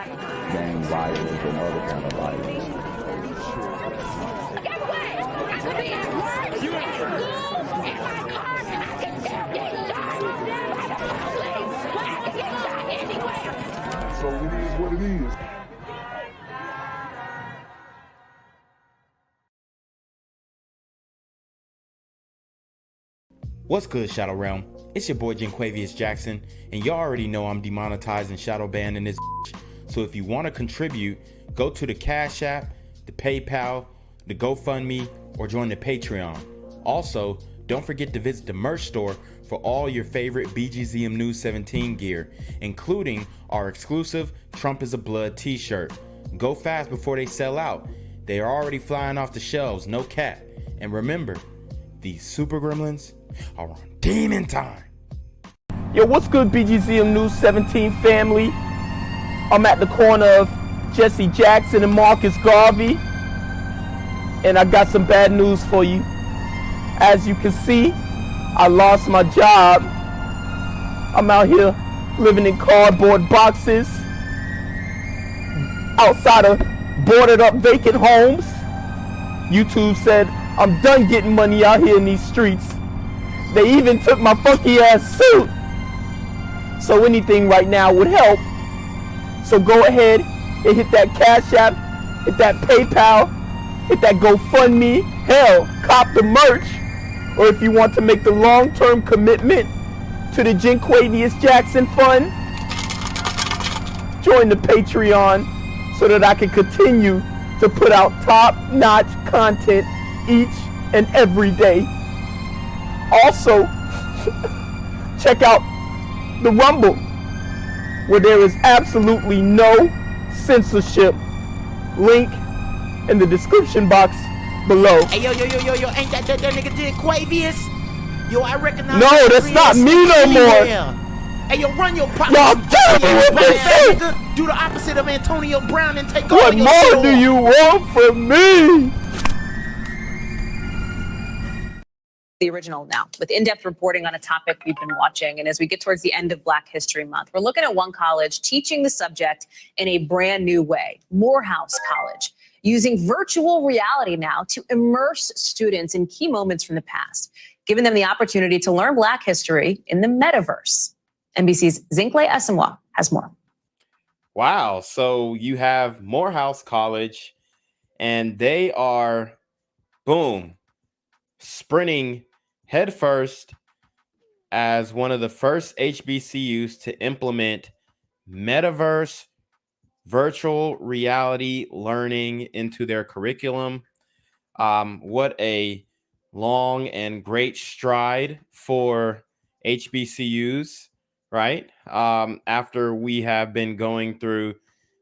gang violence and other kind of violence. Get away! I could be at work, at school, in my car, I can still get shot by the police. I can get shot anywhere. So it is what it is. What's good, Shadow Realm? It's your boy Jinquavius Jackson, and y'all already know I'm demonetized and shadow banned in this bitch. So if you want to contribute, go to the Cash App, the PayPal, the GoFundMe, or join the Patreon. Also, don't forget to visit the merch store for all your favorite BGZM News 17 gear, including our exclusive Trump is a Blood t-shirt. Go fast before they sell out. They are already flying off the shelves, no cap. And remember, these super gremlins are on demon time. Yo, what's good, BGZM News 17 family? I'm at the corner of Jesse Jackson and Marcus Garvey, and I got some bad news for you. As you can see, I lost my job. I'm out here living in cardboard boxes outside of boarded up vacant homes. YouTube said I'm done getting money out here in these streets. They even took my funky ass suit. So anything right now would help. So go ahead and hit that Cash App, hit that PayPal, hit that GoFundMe. Hell, cop the merch. Or if you want to make the long-term commitment to the Jinquavius Jackson Fund, join the Patreon so that I can continue to put out top-notch content each and every day. Also, check out the Rumble, where there is absolutely no censorship. Link in the description box below. Hey, yo, ain't that nigga Jinquavius? Yo, I recognize. No, that's not me no more. Hey, yo, run your pocket. Yo, I'm telling you what this is. Do the opposite of Antonio Brown and take What all your more do you want from me? The original now with in-depth reporting on a topic we've been watching. And as we get towards the end of Black History Month, we're looking at one college teaching the subject in a brand new way, Morehouse College, using virtual reality now to immerse students in key moments from the past, giving them the opportunity to learn Black history in the metaverse. NBC's Zincle Asamoah has more. Wow. So you have Morehouse College, and they are, boom, sprinting headfirst as one of the first HBCUs to implement metaverse virtual reality learning into their curriculum. What a long and great stride for HBCUs, right? After we have been going through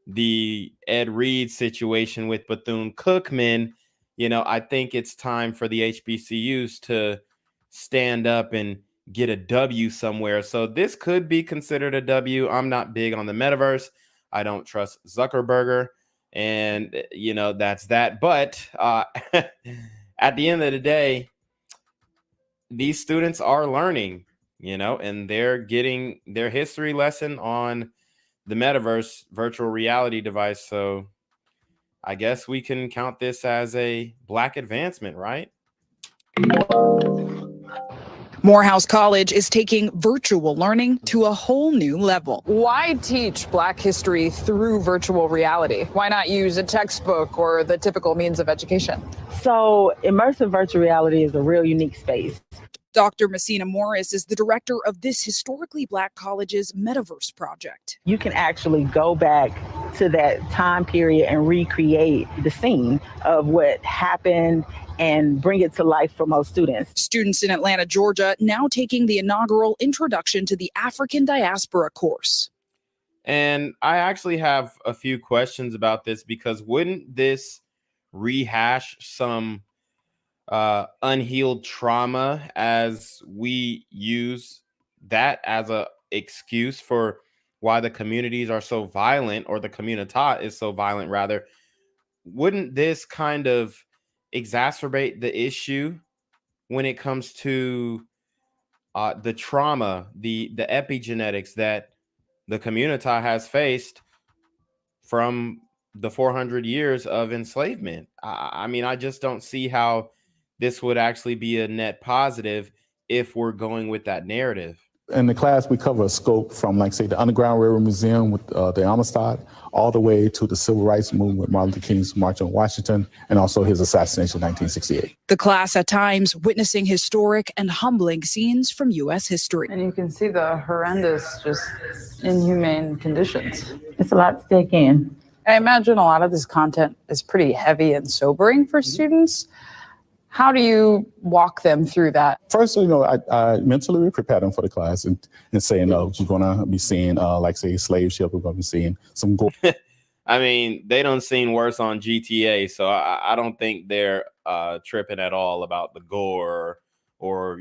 the Ed Reed situation with Bethune-Cookman, I think it's time for the HBCUs to stand up and get a W somewhere. So this could be considered a W. I'm not big on the metaverse. I don't trust Zuckerberg, and that's that. But at the end of the day, these students are learning, and they're getting their history lesson on the metaverse virtual reality device. So I guess we can count this as a Black advancement, right? Morehouse College is taking virtual learning to a whole new level. Why teach Black history through virtual reality? Why not use a textbook or the typical means of education? So immersive virtual reality is a real unique space. Dr. Messina Morris is the director of this historically Black college's metaverse project. You can actually go back to that time period and recreate the scene of what happened and bring it to life for most students. Students in Atlanta, Georgia, now taking the inaugural Introduction to the African Diaspora course. And I actually have a few questions about this, because wouldn't this rehash some unhealed trauma, as we use that as a excuse for why the communities are so violent, or the communità is so violent rather? Wouldn't this kind of exacerbate the issue when it comes to the trauma, the epigenetics that the communità has faced from the 400 years of enslavement. I mean, I just don't see how this would actually be a net positive if we're going with that narrative. In the class, we cover a scope from, like, say, the Underground Railroad Museum with the Amistad, all the way to the Civil Rights Movement with Martin Luther King's March on Washington, and also his assassination in 1968. The class at times witnessing historic and humbling scenes from U.S. history. And you can see the horrendous, just inhumane conditions. It's a lot to take in. I imagine a lot of this content is pretty heavy and sobering for students. How do you walk them through that? First, I mentally prepare them for the class and say, no, you're going to be seeing, like, say, slave ship. We're going to be seeing some gore. I mean, they done seen worse on GTA, so I don't think they're tripping at all about the gore or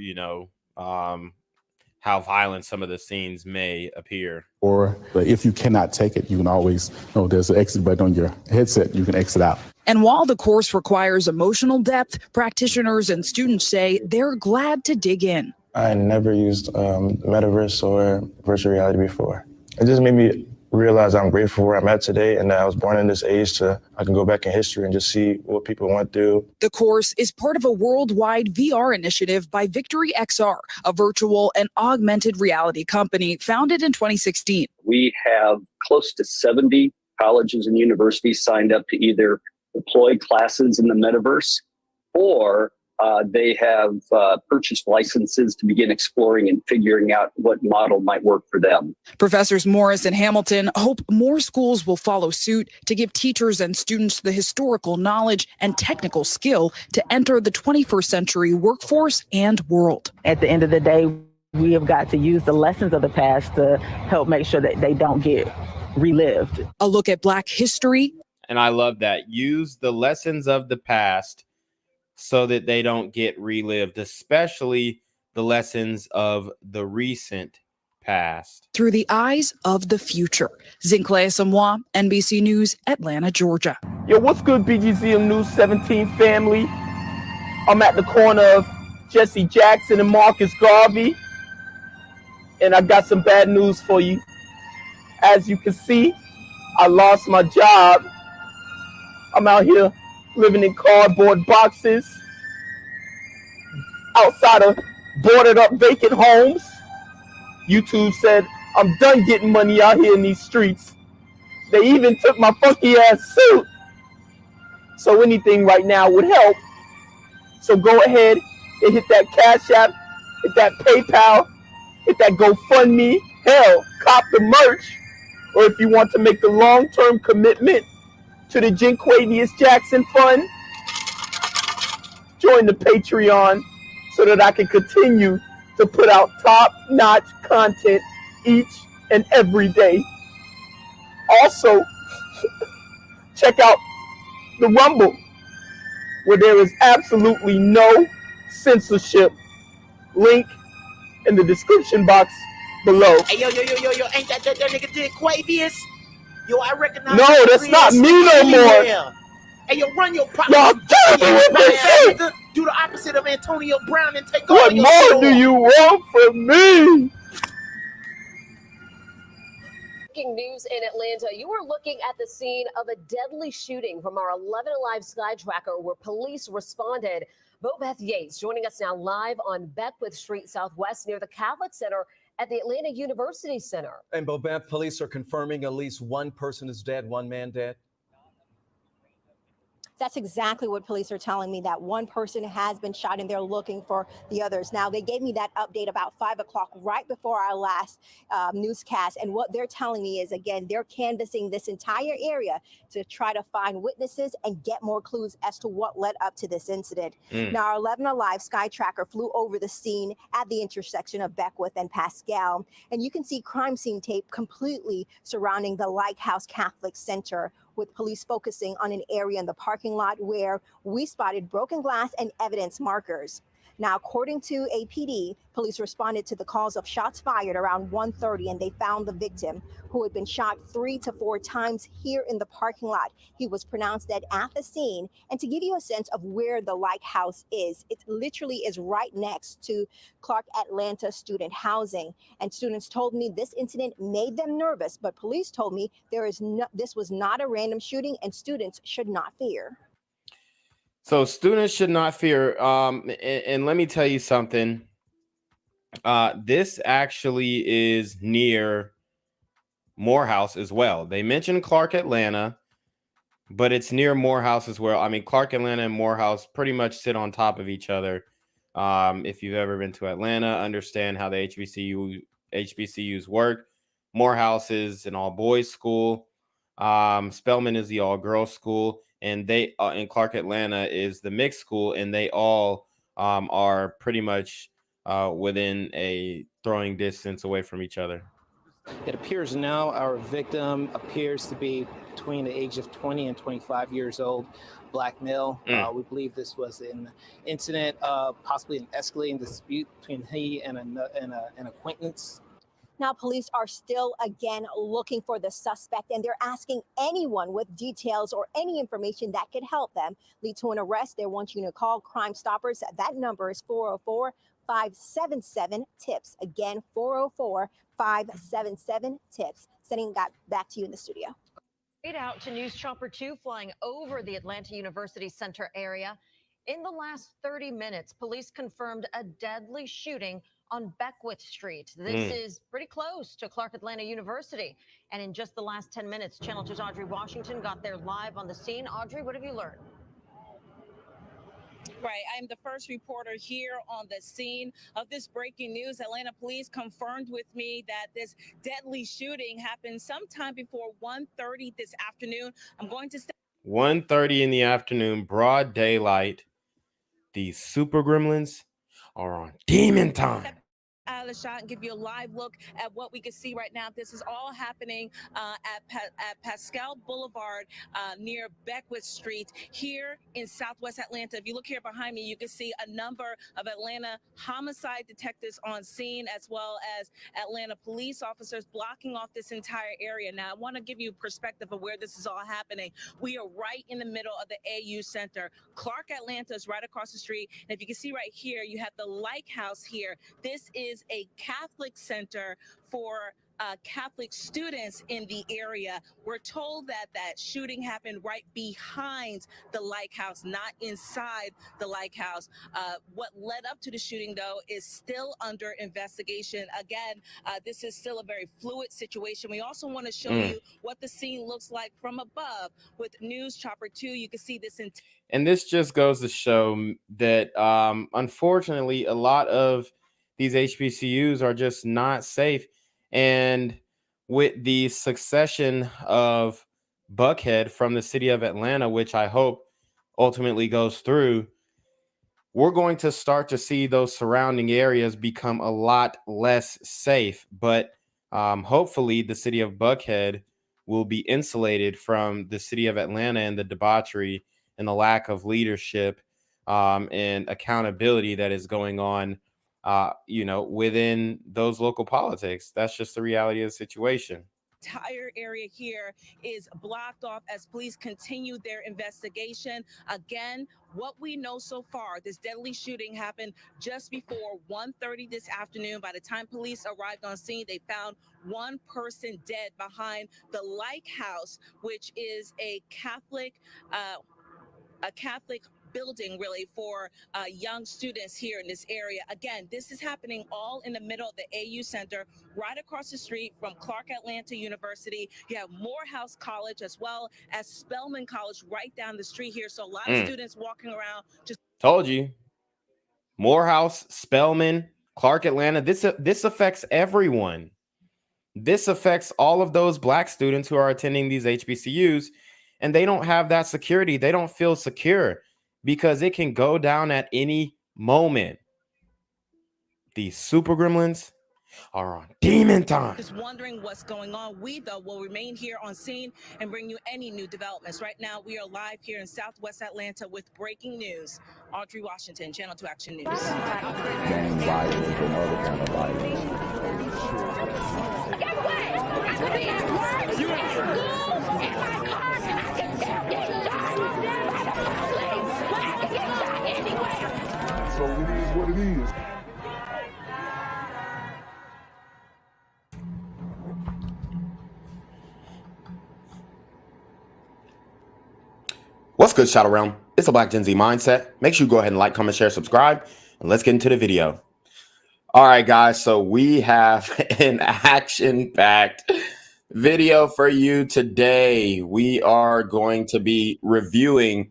how violent some of the scenes may appear. Or if you cannot take it, you can always, there's an exit button on your headset. You can exit out. And while the course requires emotional depth, practitioners and students say they're glad to dig in. I never used metaverse or virtual reality before. It just made me realize I'm grateful for where I'm at today and that I was born in this age I can go back in history and just see what people went through. The course is part of a worldwide VR initiative by Victory XR, a virtual and augmented reality company founded in 2016. We have close to 70 colleges and universities signed up to either deploy classes in the metaverse or they have purchased licenses to begin exploring and figuring out what model might work for them. Professors Morris and Hamilton hope more schools will follow suit to give teachers and students the historical knowledge and technical skill to enter the 21st century workforce and world. At the end of the day, we have got to use the lessons of the past to help make sure that they don't get relived. A look at Black history. And I love that. Use the lessons of the past so that they don't get relived, especially the lessons of the recent past. Through the eyes of the future. Zincle Samoa, NBC News, Atlanta, Georgia. Yo, what's good, BGZM News 17 family? I'm at the corner of Jesse Jackson and Marcus Garvey, and I got some bad news for you. As you can see, I lost my job. I'm out here living in cardboard boxes outside of boarded up vacant homes. YouTube said, I'm done getting money out here in these streets. They even took my funky ass suit. So anything right now would help. So go ahead and hit that Cash App, hit that PayPal, hit that GoFundMe. Hell, cop the merch. Or if you want to make the long-term commitment to the Jinquavius Jackson Fund, join the Patreon so that I can continue to put out top-notch content each and every day. Also, check out the Rumble, where there is absolutely no censorship. Link in the description box below. Hey, yo, ain't that nigga Tik Tok? Yo, I recognize. No, that's not me no more. Hey, yo, run your pocket. Y'all tell me what this is. Do the opposite of Antonio Brown and take What more do you want from me? Breaking news in Atlanta. You are looking at the scene of a deadly shooting from our 11 Alive Sky Tracker where police responded. Bobeth Yates joining us now live on Beckwith Street Southwest near the Catholic Center at the Atlanta University Center. And Bobeth, police are confirming at least one person is dead, one man dead. That's exactly what police are telling me, that one person has been shot and they're looking for the others. Now, they gave me that update about 5 o'clock right before our last newscast. And what they're telling me is, again, they're canvassing this entire area to try to find witnesses and get more clues as to what led up to this incident. Now, our 11 Alive Sky Tracker flew over the scene at the intersection of Beckwith and Pascal. And you can see crime scene tape completely surrounding the Lighthouse Catholic Center, with police focusing on an area in the parking lot where we spotted broken glass and evidence markers. Now, according to APD, police responded to the calls of shots fired around 1:30, and they found the victim, who had been shot 3 to 4 times here in the parking lot. He was pronounced dead at the scene. And to give you a sense of where the Lighthouse is, it literally is right next to Clark Atlanta student housing. And students told me this incident made them nervous, but police told me this was not a random shooting and students should not fear. So students should not fear. And let me tell you something. This actually is near Morehouse as well. They mentioned Clark Atlanta, but it's near Morehouse as well. I mean, Clark Atlanta and Morehouse pretty much sit on top of each other. If you've ever been to Atlanta, understand how the HBCUs work. Morehouse is an all-boys school. Spelman is the all-girls school, and they in Clark Atlanta is the mixed school, and they all are pretty much within a throwing distance away from each other. It appears now our victim appears to be between the age of 20 and 25 years old, black male. We believe this was an incident, possibly an escalating dispute between he and an acquaintance. Now, police are still again looking for the suspect, and they're asking anyone with details or any information that could help them lead to an arrest. They want you to call Crime Stoppers. That number is 404-577-TIPS. Again, 404-577-TIPS. Sending that back to you in the studio. Straight out to News Chopper 2 flying over the Atlanta University Center area. In the last 30 minutes, police confirmed a deadly shooting on Beckwith Street. This is pretty close to Clark Atlanta University. And in just the last 10 minutes, Channel 2's Audrey Washington got there live on the scene. Audrey, what have you learned? Right. I'm the first reporter here on the scene of this breaking news. Atlanta police confirmed with me that this deadly shooting happened sometime before 1:30 this afternoon. I'm going to stay 1:30 in the afternoon, broad daylight. These super gremlins are on demon time. out of the shot and give you a live look at what we can see right now. This is all happening at Pascal Boulevard near Beckwith Street here in Southwest Atlanta. If you look here behind me, you can see a number of Atlanta homicide detectives on scene, as well as Atlanta police officers blocking off this entire area. Now, I want to give you perspective of where this is all happening. We are right in the middle of the AU Center. Clark Atlanta is right across the street. And if you can see right here, you have the Lighthouse here. This is a Catholic center for Catholic students in the area. We're told that that shooting happened right behind the Lighthouse, not inside the Lighthouse. What led up to the shooting, though, is still under investigation. Again, this is still a very fluid situation. We also want to show you what the scene looks like from above with News Chopper 2. You can see this in. And this just goes to show that, unfortunately, a lot of these HBCUs are just not safe. And with the succession of Buckhead from the city of Atlanta, which I hope ultimately goes through, we're going to start to see those surrounding areas become a lot less safe. But hopefully the city of Buckhead will be insulated from the city of Atlanta and the debauchery and the lack of leadership and accountability that is going on, within those local politics. That's just the reality of the situation. Entire area here is blocked off as police continue their investigation. Again, what we know so far, this deadly shooting happened just before 1:30 this afternoon. By the time police arrived on scene, they found one person dead behind the Lighthouse, which is a Catholic building really for young students here in this area. Again, this is happening all in the middle of the AU Center, right across the street from Clark Atlanta University. You have Morehouse College as well as Spelman College right down the street here. So a lot of students walking around. Just told you. Morehouse, Spelman, Clark Atlanta. This affects everyone. This affects all of those black students who are attending these HBCUs, and they don't have that security. They don't feel secure, because it can go down at any moment. These super gremlins, are on demon time. Just wondering what's going on. We, though, will remain here on scene and bring you any new developments. Right now, we are live here in Southwest Atlanta with breaking news. Audrey Washington, Channel 2 Action News. Gang violence and other kind of violence. Get away! I could be at work, at school, in my car, I can still get shot by the police. I can get shot anywhere. So it is what it is. What's good, Shadow Realm? It's a Black Gen Z Mindset. Make sure you go ahead and like, comment, share, subscribe, and let's get into the video. All right, guys, so we have an action-packed video for you today. We are going to be reviewing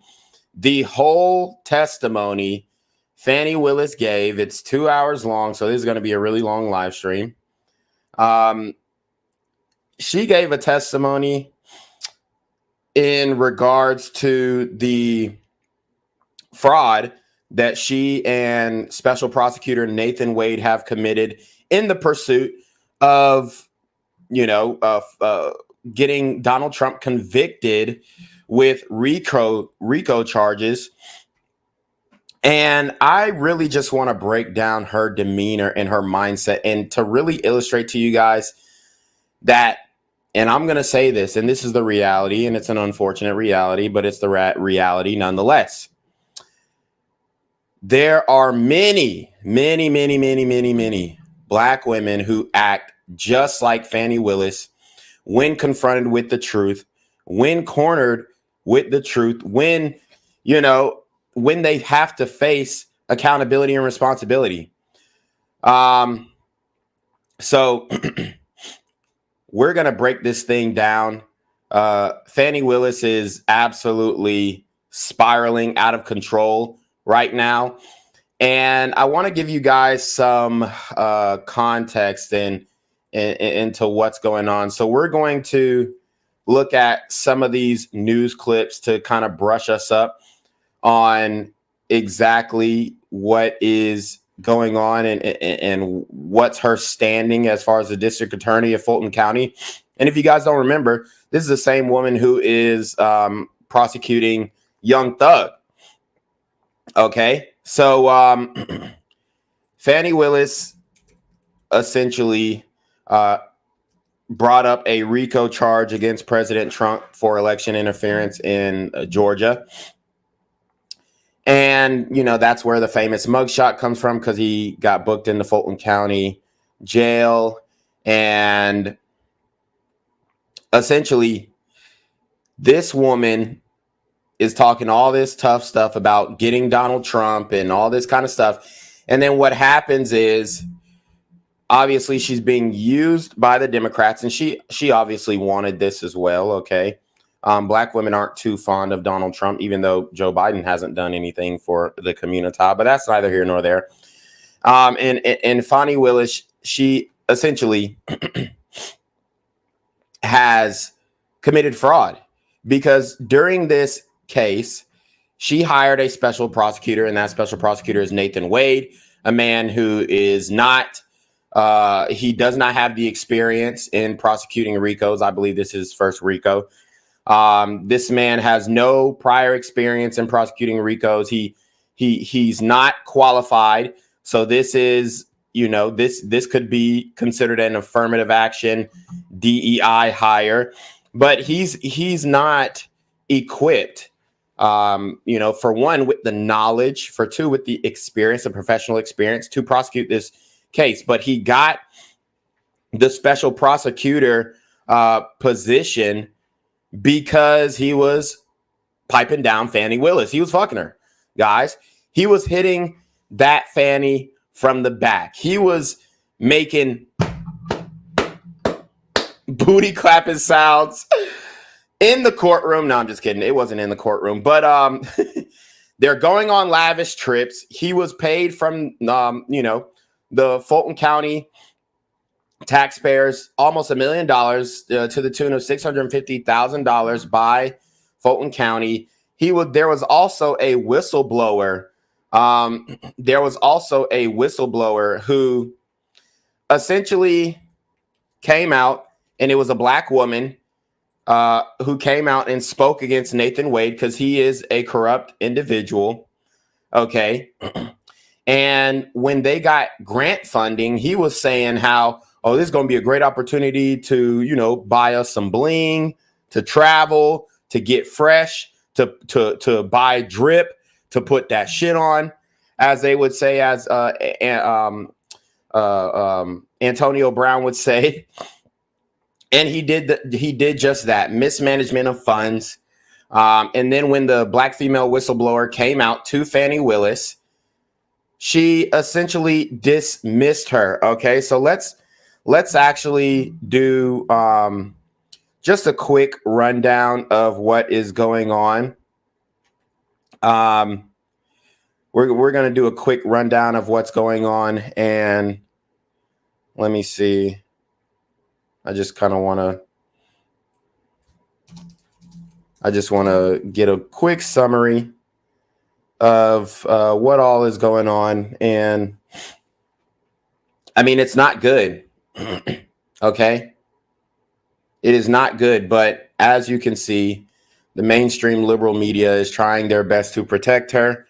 the whole testimony Fani Willis gave. It's 2 hours long, so this is going to be a really long live stream. She gave a testimony in regards to the fraud that she and Special Prosecutor Nathan Wade have committed in the pursuit of, getting Donald Trump convicted with RICO charges. And I really just want to break down her demeanor and her mindset and to really illustrate to you guys that, and I'm going to say this, and this is the reality, and it's an unfortunate reality, but it's the reality nonetheless. There are many Black women who act just like Fani Willis when confronted with the truth, when cornered with the truth, when they have to face accountability and responsibility. So we're going to break this thing down. Fani Willis is absolutely spiraling out of control right now. And I want to give you guys some context into what's going on. So we're going to look at some of these news clips to kind of brush us up on exactly what is going on and what's her standing as far as the district attorney of Fulton County. And if you guys don't remember, this is the same woman who is prosecuting Young Thug. Okay, so Fani Willis essentially brought up a RICO charge against President Trump for election interference in Georgia. And, that's where the famous mugshot comes from, because he got booked in the Fulton County jail. And essentially, this woman is talking all this tough stuff about getting Donald Trump and all this kind of stuff. And then what happens is, obviously, she's being used by the Democrats, and she obviously wanted this as well, okay? Black women aren't too fond of Donald Trump, even though Joe Biden hasn't done anything for the community, but that's neither here nor there. And Fani Willis, she essentially has committed fraud, because during this case, she hired a special prosecutor, and that special prosecutor is Nathan Wade, a man who is not, he does not have the experience in prosecuting RICOs. I believe this is his first RICO. This man has no prior experience in prosecuting RICOs. He's not qualified. So this is, this could be considered an affirmative action DEI hire, but he's not equipped, for one, with the knowledge, for two, with the experience, the professional experience to prosecute this case. But he got the special prosecutor position because he was piping down Fani Willis. He was fucking her, guys. He was hitting that Fani from the back. He was making booty clapping sounds in the courtroom. No, I'm just kidding. It wasn't in the courtroom, but they're going on lavish trips. He was paid from, the Fulton County taxpayers almost $1 million to the tune of $650,000 by Fulton County. There was also a whistleblower. Who essentially came out, and it was a black woman who came out and spoke against Nathan Wade because he is a corrupt individual. Okay. And when they got grant funding, he was saying how, oh, this is going to be a great opportunity to, you know, buy us some bling, to travel, to get fresh, to buy drip, to put that shit on, as they would say, as Antonio Brown would say. And he did just that, mismanagement of funds. And then when the black female whistleblower came out to Fani Willis, she essentially dismissed her. Okay, so let's actually do just a quick rundown of what is going on. We're gonna do a quick rundown of what's going on, and let me see. I just want to get a quick summary of what all is going on. And I mean, it's not good. Okay. It is not good. But as you can see, the mainstream liberal media is trying their best to protect her,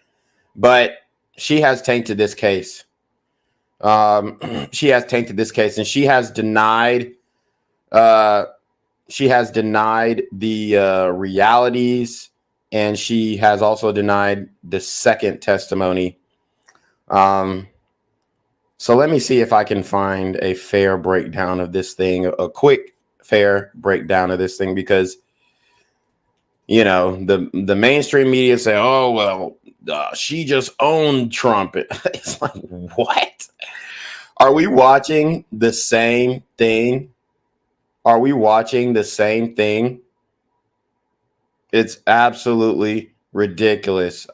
but she has tainted this case. She has tainted this case, and she has denied the realities, and she has also denied the second testimony. So let me see if I can find a fair breakdown of this thing, a quick fair breakdown of this thing, because, you know, the mainstream media say, oh, well, she just owned Trump. It's like, what? Are we watching the same thing? Are we watching the same thing? It's absolutely ridiculous.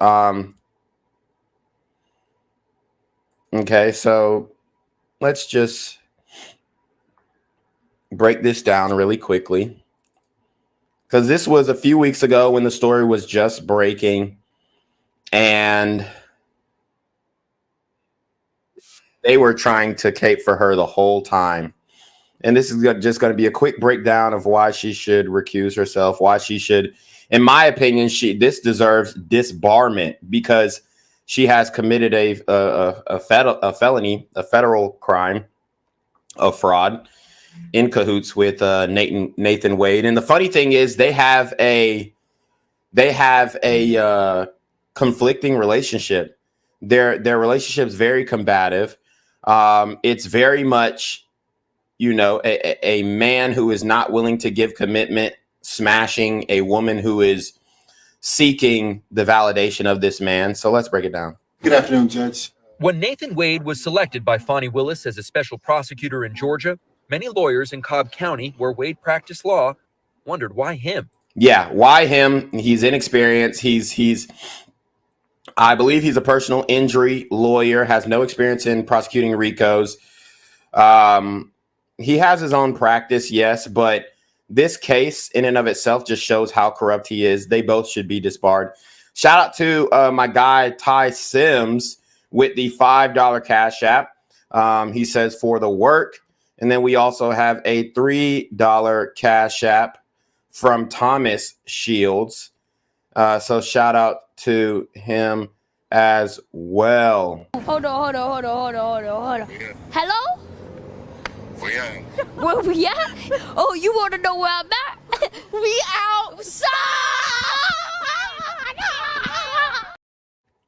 Okay, so let's just break this down really quickly, because this was a few weeks ago when the story was just breaking, and they were trying to cape for her the whole time. And this is just going to be a quick breakdown of why she should recuse herself, why she should, in my opinion, this deserves disbarment, because she has committed a felony, a federal crime of fraud in cahoots with Nathan Wade. And the funny thing is, they have a conflicting relationship. Their relationship is very combative. It's very much, you know, a man who is not willing to give commitment, smashing a woman who is seeking the validation of this man. So let's break it down. Good afternoon, Judge. When Nathan Wade was selected by Fani Willis as a special prosecutor in Georgia, many lawyers in Cobb County, where Wade practiced law, wondered why him. Yeah, why him? He's inexperienced. I believe he's a personal injury lawyer, has no experience in prosecuting RICOs. He has his own practice, yes, but this case in and of itself just shows how corrupt he is. They both should be disbarred. Shout out to my guy, Ty Sims, with the $5 Cash App. He says, for the work. And then we also have a $3 Cash App from Thomas Shields. So shout out to him as well. Hold on. Hello? Where we at? Oh, you want to know where I'm at? We outside!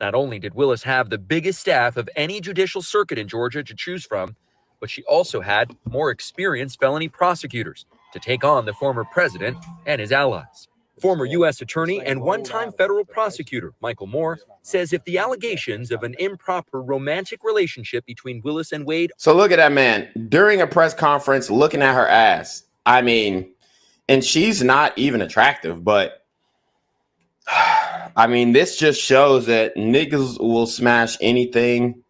Not only did Willis have the biggest staff of any judicial circuit in Georgia to choose from, but she also had more experienced felony prosecutors to take on the former president and his allies. Former U.S. attorney and one-time federal prosecutor Michael Moore says if the allegations of an improper romantic relationship between Willis and Wade... So look at that man during a press conference looking at her ass. I mean, and she's not even attractive, but I mean, this just shows that niggas will smash anything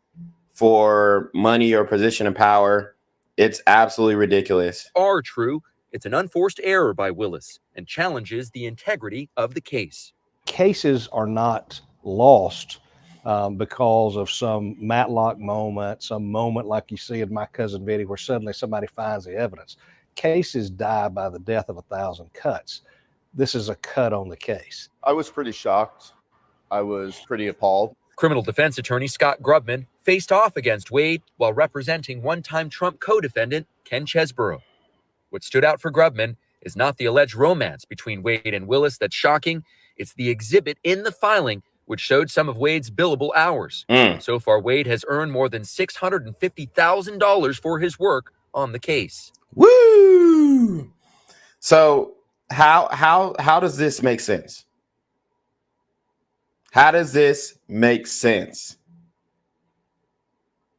for money or position of power. It's absolutely ridiculous. Are true. It's an unforced error by Willis and challenges the integrity of the case. Cases are not lost because of some Matlock moment, some moment like you see in My Cousin Vinny, where suddenly somebody finds the evidence. Cases die by the death of 1,000 cuts. This is a cut on the case. I was pretty shocked. I was pretty appalled. Criminal defense attorney Scott Grubman faced off against Wade while representing one-time Trump co-defendant Ken Chesborough. What stood out for Grubman is not the alleged romance between Wade and Willis that's shocking. It's the exhibit in the filing which showed some of Wade's billable hours. So far, Wade has earned more than $650,000 for his work on the case. Woo! So how does this make sense? How does this make sense?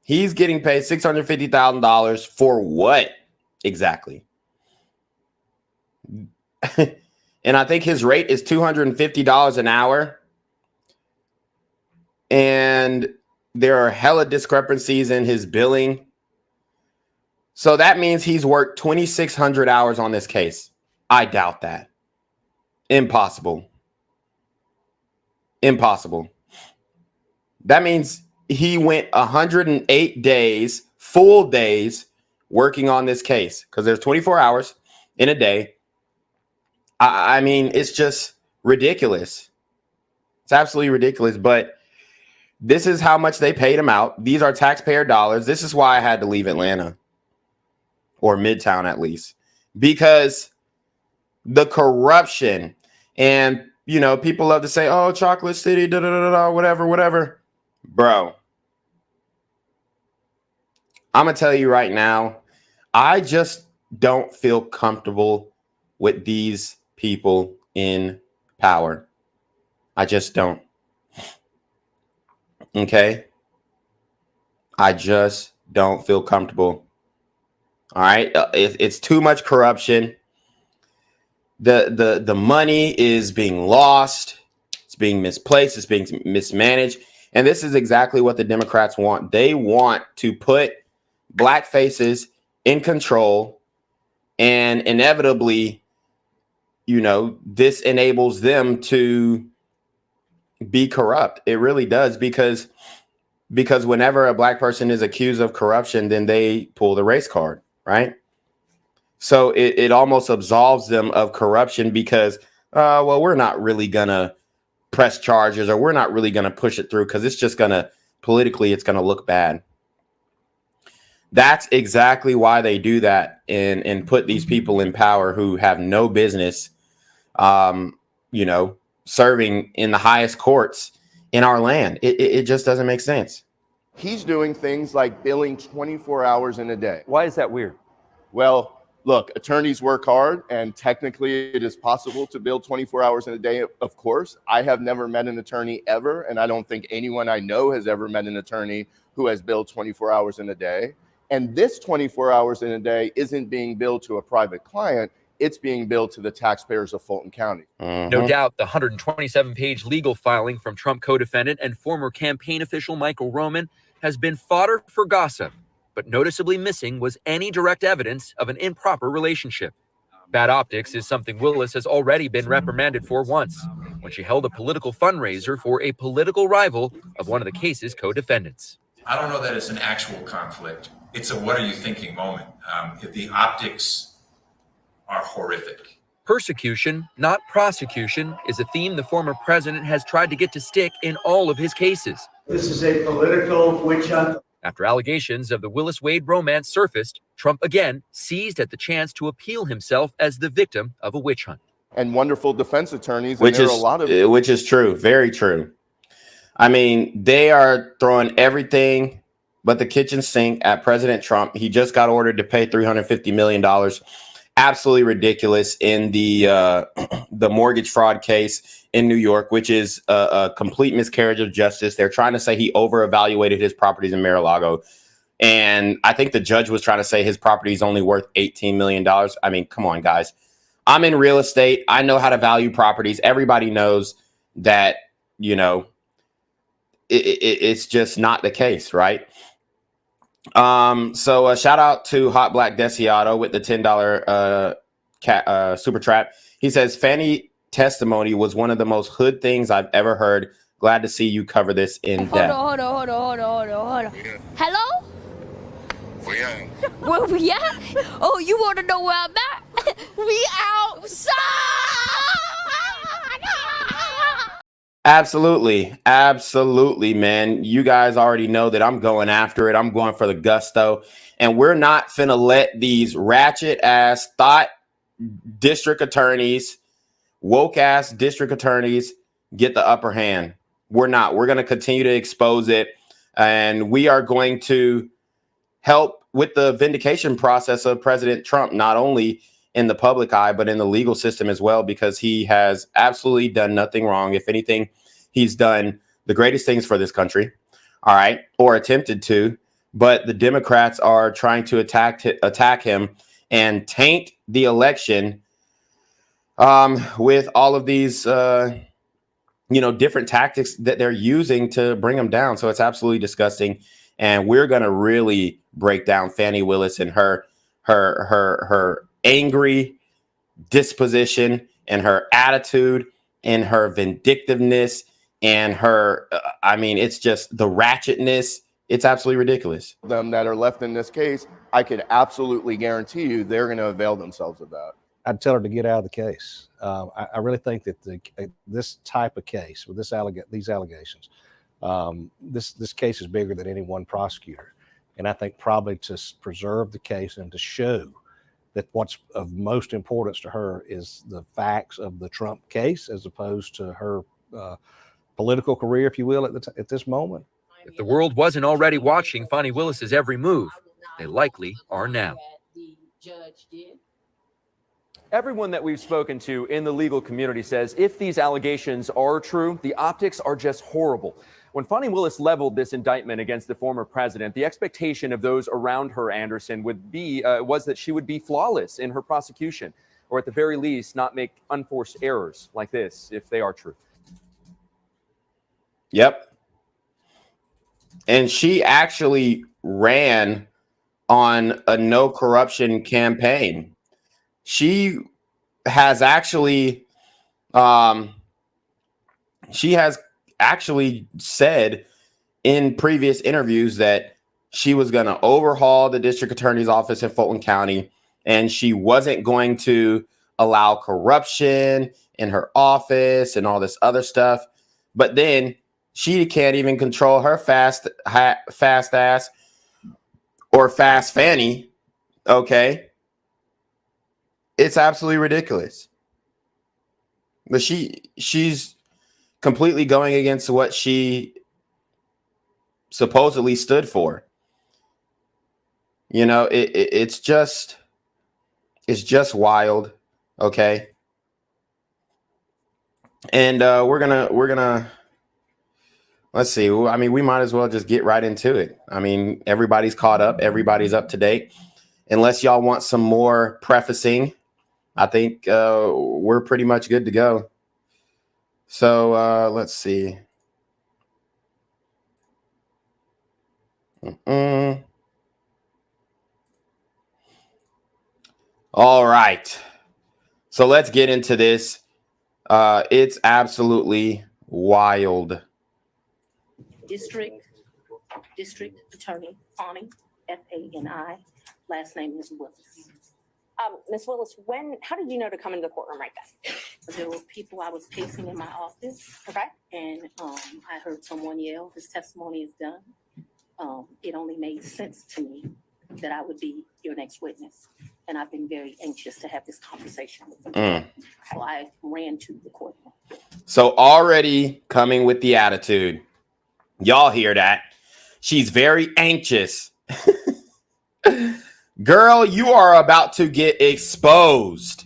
He's getting paid $650,000 for what exactly? And I think his rate is $250 an hour. And there are hella discrepancies in his billing. So that means he's worked 2,600 hours on this case. I doubt that. Impossible. Impossible. That means he went 108 days, full days, working on this case because there's 24 hours in a day. I mean, it's just ridiculous. It's absolutely ridiculous. But this is how much they paid him out. These are taxpayer dollars. This is why I had to leave Atlanta, or Midtown at least, because the corruption, and you know, people love to say, "Oh, Chocolate City, da da da da, whatever, whatever." Bro, I'm gonna tell you right now, I just don't feel comfortable with these people in power. I just don't. Okay? I just don't feel comfortable. All right? It's too much corruption. The money is being lost. It's being misplaced. It's being mismanaged. And this is exactly what the Democrats want. They want to put black faces in control, and inevitably, you know, this enables them to be corrupt. It really does, because whenever a black person is accused of corruption, then they pull the race card, right? So it almost absolves them of corruption because, well, we're not really gonna press charges, or we're not really gonna push it through because it's just gonna, politically, it's gonna look bad. That's exactly why they do that and put these people in power who have no business, you know, serving in the highest courts in our land. It just doesn't make sense. He's doing things like billing 24 hours in a day. Why is that weird? Well, look, attorneys work hard, and technically it is possible to bill 24 hours in a day, of course. I have never met an attorney ever, and I don't think anyone I know has ever met an attorney who has billed 24 hours in a day. And this 24 hours in a day isn't being billed to a private client. It's being billed to the taxpayers of Fulton County. No doubt the 127-page legal filing from Trump co-defendant and former campaign official Michael Roman has been fodder for gossip, but noticeably missing was any direct evidence of an improper relationship. Bad optics is something Willis has already been reprimanded for once, when she held a political fundraiser for a political rival of one of the case's co-defendants. I don't know that it's an actual conflict. It's a what are you thinking moment. The optics are horrific. Persecution, not prosecution, is a theme the former president has tried to get to stick in all of his cases. This is a political witch hunt. After allegations of the Willis-Wade romance surfaced, Trump again seized at the chance to appeal himself as the victim of a witch hunt. And wonderful defense attorneys, which and there is are a lot of which is true, very true. I mean, they are throwing everything but the kitchen sink at President Trump. He just got ordered to pay $350 million. Absolutely ridiculous in the mortgage fraud case in New York, which is a complete miscarriage of justice. They're trying to say he over-evaluated his properties in Mar-a-Lago. And I think the judge was trying to say his property is only worth $18 million. I mean, come on, guys. I'm in real estate. I know how to value properties. Everybody knows that, you know, it's just not the case, right? So shout out to Hot Black Desiato with the $10 super trap. He says, Fani testimony was one of the most hood things I've ever heard. Glad to see you cover this in depth. Hold on. Hello? Where we at? Oh, you want to know where I'm at? We outside! Absolutely, man. You guys already know that I'm going after it. I'm going for the gusto. And we're not finna let these ratchet ass thought district attorneys, woke ass district attorneys get the upper hand. We're not. We're going to continue to expose it. And we are going to help with the vindication process of President Trump, not only in the public eye, but in the legal system as well, because he has absolutely done nothing wrong. If anything, he's done the greatest things for this country. All right. Or attempted to. But the Democrats are trying to attack him and taint the election with all of these different tactics that they're using to bring them down. So it's absolutely disgusting. And we're going to really break down Fani Willis and her angry disposition and her attitude and her vindictiveness and her, it's just the ratchetness. It's absolutely ridiculous. Them that are left in this case, I can absolutely guarantee you they're going to avail themselves of that. I'd tell her to get out of the case. I really think that this type of case with these allegations, this case is bigger than any one prosecutor. And I think probably to preserve the case and to show that what's of most importance to her is the facts of the Trump case, as opposed to her political career, if you will, at this moment. If the world wasn't already watching Fani Willis's every move, they likely are now. Everyone that we've spoken to in the legal community says if these allegations are true, the optics are just horrible. When Fani Willis leveled this indictment against the former president, the expectation of those around her, Anderson, was that she would be flawless in her prosecution, or at the very least, not make unforced errors like this if they are true. Yep. And she actually ran on a no corruption campaign. She has actually said in previous interviews that she was going to overhaul the district attorney's office in Fulton County, and she wasn't going to allow corruption in her office and all this other stuff. But then she can't even control her fast ass or fast Fanny. Okay. It's absolutely ridiculous. But she's completely going against what she supposedly stood for. It's just wild. Okay. And we're gonna let's see. We might as well just get right into it. Everybody's caught up. Everybody's up to date. Unless y'all want some more prefacing, I think we're pretty much good to go. So let's see. All right. So let's get into this. It's absolutely wild. District Attorney Fani, F-A-N-I. Last name is Willis. Ms. Willis, how did you know to come into the courtroom right then? There were people I was pacing in my office. Okay. And I heard someone yell, "His testimony is done." It only made sense to me that I would be your next witness. And I've been very anxious to have this conversation with you. So I ran to the courtroom. So already coming with the attitude. Y'all hear that? She's very anxious. Girl, you are about to get exposed.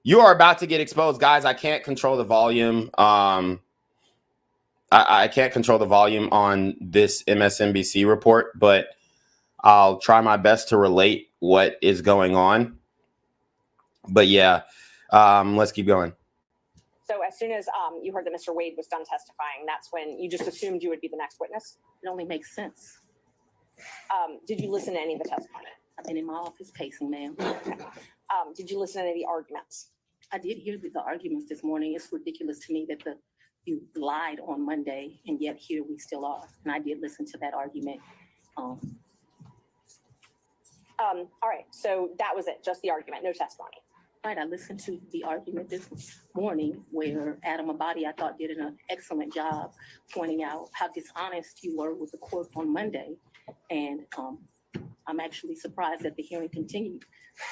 You are about to get exposed. Guys, I can't control the volume. I can't control the volume on this MSNBC report, but I'll try my best to relate what is going on. But yeah, let's keep going. So as soon as you heard that Mr. Wade was done testifying, that's when you just assumed you would be the next witness? It only makes sense. Did you listen to any of the testimony? I've been in my office pacing, ma'am. Did you listen to any of the arguments? I did hear the arguments this morning. It's ridiculous to me that the you lied on Monday, and yet here we still are. And I did listen to that argument. All right, so that was it, just the argument, no testimony. Right, I listened to the argument this morning where Adam Abadi, I thought, did an excellent job pointing out how dishonest you were with the court on Monday. And I'm actually surprised that the hearing continued,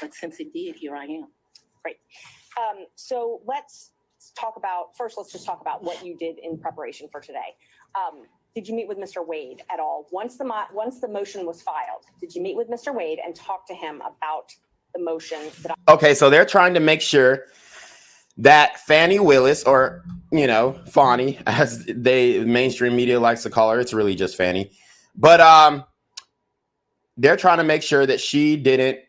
but since it did, here I am. Great. So let's just talk about what you did in preparation for today. Did you meet with Mr. Wade at all? Once the motion was filed, did you meet with Mr. Wade and talk to him about the motion? Okay, so they're trying to make sure that Fani Willis, or, you know, Fani, as the mainstream media likes to call her, it's really just Fani. But they're trying to make sure that she didn't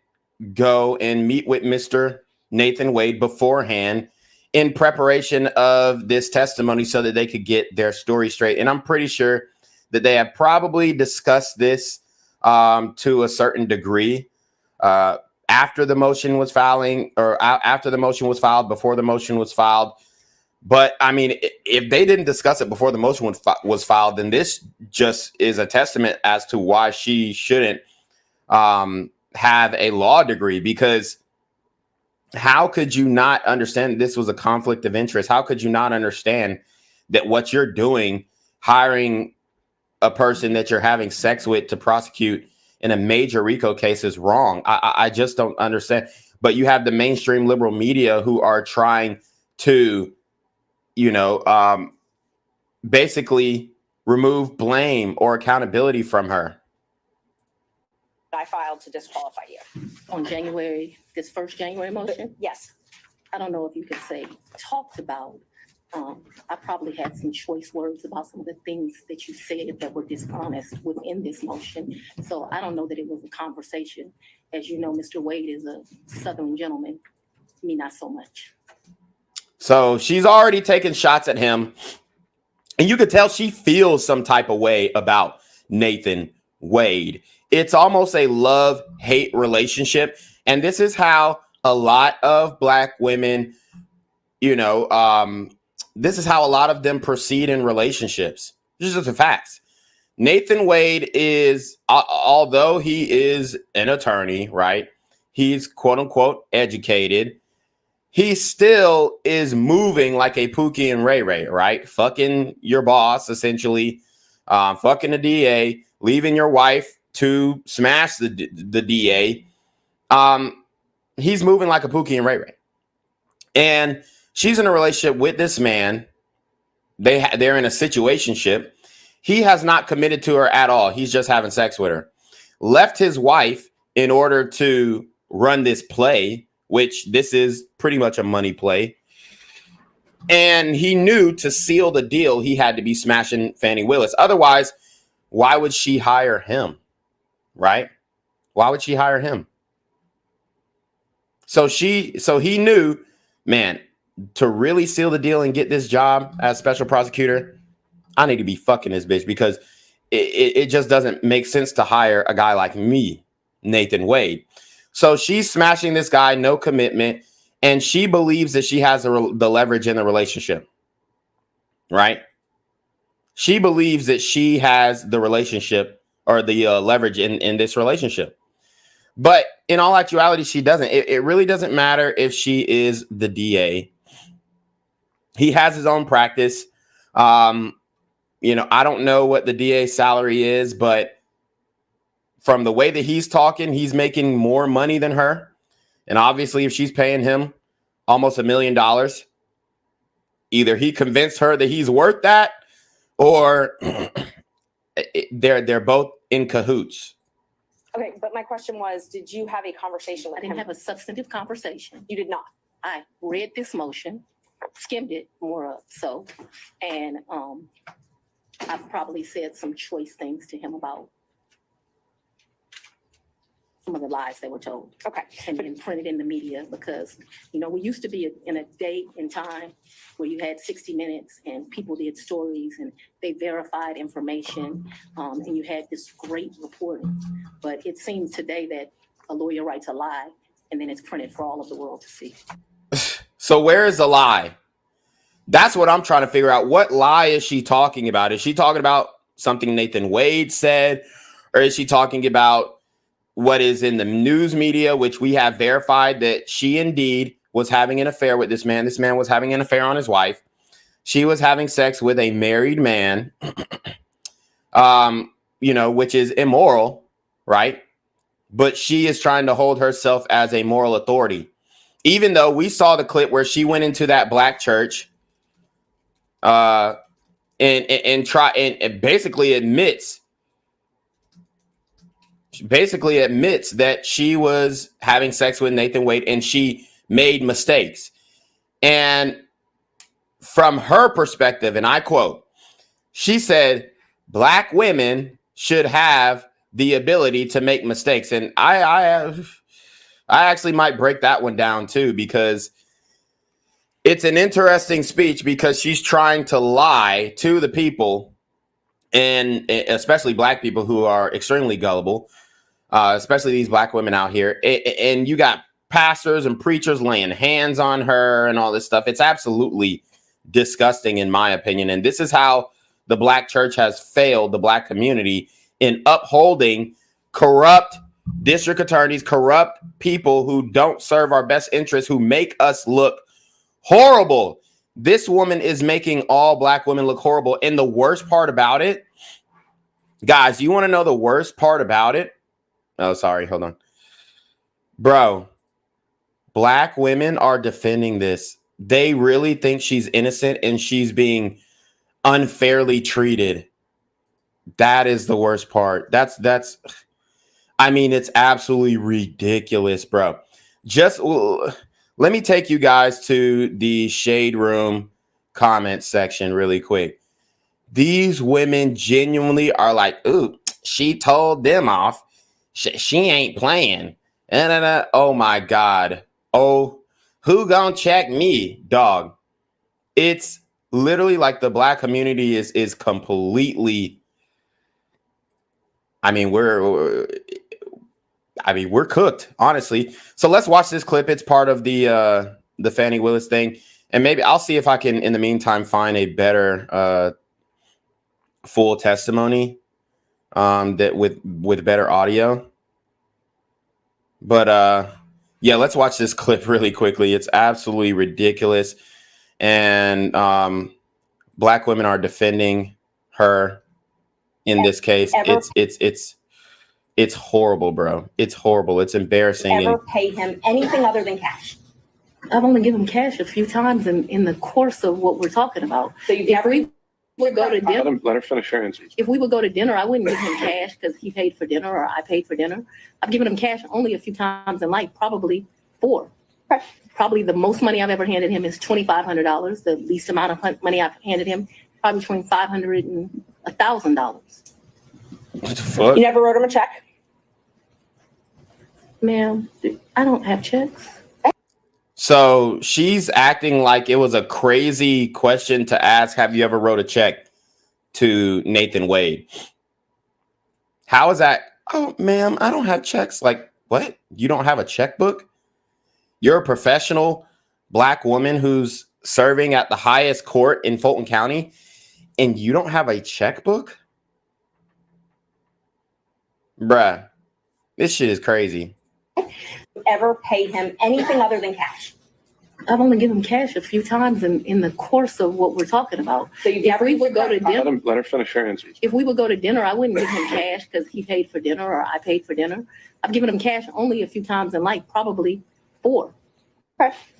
go and meet with Mr. Nathan Wade beforehand in preparation of this testimony so that they could get their story straight. And I'm pretty sure that they have probably discussed this to a certain degree after the motion was filing, or after the motion was filed, before the motion was filed. But I mean, if they didn't discuss it before the motion was filed, then this just is a testament as to why she shouldn't have a law degree. Because how could you not understand this was a conflict of interest? How could you not understand that what you're doing, hiring a person that you're having sex with to prosecute in a major RICO case, is wrong? I just don't understand. But you have the mainstream liberal media who are trying to, you know, basically remove blame or accountability from her. I filed to disqualify you. On January, this first January motion? Yes. I don't know if you could say talked about. I probably had some choice words about some of the things that you said that were dishonest within this motion. So I don't know that it was a conversation. As you know, Mr. Wade is a Southern gentleman. Me, not so much. So she's already taken shots at him. And you could tell she feels some type of way about Nathan Wade. It's almost a love-hate relationship. And this is how a lot of Black women, you know, this is how a lot of them proceed in relationships. This is just the facts. Nathan Wade is, although he is an attorney, right? He's quote unquote educated. He still is moving like a Pookie and Ray Ray, right? Fucking your boss, essentially, fucking the DA, leaving your wife to smash the DA. He's moving like a Pookie and Ray Ray. And she's in a relationship with this man. They're in a situationship. He has not committed to her at all. He's just having sex with her. Left his wife in order to run this play, which this is pretty much a money play. And he knew to seal the deal, he had to be smashing Fani Willis. Otherwise, why would she hire him? Right? Why would she hire him? So he knew, man, to really seal the deal and get this job as special prosecutor, I need to be fucking this bitch, because it just doesn't make sense to hire a guy like me, Nathan Wade. So she's smashing this guy, no commitment, and she believes that she has the leverage in the relationship, right? She believes that she has the relationship or the leverage in this relationship. But in all actuality, she doesn't. It really doesn't matter if she is the DA. He has his own practice. You know, I don't know what the DA's salary is, but from the way that he's talking, he's making more money than her. And obviously, if she's paying him almost $1 million, either he convinced her that he's worth that, or they're both in cahoots. Okay, but my question was, did you have a conversation with him? I didn't have a substantive conversation. You did not? I read this motion, skimmed it more up so, and I've probably said some choice things to him about some of the lies that were told. Okay. And been printed in the media, because, you know, we used to be in a day and time where you had 60 Minutes and people did stories and they verified information, and you had this great reporting. But it seems today that a lawyer writes a lie and then it's printed for all of the world to see. So where is the lie? That's what I'm trying to figure out. What lie is she talking about? Is she talking about something Nathan Wade said? Or is she talking about what is in the news media, which we have verified that she indeed was having an affair with this man. This man was having an affair on his wife. She was having sex with a married man, which is immoral, right? But she is trying to hold herself as a moral authority. Even though we saw the clip where she went into that black church and basically admits that she was having sex with Nathan Wade and she made mistakes. And from her perspective, and I quote, she said, Black women should have the ability to make mistakes. And I actually might break that one down too, because it's an interesting speech, because she's trying to lie to the people, and especially Black people who are extremely gullible, especially these Black women out here. And you got pastors and preachers laying hands on her and all this stuff. It's absolutely disgusting, in my opinion. And this is how the Black church has failed the Black community in upholding corrupt district attorneys, corrupt people who don't serve our best interests, who make us look horrible. This woman is making all Black women look horrible. And the worst part about it, guys, you want to know the worst part about it? Oh, sorry. Hold on. Bro, Black women are defending this. They really think she's innocent and she's being unfairly treated. That is the worst part. I mean, it's absolutely ridiculous, bro. Just let me take you guys to the Shade Room comment section really quick. These women genuinely are like, ooh, she told them off. She ain't playing. Oh my God. Oh, who gonna check me, dog? It's literally like the Black community is completely. I mean, we're cooked, honestly. So let's watch this clip. It's part of the Fani Willis thing, and maybe I'll see if I can, in the meantime, find a better full testimony that with better audio. But yeah, let's watch this clip really quickly. It's absolutely ridiculous, and Black women are defending her in this case. It's horrible, bro. It's horrible. It's embarrassing. Ever pay him anything other than cash? I've only given him cash a few times in the course of what we're talking about. So you never would go to dinner. Let her finish her answers. If we would go to dinner, I wouldn't give him cash because he paid for dinner or I paid for dinner. I've given him cash only a few times in life, probably 4. Probably the most money I've ever handed him is $2,500. The least amount of money I've handed him, probably between $500 and $1,000. What the fuck? You never wrote him a check? Ma'am, I don't have checks. So she's acting like it was a crazy question to ask. Have you ever wrote a check to Nathan Wade? How is that? Oh, ma'am, I don't have checks. Like, what? You don't have a checkbook? You're a professional Black woman who's serving at the highest court in Fulton County, and you don't have a checkbook? Bruh, this shit is crazy. Ever pay him anything other than cash? I've only given him cash a few times in the course of what we're talking about. So if we would go to dinner, Let her finish her answers. if we would go to dinner, I wouldn't give him cash because he paid for dinner or I paid for dinner. I've given him cash only a few times in life, probably 4.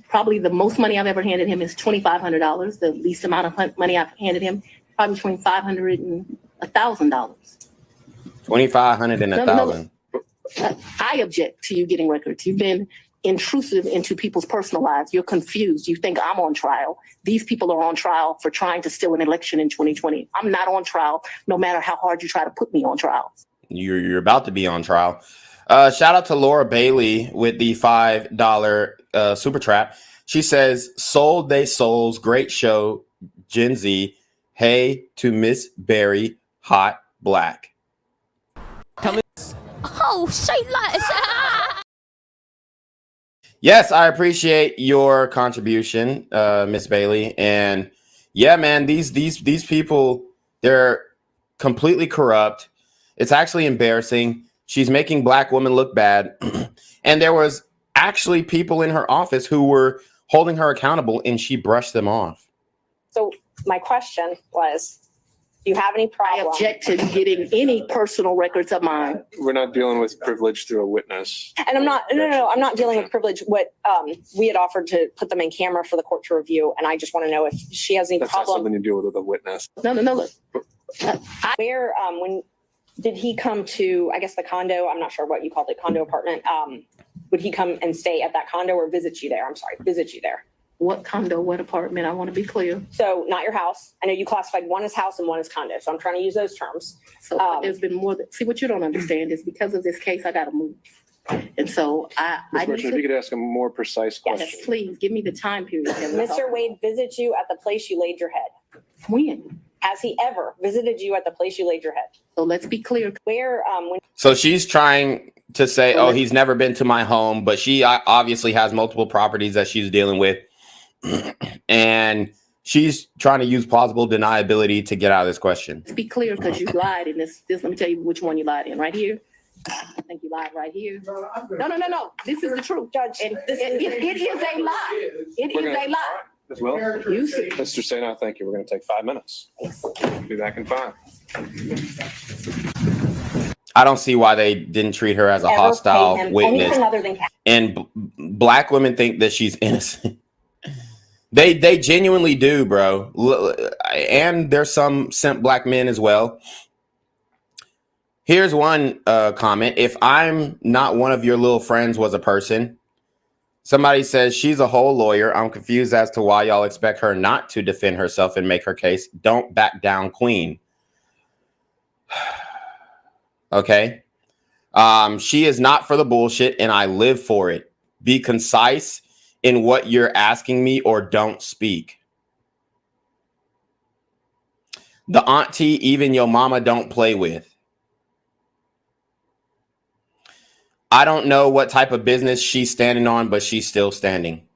Probably the most money I've ever handed him is $2,500. The least amount of money I've handed him, probably between $500 and $1,000. 2,500 and 1,000. I object to you getting records. You've been intrusive into people's personal lives. You're confused. You think I'm on trial. These people are on trial for trying to steal an election in 2020. I'm not on trial, no matter how hard you try to put me on trial. You're about to be on trial. Shout out to Laura Bailey with the $5 super trap. She says, "Sold they souls, great show, Gen Z. Hey to Miss Berry, hot black." Oh, say that. Yes, I appreciate your contribution, Miss Bailey. And yeah, man, these people, they're completely corrupt. It's actually embarrassing. She's making black women look bad. And there was actually people in her office who were holding her accountable, and she brushed them off. So my question was, do you have any problem? I object to getting any personal records of mine. We're not dealing with privilege through a witness. And I'm not, no, I'm not dealing with privilege. What we had offered to put them in camera for the court to review. And I just want to know if she has any That's not problem. something you deal with a witness. No, look. Where, when did he come to, I guess the condo, I'm not sure what you called it, condo apartment. Would he come and stay at that condo or visit you there? I'm sorry, visit you there. What condo, what apartment? I want to be clear. So not your house. I know you classified one as house and one as condo. So I'm trying to use those terms. So there's been more than, see, what you don't understand is because of this case, I got to move. And so I Ms. Merchant, if you could ask a more precise question. Yes, please give me the time period. Mr. Wade visited you at the place you laid your head. When? Has he ever visited you at the place you laid your head? So let's be clear. Where, when So she's trying to say, oh, he's never been to my home, but she obviously has multiple properties that she's dealing with. And she's trying to use plausible deniability to get out of this question. Let's be clear, because you lied in this. Let me tell you which one you lied in. Right here. I think you lied right here. No. This is the truth, Judge. And it is a lie. It is a lie. As well, You see. Mr. Sena, thank you. We're going to take 5 minutes. Be back in 5. I don't see why they didn't treat her as a hostile witness. And black women think that she's innocent. They genuinely do, bro. And there's some simp black men as well. Here's one comment. If I'm not one of your little friends was a person, somebody says she's a whole lawyer. I'm confused as to why y'all expect her not to defend herself and make her case. Don't back down, queen. Okay. She is not for the bullshit, and I live for it. Be concise in what you're asking me, or don't speak. The auntie, even your mama don't play with. I don't know what type of business she's standing on, but she's still standing.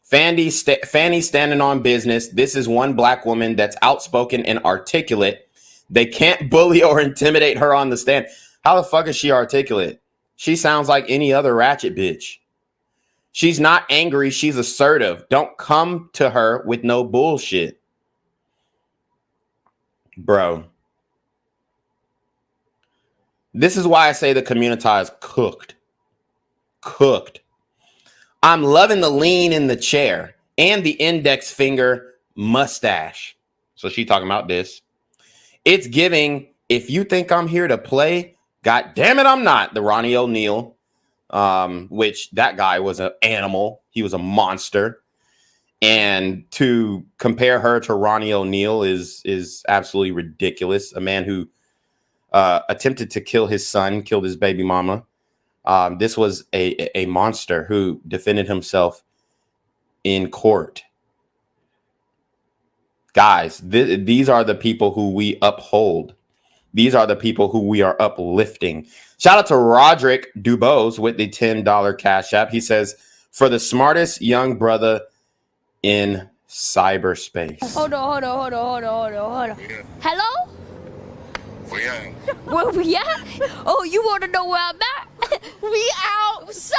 Fanny standing on business. This is one black woman that's outspoken and articulate. They can't bully or intimidate her on the stand. How the fuck is she articulate? She sounds like any other ratchet bitch. She's not angry. She's assertive. Don't come to her with no bullshit. Bro. This is why I say the community is cooked. Cooked. I'm loving the lean in the chair and the index finger mustache. So she talking about this. It's giving, if you think I'm here to play, God damn it, I'm not. The Ronnie O'Neal. Which that guy was an animal. He was a monster. And to compare her to Ronnie O'Neal is absolutely ridiculous. A man who attempted to kill his son, killed his baby mama. This was a monster who defended himself in court. Guys, these are the people who we uphold. These are the people who we are uplifting. Shout out to Roderick Dubose with the $10 Cash App. He says, for the smartest young brother in cyberspace. Hold on. Hello? Where we at? Oh, you want to know where I'm at? We outside!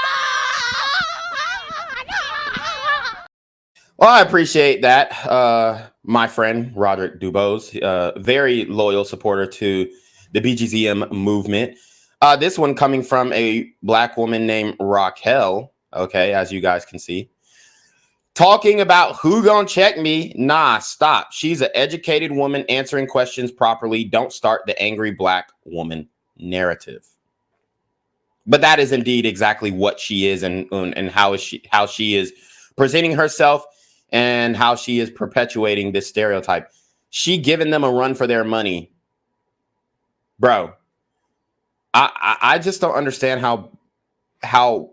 Well, I appreciate that, my friend, Roderick Dubose. Very loyal supporter to the BGZM movement. This one coming from a black woman named Raquel. Okay, as you guys can see. Talking about who gonna check me? Nah, stop. She's an educated woman answering questions properly. Don't start the angry black woman narrative. But that is indeed exactly what she is, and how she is presenting herself and how she is perpetuating this stereotype. She giving them a run for their money. Bro, I just don't understand how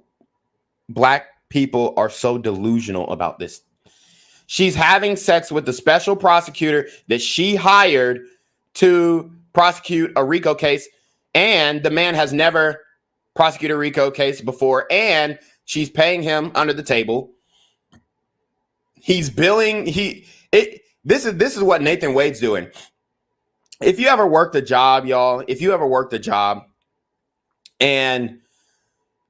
black people are so delusional about this. She's having sex with the special prosecutor that she hired to prosecute a RICO case, and the man has never prosecuted a RICO case before, and She's paying him under the table. He's billing. This is what Nathan Wade's doing. If you ever worked a job, y'all, if you ever worked a job and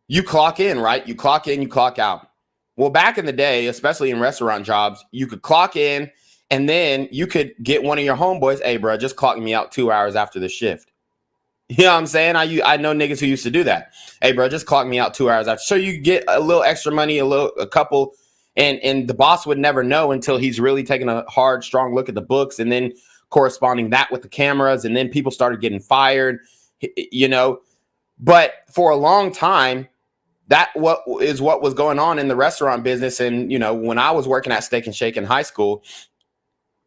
you clock in, right? You clock in, you clock out. Well, back in the day, especially in restaurant jobs, you could clock in and then you could get one of your homeboys, hey, bro, just clock me out 2 hours after the shift. You know what I'm saying? I know niggas who used to do that. Hey, bro, just clock me out 2 hours after. So you get a little extra money, a couple, and the boss would never know until he's really taking a hard, strong look at the books and then corresponding that with the cameras. And then people started getting fired, you know. But for a long time, that what was going on in the restaurant business. And, you know, when I was working at Steak and Shake in high school,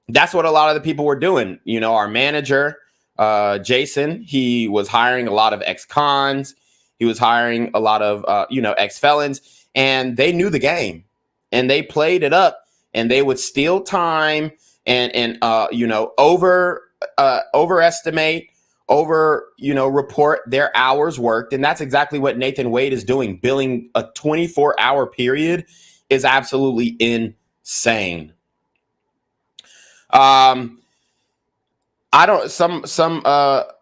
that's what a lot of the people were doing. You know, our manager, Jason, he was hiring a lot of ex-cons. He was hiring a lot of, ex-felons, and they knew the game and they played it up, and they would steal time and overestimate, report their hours worked. And that's exactly what Nathan Wade is doing. Billing a 24-hour period is absolutely insane.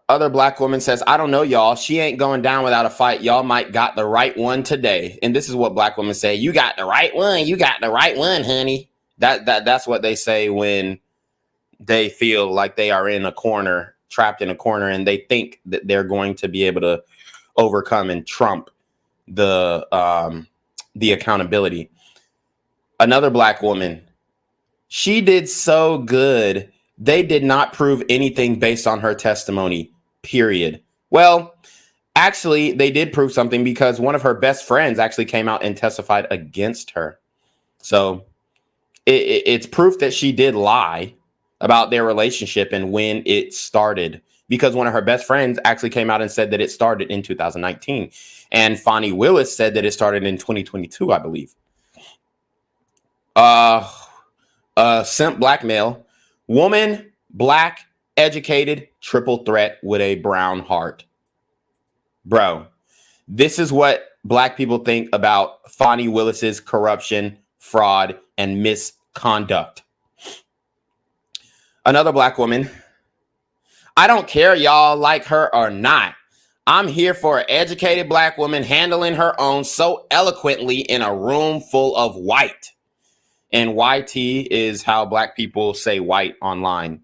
Other black woman says, I don't know, y'all. She ain't going down without a fight. Y'all might got the right one today. And this is what black women say. You got the right one. You got the right one, honey. That's what they say when they feel like they are in a corner, trapped in a corner, and they think that they're going to be able to overcome and trump the accountability. Another black woman, she did so good. They did not prove anything based on her testimony, period. Well, actually, they did prove something because one of her best friends actually came out and testified against her. So it's proof that she did lie about their relationship and when it started, because one of her best friends actually came out and said that it started in 2019. And Fani Willis said that it started in 2022, I believe. Simp blackmail. Woman, black, educated, triple threat with a brown heart. Bro, this is what black people think about Fani Willis's corruption, fraud, and misconduct. Another black woman. I don't care y'all like her or not. I'm here for an educated black woman handling her own so eloquently in a room full of white. And YT is how black people say white online.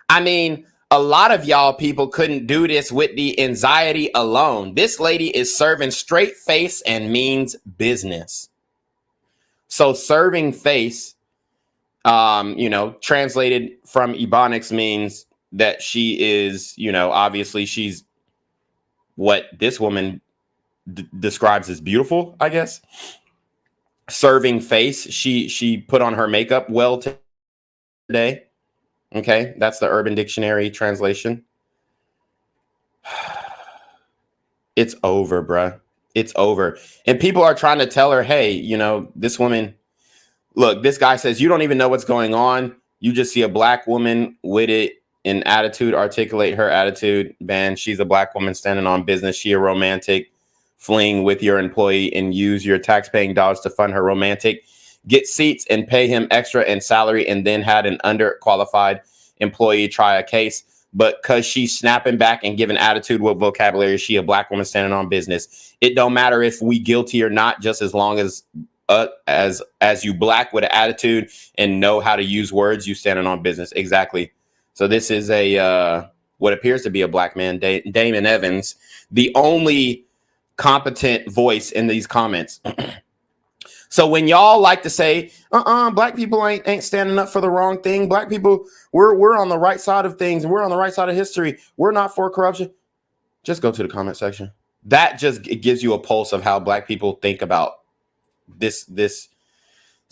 I mean, a lot of y'all people couldn't do this with the anxiety alone. This lady is serving straight face and means business. So serving face, translated from Ebonics means that she is, obviously she's what this woman describes as beautiful, I guess. Serving face, she put on her makeup well today. Okay, that's the Urban Dictionary translation. It's over, bruh. It's over. And people are trying to tell her, hey, this woman, look, this guy says, you don't even know what's going on. You just see a black woman with an attitude, articulate her attitude. Man, she's a black woman standing on business. She a romantic. Fling with your employee and use your tax-paying dollars to fund her romantic. Get seats and pay him extra in salary, and then had an underqualified employee try a case. But because she's snapping back and giving attitude with vocabulary, she a black woman standing on business. It don't matter if we guilty or not, just as long as you black with an attitude and know how to use words, you standing on business. Exactly. So this is what appears to be a black man, Damon Evans, the only competent voice in these comments. So when y'all like to say, black people ain't standing up for the wrong thing. Black people, we're on the right side of things. We're on the right side of history. We're not for corruption. Just go to the comment section. That just gives you a pulse of how black people think about this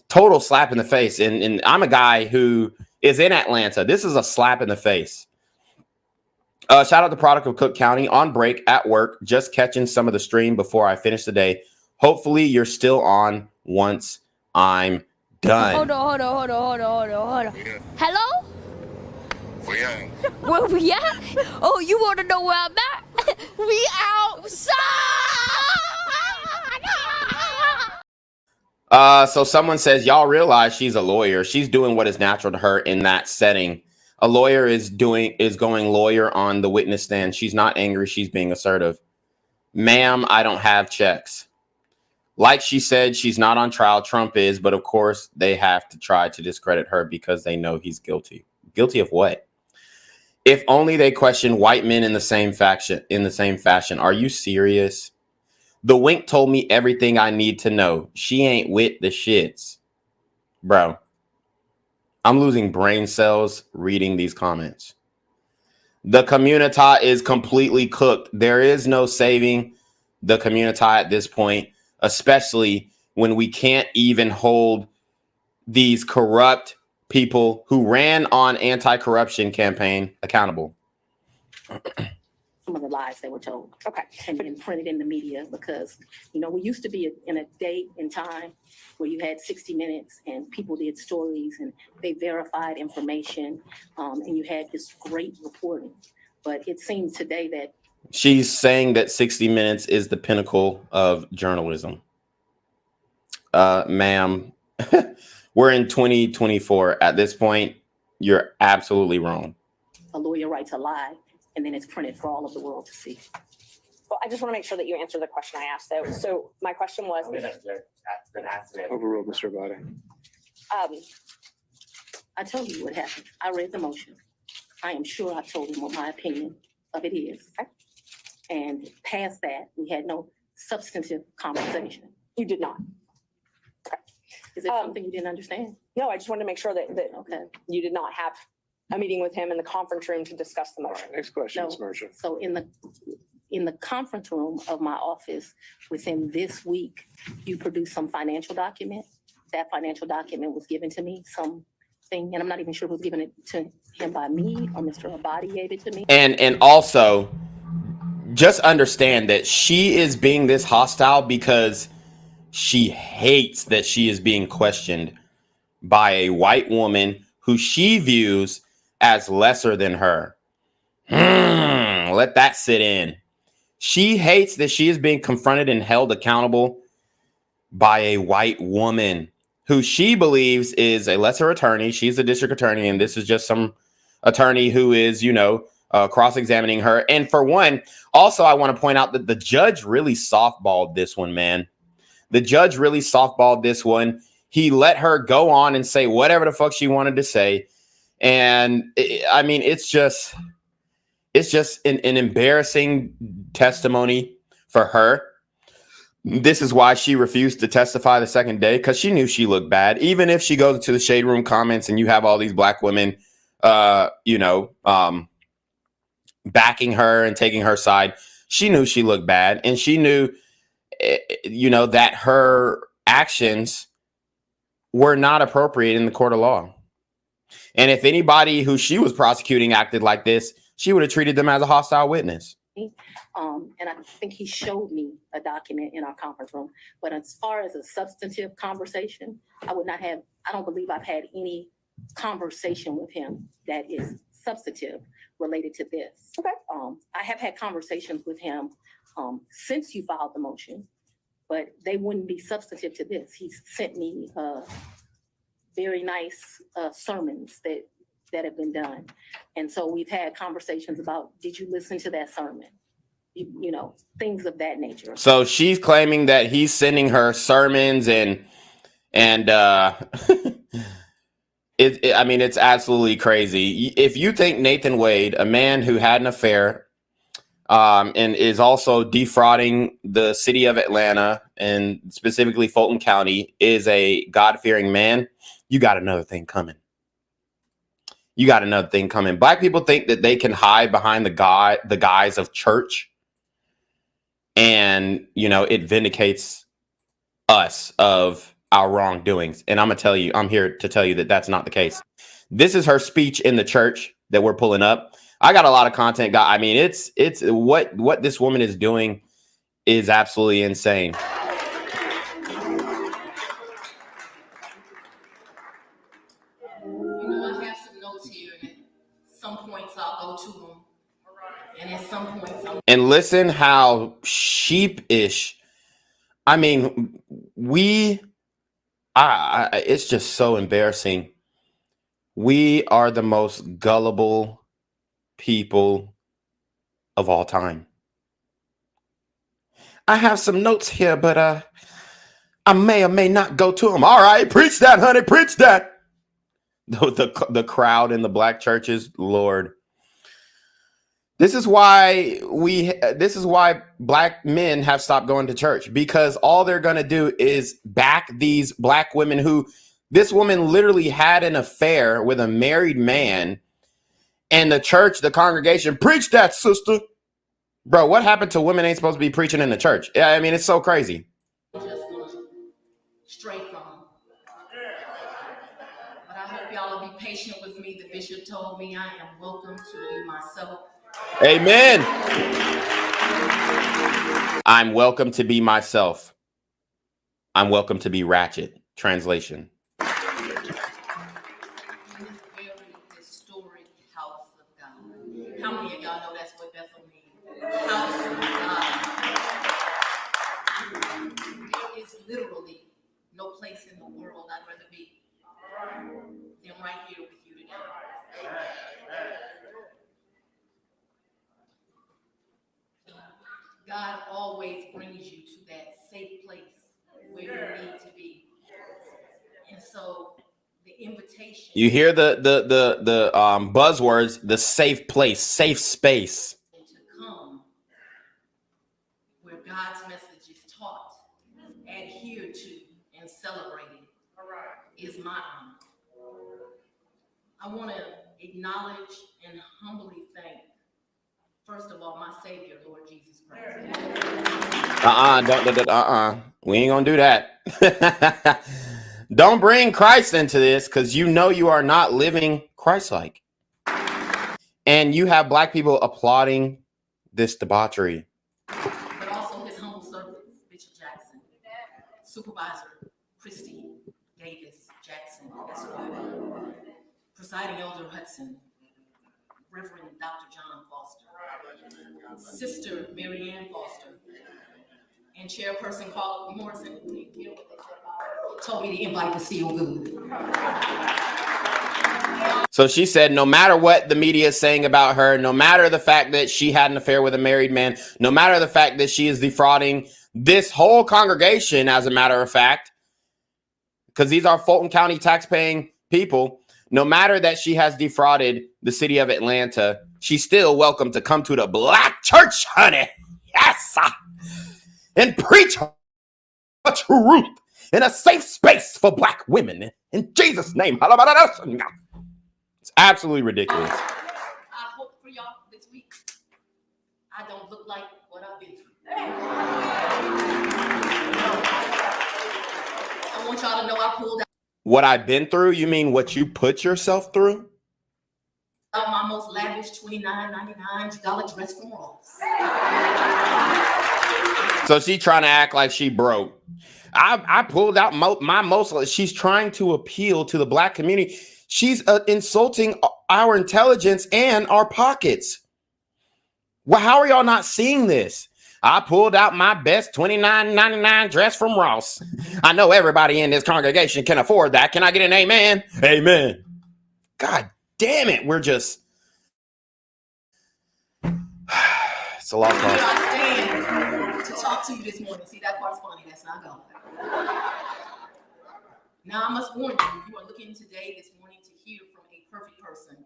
total slap in the face. And I'm a guy who is in Atlanta. This is a slap in the face. Shout out to Product of Cook County, on break at work, just catching some of the stream before I finish the day. Hopefully you're still on once I'm done. Hold on. Hello? Where we at? Oh, you want to know where I'm at? We outside! So someone says, y'all realize she's a lawyer. She's doing what is natural to her in that setting. A lawyer is going lawyer on the witness stand. She's not angry. She's being assertive. Ma'am, I don't have checks. Like she said, she's not on trial. Trump is, but of course they have to try to discredit her because they know he's guilty. Guilty of what? If only they question white men in the same fashion. Are you serious? The wink told me everything I need to know. She ain't with the shits. Bro, I'm losing brain cells reading these comments. The community is completely cooked. There is no saving the community at this point, especially when we can't even hold these corrupt people who ran on anti-corruption campaign accountable. Some of the lies they were told. Okay. And then printed in the media because, we used to be in a day and time where you had 60 Minutes and people did stories and they verified information and you had this great reporting. But it seems today that she's saying that 60 Minutes is the pinnacle of journalism. Ma'am, we're in 2024. At this point, you're absolutely wrong. a lawyer writes a lie and then it's printed for all of the world to see. Well, I just want to make sure that you answer the question I asked, though. So my question was, Overruled, Mr. Abadi. I told you what happened. I read the motion. I am sure I told him what my opinion of it is. And past that, we had no substantive conversation. You did not. Is it something you didn't understand? No, I just wanted to make sure that Okay. you did not have a meeting with him in the conference room to discuss the motion. Next question, No. Ms. Marcia. So in the conference room of my office within this week, you produced some financial document. That financial document was given to me, something, and I'm not even sure who was giving it to him by me or Mr. Abadi gave it to me. And also, just understand that she is being this hostile because she hates that she is being questioned by a white woman who she views as lesser than her. Let that sit in. She hates that she is being confronted and held accountable by a white woman who she believes is a lesser attorney. She's a district attorney, and this is just some attorney who is, cross-examining her. And for one, also, I want to point out that the judge really softballed this one, man. The judge really softballed this one. He let her go on and say whatever the fuck she wanted to say. And it's just an embarrassing testimony for her. This is why she refused to testify the second day, because she knew she looked bad. Even if she goes to the shade room comments and you have all these black women, backing her and taking her side, she knew she looked bad. And she knew, that her actions were not appropriate in the court of law. And if anybody who she was prosecuting acted like this, she would have treated them as a hostile witness. And I think he showed me a document in our conference room. But as far as a substantive conversation, I don't believe I've had any conversation with him that is substantive related to this. Okay. I have had conversations with him since you filed the motion, but they wouldn't be substantive to this. He sent me very nice sermons that have been done. And so we've had conversations about, did you listen to that sermon? Things of that nature. So she's claiming that he's sending her sermons and it's absolutely crazy. If you think Nathan Wade, a man who had an affair and is also defrauding the city of Atlanta and specifically Fulton County, is a God-fearing man, you got another thing coming. Black people think that they can hide behind the guise of church, and it vindicates us of our wrongdoings. And I'm here to tell you that that's not the case. This is her speech in the church that we're pulling up. I got a lot of content. It's what this woman is doing is absolutely insane. I have some notes here, and at some points I'll go to them, and at some points And listen how sheepish. We It's just so embarrassing. We are the most gullible people of all time. I have some notes here, but I may or may not go to them. All right, preach that, honey, preach that. The crowd in the black churches, Lord. This is why black men have stopped going to church, because all they're going to do is back these black women who, this woman literally had an affair with a married man, and the church, the congregation, preach that, sister. Bro, what happened to women ain't supposed to be preaching in the church? Yeah, I mean, it's so crazy. Straight from them. But I hope y'all will be patient with me. The bishop told me I am welcome to be myself. Amen. I'm welcome to be myself. I'm welcome to be ratchet. Translation. In this very historic house of God. How many of y'all know that's what Bethel means? House of God. There is literally no place in the world I'd rather be than right here with you today. God always brings you to that safe place where you need to be. And so the invitation. You hear the buzzwords, the safe place, safe space. To come where God's message is taught, adhered to, and celebrated is my honor. I want to acknowledge and humbly thank, first of all, my Savior, Lord Jesus Christ. We ain't gonna do that. Don't bring Christ into this, because you know you are not living Christ-like. And you have black people applauding this debauchery. But also his humble servants, Bishop Jackson, Supervisor Christy Davis Jackson, Esquire, Presiding Elder Hudson, Reverend Dr. John Foster, Sister Mary Ann Foster, and Chairperson Carla Morrison, who didn't hear what they said about, told me the invite was still good. So she said, no matter what the media is saying about her, no matter the fact that she had an affair with a married man, no matter the fact that she is defrauding this whole congregation, as a matter of fact, because these are Fulton County tax-paying people, no matter that she has defrauded the city of Atlanta, she's still welcome to come to the black church, honey. Yes. And preach a truth in a safe space for black women. In Jesus' name. It's absolutely ridiculous. I hope for y'all this week, I don't look like what I've been through. I want y'all to know I pulled out What I've been through? You mean what you put yourself through? my most lavish $29.99 dress from Ross. So she's trying to act like she broke. I pulled out my most. She's trying to appeal to the black community. She's insulting our intelligence and our pockets. Well, how are y'all not seeing this? I pulled out my best $29.99 dress from Ross. I know everybody in this congregation can afford that. Can I get an amen? Amen. God damn it. We're just... It's a lost cause. I stand to talk to you this morning. See, that part's funny. That's not God. Now, I must warn you, you are looking today, this morning, to hear from a perfect person.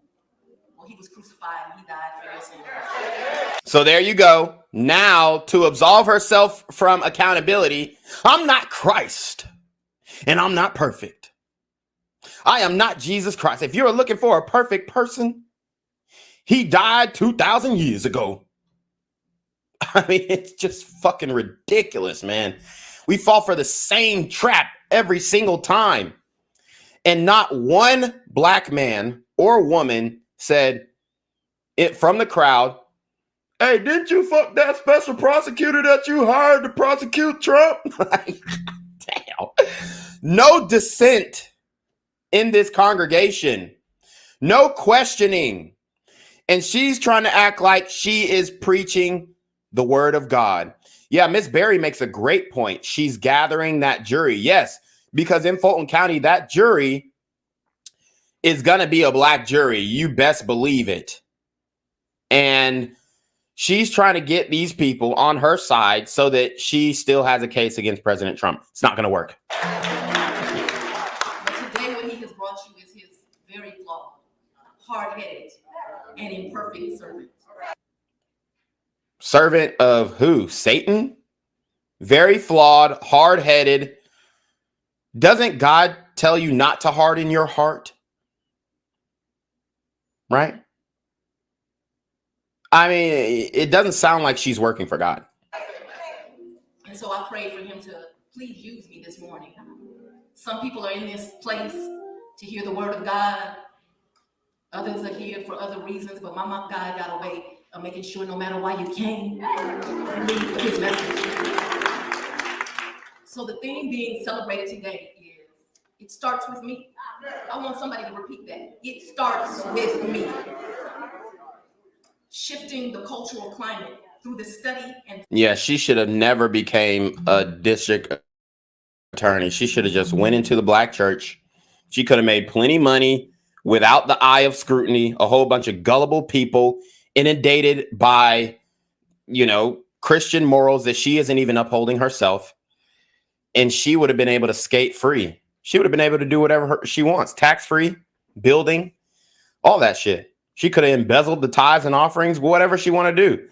Well, he was crucified and he died for your sins. So there you go. Now, to absolve herself from accountability, I'm not Christ and I'm not perfect. I am not Jesus Christ. If you're looking for a perfect person, he died 2,000 years ago. I mean, it's just fucking ridiculous, man. We fall for the same trap every single time. And not one black man or woman said it from the crowd, hey, didn't you fuck that special prosecutor that you hired to prosecute Trump? Damn. No dissent in this congregation. No questioning. And she's trying to act like she is preaching the word of God. Yeah, Miss Berry makes a great point. She's gathering that jury. Yes, because in Fulton County, that jury is going to be a black jury. You best believe it. And she's trying to get these people on her side so that she still has a case against President Trump. It's not going to work. But today what he has brought you is his very flawed, hard-headed, and imperfect servant. Servant of who? Satan? Very flawed, hard-headed. Doesn't God tell you not to harden your heart? Right? I mean, it doesn't sound like she's working for God. And so I prayed for him to please use me this morning. Some people are in this place to hear the word of God. Others are here for other reasons, but my God got a way of making sure no matter why you came, you leave with his message. So the theme being celebrated today is, it starts with me. I want somebody to repeat that. It starts with me. Shifting the cultural climate through the study and Yeah, she should have never became a district attorney. She should have just went into the black church. She could have made plenty money without the eye of scrutiny, a whole bunch of gullible people inundated by, you know, Christian morals that she isn't even upholding herself. And she would have been able to skate free. She would have been able to do whatever she wants. Tax-free, building, all that shit. She could have embezzled the tithes and offerings, whatever she want to do.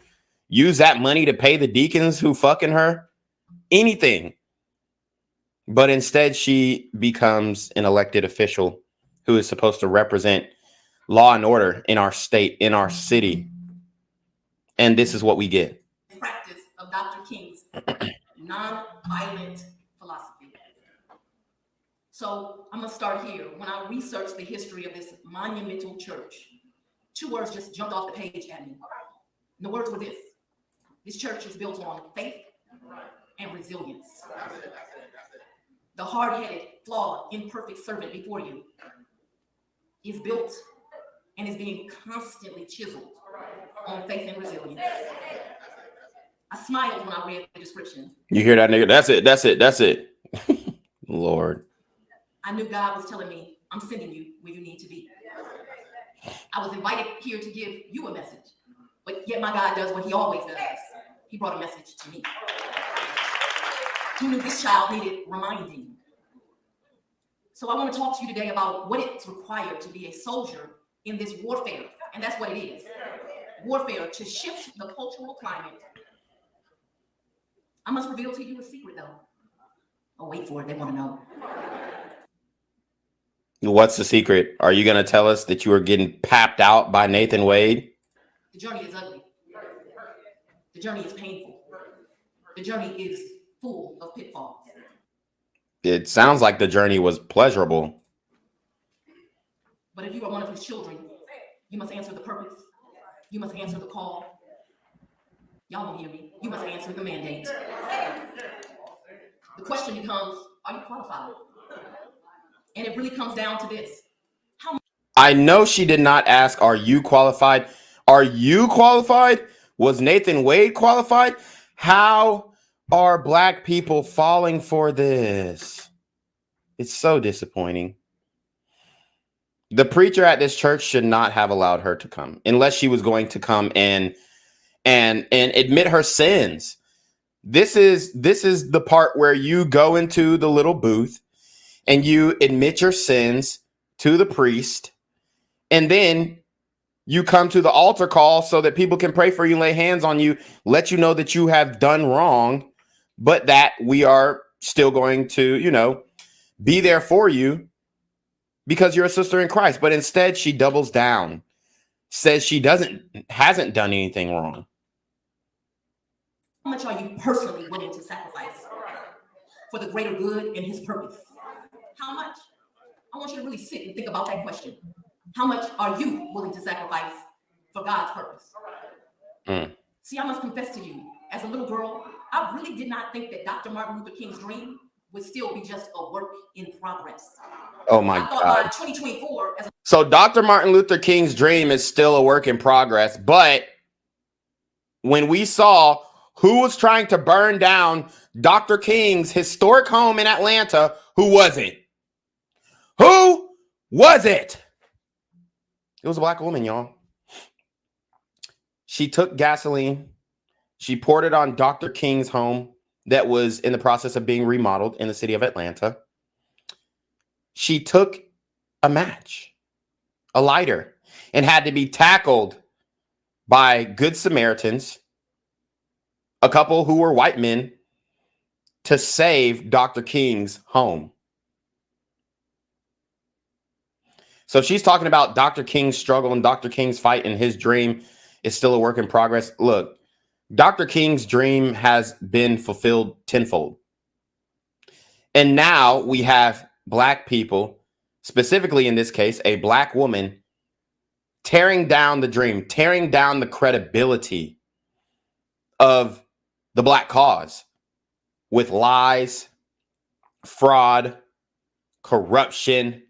Use that money to pay the deacons who fucking her. Anything. But instead, she becomes an elected official who is supposed to represent law and order in our state, in our city. And this is what we get. practice of Dr. King's non-violent philosophy. So I'm gonna start here. When I researched the history of this monumental church, 2 words just jumped off the page at me. And the words were this: this church is built on faith and resilience. The hard-headed, flawed, imperfect servant before you is built and is being constantly chiseled on faith and resilience. I smiled when I read the description. You hear that, nigga? That's it. That's it. That's it. Lord. I knew God was telling me, I'm sending you where you need to be. I was invited here to give you a message, but yet my God does what he always does. He brought a message to me. He knew this child needed reminding. So I want to talk to you today about what it's required to be a soldier in this warfare. And that's what it is. Warfare to shift the cultural climate. I must reveal to you a secret though. Oh, wait for it, they want to know. What's the secret? Are you going to tell us that you were getting papped out by Nathan Wade? The journey is ugly. The journey is painful. The journey is full of pitfalls. It sounds like the journey was pleasurable. But if you are one of his children, you must answer the purpose. You must answer the call. Y'all don't hear me. You must answer the mandate. The question becomes, are you qualified? And it really comes down to this. I know she did not ask, are you qualified? Are you qualified? Was Nathan Wade qualified? How are black people falling for this? It's so disappointing. The preacher at this church should not have allowed her to come unless she was going to come and admit her sins. This is the part where you go into the little booth and you admit your sins to the priest, and then you come to the altar call so that people can pray for you, lay hands on you, let you know that you have done wrong, but that we are still going to, you know, be there for you because you're a sister in Christ. But instead, she doubles down, says she hasn't done anything wrong. How much are you personally willing to sacrifice for the greater good and his purpose? How much? I want you to really sit and think about that question. How much are you willing to sacrifice for God's purpose? See, I must confess to you, as a little girl, I really did not think that Dr. Martin Luther King's dream would still be just a work in progress. Oh my I thought God. by 2024, So Dr. Martin Luther King's dream is still a work in progress, but when we saw Who was trying to burn down Dr. King's historic home in Atlanta? Who was it? Who was it? It was a black woman, y'all. She took gasoline. She poured it on Dr. King's home that was in the process of being remodeled in the city of Atlanta. She took a match, a lighter, and had to be tackled by good Samaritans, a couple who were white men, to save Dr. King's home. So she's talking about Dr. King's struggle and Dr. King's fight, and his dream is still a work in progress. Look, Dr. King's dream has been fulfilled tenfold. And now we have black people, specifically in this case, a black woman, tearing down the dream, tearing down the credibility of the black cause with lies, fraud, corruption,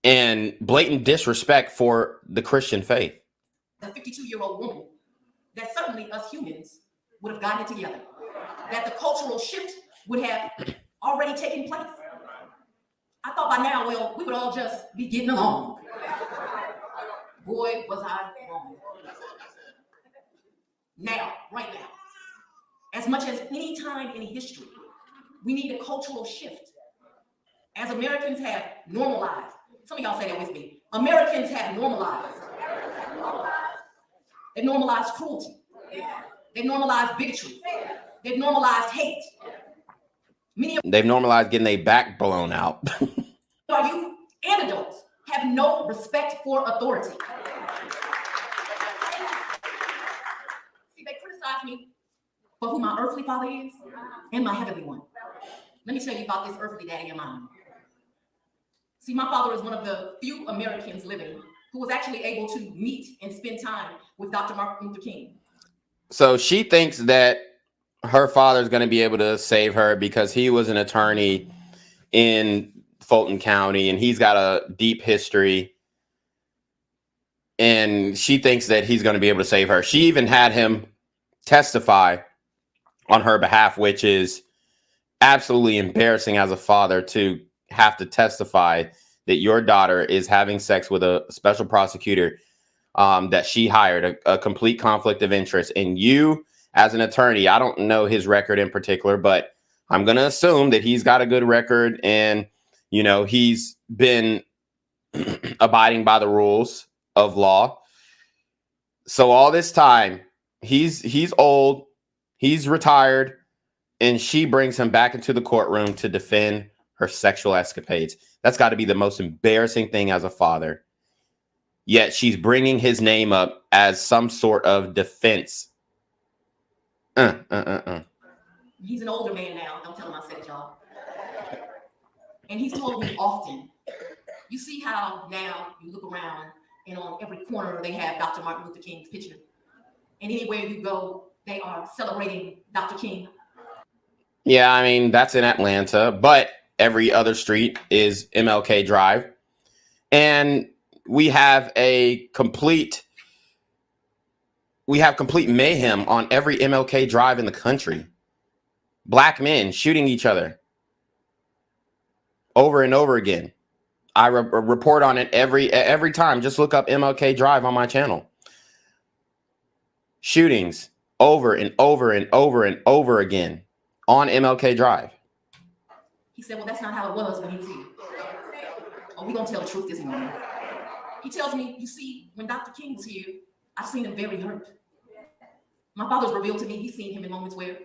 and blatant disrespect for the Christian faith. A 52-year-old woman, that certainly us humans would have gotten it together, that the cultural shift would have already taken place. I thought by now, well, we would all just be getting along. Boy, was I wrong. Now, right now, as much as any time in history, we need a cultural shift. As Americans have normalized, some of y'all say that with me, Americans have normalized. They've normalized cruelty. They've normalized bigotry. They've normalized hate. They've normalized getting their back blown out. Our youth and adults have no respect for authority. See, they criticize me for who my earthly father is and my heavenly one. Let me tell you about this earthly daddy of mine. See, my father is one of the few Americans living who was actually able to meet and spend time with Dr. Martin Luther King. So she thinks that her father's going to be able to save her because he was an attorney in Fulton County and he's got a deep history. And she thinks that he's going to be able to save her. She even had him testify on her behalf, which is absolutely embarrassing as a father to have to testify that your daughter is having sex with a special prosecutor that she hired, a complete conflict of interest. And you, as an attorney, I don't know his record in particular, but I'm going to assume that he's got a good record and, you know, he's been abiding by the rules of law. So all this time, he's old, he's retired, and she brings him back into the courtroom to defend her sexual escapades. That's got to be the most embarrassing thing as a father. Yet she's bringing his name up as some sort of defense. He's an older man now. Don't tell him I said it, y'all. And he's told me often, you see how now you look around and on every corner they have Dr. Martin Luther King's picture. And anywhere you go, they are celebrating Dr. King. Yeah, I mean, that's in Atlanta, but every other street is MLK Drive. And we have complete mayhem on every MLK Drive in the country. Black men shooting each other over and over again. I report on it every time. Just look up MLK Drive on my channel. Shootings over and over and over and over again on MLK Drive. He said, well, that's not how it was when he was here. Oh, we're going to tell the truth this morning. He tells me, you see, when Dr. King was here, I've seen him very hurt. My father's revealed to me, he's seen him in moments where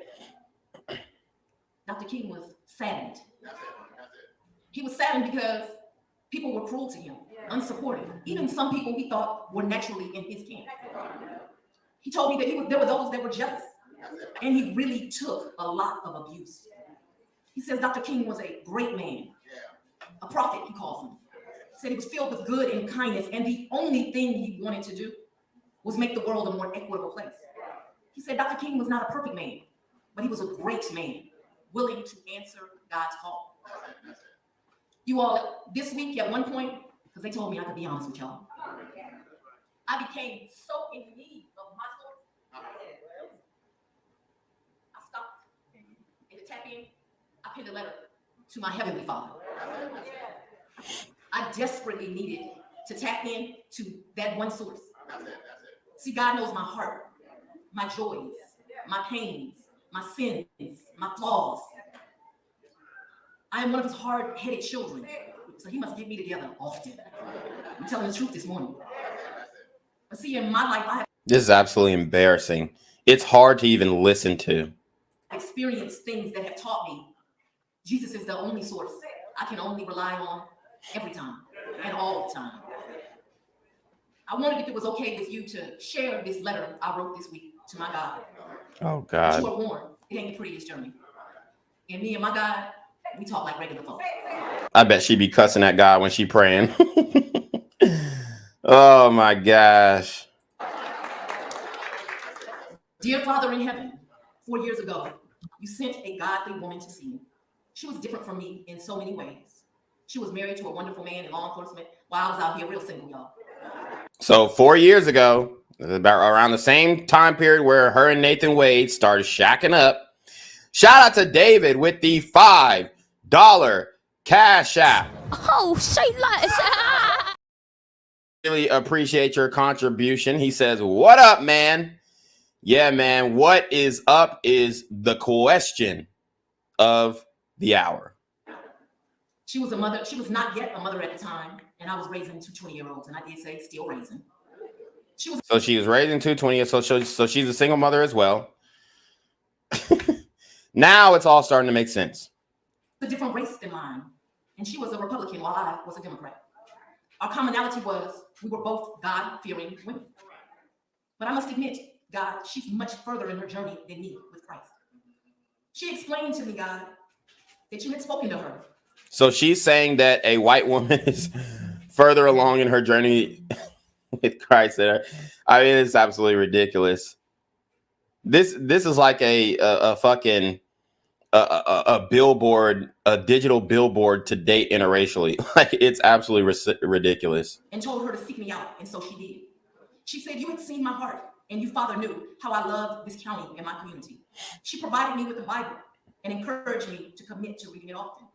Dr. King was saddened. He was saddened because people were cruel to him, unsupportive. Even some people he thought were naturally in his camp. He told me that there were those that were jealous. And he really took a lot of abuse. He says Dr. King was a great man, a prophet, he calls him. He said he was filled with good and kindness, and the only thing he wanted to do was make the world a more equitable place. He said Dr. King was not a perfect man, but he was a great man, willing to answer God's call. You all, this week at one point, because they told me I could be honest with y'all, I became so in need of my source. penned a letter to my Heavenly Father. I desperately needed to tap in to that one source. See, God knows my heart, my joys, my pains, my sins, my flaws. I am one of his hard-headed children, so he must get me together often. I'm telling the truth this morning. But see, in my life, I have This is absolutely embarrassing. It's hard to even listen to. experienced things that have taught me Jesus is the only source I can only rely on every time and all the time. I wondered if it was okay with you to share this letter I wrote this week to my God. Oh, But you God. are warned, it ain't the prettiest journey. And me and my God, we talk like regular folks. I bet she be cussing at God when she praying. Oh, my gosh. Dear Father in heaven, 4 years ago, you sent a godly woman to see me. She was different from me in so many ways. She was married to a wonderful man in law enforcement while I was out here real single, y'all. So 4 years ago, about around the same time period where her and Nathan Wade started shacking up. Shout out to David with the $5 Cash App. Oh, say like Really appreciate your contribution. He says, what up, man? Yeah, man, what is up is the question of the hour. She was a mother. She was not yet a mother at the time, and I was raising two 20-year-olds, and I did say still raising. So she was raising 220, so she's a single mother as well. Now it's all starting to make sense. A different race than mine, and she was a Republican while I was a Democrat. Our commonality was we were both God-fearing women. But I must admit, God, she's much further in her journey than me with Christ. She explained to me, God, that you had spoken to her. So she's saying that a white woman is further along in her journey with Christ. I mean, it's absolutely ridiculous. This is like a fucking a billboard, a digital billboard to date interracially. Like, it's absolutely ridiculous. And told her to seek me out, and so she did. She said, you had seen my heart, and you, Father, knew how I loved this county and my community. She provided me with the Bible and encouraged me to commit to reading it often.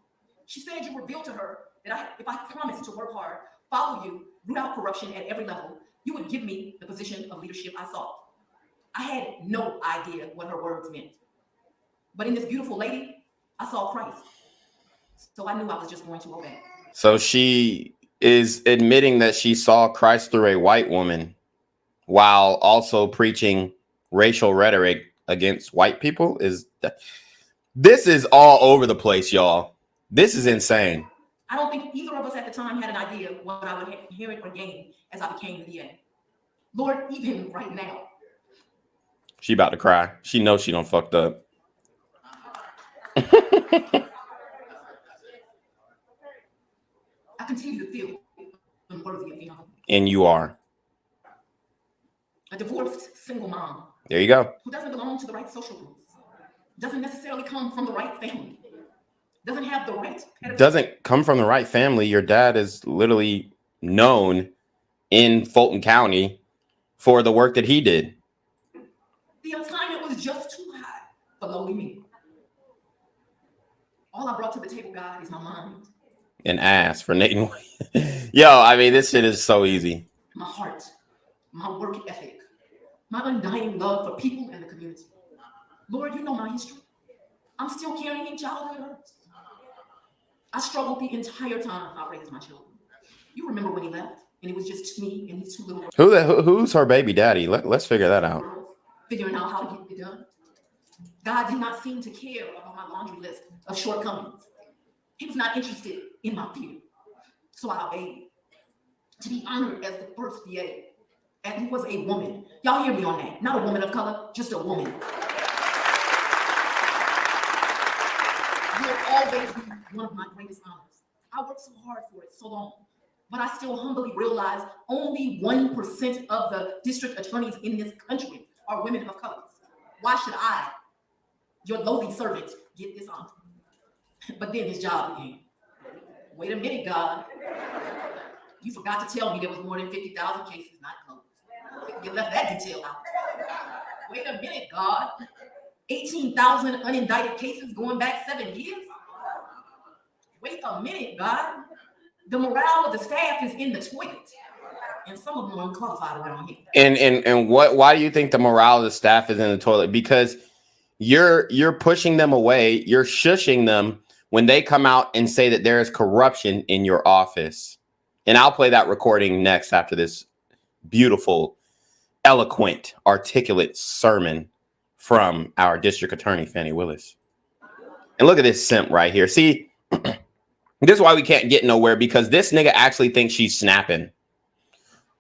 She said you revealed to her that if I promised to work hard, follow you, root out corruption at every level, you would give me the position of leadership I sought. I had no idea what her words meant. But in this beautiful lady, I saw Christ. So I knew I was just going to obey. So she is admitting that she saw Christ through a white woman while also preaching racial rhetoric against white people. This is all over the place, y'all. This is insane. I don't think either of us at the time had an idea what I would inherit or gain as I became the DA. Lord, even right now. She about to cry. She knows she done fucked up. I continue to feel unworthy of being home. And you are. A divorced single mom. There you go. Who doesn't belong to the right social groups. Doesn't necessarily come from the right family. Doesn't have the right. Doesn't come from the right family. Your dad is literally known in Fulton County for the work that he did. The assignment was just too high for lowly me. All I brought to the table, God, is my mind. An ass for Nathan. Yo, I mean, this shit is so easy. My heart, my work ethic, my undying love for people and the community. Lord, you know my history. I'm still carrying childhood hurts. I struggled the entire time I raised my children. You remember when he left, and it was just me and these two little girls. Who's her baby daddy? Let's figure that out. Figuring out how to get it done. God did not seem to care about my laundry list of shortcomings. He was not interested in my fear. So I obeyed. To be honored as the first DA, and he was a woman. Y'all hear me on that. Not a woman of color, just a woman. Will always be one of my greatest honors. I worked so hard for it so long, but I still humbly realize only 1% of the district attorneys in this country are women of color. Why should I, your lowly servant, get this honor? But then his job began. Wait a minute, God. You forgot to tell me there was more than 50,000 cases not closed. You left that detail out. Wait a minute, God. 18,000 unindicted cases going back 7 years? Wait a minute, God. The morale of the staff is in the toilet. And some of them are unqualified around here. And why do you think the morale of the staff is in the toilet? Because you're pushing them away, you're shushing them when they come out and say that there is corruption in your office. And I'll play that recording next after this beautiful, eloquent, articulate sermon from our district attorney, Fani Willis. And look at this simp right here. See, this is why we can't get nowhere, because this nigga actually thinks she's snapping.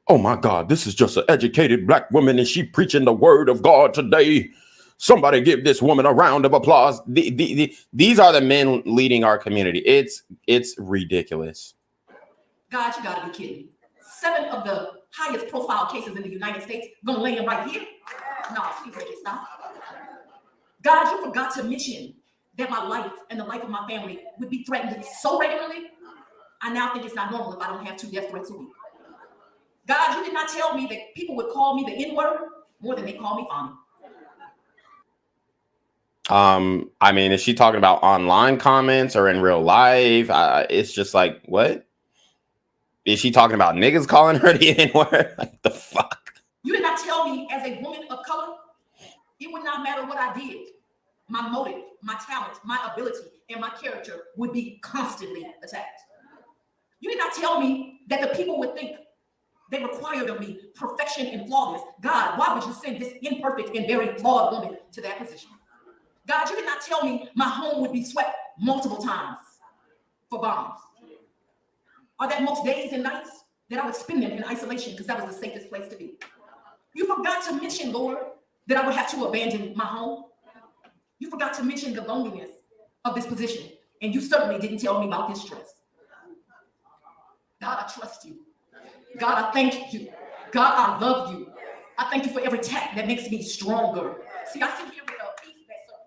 Oh my God, this is just an educated black woman and she preaching the word of God today. Somebody give this woman a round of applause. These are the men leading our community. It's ridiculous. God, you gotta be kidding. 7 of the highest profile cases in the United States gonna land right here? No, please make it stop. God, you forgot to mention that my life and the life of my family would be threatened so regularly. I now think it's not normal if I don't have 2 death threats a week. God, you did not tell me that people would call me the N-word more than they call me Fani. I mean, is she talking about online comments or in real life? It's just like, what? Is she talking about niggas calling her the N-word? Like, the fuck? You did not tell me as a woman of color, it would not matter what I did. My motive, my talent, my ability, and my character would be constantly attacked. You did not tell me that the people would think they required of me perfection and flawless. God, why would you send this imperfect and very flawed woman to that position? God, you did not tell me my home would be swept multiple times for bombs. Are that most days and nights that I would spend them in isolation because that was the safest place to be? You forgot to mention, Lord, that I would have to abandon my home. You forgot to mention the loneliness of this position, and you certainly didn't tell me about this stress. God, I trust you. God, I thank you. God, I love you. I thank you for every tap that makes me stronger. See, I sit here with a peace that surpasses.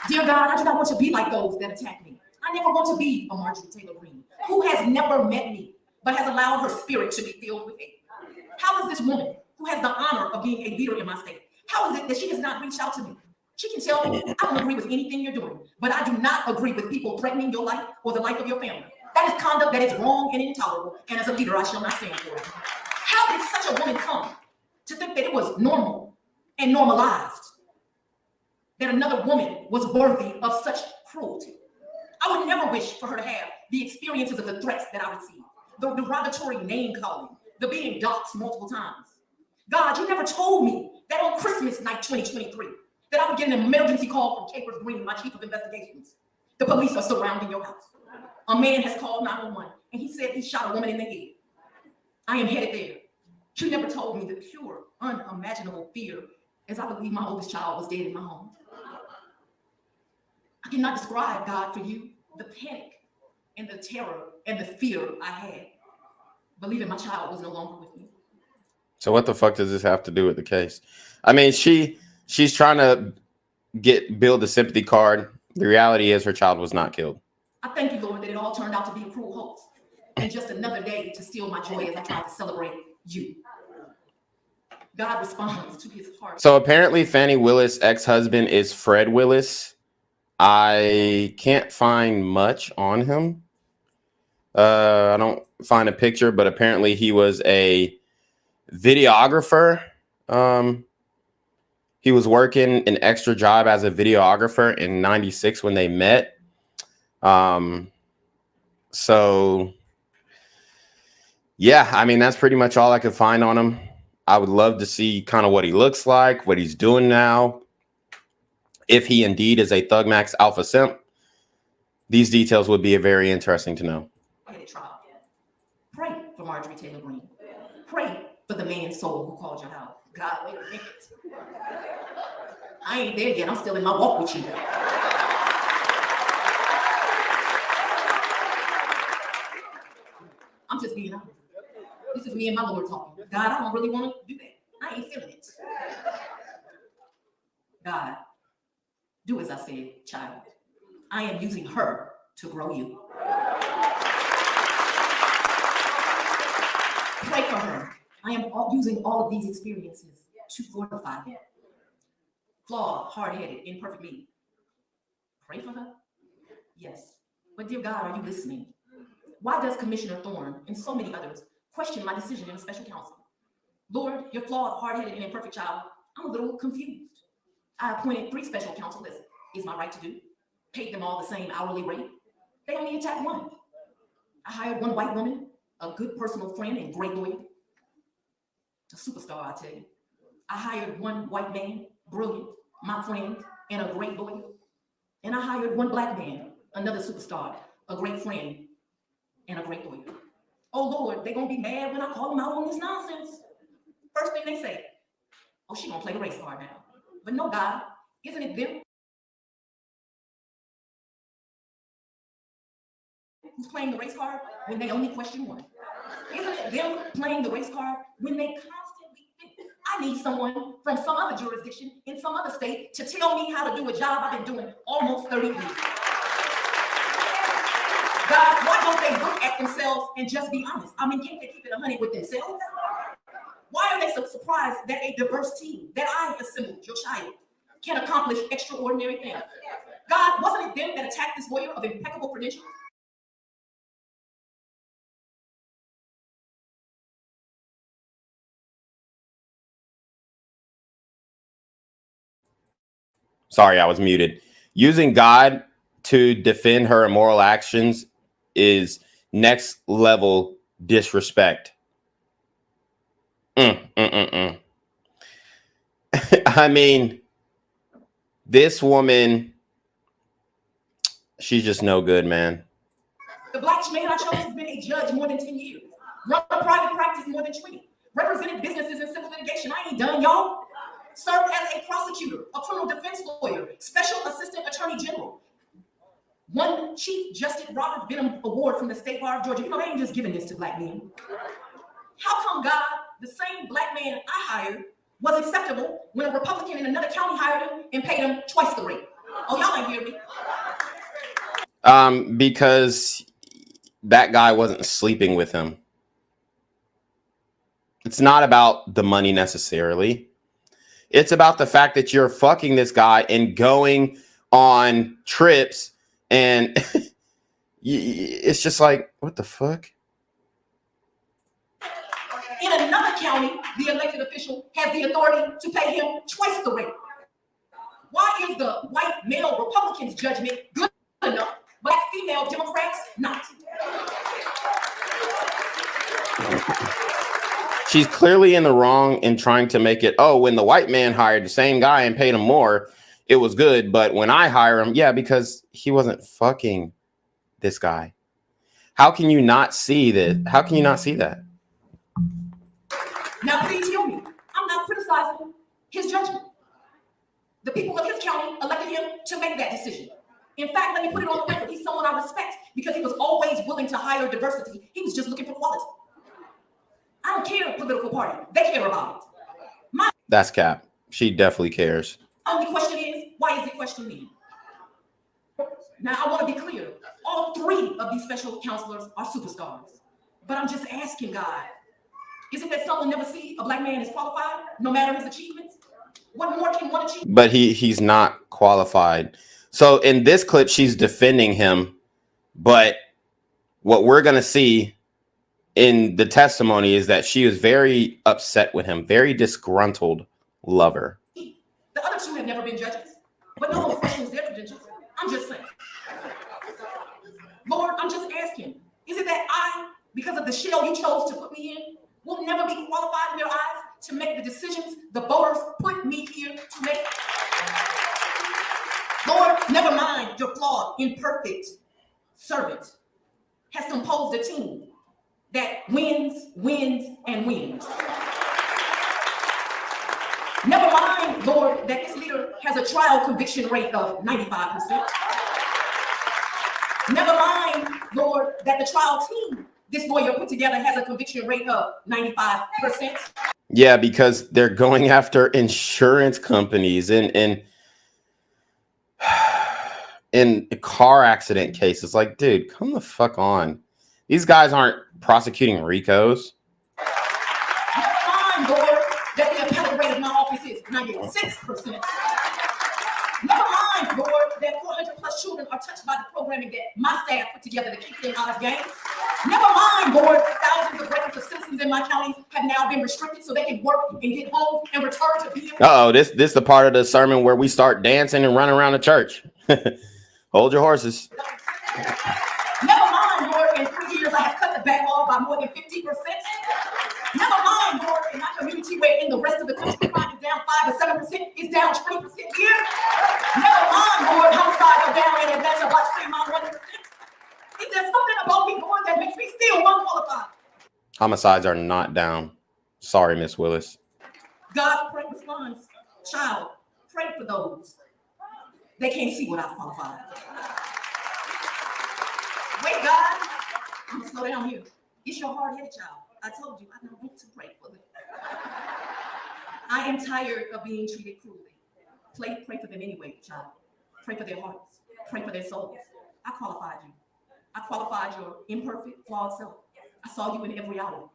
Dear God, I do not want to be like those that attack me. I never want to be a Marjorie Taylor Greene, who has never met me, but has allowed her spirit to be filled with hate. How is this woman, who has the honor of being a leader in my state, how is it that she has not reached out to me? She can tell me, I don't agree with anything you're doing, but I do not agree with people threatening your life or the life of your family. That is conduct that is wrong and intolerable, and as a leader, I shall not stand for it. How did such a woman come to think that it was normal and normalized that another woman was worthy of such cruelty? I would never wish for her to have the experiences of the threats that I received, the derogatory name calling, the being doxxed multiple times. God, you never told me that on Christmas night 2023, that I would get an emergency call from Capers Green, my chief of investigations. The police are surrounding your house. A man has called 911 and he said he shot a woman in the head. I am headed there. You never told me the pure, unimaginable fear as I believe my oldest child was dead in my home. I cannot describe, God, for you, the panic and the terror and the fear I had, believing my child was no longer with me. So what the fuck does this have to do with the case? I mean, she's trying to build a sympathy card. The reality is her child was not killed. I thank you, Lord, that it all turned out to be a cruel hoax and just another day to steal my joy as I tried to celebrate you. God responds to his heart. So apparently Fani Willis' ex-husband is Fred Willis. I can't find much on him. I don't find a picture, but apparently he was a videographer. He was working an extra job as a videographer in '96 when they met. So yeah, I mean, that's pretty much all I could find on him. I would love to see kind of what he looks like, what he's doing now. If he indeed is a Thug Max Alpha Simp, these details would be very interesting to know. Pray for Marjorie Taylor Greene. Pray for the man's soul who called your house. God, wait a minute. I ain't there yet. I'm still in my walk with you. I'm just being honest. This is me and my Lord talking. God, I don't really want to do that. I ain't feeling it. God, do as I said, child. I am using her to grow you. Pray for her. I am using all of these experiences to fortify them. flawed, hard-headed, imperfect me. Pray for her? Yes. But dear God, are you listening? Why does Commissioner Thorne and so many others question my decision in a special counsel? Lord, your flawed, hard-headed, and imperfect child, I'm a little confused. I appointed 3 special counsel, as is my right to do, paid them all the same hourly rate. They only attacked one. I hired one white woman, a good personal friend and great lawyer, a superstar, I tell you. I hired one white man, brilliant, my friend, and a great lawyer. And I hired one black man, another superstar, a great friend, and a great lawyer. Oh Lord, they're gonna be mad when I call them out on this nonsense. First thing they say, oh, she gonna play the race card now. But no, God, isn't it them who's playing the race card when they only question one? Isn't it them playing the race card when they constantly think, I need someone from some other jurisdiction in some other state to tell me how to do a job I've been doing almost 30 years? God, why don't they look at themselves and just be honest? I mean, can't they keep it 100 with themselves? Why are they so surprised that a diverse team that I assembled, your child, can accomplish extraordinary things? God, wasn't it them that attacked this lawyer of impeccable credentials? Sorry, I was muted. Using God to defend her immoral actions is next level disrespect. I mean, this woman, she's just no good, man. The black man I chose has been a judge more than 10 years, run a private practice more than 20, represented businesses in civil litigation. I ain't done, y'all. Served as a prosecutor, a criminal defense lawyer, special assistant attorney general. Won Chief Justice Robert Benham Award from the State Bar of Georgia. You know, they ain't just giving this to black men. How come, God, the same black man I hired was acceptable when a Republican in another county hired him and paid him twice the rate? Oh, y'all ain't hear me. Because that guy wasn't sleeping with him. It's not about the money necessarily. It's about the fact that you're fucking this guy and going on trips, and it's just like, what the fuck? In another county, the elected official has the authority to pay him twice the rate. Why is the white male Republican's judgment good enough, black female Democrats not? She's clearly in the wrong in trying to make it, oh, when the white man hired the same guy and paid him more, it was good. But when I hire him, yeah, because he wasn't fucking this guy. How can you not see this? How can you not see that? Now, please hear me. I'm not criticizing his judgment. The people of his county elected him to make that decision. In fact, let me put it on the record. He's someone I respect because he was always willing to hire diversity. He was just looking for quality. I don't care political party. They care about it. That's cap. She definitely cares. Only question is, why is it question me? Now, I want to be clear. All 3 of these special counselors are superstars. But I'm just asking God, is it that someone never see a black man is qualified, no matter his achievements? What more can one achieve? But he's not qualified. So in this clip, she's defending him. But what we're going to see in the testimony is that she was very upset with him, very disgruntled lover. The other 2 have never been judges, but no one questions their credentials. I'm just saying. Lord, I'm just asking, is it that I, because of the shell you chose to put me in, will never be qualified in their eyes to make the decisions the voters put me here to make? Lord, never mind your flawed, imperfect servant has composed a team that wins, and wins. Never mind, Lord, that this leader has a trial conviction rate of 95%. Never mind, Lord, that the trial team this lawyer put together has a conviction rate of 95%. Yeah, because they're going after insurance companies and in car accident cases. Like, dude, come the fuck on. These guys aren't prosecuting RICOs. Never mind, Lord, that the appellate rate of my office is 96%. children are touched by the programming that my staff put together to keep them out of gangs. Never mind, Lord, thousands of records of citizens in my county have now been restricted so they can work and get home and return to being. This the part of the sermon where we start dancing and running around the church. Hold your horses. Never mind, Lord, in 3 years I have cut the backlog by more than 50%. Never mind, Lord, in my community where in the rest of the country crime is down 5 or 7%, it's down 20% here. Never mind, Lord, homicides are down in Atlanta by 1%. Is there something about me, Lord, that makes me still unqualified? Homicides are not down. Sorry, Miss Willis. God responds, child, pray for those. They can't see what I've qualified. Wait, God, I'm gonna slow down here. It's your hard-headed child. I told you I don't want to pray for them. I am tired of being treated cruelly. Pray for them anyway, child. Pray for their hearts. Pray for their souls. I qualified you. I qualified your imperfect, flawed self. I saw you in every hour.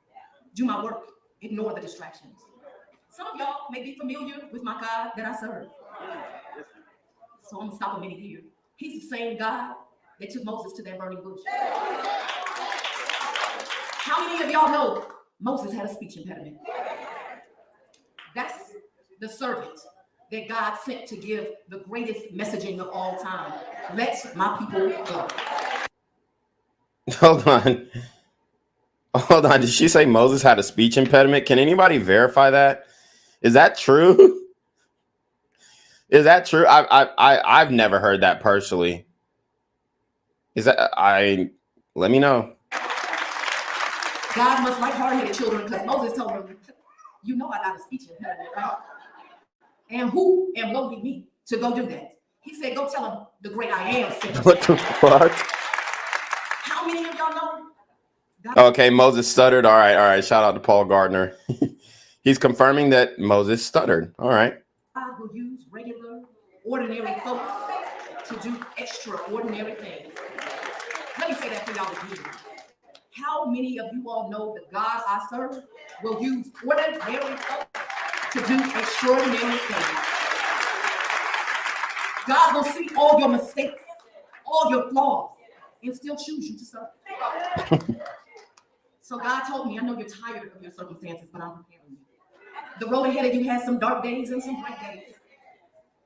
Do my work. Ignore the distractions. Some of y'all may be familiar with my God that I serve. So I'm gonna stop a minute here. He's the same God that took Moses to that burning bush. How many of y'all know Moses had a speech impediment? That's the servant that God sent to give the greatest messaging of all time. Let my people go. Hold on. Did she say Moses had a speech impediment? Can anybody verify that? Is that true? Is that true? I've never heard that personally. Is that let me know. God must like hard-headed children because Moses told him, you know I got a speech impediment, right? And who am lowly me to go do that? He said, go tell him the great I am. What the fuck? How many of y'all know? Okay, Moses stuttered. All right. Shout out to Paul Gardner. He's confirming that Moses stuttered. All right. God will use regular, ordinary folks to do extraordinary things. Let me say that for y'all again. How many of you all know the God I serve will use ordinary folks to do extraordinary things? God will see all your mistakes, all your flaws, and still choose you to serve. So God told me, I know you're tired of your circumstances, but I'm preparing you. The road ahead of you has some dark days and some bright days.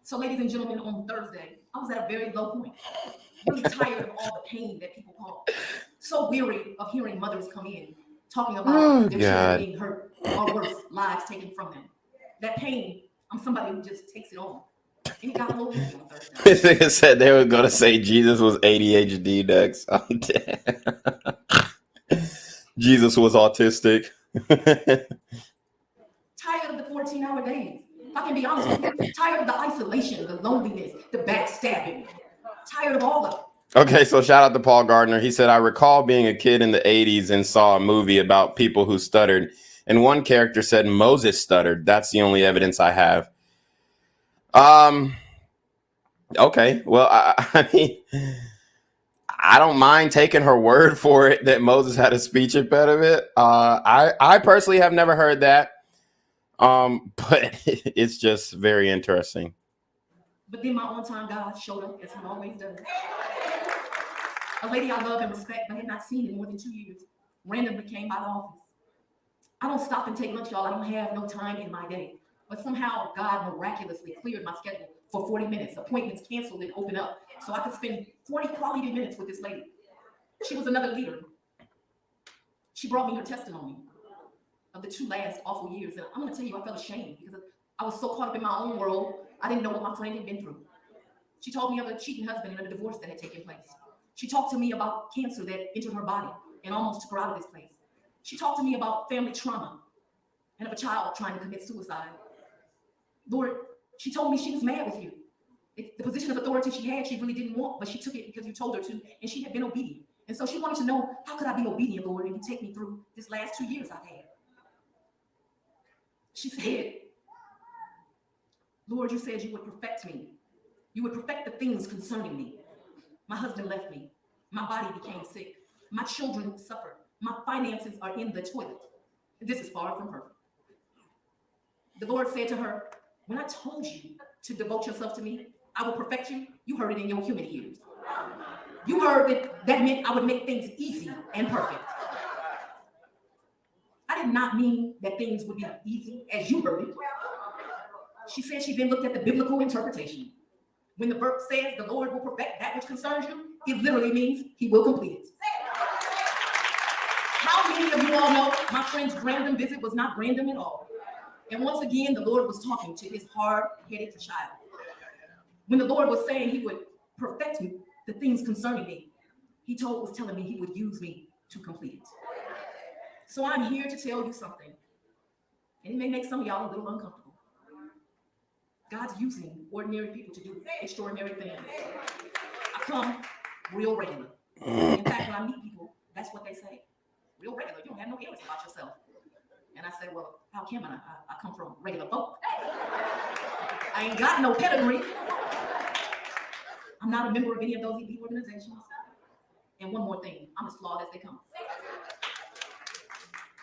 So ladies and gentlemen, on Thursday, I was at a very low point. Really tired of all the pain that people cause. So weary of hearing mothers come in talking about their children being hurt or worse, lives taken from them. That pain, I'm somebody who just takes it on. And it got a little easy on Thursday. This nigga said they were going to say Jesus was ADHD next. I'm dead. Jesus was autistic. Tired of the 14-hour days. If I can be honest with you, tired of the isolation, the loneliness, the backstabbing. Tired of all of it. Okay, so shout out to Paul Gardner. He said, I recall being a kid in the 80s and saw a movie about people who stuttered. And one character said Moses stuttered. That's the only evidence I have. Okay, well, I mean, I don't mind taking her word for it that Moses had a speech impediment. I personally have never heard that. But it's just very interesting. But then my on-time God showed up as he always does. A lady I love and respect, but had not seen in more than 2 years, randomly came by the office. I don't stop and take lunch, y'all. I don't have no time in my day. But somehow God miraculously cleared my schedule for 40 minutes. Appointments canceled and opened up. So I could spend 40 quality minutes with this lady. She was another leader. She brought me her testimony of the 2 last awful years. And I'm going to tell you, I felt ashamed because I was so caught up in my own world. I didn't know what my friend had been through. She told me of a cheating husband and a divorce that had taken place. She talked to me about cancer that entered her body and almost took her out of this place. She talked to me about family trauma and of a child trying to commit suicide. Lord, she told me she was mad with you. The position of authority she had, she really didn't want, but she took it because you told her to, and she had been obedient. And so she wanted to know, how could I be obedient, Lord, and you take me through this last 2 years I've had? She said, Lord, you said you would perfect me. You would perfect the things concerning me. My husband left me. My body became sick. My children suffered. My finances are in the toilet. This is far from perfect. The Lord said to her, when I told you to devote yourself to me, I will perfect you. You heard it in your human ears. You heard that that meant I would make things easy and perfect. I did not mean that things would be easy as you heard it. She said she then looked at the biblical interpretation. When the verse says the Lord will perfect that which concerns you, it literally means he will complete it. How many of you all know my friend's random visit was not random at all? And once again, the Lord was talking to his hard-headed child. When the Lord was saying he would perfect me, the things concerning me, he was telling me he would use me to complete it. So I'm here to tell you something, and it may make some of y'all a little uncomfortable. God's using ordinary people to do extraordinary things. I come real regular. In fact, when I meet people, that's what they say. Real regular. You don't have no feelings about yourself. And I say, well, how can I? I come from regular folk. I ain't got no pedigree. I'm not a member of any of those elite organizations. And one more thing, I'm as flawed as they come.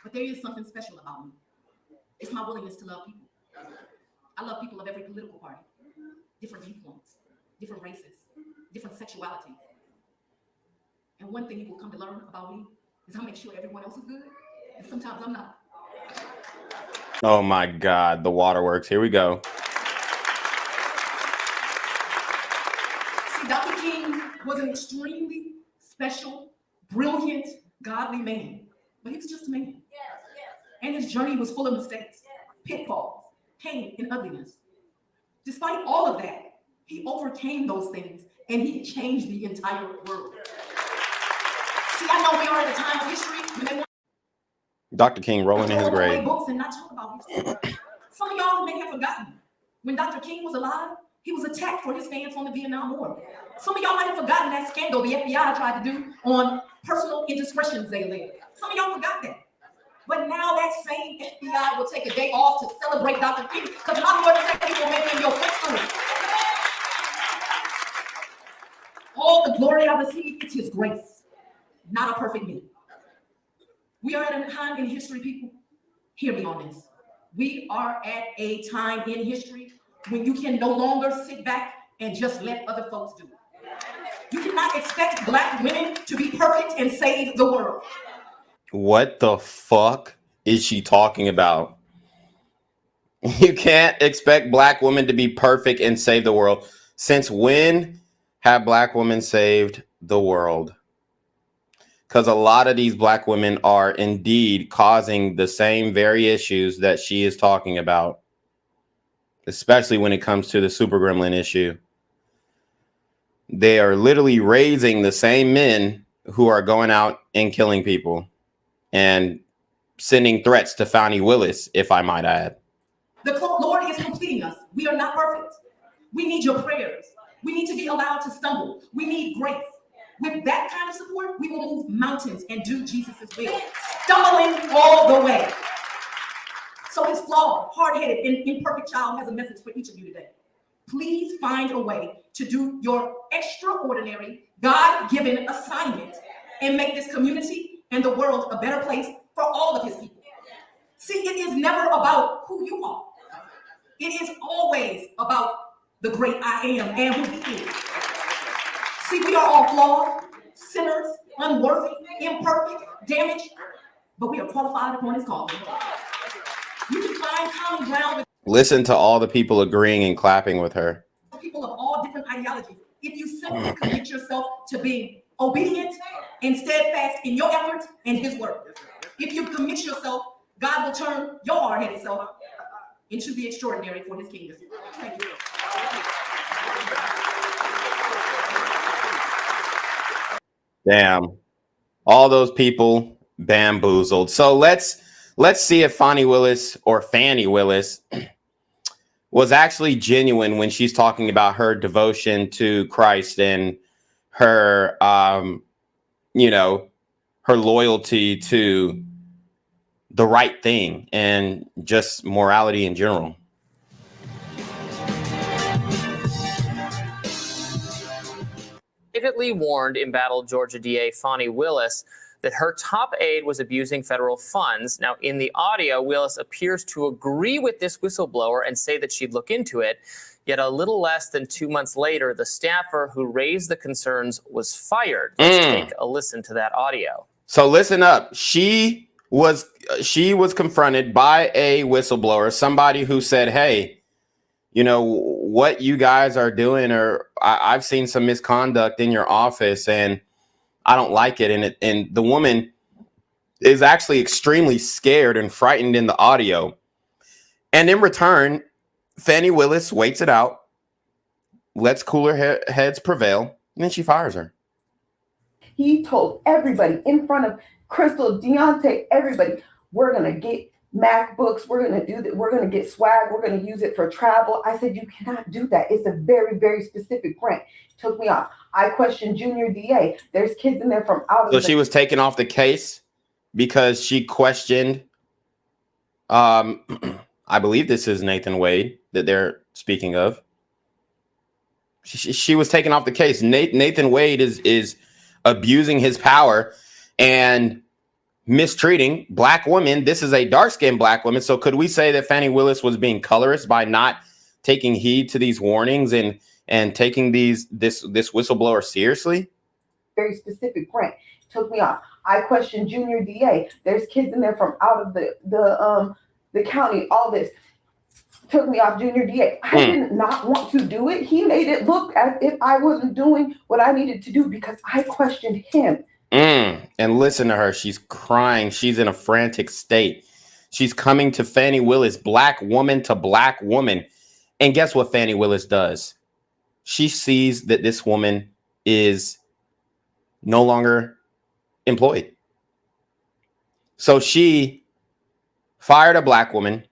But there is something special about me. It's my willingness to love people. I love people of every political party, different viewpoints, different races, different sexualities. And one thing you will come to learn about me is I make sure everyone else is good, and sometimes I'm not. Oh my God, the waterworks. Here we go. See, Dr. King was an extremely special, brilliant, godly man, but he was just a man. And his journey was full of mistakes, pitfalls, pain, and ugliness. Despite all of that, he overcame those things, and he changed the entire world. See, I know we are at a time of history when they want Dr. King rolling in his to throw away grave. books and not talk about history. Some of y'all may have forgotten. When Dr. King was alive, he was attacked for his stance on the Vietnam War. Some of y'all might have forgotten that scandal the FBI tried to do on personal indiscretions they alleged. Some of y'all forgot that. But now that same FBI will take a day off to celebrate Dr. King because my Lord said he will make him your footstool. All the glory I receive, it's his grace, not a perfect me. We are at a time in history, people. Hear me on this. We are at a time in history when you can no longer sit back and just let other folks do it. You cannot expect Black women to be perfect and save the world. What the fuck is she talking about? You can't expect Black women to be perfect and save the world. Since when have Black women saved the world? Because a lot of these Black women are indeed causing the same very issues that she is talking about, especially when it comes to the super gremlin issue. They are literally raising the same men who are going out and killing people and sending threats to Fani Willis, if I might add. The Lord is completing us. We are not perfect. We need your prayers. We need to be allowed to stumble. We need grace. With that kind of support, we will move mountains and do Jesus' will, stumbling all the way. So his flawed, hard-headed, and imperfect child has a message for each of you today. Please find a way to do your extraordinary, God-given assignment and make this community and the world a better place for all of his people. See, it is never about who you are. It is always about the great I am and who he is. See, we are all flawed, sinners, unworthy, imperfect, damaged, but we are qualified upon his calling. You can find common ground with Listen to all the people agreeing and clapping with her. people of all different ideologies. If you simply commit yourself to being obedient and steadfast in your efforts and his word. If you commit yourself, God will turn your hard-headed self into the extraordinary for his kingdom. Thank you. Damn. All those people bamboozled. So let's see if Fani Willis was actually genuine when she's talking about her devotion to Christ and her her loyalty to the right thing and just morality in general. Privately warned embattled Georgia DA Fani Willis that her top aide was abusing federal funds. Now, in the audio, Willis appears to agree with this whistleblower and say that she'd look into it. Yet a little less than 2 months later, the staffer who raised the concerns was fired. Let's take a listen to that audio. So listen up. She was confronted by a whistleblower, somebody who said, hey, you know, what you guys are doing, or I've seen some misconduct in your office and I don't like it. And the woman is actually extremely scared and frightened in the audio. And in return, Fani Willis waits it out, lets cooler heads prevail, and then she fires her. He told everybody in front of Crystal, Deontay, everybody, we're going to get MacBooks, we're going to do that, we're going to get swag, we're going to use it for travel. I said, you cannot do that. It's a very, very specific grant. Took me off. I questioned Junior DA. There's kids in there from out of So she was taken off the case because she questioned, I believe this is Nathan Wade that they're speaking of. She was taken off the case. Nathan Wade is abusing his power and mistreating black women. This is a dark-skinned black woman. So could we say that Fani Willis was being colorist by not taking heed to these warnings and taking this whistleblower seriously? Very specific grant. Took me off. I questioned Junior DA. There's kids in there from out of the county. All this took me off Junior DA. I did not want to do it. He made it look as if I wasn't doing what I needed to do because I questioned him. And listen to her. She's crying. She's in a frantic state. She's coming to Fani Willis, black woman to black woman. And guess what Fani Willis does? She sees that this woman is no longer employed. So she fired a black woman,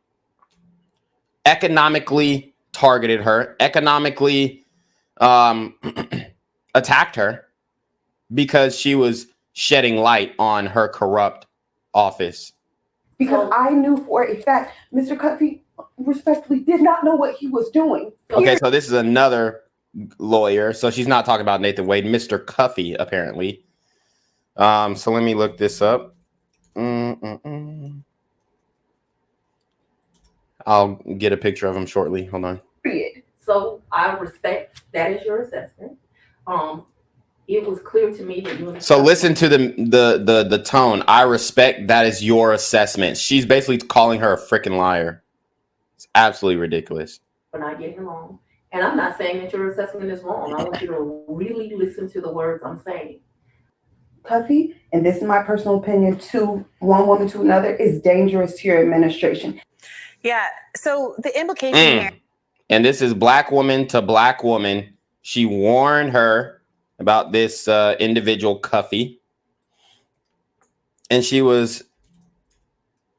economically targeted her, economically attacked her because she was shedding light on her corrupt office. Because I knew for a fact Mr. Cuffey respectfully did not know what he was doing. Okay, so this is another lawyer. So she's not talking about Nathan Wade, Mr. Cuffey, apparently. So let me look this up. I'll get a picture of him shortly. Hold on. Period. So I respect that is your assessment. It was clear to me that you. So listen to the tone. I respect that is your assessment. She's basically calling her a freaking liar. It's absolutely ridiculous. We're not getting along. And I'm not saying that your assessment is wrong. I want you to really listen to the words I'm saying. Cuffey, and this is my personal opinion, to one woman to another, is dangerous to your administration. Yeah. So the implication here. And this is black woman to black woman. She warned her about this individual Cuffey, and she was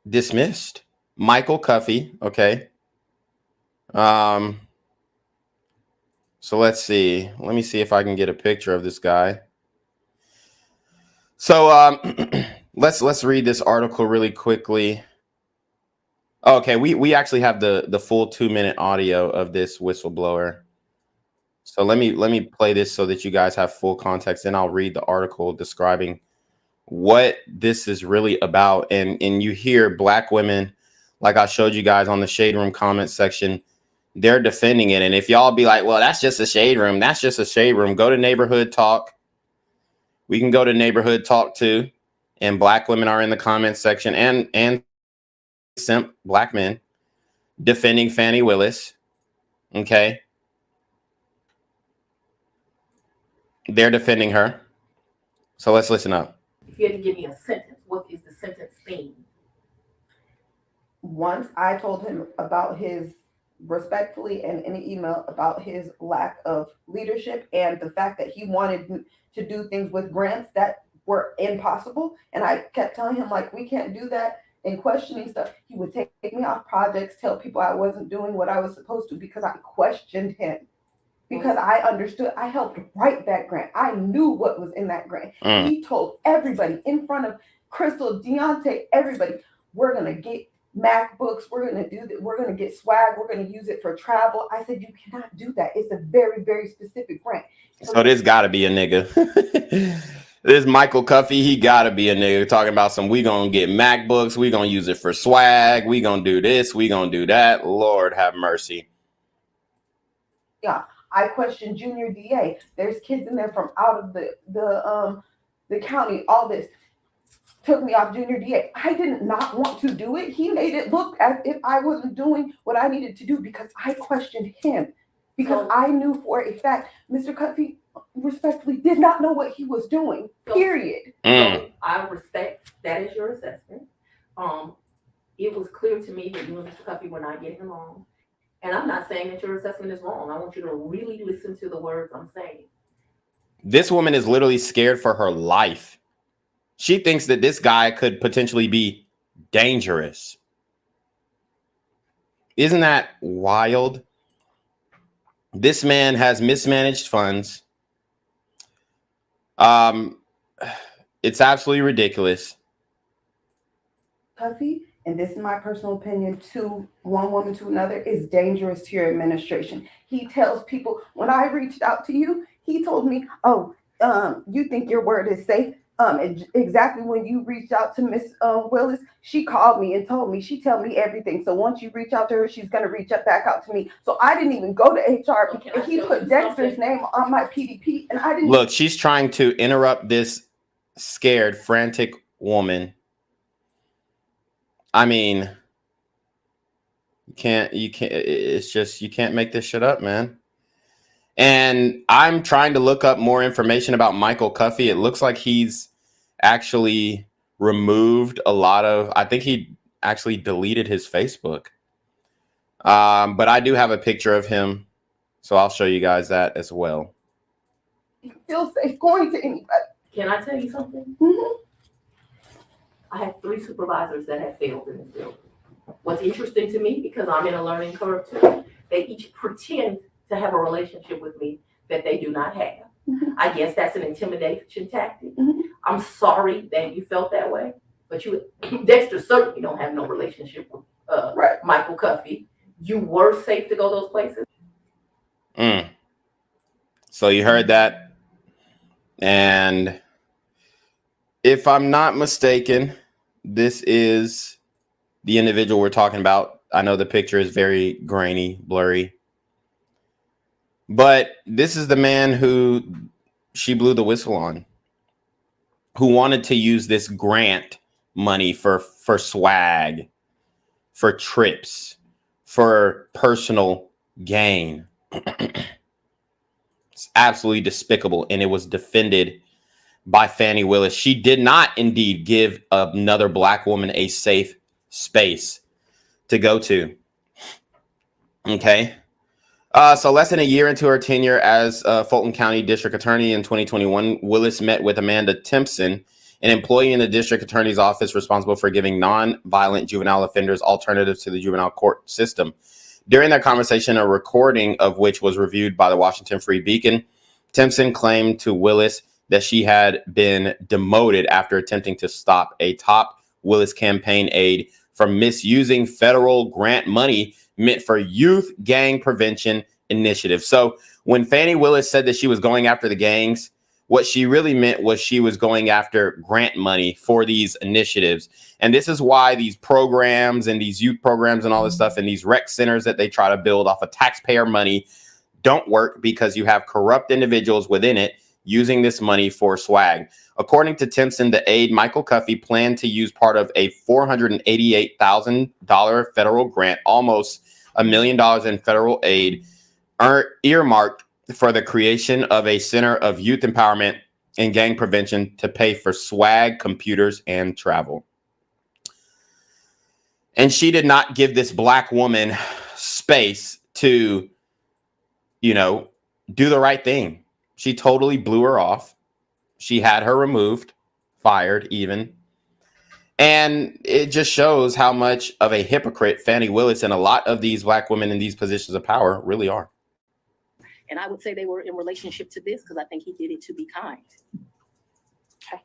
dismissed. Michael Cuffey. Okay. So let's see. Let me see if I can get a picture of this guy. So let's read this article really quickly. Okay, we actually have the full 2-minute audio of this whistleblower. So let me play this so that you guys have full context, and I'll read the article describing what this is really about. And you hear black women, like I showed you guys on the Shade Room comment section, they're defending it. And if y'all be like, well, that's just a shade room, that's just a shade room, go to Neighborhood Talk. We can go to Neighborhood Talk too. And black women are in the comment section, and simp black men defending Fani Willis. Okay. They're defending her. So let's listen up. If you had to give me a sentence, what is the sentence theme? Once I told him about his, respectfully and in an email, about his lack of leadership and the fact that he wanted to do things with grants that were impossible. And I kept telling him, like, we can't do that, and questioning stuff. He would take me off projects, tell people I wasn't doing what I was supposed to because I questioned him. Because I understood, I helped write that grant. I knew what was in that grant. He told everybody in front of Crystal, Deontay, everybody, we're going to get MacBooks, we're going to do that, we're going to get swag, we're going to use it for travel. I said, you cannot do that. It's a very, very specific grant. So this got to be a nigga. This Michael Cuffey, he got to be a nigga talking about some, we going to get MacBooks, we going to use it for swag, we going to do this, we going to do that. Lord have mercy. Yeah, I questioned Junior DA. There's kids in there from out of the county. All this took me off Junior DA. I did not want to do it. He made it look as if I wasn't doing what I needed to do because I questioned him. Because I knew for a fact Mr. Cuffey respectfully did not know what he was doing. Period. So I respect that is your assessment. It was clear to me that you and Mr. Cuffey were not getting along. And I'm not saying that your assessment is wrong. I want you to really listen to the words I'm saying. This woman is literally scared for her life. She thinks that this guy could potentially be dangerous. Isn't that wild? This man has mismanaged funds. It's absolutely ridiculous. Cuffey, and this is my personal opinion, to one woman to another, is dangerous to your administration. He tells people, when I reached out to you, he told me, oh, you think your word is safe? Exactly when you reached out to Miss Willis, she called me and told me, she told me everything. So once you reach out to her, she's going to reach back out to me. So I didn't even go to HR. And he put Dexter's name on my PDP, and I didn't. Look, she's trying to interrupt this scared, frantic woman. I mean, it's just, you can't make this shit up, man. And I'm trying to look up more information about Michael Cuffey. It looks like he's actually removed a lot of, I think he actually deleted his Facebook. But I do have a picture of him, so I'll show you guys that as well. Feel safe going to anybody. Can I tell you something? Mm-hmm. I have 3 supervisors that have failed in this building. What's interesting to me, because I'm in a learning curve too, they each pretend to have a relationship with me that they do not have. Mm-hmm. I guess that's an intimidation tactic. Mm-hmm. I'm sorry that you felt that way, but you, Dexter, certainly don't have no relationship with Michael Cuffey. You were safe to go those places. So you heard that. And if I'm not mistaken, this is the individual we're talking about. I know the picture is very grainy, blurry. But this is the man who she blew the whistle on, who wanted to use this grant money for swag, for trips, for personal gain. It's absolutely despicable, and it was defended by Fani Willis. She did not indeed give another Black woman a safe space to go to. Okay. So less than a year into her tenure as Fulton County District Attorney in 2021, Willis met with Amanda Timpson, an employee in the District Attorney's office responsible for giving non-violent juvenile offenders alternatives to the juvenile court system. During that conversation, a recording of which was reviewed by the Washington Free Beacon, Timpson claimed to Willis that she had been demoted after attempting to stop a top Willis campaign aide from misusing federal grant money meant for youth gang prevention initiatives. So when Fani Willis said that she was going after the gangs, what she really meant was she was going after grant money for these initiatives. And this is why these programs and these youth programs and all this stuff and these rec centers that they try to build off of taxpayer money don't work, because you have corrupt individuals within it using this money for swag. According to Timpson, the aide, Michael Cuffey, planned to use part of a $488,000 federal grant, almost $1 million in federal aid, earmarked for the creation of a center of youth empowerment and gang prevention to pay for swag, computers, and travel. And she did not give this Black woman space to, you know, do the right thing. She totally blew her off. She had her removed, fired even. And it just shows how much of a hypocrite Fani Willis and a lot of these Black women in these positions of power really are. And I would say they were in relationship to this because I think he did it to be kind. Okay.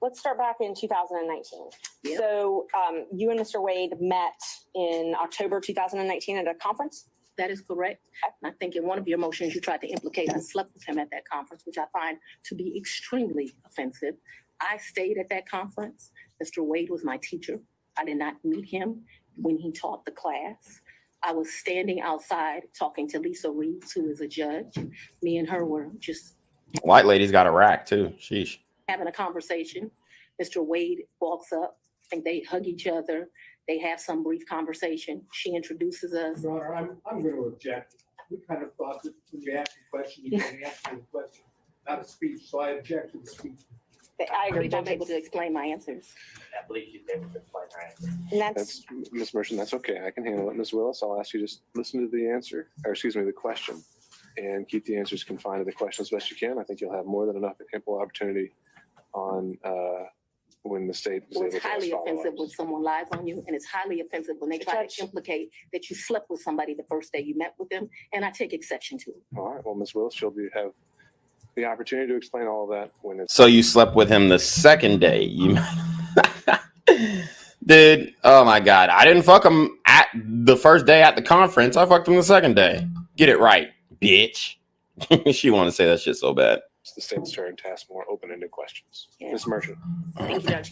Let's start back in 2019. Yeah. So you and Mr. Wade met in October 2019 at a conference? That is correct. And I think in one of your motions, you tried to implicate I slept with him at that conference, which I find to be extremely offensive. I stayed at that conference. Mr. Wade was my teacher. I did not meet him when he taught the class. I was standing outside talking to Lisa Reeves, who is a judge. Me and her were just White lady's got a rack too. Sheesh. having a conversation. Mr. Wade walks up and they hug each other. They have some brief conversation. She introduces us. Your Honor, I'm going to object. We kind of thought that when you ask a question, you can answer the question, not a speech, so I object to the speech. I agree, I'm able to explain my answers. I believe she's able to explain her answer. And That's Ms. Merchant, that's okay. I can handle it. Ms. Willis, I'll ask you just listen to the answer, or excuse me, the question, and keep the answers confined to the question as best you can. I think you'll have more than enough ample opportunity on when the state is Well, able it's to highly ask offensive follow-ups. when someone lies on you, and it's highly offensive when they try to implicate that you slept with somebody the first day you met with them, and I take exception to it. All right, well, Ms. Willis, she'll have the opportunity to explain all of that when it's. So you slept with him the second day. You dude, oh my God. I didn't fuck him at the first day at the conference. I fucked him the second day. Get it right, bitch. She wanted to say that shit so bad. It's the state's turn to ask more open-ended questions. Yeah. Ms. Merchant. Thank you, Judge.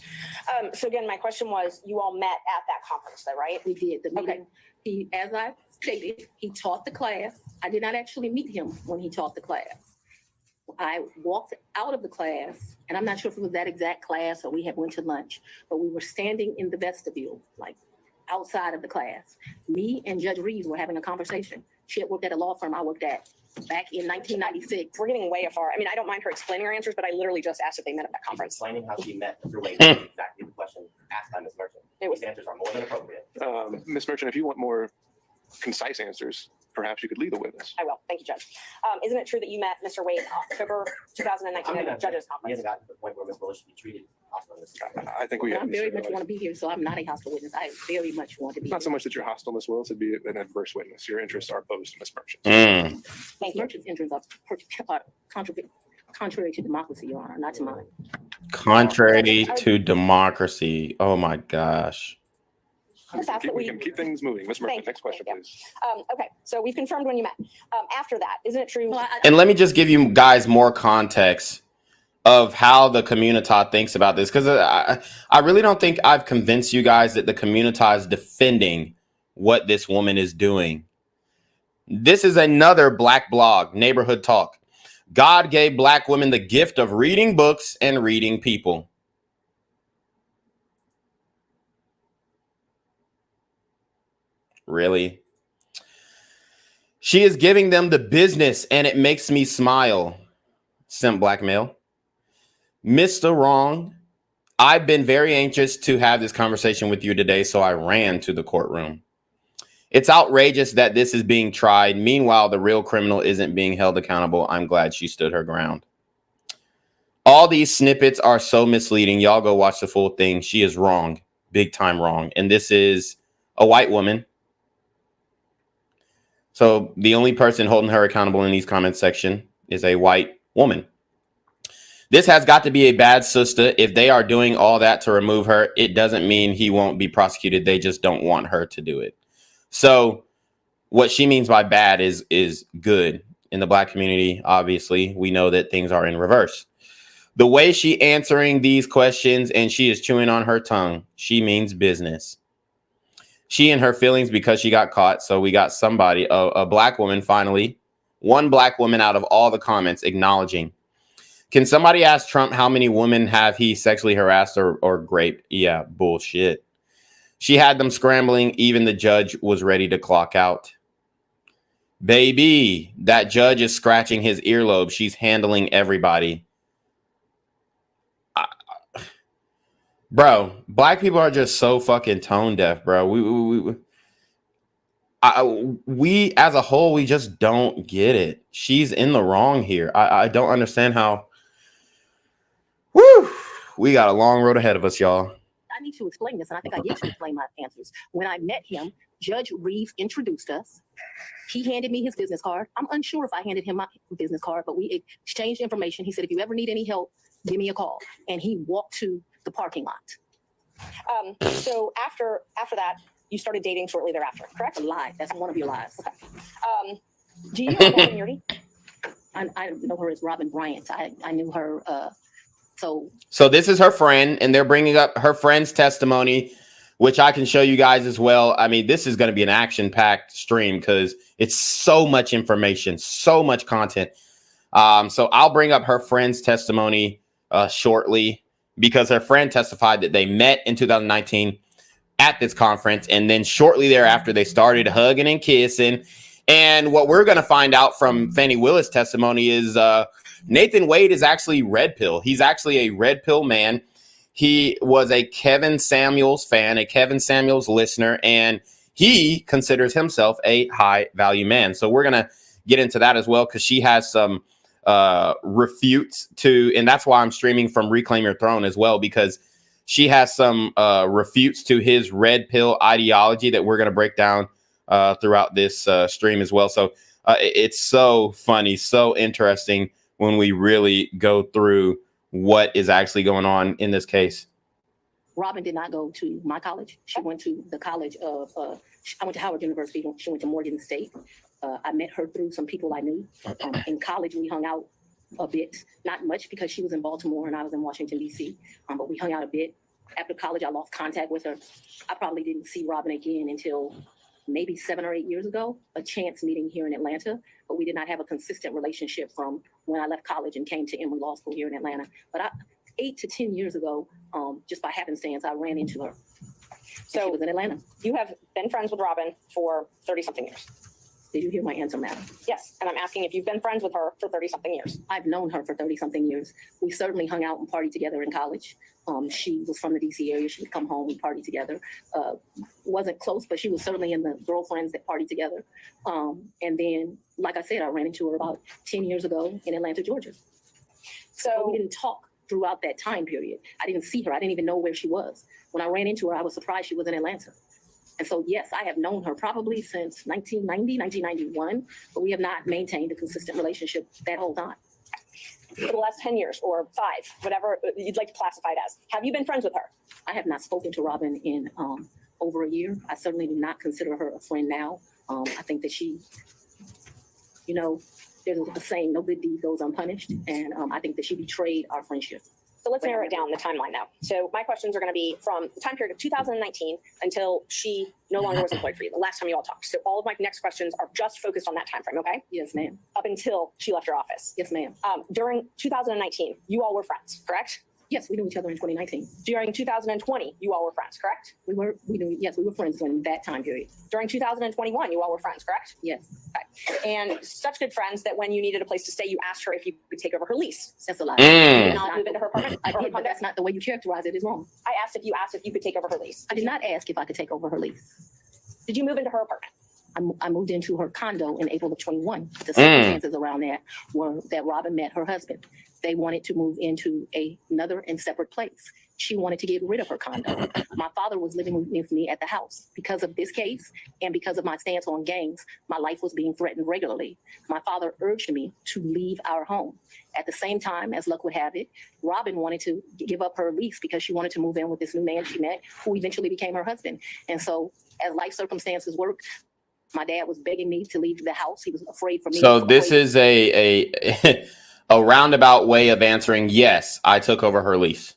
So again, my question was, you all met at that conference though, right? We did. The meeting, he, as I stated, he taught the class. I did not actually meet him when he taught the class. I walked out of the class, and I'm not sure if it was that exact class or we had went to lunch, but we were standing in the vestibule, like outside of the class. Me and Judge Reeves were having a conversation. She had worked at a law firm I worked at back in 1996. We're getting way afar. I mean, I don't mind her explaining her answers, but I literally just asked if they met at that conference. Explaining how she met Mr. Wade is exactly the question asked by Ms. Merchant. These answers are more than appropriate. Ms. Merchant, if you want more concise answers, perhaps you could lead the witness. I will. Thank you, Judge. Isn't it true that you met Mr. Wade October 2019 at the judges He conference? hasn't gotten to the point where Ms. Willis should be treated hostile in this. I think we I have. very much want to be here, so I'm not a hostile witness. I very much want to be Not so here. much that you're hostile, Ms. Willis, it'd be an adverse witness. Your interests are opposed to Ms. Merchant. Thank you. Merchant's interests are contrary to democracy, Your Honor, not to mine. Contrary to democracy. Oh my gosh. We can keep things moving. Ms. Merchant, next question, please. Okay, so we've confirmed when you met. After that, isn't it true? And let me just give you guys more context of how the community thinks about this, because I really don't think I've convinced you guys that the community is defending what this woman is doing. This is another Black blog, Neighborhood Talk. God gave Black women the gift of reading books and reading people. Really? She is giving them the business, and it makes me smile. Simp black male. Mr. Wrong, I've been very anxious to have this conversation with you today, so I ran to the courtroom. It's outrageous that this is being tried. Meanwhile, the real criminal isn't being held accountable. I'm glad she stood her ground. All these snippets are so misleading. Y'all go watch the full thing. She is wrong. Big time wrong. And this is a white woman. So the only person holding her accountable in these comments section is a white woman. This has got to be a bad sister. If they are doing all that to remove her, it doesn't mean he won't be prosecuted. They just don't want her to do it. So what she means by bad is good. In the Black community, obviously, we know that things are in reverse. The way she answering these questions and she is chewing on her tongue, she means business. She in her feelings because she got caught. So we got somebody, a Black woman, finally, one Black woman out of all the comments acknowledging. Can somebody ask Trump how many women have he sexually harassed or raped? Yeah, bullshit. She had them scrambling. Even the judge was ready to clock out. Baby, that judge is scratching his earlobe. She's handling everybody. Bro, Black people are just so fucking tone deaf, bro. We as a whole, we just don't get it. She's in the wrong here. I don't understand how. Woo! We got a long road ahead of us, y'all. I need to explain this, and I think I get to explain my answers. When I met him, Judge Reeves introduced us. He handed me his business card. I'm unsure if I handed him my business card, but we exchanged information. He said, if you ever need any help, give me a call. And he walked to the parking lot. So after that, you started dating shortly thereafter, correct? A lie. That's one of your lies. Okay. Do you know Robin Yurdy? I know her as Robin Bryant. I knew her. So this is her friend, and they're bringing up her friend's testimony which I can show you guys as well. I mean, this is going to be an action-packed stream because it's so much information, so much content. So I'll bring up her friend's testimony shortly, because her friend testified that they met in 2019 at this conference, and then shortly thereafter they started hugging and kissing. And what we're going to find out from Fani Willis' testimony is Nathan Wade is actually red pill. He's actually a red pill man. He was a Kevin Samuels fan, a Kevin Samuels listener, and he considers himself a high value man. So we're going to get into that as well, because she has some refutes to, and that's why I'm streaming from Reclaim Your Throne as well, because she has some refutes to his red pill ideology that we're going to break down throughout this stream as well. So it's so funny, so interesting when we really go through what is actually going on in this case. Robin did not go to my college. She went to the college of, I went to Howard University. She went to Morgan State. I met her through some people I knew. In college, we hung out a bit, not much because she was in Baltimore and I was in Washington, D.C., but we hung out a bit. After college, I lost contact with her. I probably didn't see Robin again until maybe 7 or 8 years ago, a chance meeting here in Atlanta, but we did not have a consistent relationship from when I left college and came to Emory Law School here in Atlanta. But 8 to 10 years ago, just by happenstance, I ran into her. So she was in Atlanta. You have been friends with Robin for 30-something years. Did you hear my answer, madam? Yes, and I'm asking if you've been friends with her for 30-something years. I've known her for 30-something years. We certainly hung out and partied together in college. She was from the DC area. She would come home and party together. Wasn't close, but she was certainly in the girlfriends that partied together. And then, like I said, I ran into her about 10 years ago in Atlanta, Georgia. So we didn't talk throughout that time period. I didn't see her. I didn't even know where she was. When I ran into her, I was surprised she was in Atlanta. And so, yes, I have known her probably since 1990, 1991, but we have not maintained a consistent relationship that whole time. For the last 10 years or 5, whatever you'd like to classify it as. Have you been friends with her? I have not spoken to Robin in over a year. I certainly do not consider her a friend now. I think that she, you know, there's a saying, no good deed goes unpunished. And I think that she betrayed our friendship. So let's narrow it down, the timeline now. So my questions are going to be from the time period of 2019 until she no longer was employed for you, the last time you all talked. So all of my next questions are just focused on that time frame, okay? Yes, ma'am. Up until she left your office. Yes, ma'am. During 2019, you all were friends, correct? Yes, we knew each other in 2019. During 2020, you all were friends, correct? We were friends during that time period. During 2021, you all were friends, correct? Yes. Okay. And such good friends that when you needed a place to stay, you asked her if you could take over her lease. That's a lie. You did not move into her apartment? I did, but that's not the way you characterize it. Is wrong. I asked if you could take over her lease. I did not ask if I could take over her lease. Did you move into her apartment? I moved into her condo in April of 21. The circumstances around that were that Robin met her husband. They wanted to move into another and separate place. She wanted to get rid of her condo. My father was living with me at the house. Because of this case and because of my stance on gangs, my life was being threatened regularly. My father urged me to leave our home. At the same time, as luck would have it, Robin wanted to give up her lease because she wanted to move in with this new man she met, who eventually became her husband. And so, as life circumstances worked, my dad was begging me to leave the house. He was afraid for me. So this is a roundabout way of answering, yes, I took over her lease.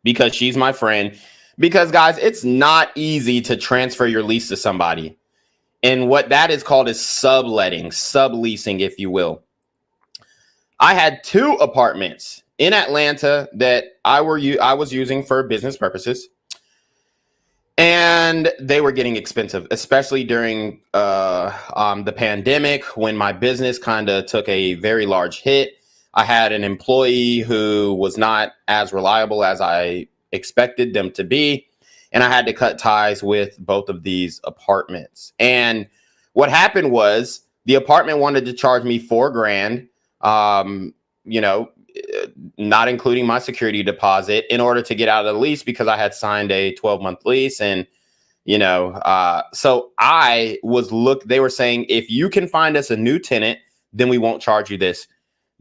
Because she's my friend. Because, guys, it's not easy to transfer your lease to somebody. And what that is called is subletting, subleasing, if you will. I had 2 apartments in Atlanta that I was using for business purposes. And they were getting expensive, especially during the pandemic when my business kind of took a very large hit. I had an employee who was not as reliable as I expected them to be. And I had to cut ties with both of these apartments. And what happened was the apartment wanted to charge me $4,000, not including my security deposit, in order to get out of the lease because I had signed a 12-month lease. And, so they were saying, if you can find us a new tenant, then we won't charge you this.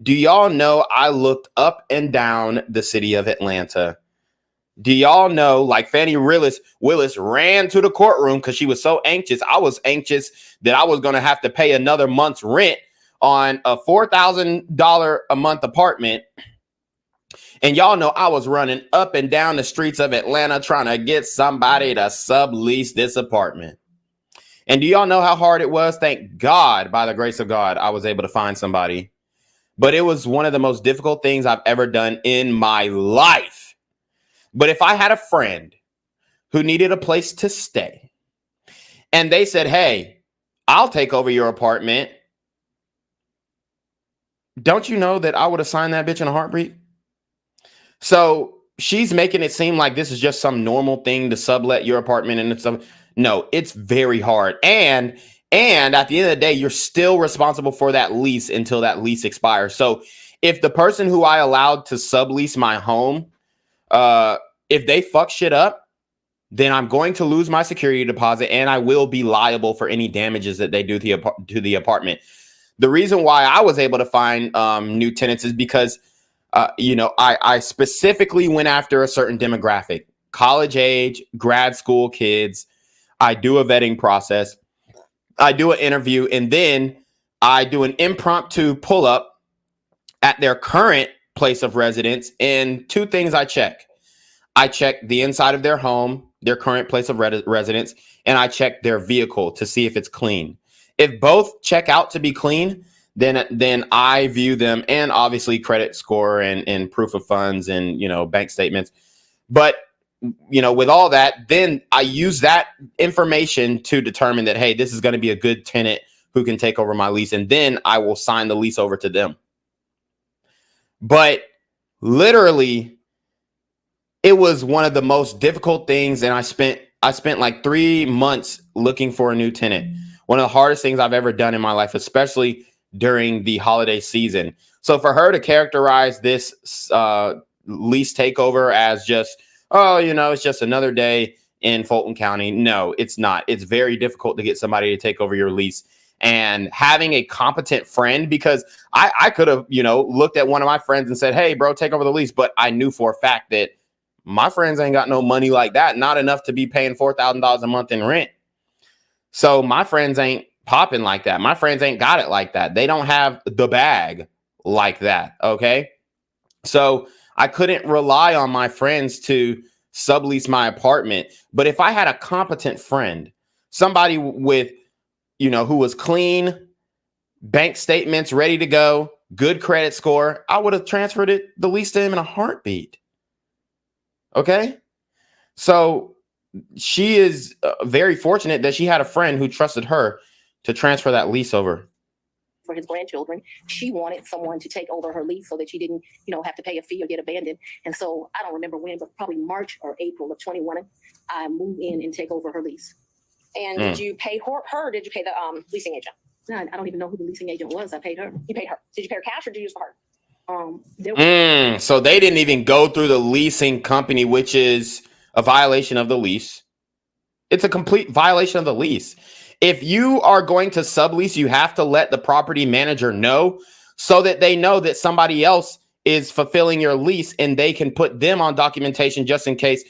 Do y'all know I looked up and down the city of Atlanta? Do y'all know, like Fani Willis ran to the courtroom because she was so anxious. I was anxious that I was going to have to pay another month's rent on a $4,000 a month apartment. And y'all know I was running up and down the streets of Atlanta trying to get somebody to sublease this apartment. And do y'all know how hard it was? Thank God, by the grace of God, I was able to find somebody. But it was one of the most difficult things I've ever done in my life. But if I had a friend who needed a place to stay and they said, hey, I'll take over your apartment, don't you know that I would have signed that bitch in a heartbeat? So she's making it seem like this is just some normal thing to sublet your apartment and stuff. No, it's very hard. And at the end of the day, you're still responsible for that lease until that lease expires. So if the person who I allowed to sublease my home, if they fuck shit up, then I'm going to lose my security deposit and I will be liable for any damages that they do to the apartment. The reason why I was able to find new tenants is because, I specifically went after a certain demographic, college age, grad school kids. I do a vetting process. I do an interview, and then I do an impromptu pull up at their current place of residence. And two things I check. I check the inside of their home, their current place of residence, and I check their vehicle to see if it's clean. If both check out to be clean, then I view them, and obviously credit score and proof of funds and, bank statements. But, with all that, then I use that information to determine that, hey, this is going to be a good tenant who can take over my lease. And then I will sign the lease over to them. But literally, it was one of the most difficult things. And I spent like 3 months looking for a new tenant. One of the hardest things I've ever done in my life, especially during the holiday season. So for her to characterize this lease takeover as just, it's just another day in Fulton County. No, it's not. It's very difficult to get somebody to take over your lease. And having a competent friend, because I could have, looked at one of my friends and said, hey, bro, take over the lease. But I knew for a fact that my friends ain't got no money like that, not enough to be paying $4,000 a month in rent. So my friends ain't popping like that. My friends ain't got it like that. They don't have the bag like that. Okay. So I couldn't rely on my friends to sublease my apartment. But if I had a competent friend, somebody with, who was clean, bank statements ready to go, good credit score, I would have transferred the lease to him in a heartbeat. Okay. So she is very fortunate that she had a friend who trusted her to transfer that lease over. For his grandchildren, she wanted someone to take over her lease so that she didn't, have to pay a fee or get abandoned. And so I don't remember when, but probably March or April of 21, I moved in and take over her lease. And did you pay her or did you pay the leasing agent? No, I don't even know who the leasing agent was. I paid her. You paid her. Did you pay her cash or did you use for her? So they didn't even go through the leasing company, which is a violation of the lease. It's a complete violation of the lease. If you are going to sublease, you have to let the property manager know so that they know that somebody else is fulfilling your lease and they can put them on documentation just in case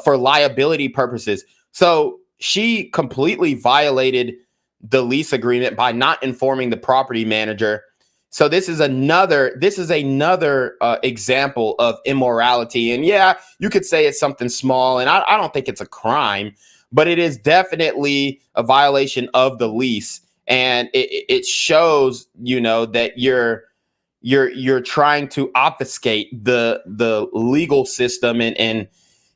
for liability purposes. So she completely violated the lease agreement by not informing the property manager. So this is another example of immorality. And yeah, you could say it's something small, and I don't think it's a crime, but it is definitely a violation of the lease. And it shows, that you're trying to obfuscate the legal system and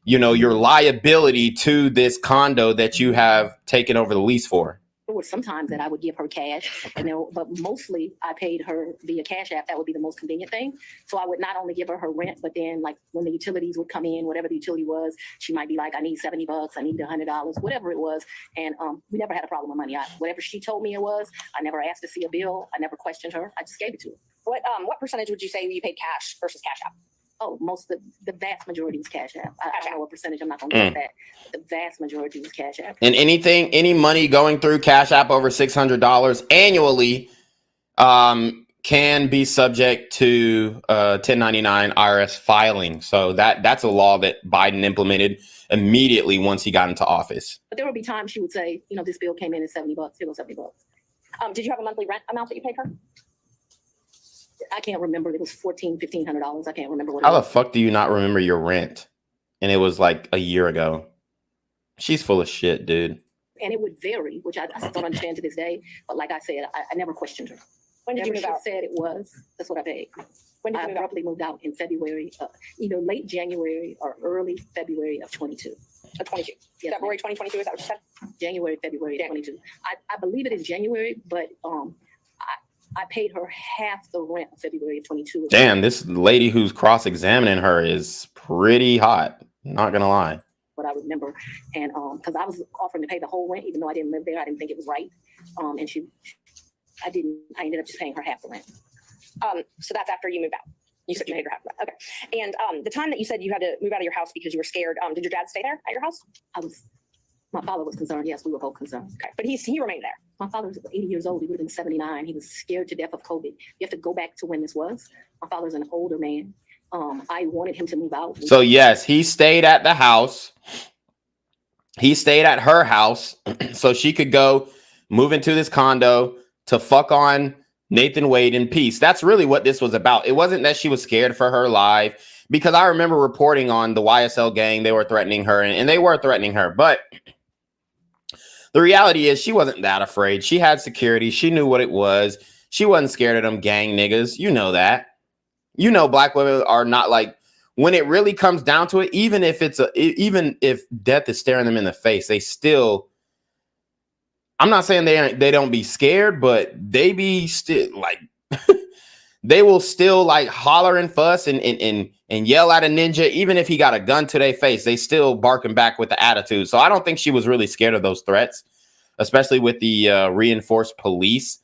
your liability to this condo that you have taken over the lease for. There were some times that I would give her cash, but mostly I paid her via Cash App. That would be the most convenient thing. So I would not only give her rent, but then like when the utilities would come in, whatever the utility was, she might be like, I need $70, I need $100, whatever it was. And we never had a problem with money. Whatever she told me it was, I never asked to see a bill. I never questioned her. I just gave it to her. What percentage would you say you paid cash versus Cash App? Oh, the vast majority was Cash App. I don't know what percentage. I'm not going to guess that. The vast majority was Cash App. And any money going through Cash App over $600 annually can be subject to 1099 IRS filing. So that's a law that Biden implemented immediately once he got into office. But there would be times she would say, this bill came in at $70. Here goes $70. Did you have a monthly rent amount that you paid her? I can't remember. It was $1,500. I can't remember what it How the was. fuck do you not remember your rent? And it was like a year ago. She's full of shit, dude. And it would vary, which I still don't understand to this day. But like I said, I never questioned her. When did you Whatever move she out? said it was, that's what I paid. When did I you move out? abruptly moved out in February, either late January or early February of 22. 22. Yes, February 2022, is that what you said? January, February 22. I believe it is January, but I paid her half the rent of February of 22. Damn, this lady who's cross-examining her is pretty hot. Not gonna lie. What I remember, and because I was offering to pay the whole rent, even though I didn't live there, I didn't think it was right. And I ended up just paying her half the rent. So that's after you moved out. You said you paid her half of that. Okay. And the time that you said you had to move out of your house because you were scared, did your dad stay there at your house? My father was concerned. Yes, we were both concerned. Okay, but he remained there. My father was 80 years old. He would have been 79. He was scared to death of COVID. You have to go back to when this was. My father's an older man. I wanted him to move out. So yes, he stayed at the house. He stayed at her house so she could go move into this condo to fuck on Nathan Wade in peace. That's really what this was about. It wasn't that she was scared for her life, because I remember reporting on the YSL gang. They were threatening her, and they were threatening her. But the reality is she wasn't that afraid. She had security. She knew what it was. She wasn't scared of them gang niggas. You know that. You know black women are not like, when it really comes down to it, even if death is staring them in the face, they still, I'm not saying they don't be scared, but they be still like, they will still like holler and fuss and yell at a ninja. Even if he got a gun to their face, they still barking back with the attitude. So I don't think she was really scared of those threats, especially with the reinforced police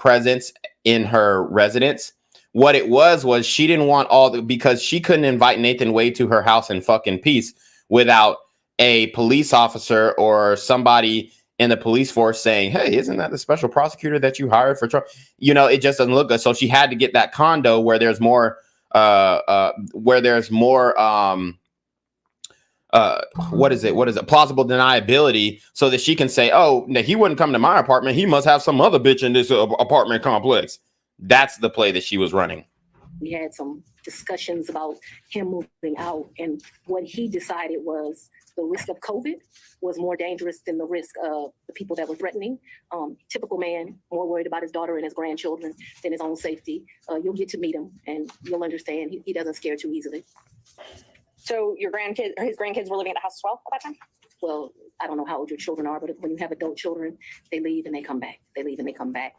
presence in her residence. What it was she didn't want because she couldn't invite Nathan Wade to her house in fucking peace without a police officer or somebody in the police force saying, hey, isn't that the special prosecutor that you hired for trouble? You know, it just doesn't look good. So she had to get that condo where there's more what is it? Plausible deniability, so that she can say, oh, no, he wouldn't come to my apartment. He must have some other bitch in this apartment complex. That's the play that she was running. We had some discussions about him moving out, and what he decided was the risk of COVID was more dangerous than the risk of the people that were threatening. Typical man, more worried about his daughter and his grandchildren than his own safety. You'll get to meet him, and you'll understand he doesn't scare too easily. So your his grandkids were living at the house as well at that time? Well, I don't know how old your children are, but when you have adult children, they leave and they come back. They leave and they come back.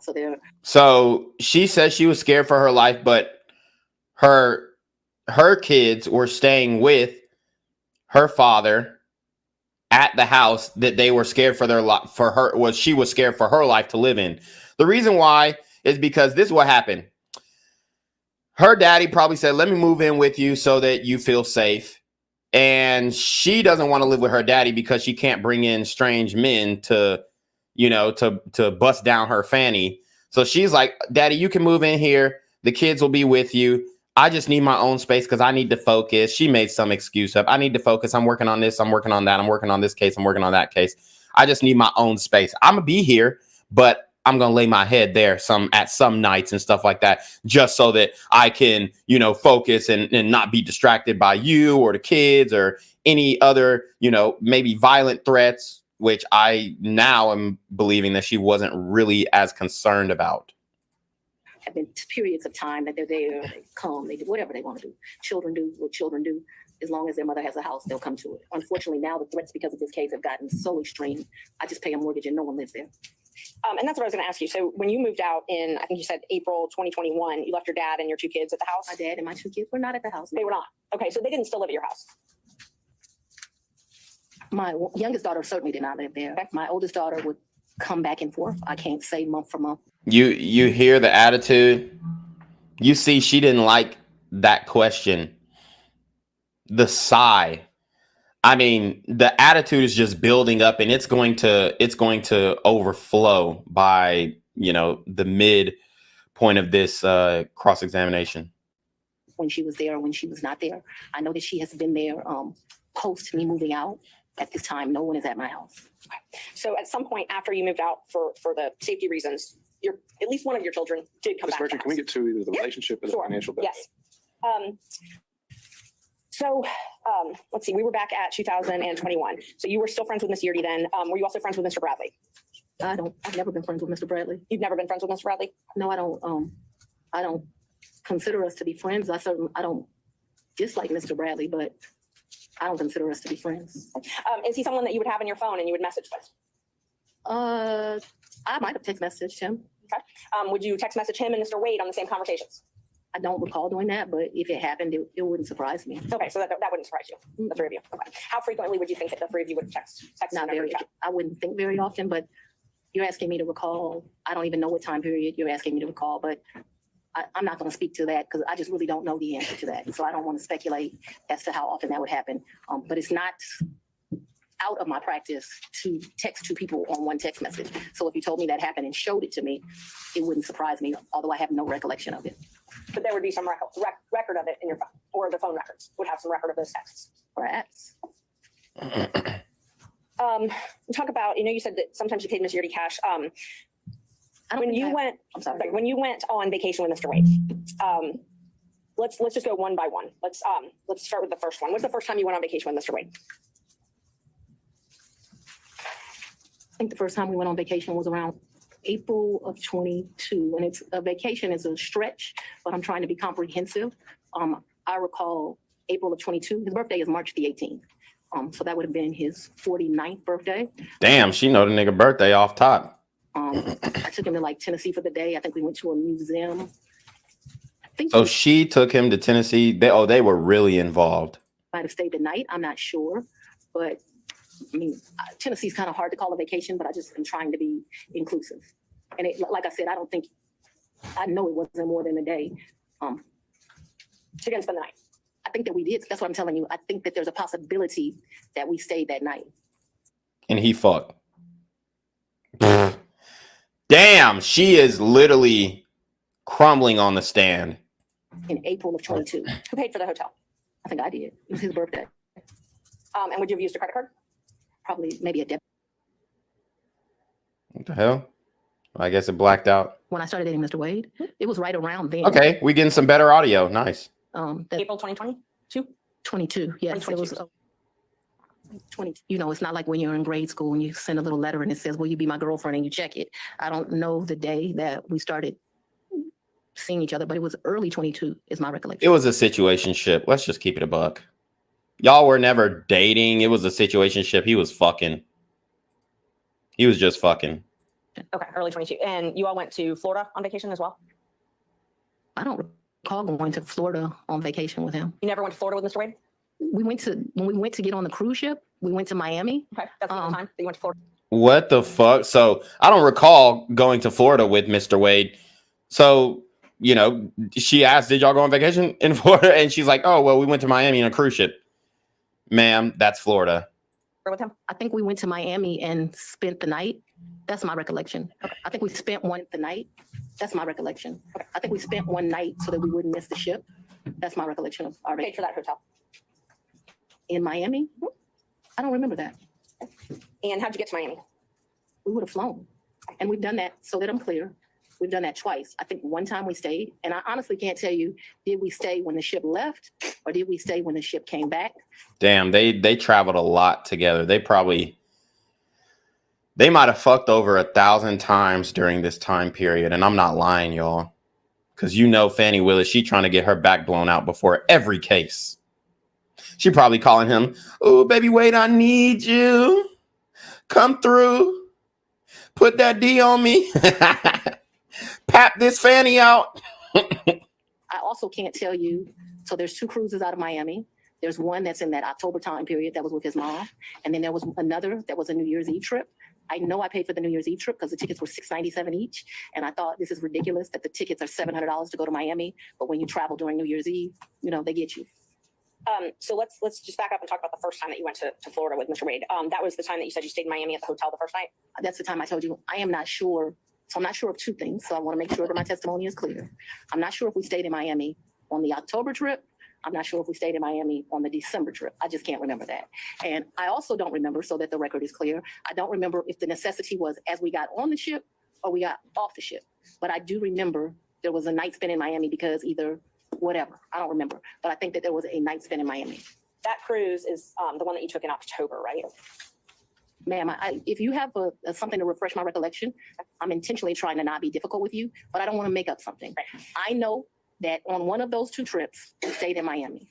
So she said she was scared for her life, but her kids were staying with her father at the house that they were scared for their life. She was scared for her life to live in. The reason why is because this is what happened. Her daddy probably said, let me move in with you so that you feel safe. And she doesn't want to live with her daddy because she can't bring in strange men to bust down her fanny. So she's like, daddy, you can move in here. The kids will be with you. I just need my own space because I need to focus. She made some excuse up. I need to focus. I'm working on this. I'm working on that. I'm working on this case. I'm working on that case. I just need my own space. I'm going to be here, but I'm going to lay my head there at some nights and stuff like that, just so that I can, focus and not be distracted by you or the kids or any other, maybe violent threats, which I now am believing that she wasn't really as concerned about. Have been periods of time that they're there, they come, they do whatever they want to do. Children do what children do. As long as their mother has a house, they'll come to it. Unfortunately, now the threats because of this case have gotten so extreme. I just pay a mortgage and no one lives there. And that's what I was going to ask you. So when you moved out in, I think you said April 2021, you left your dad and your two kids at the house? My dad and my two kids were not at the house. They were not. Okay, so they didn't still live at your house? My youngest daughter certainly did not live there. Okay. My oldest daughter would come back and forth. I can't say month for month. You hear the attitude. You see she didn't like that question. The sigh. I mean, the attitude is just building up, and it's going to overflow by, the mid point of this cross-examination. When she was there or when she was not there. I know that she has been there post me moving out. At this time, no one is at my house. So at some point after you moved out for the safety reasons, at least one of your children did come Ms. back. Merchant, can we get to either the relationship or the Sure. financial benefit? Yes. Let's see, we were back at 2021. So you were still friends with Miss Yurdy then. Were you also friends with Mr. Bradley? I've never been friends with Mr. Bradley. You've never been friends with Mr. Bradley? No, I don't consider us to be friends. I don't dislike Mr. Bradley, but I don't consider us to be friends. Is he someone that you would have in your phone and you would message with? I might have text messaged him. Okay. Would you text message him and Mr. Wade on the same conversations? I don't recall doing that, but if it happened, it wouldn't surprise me. Okay, so that wouldn't surprise you, the three of you. Okay. How frequently would you think that the three of you would text? Not very. I wouldn't think very often, but you're asking me to recall. I don't even know what time period you're asking me to recall, but I'm not going to speak to that because I just really don't know the answer to that. So I don't want to speculate as to how often that would happen. But it's not out of my practice to text two people on one text message. So if you told me that happened and showed it to me, it wouldn't surprise me, although I have no recollection of it. But there would be some record of it in your phone, or the phone records would have some record of those texts. Perhaps. Talk about, you said that sometimes you paid Miss Yurdy cash. When you went on vacation with Mr. Wade, let's just go one by one. Let's start with the first one. What's the first time you went on vacation with Mr. Wade? I think the first time we went on vacation was around April of 22, and it's a vacation is a stretch, but I'm trying to be comprehensive. I recall April of 22. His birthday is March the 18th. So that would have been his 49th birthday. Damn, she know the nigga birthday off top. I took him to like Tennessee for the day. I think we went to a museum. So she took him to Tennessee. They were really involved. Might have stayed the night. I'm not sure, but I mean, Tennessee's kind of hard to call a vacation, but I just am trying to be inclusive. And like I said, I know it wasn't more than a day. So you're gonna spend the night? I think that we did. That's what I'm telling you. I think that there's a possibility that we stayed that night. And he fucked. Damn, she is literally crumbling on the stand. In April of 22. Who paid for the hotel? I think I did. It was his birthday. And would you have used a credit card? Probably, maybe a debit. What the hell? I guess it blacked out. When I started dating Mr. Wade, it was right around then. Okay, we getting some better audio. Nice. April 2022? 22, yes. 2022. It was 22. It's not like when you're in grade school and you send a little letter and it says, will you be my girlfriend, and you check it. I don't know the day that we started seeing each other, but it was early 22 is my recollection. It was a situationship. Let's just keep it a buck. Y'all were never dating. It was a situationship. He was fucking. He was just fucking. Okay, early 22. And you all went to Florida on vacation as well? I don't recall going to Florida on vacation with him. You never went to Florida with Mr. Wade? When we went to get on the cruise ship, we went to Miami. Okay, that's the time that you went to Florida. What the fuck? So I don't recall going to Florida with Mr. Wade. So, she asked, did y'all go on vacation in Florida? And she's like, oh, well, we went to Miami on a cruise ship. Ma'am, that's Florida. With him? I think we went to Miami and spent the night. That's my recollection. Okay. I think we spent the night. That's my recollection. Okay. I think we spent one night so that we wouldn't miss the ship. That's my recollection of our paid for that hotel. In Miami? I don't remember that. And how'd you get to Miami? We would have flown. And we've done that, so that I'm clear. We've done that twice. I think one time we stayed, and I honestly can't tell you, did we stay when the ship left or did we stay when the ship came back? Damn, they traveled a lot together. They might have fucked over 1,000 times during this time period. And I'm not lying, y'all. Because Fani Willis, she trying to get her back blown out before every case. She probably calling him, oh, baby, wait, I need you. Come through. Put that D on me. Pap this Fani out. I also can't tell you. So there's 2 cruises out of Miami. There's one that's in that October time period that was with his mom. And then there was another that was a New Year's Eve trip. I know I paid for the New Year's Eve trip because the tickets were $697 each. And I thought this is ridiculous that the tickets are $700 to go to Miami. But when you travel during New Year's Eve, they get you. So let's just back up and talk about the first time that you went to Florida with Mr. Wade. That was the time that you said you stayed in Miami at the hotel the first night? That's the time I told you. I am not sure. So I'm not sure of 2 things. So I want to make sure that my testimony is clear. I'm not sure if we stayed in Miami on the October trip. I'm not sure if we stayed in Miami on the December trip. I just can't remember that. And I also don't remember, so that the record is clear, I don't remember if the necessity was as we got on the ship or we got off the ship. But I do remember there was a night spent in Miami because either whatever, I don't remember. But I think that there was a night spent in Miami. That cruise is the one that you took in October, right? Ma'am, if you have something to refresh my recollection, I'm intentionally trying to not be difficult with you, but I don't want to make up something. I know that on one of those 2 trips, you stayed in Miami.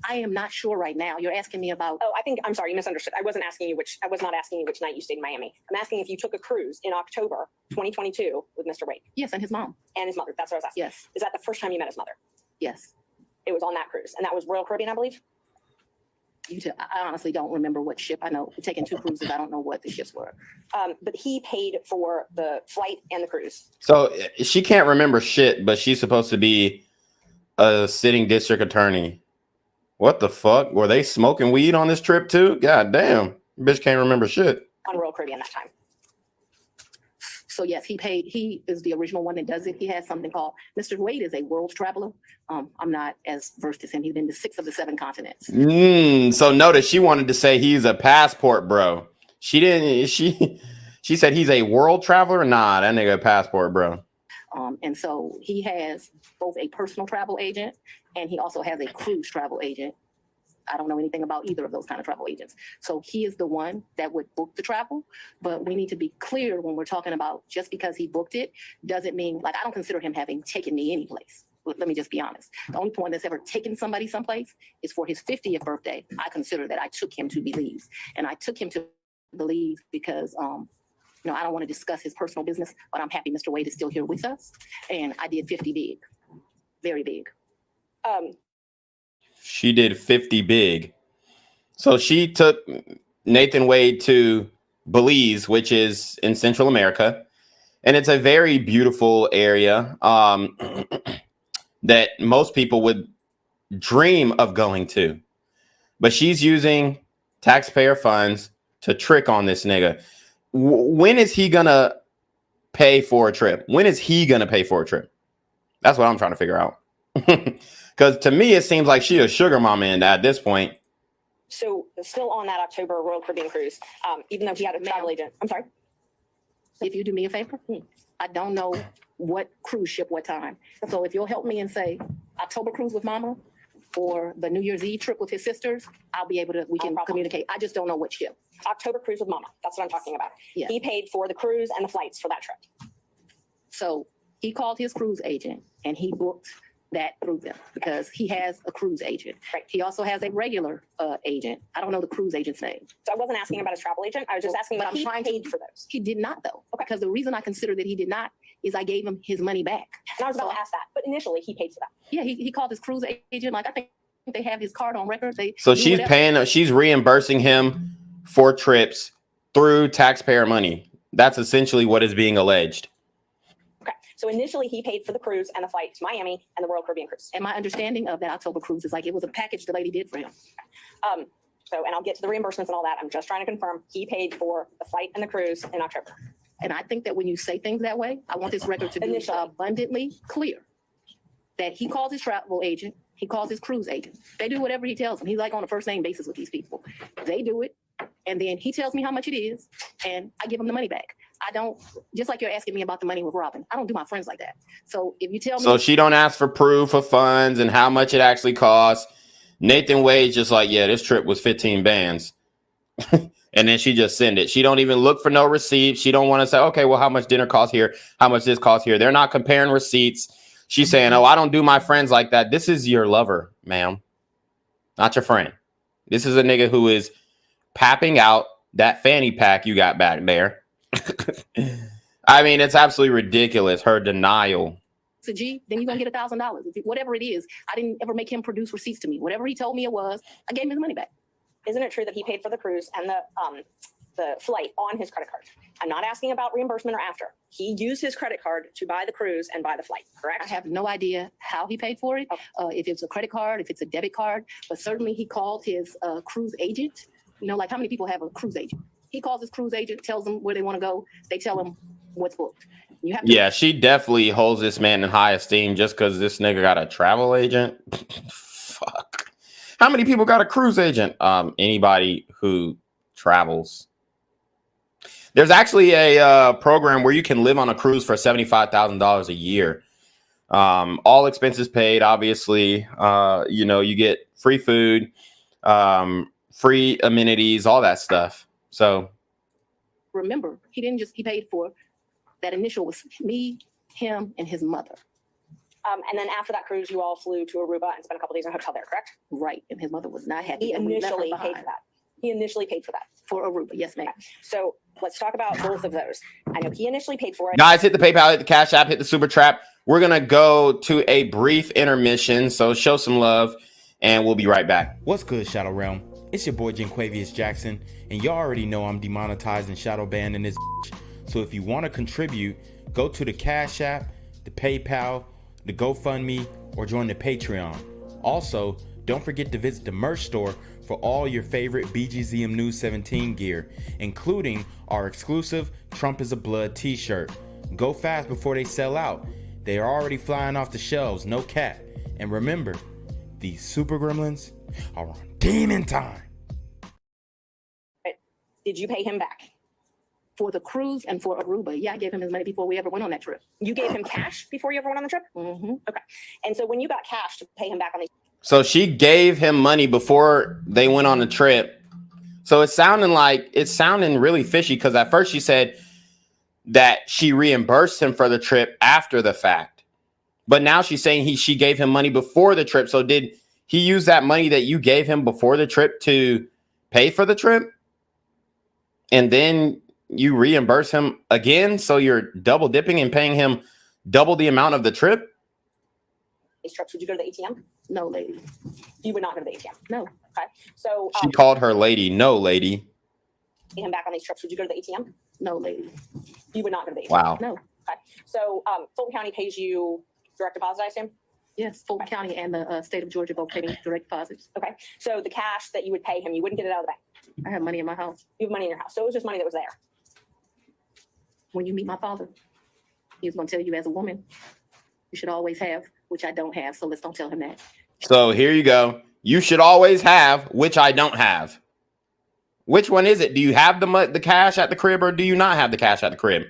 I am not sure right now. You're asking me about. Oh, I'm sorry, you misunderstood. I was not asking you which night you stayed in Miami. I'm asking if you took a cruise in October 2022 with Mr. Wade. Yes, and his mom. And his mother. That's what I was asking. Yes. Is that the first time you met his mother? Yes. It was on that cruise, and that was Royal Caribbean, I believe. I honestly don't remember what ship. I know we've taken 2 cruises. I don't know what the ships were. But he paid for the flight and the cruise. So she can't remember shit, but she's supposed to be a sitting district attorney. What the fuck? Were they smoking weed on this trip too? God damn. Bitch can't remember shit. On Royal Caribbean that time. So yes, he paid. He is the original one that does it. He has something called, Mr. Wade is a world traveler. I'm not as versed as him. He's been to 6 of the 7 continents. So notice she wanted to say he's a passport bro. She didn't. She said he's a world traveler. Nah, that nigga a passport bro. And so he has both a personal travel agent and he also has a cruise travel agent. I don't know anything about either of those kind of travel agents. So he is the one that would book the travel. But we need to be clear when we're talking about just because he booked it doesn't mean, like, I don't consider him having taken me any place. Let me just be honest. The only one that's ever taken somebody someplace is for his 50th birthday. I consider that I took him to Belize. And I took him to Belize because, I don't want to discuss his personal business, but I'm happy Mr. Wade is still here with us. And I did 50 big, very big. She did 50 big. So she took Nathan Wade to Belize, which is in Central America. And it's a very beautiful area that most people would dream of going to. But she's using taxpayer funds to trick on this nigga. When is he going to pay for a trip? When is he going to pay for a trip? That's what I'm trying to figure out. Because to me, it seems like she's a sugar mama at this point. So still on that October Royal Caribbean cruise, even though he had a travel agent. I'm sorry. If you do me a favor, I don't know what cruise ship, what time. So if you'll help me and say October cruise with mama or the New Year's Eve trip with his sisters, I'll be able to, we can communicate. I just don't know what ship. October cruise with mama. That's what I'm talking about. Yeah. He paid for the cruise and the flights for that trip. So he called his cruise agent and he booked that through them because he has a cruise agent. Right. He also has a regular agent. I don't know the cruise agent's name. So I wasn't asking about his travel agent. I was just asking what he paid for those. He did not though. Okay. Because the reason I consider that he did not is I gave him his money back. And I was about to ask that, but initially he paid for that. Yeah, he called his cruise agent. Like I think they have his card on record. So she's paying, she's reimbursing him for trips through taxpayer money. That's essentially what is being alleged. Okay. So initially he paid for the cruise and the flight to Miami and the Royal Caribbean cruise. And my understanding of that October cruise is like it was a package the lady did for him. So, and I'll get to the reimbursements and all that. I'm just trying to confirm he paid for the flight and the cruise in October. And I think that when you say things that way, I want this record to be abundantly clear that he calls his travel agent, he calls his cruise agent. They do whatever he tells them. He's like on a first name basis with these people. They do it. And then he tells me how much it is and I give him the money back. I don't, just like you're asking me about the money with Robin, I don't do my friends like that. So if you tell me. So she don't ask for proof of funds and how much it actually costs. Nathan Wade's just like, yeah, this trip was 15 bands. And then she just send it. She don't even look for no receipts. She don't want to say, okay, well, how much dinner costs here? How much this costs here? They're not comparing receipts. She's saying, oh, I don't do my friends like that. This is your lover, ma'am. Not your friend. This is a nigga who is papping out that fanny pack you got back there. I mean, it's absolutely ridiculous. Her denial. So G, then you're going to get $1,000. Whatever it is, I didn't ever make him produce receipts to me. Whatever he told me it was, I gave him his money back. Isn't it true that he paid for the cruise and the flight on his credit card? I'm not asking about reimbursement or after. He used his credit card to buy the cruise and buy the flight, correct? I have no idea how he paid for it, if it's a credit card, if it's a debit card, but certainly he called his cruise agent. You know, like how many people have a cruise agent? He calls his cruise agent, tells them where they want to go. They tell him what's booked. You have to yeah, she definitely holds this man in high esteem just because this nigga got a travel agent. Fuck. How many people got a cruise agent? Anybody who travels. There's actually a program where you can live on a cruise for $75,000 a year. All expenses paid, obviously. You know, you get free food, free amenities, all that stuff. So Remember, he paid for that initial was me, him, and his mother. And then after that cruise, you all flew to Aruba and spent a couple days in a hotel there, correct? Right, and his mother was not happy. He and we left her initially paid behind. for that. He initially paid for that. For Aruba, yes, ma'am. So let's talk about both of those. I know he initially paid for it. guys, hit the PayPal, hit the Cash App, hit the Super Trap. We're going to go to a brief intermission. So show some love and we'll be right back. What's good, Shadow Realm? It's your boy Jenquavius Jackson, and y'all already know I'm demonetized and shadow banned in this bitch. So if you want to contribute, go to the Cash App, the PayPal, the GoFundMe, or join the Patreon. Also, don't forget to visit the merch store for all your favorite BGZM News 17 gear, including our exclusive Trump is a Blood t-shirt. Go fast before they sell out. They are already flying off the shelves, no cap. And remember, these super gremlins are on demon time. Did you pay him back? For the cruise and for Aruba, yeah, I gave him his money before we ever went on that trip. You gave him cash before you ever went on the trip? Mm-hmm. Okay. And so when you got cash to pay him back on these, So she gave him money before they went on the trip. So it's sounding really fishy, because at first she said that she reimbursed him for the trip after the fact. But now she's saying she gave him money before the trip. So did he use that money that you gave him before the trip to pay for the trip? And then you reimburse him again? So you're double dipping and paying him double the amount of the trip? these trips, would you go to the ATM? No, lady. You would not go to the ATM? No. Okay. So She called her lady. No, lady. pay him back on these trips, would you go to the ATM? No, lady. You would not go to the ATM? Wow. No. Okay. So Fulton County pays you direct deposit, I assume? Yes, Fulton County and the state of Georgia both pay me direct deposits. Okay. So the cash that you would pay him, you wouldn't get it out of the bank? I have money in my house. You have money in your house. So it was just money that was there. When you meet my father, he's going to tell you as a woman, you should always have, which I don't have. So let's don't tell him that. So here you go. You should always have, which I don't have. Which one is it? Do you have the cash at the crib, or do you not have the cash at the crib?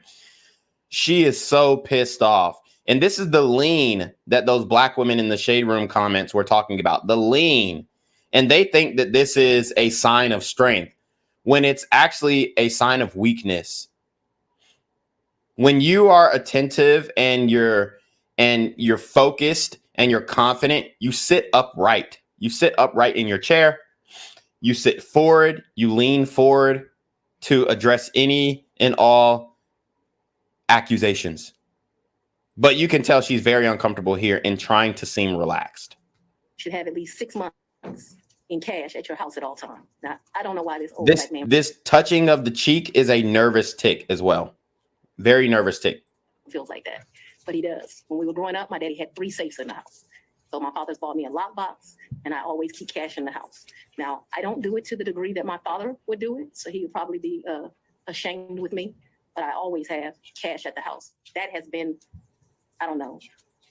She is so pissed off. And this is the lean that those black women in the shade room comments were talking about. The lean. And they think that this is a sign of strength when it's actually a sign of weakness. When you are attentive and you're focused and you're confident, you sit upright. You sit upright in your chair. You sit forward. You lean forward to address any and all accusations. But you can tell she's very uncomfortable here and trying to seem relaxed. You should have at least 6 months in cash at your house at all times. Now, I don't know why this old black man This touching of the cheek is a nervous tick as well. Very nervous tick. feels like that, but he does. When we were growing up, my daddy had 3 safes in the house. So my father's bought me a lockbox, and I always keep cash in the house. Now, I don't do it to the degree that my father would do it, so he would probably be ashamed with me, but I always have cash at the house. That has been, I don't know,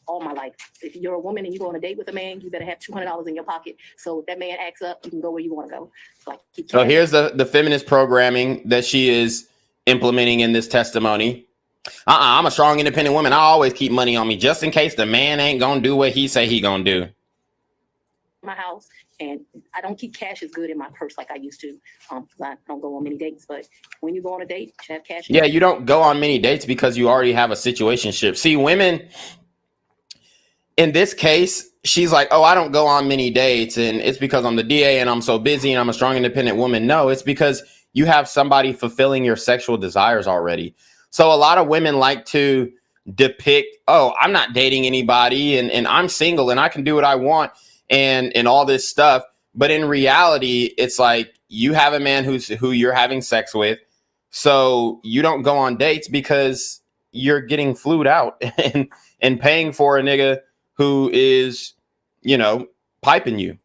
all my life. If you're a woman and you go on a date with a man, you better have $200 in your pocket. So if that man acts up, you can go where you want to go. Like, keep So cash. here's the feminist programming that she is implementing in this testimony. I'm a strong, independent woman. I always keep money on me just in case the man ain't gonna do what he say he gonna do. My house, and I don't keep cash as good in my purse like I used to. 'Cause I don't go on many dates, but when you go on a date, you should have cash. Yeah, you don't go on many dates because you already have a situationship. See, women, in this case, she's like, oh, I don't go on many dates, and it's because I'm the DA and I'm so busy and I'm a strong, independent woman. No, it's because you have somebody fulfilling your sexual desires already. So a lot of women like to depict, oh, I'm not dating anybody and I'm single and I can do what I want and all this stuff. But in reality, it's like you have a man who you're having sex with. So you don't go on dates because you're getting flued out and paying for a nigga who is, piping you.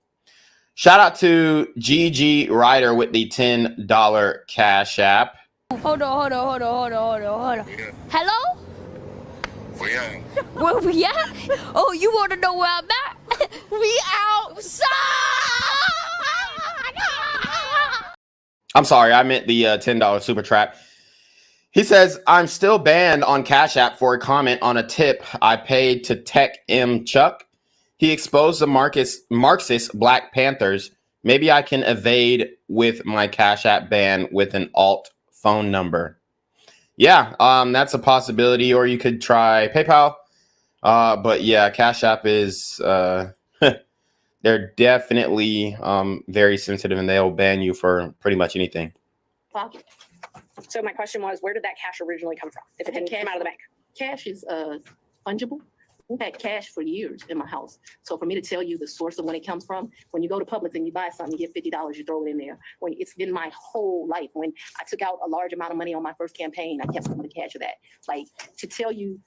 Shout out to GG Ryder with the $10 Cash App. Hold on. Hello? Where we at? Oh, you want to know where I'm at? We outside! I'm sorry, I meant the $10 super trap. He says, I'm still banned on Cash App for a comment on a tip I paid to Tech M Chuck. He exposed the Marxist Black Panthers. Maybe I can evade with my Cash App ban with an alt phone number. Yeah, that's a possibility. Or you could try PayPal. But yeah, Cash App is, they're definitely very sensitive and they'll ban you for pretty much anything. So my question was, where did that cash originally come from? If it didn't come out of the bank? Cash is fungible. We've had cash for years in my house. So for me to tell you the source of when it comes from, when you go to Publix and you buy something, you get $50, you throw it in there. When it's been my whole life. When I took out a large amount of money on my first campaign, I kept some of the cash of that. Like, to tell you,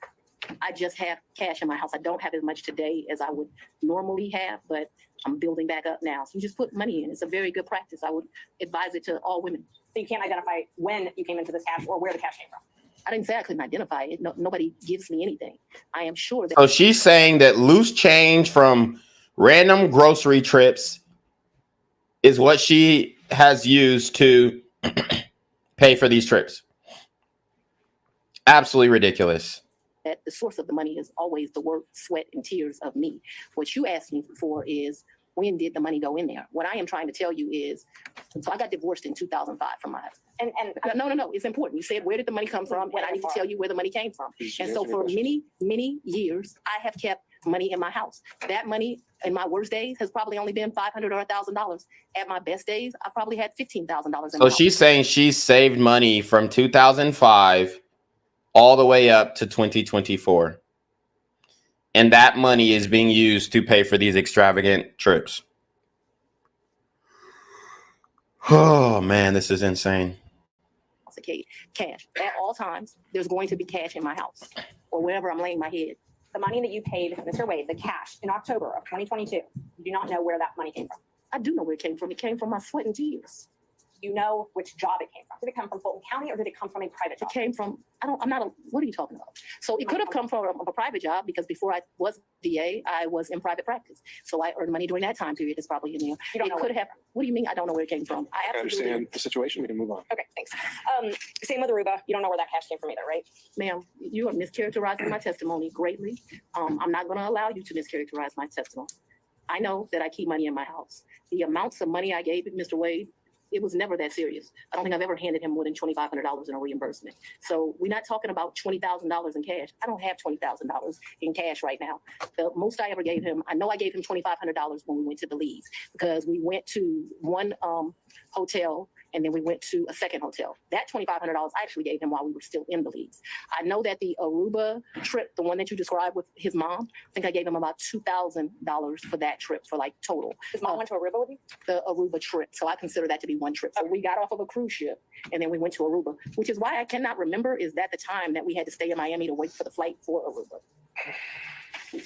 I just have cash in my house. I don't have as much today as I would normally have, but I'm building back up now. So you just put money in. It's a very good practice. I would advise it to all women. So you can't identify when you came into this cash or where the cash came from? I didn't say I couldn't identify it. No, nobody gives me anything. I am sure that. So she's saying that loose change from random grocery trips is what she has used to pay for these trips. Absolutely ridiculous. That the source of the money is always the work, sweat, and tears of me. What you asked me for is, when did the money go in there? What I am trying to tell you is, so I got divorced in 2005 from my husband. And no, it's important. You said, where did the money come from? And I need to tell you where the money came from. And so for many, many years, I have kept money in my house. That money in my worst days has probably only been $500 or $1,000. At my best days, I probably had $15,000. So she's saying she's saved money from 2005 all the way up to 2024. And that money is being used to pay for these extravagant trips. Oh, man, this is insane. Cash. At all times, there's going to be cash in my house or wherever I'm laying my head. The money that you paid Mr. Wade, the cash in October of 2022, you do not know where that money came from. I do know where it came from. It came from my sweat and tears. You know which job it came from. Did it come from Fulton County or did it come from a private job? It came from, what are you talking about? So it could have come from a private job because before I was DA, I was in private practice. So I earned money during that time period. It's probably in there. You don't know could have, what do you mean I don't know where it came from? I understand the situation. We can move on. Okay, thanks. Same with Aruba. You don't know where that cash came from either, right? Ma'am, you are mischaracterizing my testimony greatly. I'm not going to allow you to mischaracterize my testimony. I know that I keep money in my house. The amounts of money I gave Mr. Wade, it was never that serious. I don't think I've ever handed him more than $2,500 in a reimbursement. So we're not talking about $20,000 in cash. I don't have $20,000 in cash right now. The most I ever gave him, I know I gave him $2,500 when we went to Belize because we went to one hotel and then we went to a second hotel. That $2,500 I actually gave him while we were still in Belize. I know that the Aruba trip, the one that you described with his mom, I think I gave him about $2,000 for that trip for like total. His mom went to Aruba with you? The Aruba trip. So I consider that to be one trip. So we got off of a cruise ship and then we went to Aruba, which is why I cannot remember is that the time that we had to stay in Miami to wait for the flight for Aruba.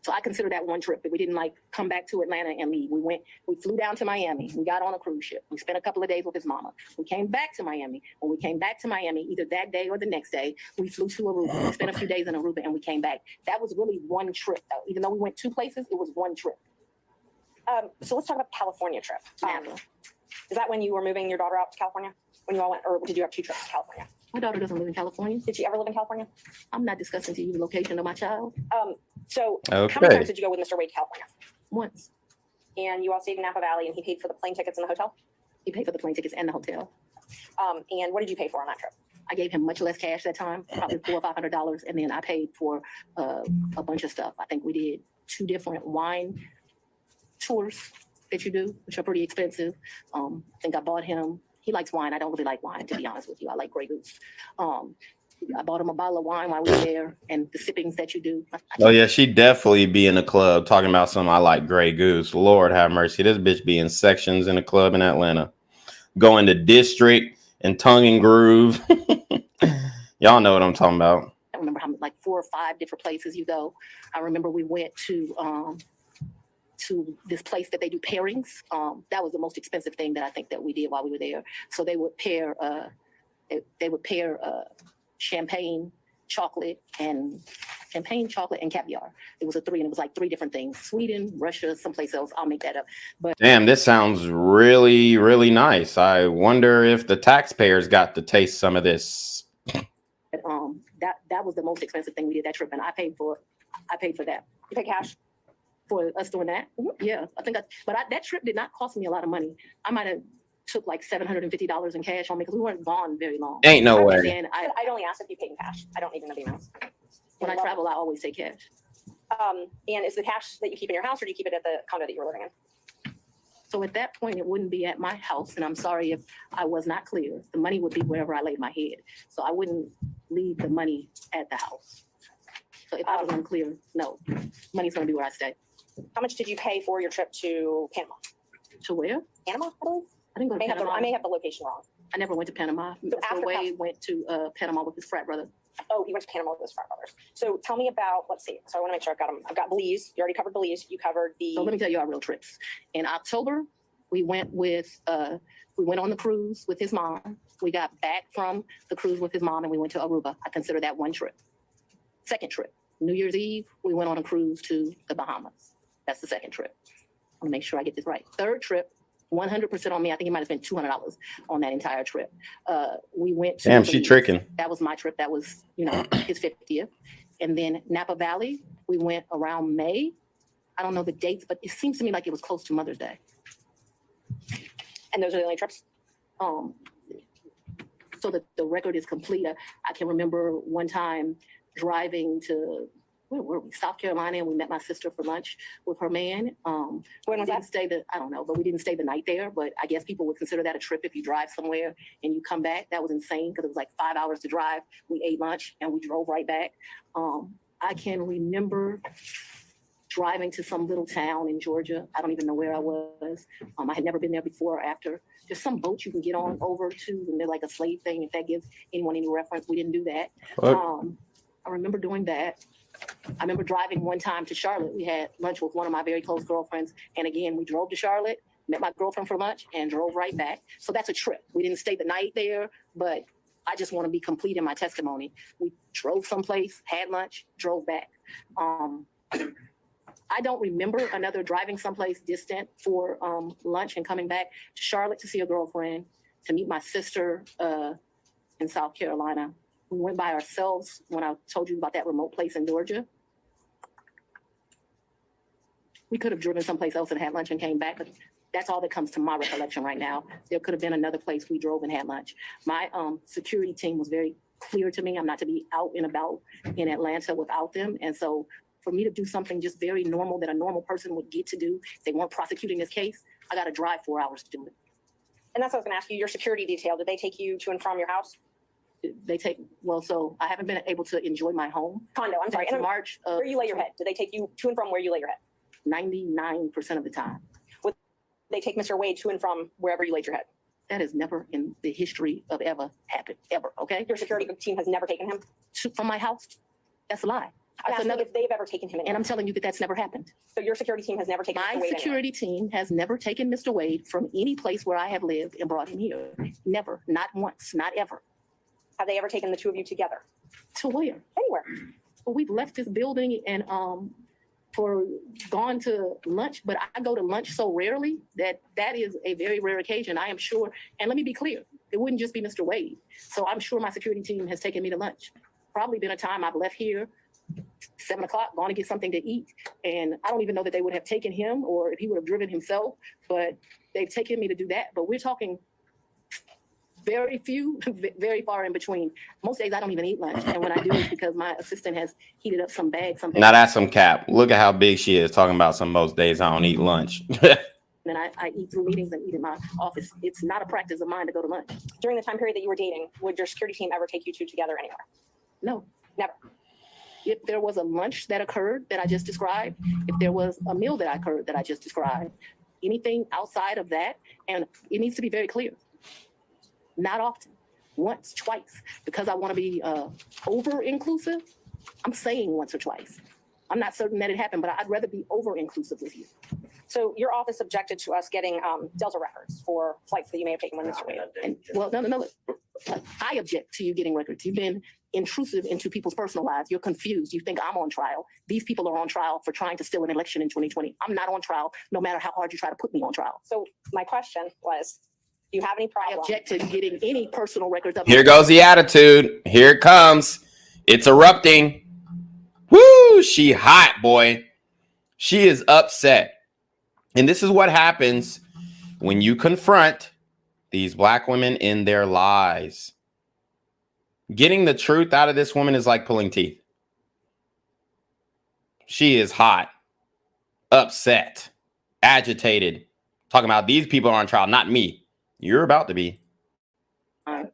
So I consider that one trip that we didn't like come back to Atlanta and leave. We flew down to Miami. We got on a cruise ship. We spent a couple of days with his mama. We came back to Miami. When we came back to Miami, either that day or the next day, we flew to Aruba. We spent a few days in Aruba and we came back. That was really one trip though. Even though we went two places, it was one trip. So let's talk about the California trip. Is that when you were moving your daughter out to California? When you all went, or did you have two trips to California? My daughter doesn't live in California. Did she ever live in California? I'm not discussing to you the location of my child. So Okay. How many times did you go with Mr. Wade to California? Once. And you all stayed in Napa Valley and he paid for the plane tickets and the hotel? He paid for the plane tickets and the hotel. And what did you pay for on that trip? I gave him much less cash that time, probably $400 or $500, and then I paid for a bunch of stuff. I think we did 2 different wine tours that you do, which are pretty expensive. I think I bought him, he likes wine. I don't really like wine, to be honest with you. I like Grey Goose. I bought him a bottle of wine while we were there and the sippings that you do. Oh, yeah, she definitely be in a club talking about something. I like Grey Goose. Lord have mercy. This bitch be in sections in a club in Atlanta. Going to District and Tongue and Groove. Y'all know what I'm talking about. I remember how like 4 or 5 different places you go. I remember we went to this place that they do pairings. That was the most expensive thing that I think that we did while we were there. So they would pair champagne chocolate and champagne chocolate and caviar. It was a 3, and it was like 3 different things. Sweden, Russia, someplace else. I'll make that up. But Damn, this sounds really, really nice. I wonder if the taxpayers got to taste some of this. that was the most expensive thing we did that trip, and I paid for that. You pay cash for us doing that? Yeah, I think that trip did not cost me a lot of money. I might have took like $750 in cash on me because we weren't gone very long. Ain't no way. And I'd only ask if you paid in cash. I don't even know the amounts. When I travel, I always take cash. And is the cash that you keep in your house, or do you keep it at the condo that you were living in? So at that point, it wouldn't be at my house, and I'm sorry if I was not clear. The money would be wherever I laid my head. So I wouldn't leave the money at the house. So if I was unclear, no, money's gonna be where I stay. How much did you pay for your trip to Panama? To where? Panama, I believe. I didn't go to Panama. I may have the location wrong. I never went to Panama. So after Mr. Wade went to Panama with his frat brother. Oh, he went to Panama with his frat brothers. So tell me about, let's see. So I want to make sure I've got them. I've got Belize. You already covered Belize. You covered the. So let me tell you our real trips. In October, we went on the cruise with his mom. We got back from the cruise with his mom and we went to Aruba. I consider that one trip. Second trip, New Year's Eve, we went on a cruise to the Bahamas. That's the second trip. I want to make sure I get this right. Third trip, 100% on me. I think he might have spent $200 on that entire trip. We went to. Damn, she tricking. That was my trip. That was, his 50th. And then Napa Valley, we went around May. I don't know the dates, but it seems to me like it was close to Mother's Day. And those are the only trips? So that the record is complete. I can remember one time driving to, where were we? South Carolina, and we met my sister for lunch with her man. When was that? I don't know, but we didn't stay the night there. But I guess people would consider that a trip if you drive somewhere and you come back. That was insane because it was like 5 hours to drive. We ate lunch and we drove right back. I can remember driving to some little town in Georgia. I don't even know where I was. I had never been there before or after. There's some boat you can get on over to, and they're like a slave thing, if that gives anyone any reference. We didn't do that. I remember doing that. I remember driving one time to Charlotte. We had lunch with one of my very close girlfriends. And again, we drove to Charlotte, met my girlfriend for lunch, and drove right back. So that's a trip. We didn't stay the night there, but I just want to be complete in my testimony. We drove someplace, had lunch, drove back. I don't remember another driving someplace distant for lunch and coming back to Charlotte to see a girlfriend, to meet my sister in South Carolina. We went by ourselves when I told you about that remote place in Georgia. We could have driven someplace else and had lunch and came back, but that's all that comes to my recollection right now. There could have been another place we drove and had lunch. My security team was very clear to me. I'm not to be out and about in Atlanta without them. And so for me to do something just very normal that a normal person would get to do, if they weren't prosecuting this case, I got to drive 4 hours to do it. And that's what I was going to ask you. Your security detail, did they take you to and from your house? So I haven't been able to enjoy my home. Condo, I'm sorry. Since March of where you lay your head? Did they take you to and from where you lay your head? 99% of the time. Would they take Mr. Wade to and from wherever you laid your head? That has never in the history of ever happened, ever, okay? Your security team has never taken him? From my house? That's a lie. That's another, if they've ever taken him anywhere. And I'm telling you that that's never happened. So your security team has never taken Mr. Wade My security team has never taken Mr. Wade from any place where I have lived and brought him here. Never, not once, not ever. Have they ever taken the two of you together? To where? Anywhere. Well, we've left this building and gone to lunch, but I go to lunch so rarely that is a very rare occasion. I am sure, and let me be clear, it wouldn't just be Mr. Wade. So I'm sure my security team has taken me to lunch. Probably been a time I've left here 7 o'clock, gone to get something to eat. And I don't even know that they would have taken him or if he would have driven himself, but they've taken me to do that. But we're talking very few, very far in between. Most days I don't even eat lunch. And when I do, it's because my assistant has heated up some bags. Now that's some cap. Look at how big she is talking about some most days I don't eat lunch. And I eat through meetings and eat in my office. It's not a practice of mine to go to lunch. During the time period that you were dating, would your security team ever take you two together anywhere? No. Never. If there was a lunch that occurred that I just described, if there was a meal that occurred that I just described, anything outside of that, and it needs to be very clear. Not often, once, twice, because I want to be over-inclusive. I'm saying once or twice. I'm not certain that it happened, but I'd rather be over-inclusive with you. So your office objected to us getting Delta records for flights that you may have taken when Mr. Wade. No. I object to you getting records. You've been intrusive into people's personal lives. You're confused. You think I'm on trial. These people are on trial for trying to steal an election in 2020. I'm not on trial, no matter how hard you try to put me on trial. So my question was, do you have any I problem? object to getting any personal records of Here goes the attitude. Here it comes. It's erupting. Woo! She hot, boy. She is upset. And this is what happens when you confront these black women in their lies. Getting the truth out of this woman is like pulling teeth. She is hot, upset, agitated, talking about these people are on trial, not me. You're about to be.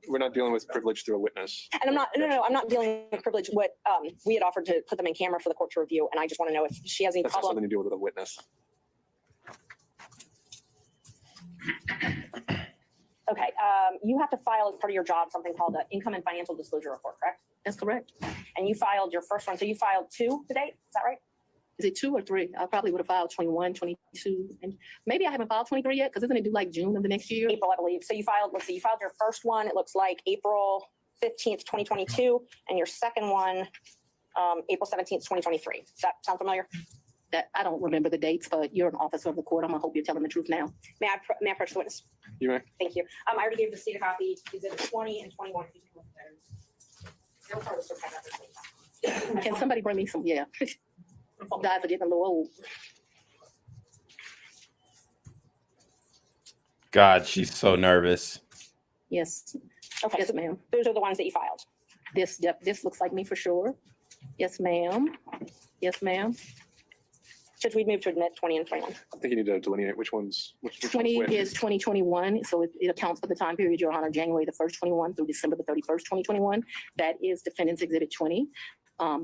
We're not dealing with privilege through a witness. And I'm not, no, I'm not dealing with privilege. What we had offered to put them in camera for the court to review, and I just want to know if she has any That's not problem. something to deal with a witness. Okay, you have to file as part of your job something called the income and financial disclosure report, correct? That's correct. And you filed your first one, so you filed 2 to date, is that right? Is it 2 or 3? I probably would have filed 21, 22, and maybe I haven't filed 23 yet, because isn't it due like June of the next year? April, I believe. So you filed, let's see, you filed your first one, it looks like April 15th, 2022, and your second one, April 17th, 2023. Does that sound familiar? That I don't remember the dates, but you're an officer of the court. I'm gonna hope you're telling the truth now. May I approach the witness? You may. Thank you. I already gave the state a copy. Exhibit 20 and 21. Can somebody bring me some? Yeah. Guys are getting a little old. God, she's so nervous. Yes. Okay, Yes, ma'am. those are the ones that you filed. This looks like me for sure. Yes, ma'am. Yes, ma'am. Should we move to admit 20 and 21? I think you need to delineate which ones. Which 20 ones which. is 2021, so it accounts for the time period, Your Honor, January the 1st, 21 through December the 31st, 2021. That is Defendant's Exhibit 20.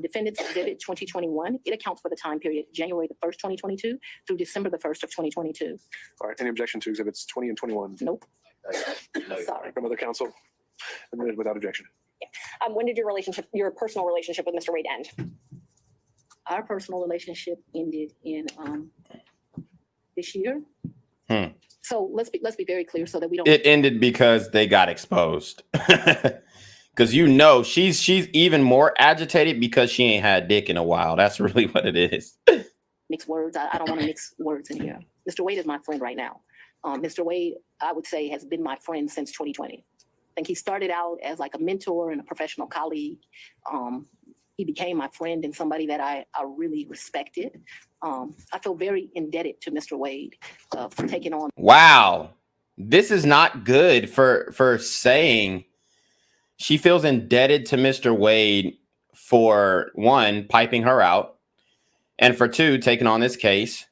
Defendant's Exhibit 2021, it accounts for the time period, January the 1st, 2022 through December the 1st of 2022. All right. Any objection to exhibits 20 and 21? Nope. Sorry. From other counsel? Admitted without objection. When did your personal relationship with Mr. Wade end? Our personal relationship ended in this year. So let's be very clear so that we don't. It ended because they got exposed. Because you know she's even more agitated because she ain't had dick in a while. That's really what it is. Mix words. I don't want to mix words in here. Mr. Wade is my friend right now. Mr. Wade, I would say, has been my friend since 2020. I think he started out as like a mentor and a professional colleague. He became my friend and somebody that I really respected. I feel very indebted to Mr. Wade for taking on. Wow. This is not good for saying she feels indebted to Mr. Wade for, 1, piping her out, and for 2, taking on this case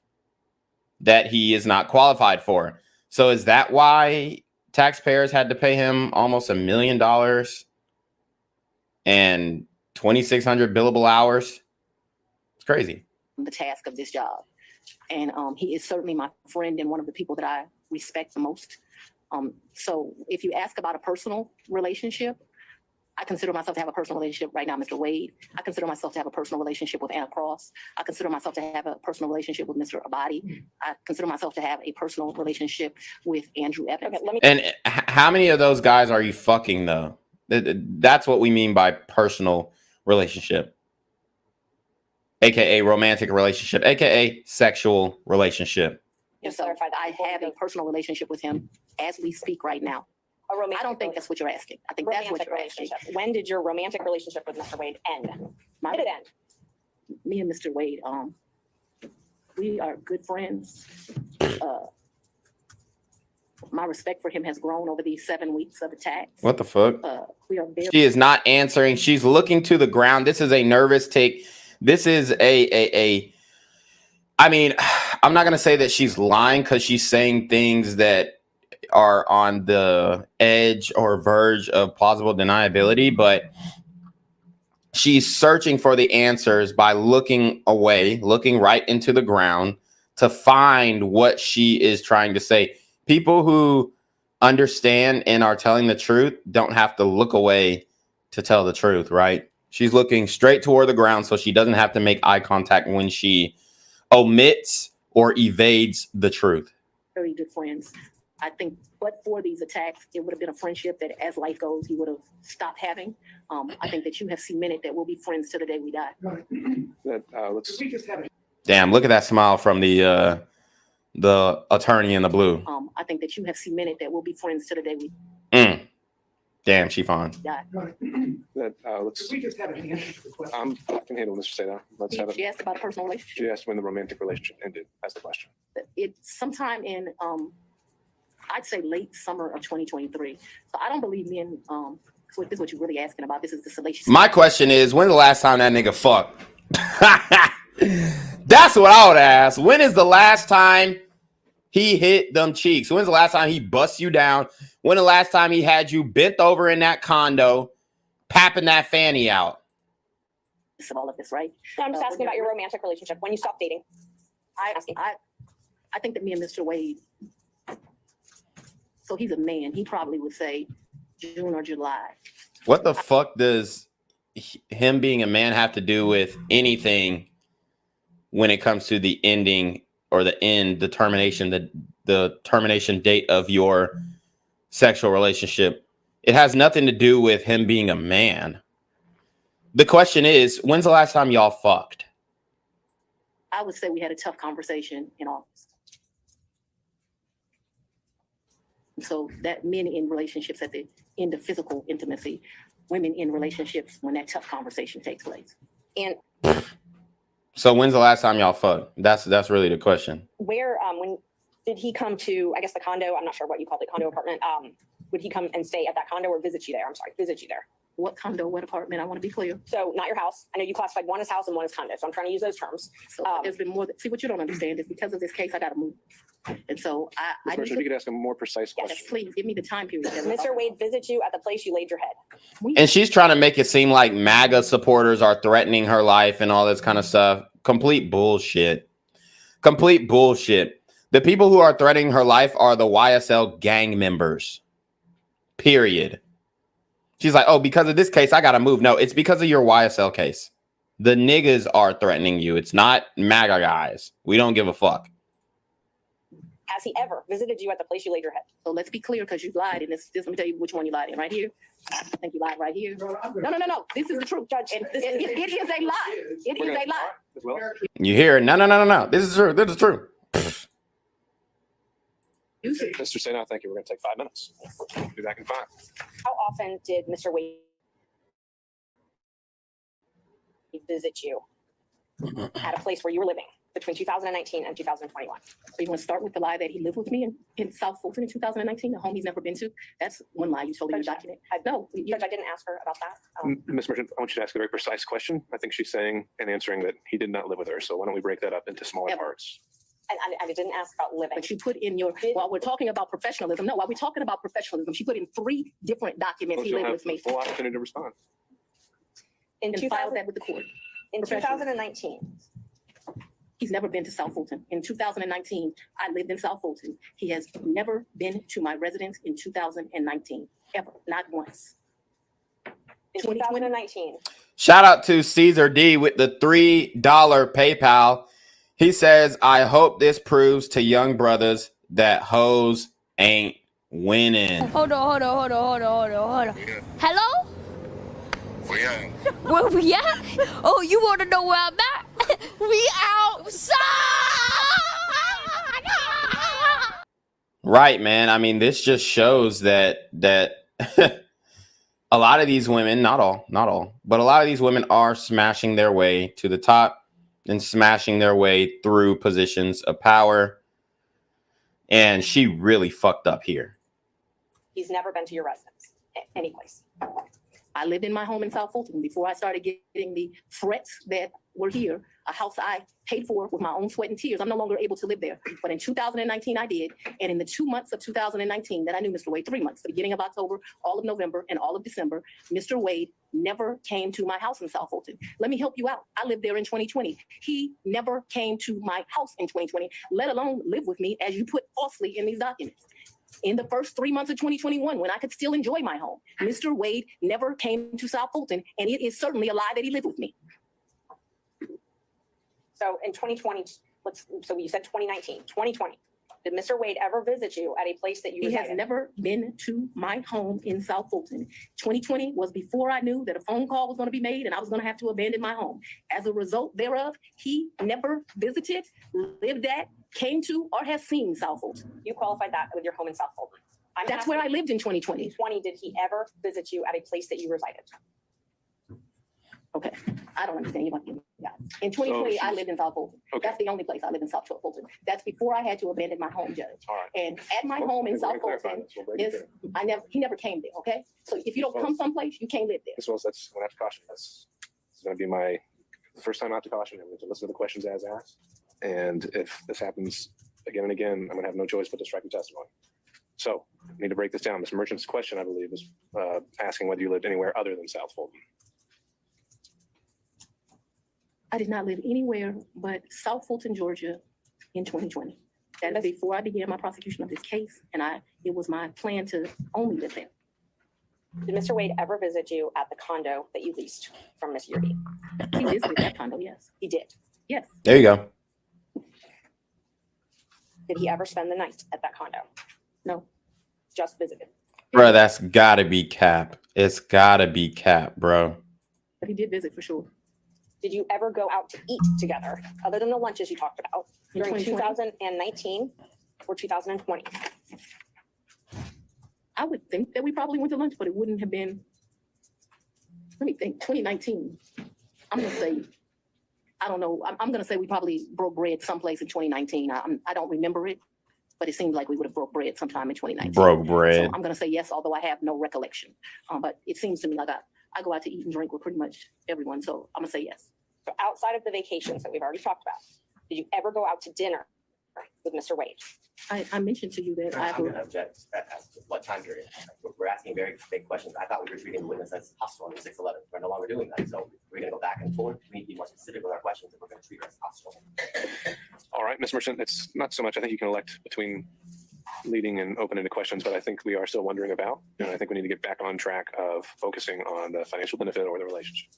that he is not qualified for. So is that why taxpayers had to pay him almost $1 million and 2,600 billable hours? It's crazy. The task of this job. And he is certainly my friend and one of the people that I respect the most. So if you ask about a personal relationship, I consider myself to have a personal relationship right now, Mr. Wade. I consider myself to have a personal relationship with Anna Cross. I consider myself to have a personal relationship with Mr. Odysse. I consider myself to have a personal relationship with Andrew Evans. Okay, And how many of those guys are you fucking though? That's what we mean by personal relationship, aka romantic relationship, aka sexual relationship. And so I have a personal relationship with him as we speak right now. I don't think that's what you're asking. I think that's what you're asking. When did your romantic relationship with Mr. Wade end? When did it end? Me and Mr. Wade, we are good friends. My respect for him has grown over these 7 weeks of attacks. What the fuck? We are very. She is not answering. She's looking to the ground. This is a nervous take. This is I mean, I'm not going to say that she's lying because she's saying things that are on the edge or verge of plausible deniability, but she's searching for the answers by looking away, looking right into the ground to find what she is trying to say. People who understand and are telling the truth don't have to look away to tell the truth, right? She's looking straight toward the ground so she doesn't have to make eye contact when she omits or evades the truth. Very good friends. I think, but for these attacks, it would have been a friendship that, as life goes, he would have stopped having. I think that you have cemented that we'll be friends till the day we die. Damn, look at that smile from the attorney in the blue. I think that you have cemented that we'll be friends till the day we Damn, she fine. die. I can handle Mr. Seda. Let's have it. She asked about a personal relationship. She asked when the romantic relationship ended. That's the question. It's sometime in, I'd say late summer of 2023. So I don't believe men, so this is what you're really asking about. This is the salacious. My question is, when's the last time that nigga fucked? That's what I would ask. When is the last time he hit them cheeks? When's the last time he bust you down? When the last time he had you bent over in that condo, papping that fanny out? Of all of this, right? No, I'm just asking about your romantic relationship. When you stopped dating? I think that me and Mr. Wade, so he's a man. He probably would say June or July. What the fuck does him being a man have to do with anything when it comes to the ending or the termination, the termination date of your sexual relationship? It has nothing to do with him being a man. The question is, when's the last time y'all fucked? I would say we had a tough conversation in August. So that men in relationships at the end of physical intimacy, women in relationships when that tough conversation takes place. And so when's the last time y'all fucked? That's really the question. where, when did he come to, I guess, the condo? I'm not sure what you call the condo apartment. Would he come and stay at that condo or visit you there? I'm sorry, visit you there. What condo, what apartment? I want to be clear. So not your house. I know you classified one as house and one as condo. So I'm trying to use those terms. So there's been more. See, what you don't understand is because of this case, I got to move. And so I If you could ask a more precise question. yes, please give me the time period. Mr. Wade visits you at the place you laid your head. And she's trying to make it seem like MAGA supporters are threatening her life and all this kind of stuff. Complete bullshit. Complete bullshit. The people who are threatening her life are the YSL gang members. Period. She's like, oh, because of this case, I got to move. No, it's because of your YSL case. The niggas are threatening you. It's not MAGA guys. We don't give a fuck. Has he ever visited you at the place you laid your head? So let's be clear, because you lied in this. Let me tell you which one you lied in. Right here. I think you lied right here. No. This is the truth, Judge. And it is a lie. It is a lie. You hear it? No. This is true. This is true. Mr. Seda, thank you. We're going to take 5 minutes. Be back in 5. How often did Mr. Wade visit you at a place where you were living between 2019 and 2021? So you want to start with the lie that he lived with me in South Fulton in 2019, a home he's never been to? That's one lie you told me in your document. No, Judge, I didn't ask her about that. Ms. Merchant, I want you to ask a very precise question. I think she's saying and answering that he did not live with her. So why don't we break that up into smaller parts? And I didn't ask about living. But you put in your, while we're talking about professionalism, while we're talking about professionalism, she put in 3 different documents he lived with me. Full opportunity to respond. In and file that with the court. In 2019. He's never been to South Fulton. In 2019, I lived in South Fulton. He has never been to my residence in 2019, ever, not once. In 2019. Shout out to Caesar D with the $3 PayPal. He says, I hope this proves to young brothers that hoes ain't winning. Hold on. Hello? Where we at? Oh, you want to know where I'm at? We outside! Right, man. I mean, this just shows that a lot of these women, not all, but a lot of these women are smashing their way to the top and smashing their way through positions of power. And she really fucked up here. He's never been to your residence, any place. I lived in my home in South Fulton before I started getting the threats that were here, a house I paid for with my own sweat and tears. I'm no longer able to live there. But in 2019, I did. And in the 2 months of 2019 that I knew Mr. Wade, 3 months, the beginning of October, all of November, and all of December, Mr. Wade never came to my house in South Fulton. Let me help you out. I lived there in 2020. He never came to my house in 2020, let alone live with me, as you put falsely in these documents. In the first 3 months of 2021, when I could still enjoy my home, Mr. Wade never came to South Fulton, and it is certainly a lie that he lived with me. So in 2020, so you said 2019, 2020. Did Mr. Wade ever visit you at a place that you He has resided? never been to my home in South Fulton. 2020 was before I knew that a phone call was going to be made and I was going to have to abandon my home. As a result thereof, he never visited, lived at, came to, or has seen South Fulton. You qualified that with your home in South Fulton. That's where I lived in 2020. 2020, did he ever visit you at a place that you resided? Okay, I don't understand you. In 2020, I lived in South Fulton. Okay. That's the only place I live in South Fulton. That's before I had to abandon my home, Judge. All right. And at my home in South Fulton, he never came there. Okay, so if you don't come someplace, you can't live there. Ms. Willis, that's going to have to caution. This is going to be my first time out to caution. I'm going to listen to the questions as asked. And if this happens again and again, I'm going to have no choice but to strike the testimony. So I need to break this down. Ms. Merchant's question, I believe, is asking whether you lived anywhere other than South Fulton. I did not live anywhere but South Fulton, Georgia in 2020. That is before I began my prosecution of this case, and it was my plan to only live there. Did Mr. Wade ever visit you at the condo that you leased from Ms. Yurdi? He visited that condo, yes. He did. Yes. There you go. Did he ever spend the night at that condo? No. Just visited. Bro, that's gotta be cap. It's gotta be cap, bro. But he did visit for sure. Did you ever go out to eat together, other than the lunches you talked about, In during 2020? 2019 or 2020? I would think that we probably went to lunch, but it wouldn't have been, let me think, 2019. I'm gonna say, I don't know, I'm gonna say we probably broke bread someplace in 2019. I don't remember it, but it seems like we would have broke bread sometime in 2019. Broke bread. So I'm gonna say yes, although I have no recollection. But it seems to me like I go out to eat and drink with pretty much everyone, so I'm gonna say yes. So outside of the vacations that we've already talked about, did you ever go out to dinner with Mr. Wade? I mentioned to you that I I'm going to object as to what time period. We're asking very big questions. I thought we were treating the witness as hostile under 611. We're no longer doing that. So we're going to go back and forth. We need to be more specific with our questions if we're going to treat her as hostile. All right, Ms. Merchant, it's not so much, I think you can elect between leading and open-ended questions, but I think we are still wondering about, and I think we need to get back on track of focusing on the financial benefit or the relationship.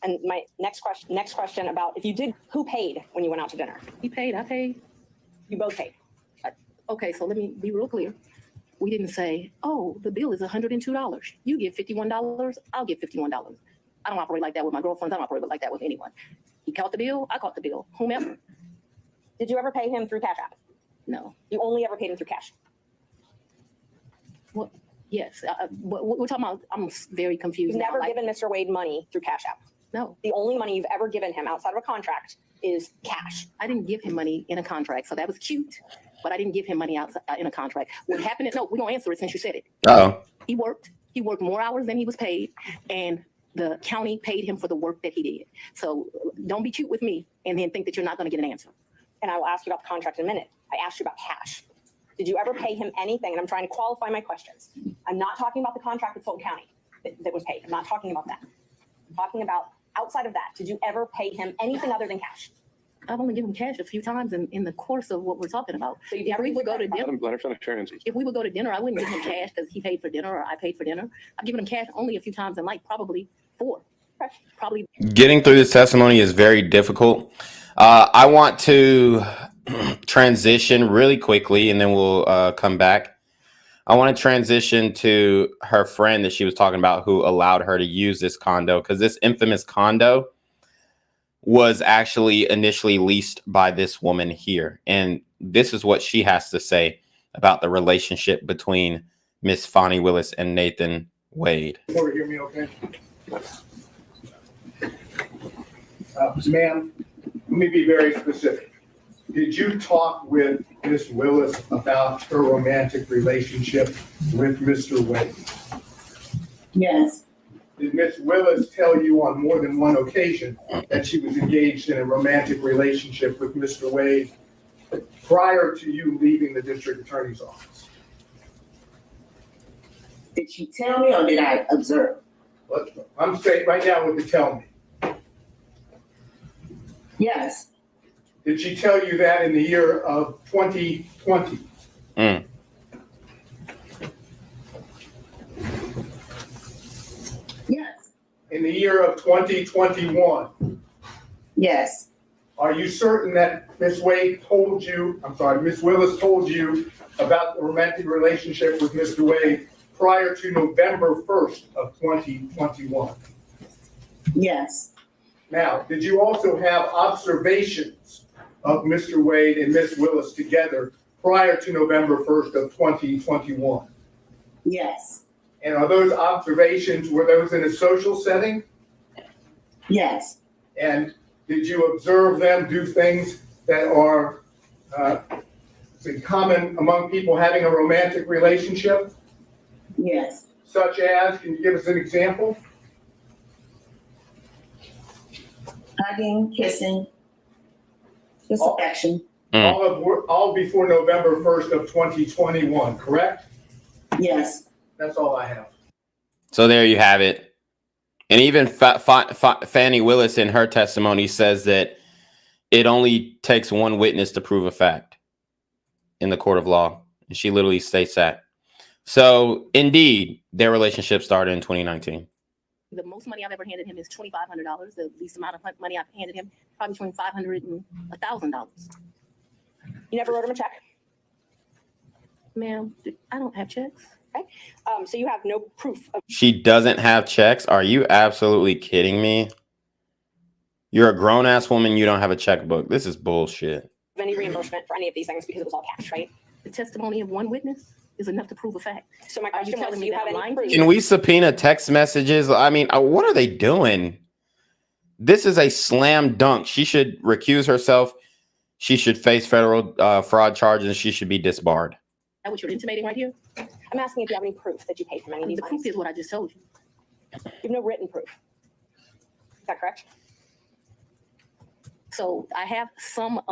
And my next question about if you did, who paid when you went out to dinner? He paid, I paid. You both paid. Okay, so let me be real clear. We didn't say, oh, the bill is $102. You give $51, I'll give $51. I don't operate like that with my girlfriends. I don't operate like that with anyone. He caught the bill, I caught the bill, whomever. Did you ever pay him through Cash App? No. You only ever paid him through cash? What? Yes. What we're talking about, I'm very confused. You've now. never given Mr. Wade money through Cash App? No. The only money you've ever given him outside of a contract is cash. I didn't give him money in a contract, so that was cute. But I didn't give him money outside in a contract. What happened is, no, we don't answer it since you said it. Uh-oh. He worked more hours than he was paid, and the county paid him for the work that he did. So don't be cute with me and then think that you're not going to get an answer. And I will ask you about the contract in a minute. I asked you about cash. Did you ever pay him anything? And I'm trying to qualify my questions. I'm not talking about the contract with Fulton County that was paid. I'm not talking about that. I'm talking about outside of that. Did you ever pay him anything other than cash? I've only given cash a few times in the course of what we're talking about. So if we would go to dinner, if we would go to dinner, I wouldn't give him cash because he paid for dinner or I paid for dinner. I've given him cash only a few times in like probably 4. Probably. Getting through this testimony is very difficult. I want to transition really quickly and then we'll come back. I want to transition to her friend that she was talking about who allowed her to use this condo, because this infamous condo was actually initially leased by this woman here. And this is what she has to say about the relationship between Miss Fani Willis and Nathan Wade. Reporter, hear me okay? Ma'am, let me be very specific. Did you talk with Miss Willis about her romantic relationship with Mr. Wade? Yes. Did Miss Willis tell you on more than one occasion that she was engaged in a romantic relationship with Mr. Wade prior to you leaving the district attorney's office? Did she tell me or did I observe? I'm saying right now with the tell me. Yes. Did she tell you that in the year of 2020? Yes. In the year of 2021? Yes. Are you certain that Ms. Willis told you about the romantic relationship with Mr. Wade prior to November 1st of 2021? Yes. Now, did you also have observations of Mr. Wade and Ms. Willis together prior to November 1st of 2021? Yes. And are those observations, were those in a social setting? Yes. And did you observe them do things that are common among people having a romantic relationship? Yes. Such as, can you give us an example? Hugging, kissing, just affection. All before November 1st of 2021, correct? Yes. That's all I have. So there you have it. And even Fani Willis in her testimony says that it only takes one witness to prove a fact in the court of law. And she literally states that. So indeed, their relationship started in 2019. The most money I've ever handed him is $2,500. The least amount of money I've handed him, probably between $500 and $1,000. You never wrote him a check? Ma'am, I don't have checks. Okay. So you have no proof of. She doesn't have checks? Are you absolutely kidding me? You're a grown-ass woman. You don't have a checkbook. This is bullshit. Any reimbursement for any of these things because it was all cash, right? The testimony of one witness is enough to prove a fact. So my question was, do you have any proof? Can we subpoena text messages? I mean, what are they doing? This is a slam dunk. She should recuse herself. She should face federal fraud charges. She should be disbarred. That what you're intimating right here? I'm asking if you have any proof that you paid him any of these The proof is what I just told you. You have no written proof. Is that correct? So I have some,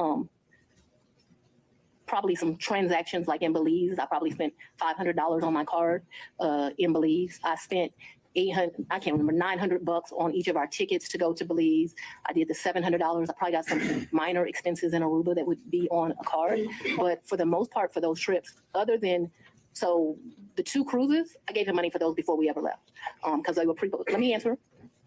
probably some transactions like in Belize. I probably spent $500 on my card in Belize. I spent I can't remember, $900 on each of our tickets to go to Belize. I did the $700. I probably got some minor expenses in Aruba that would be on a card. But for the most part, for those trips, other than, so the 2 cruises, I gave him money for those before we ever left because they were pre-booked. Let me answer.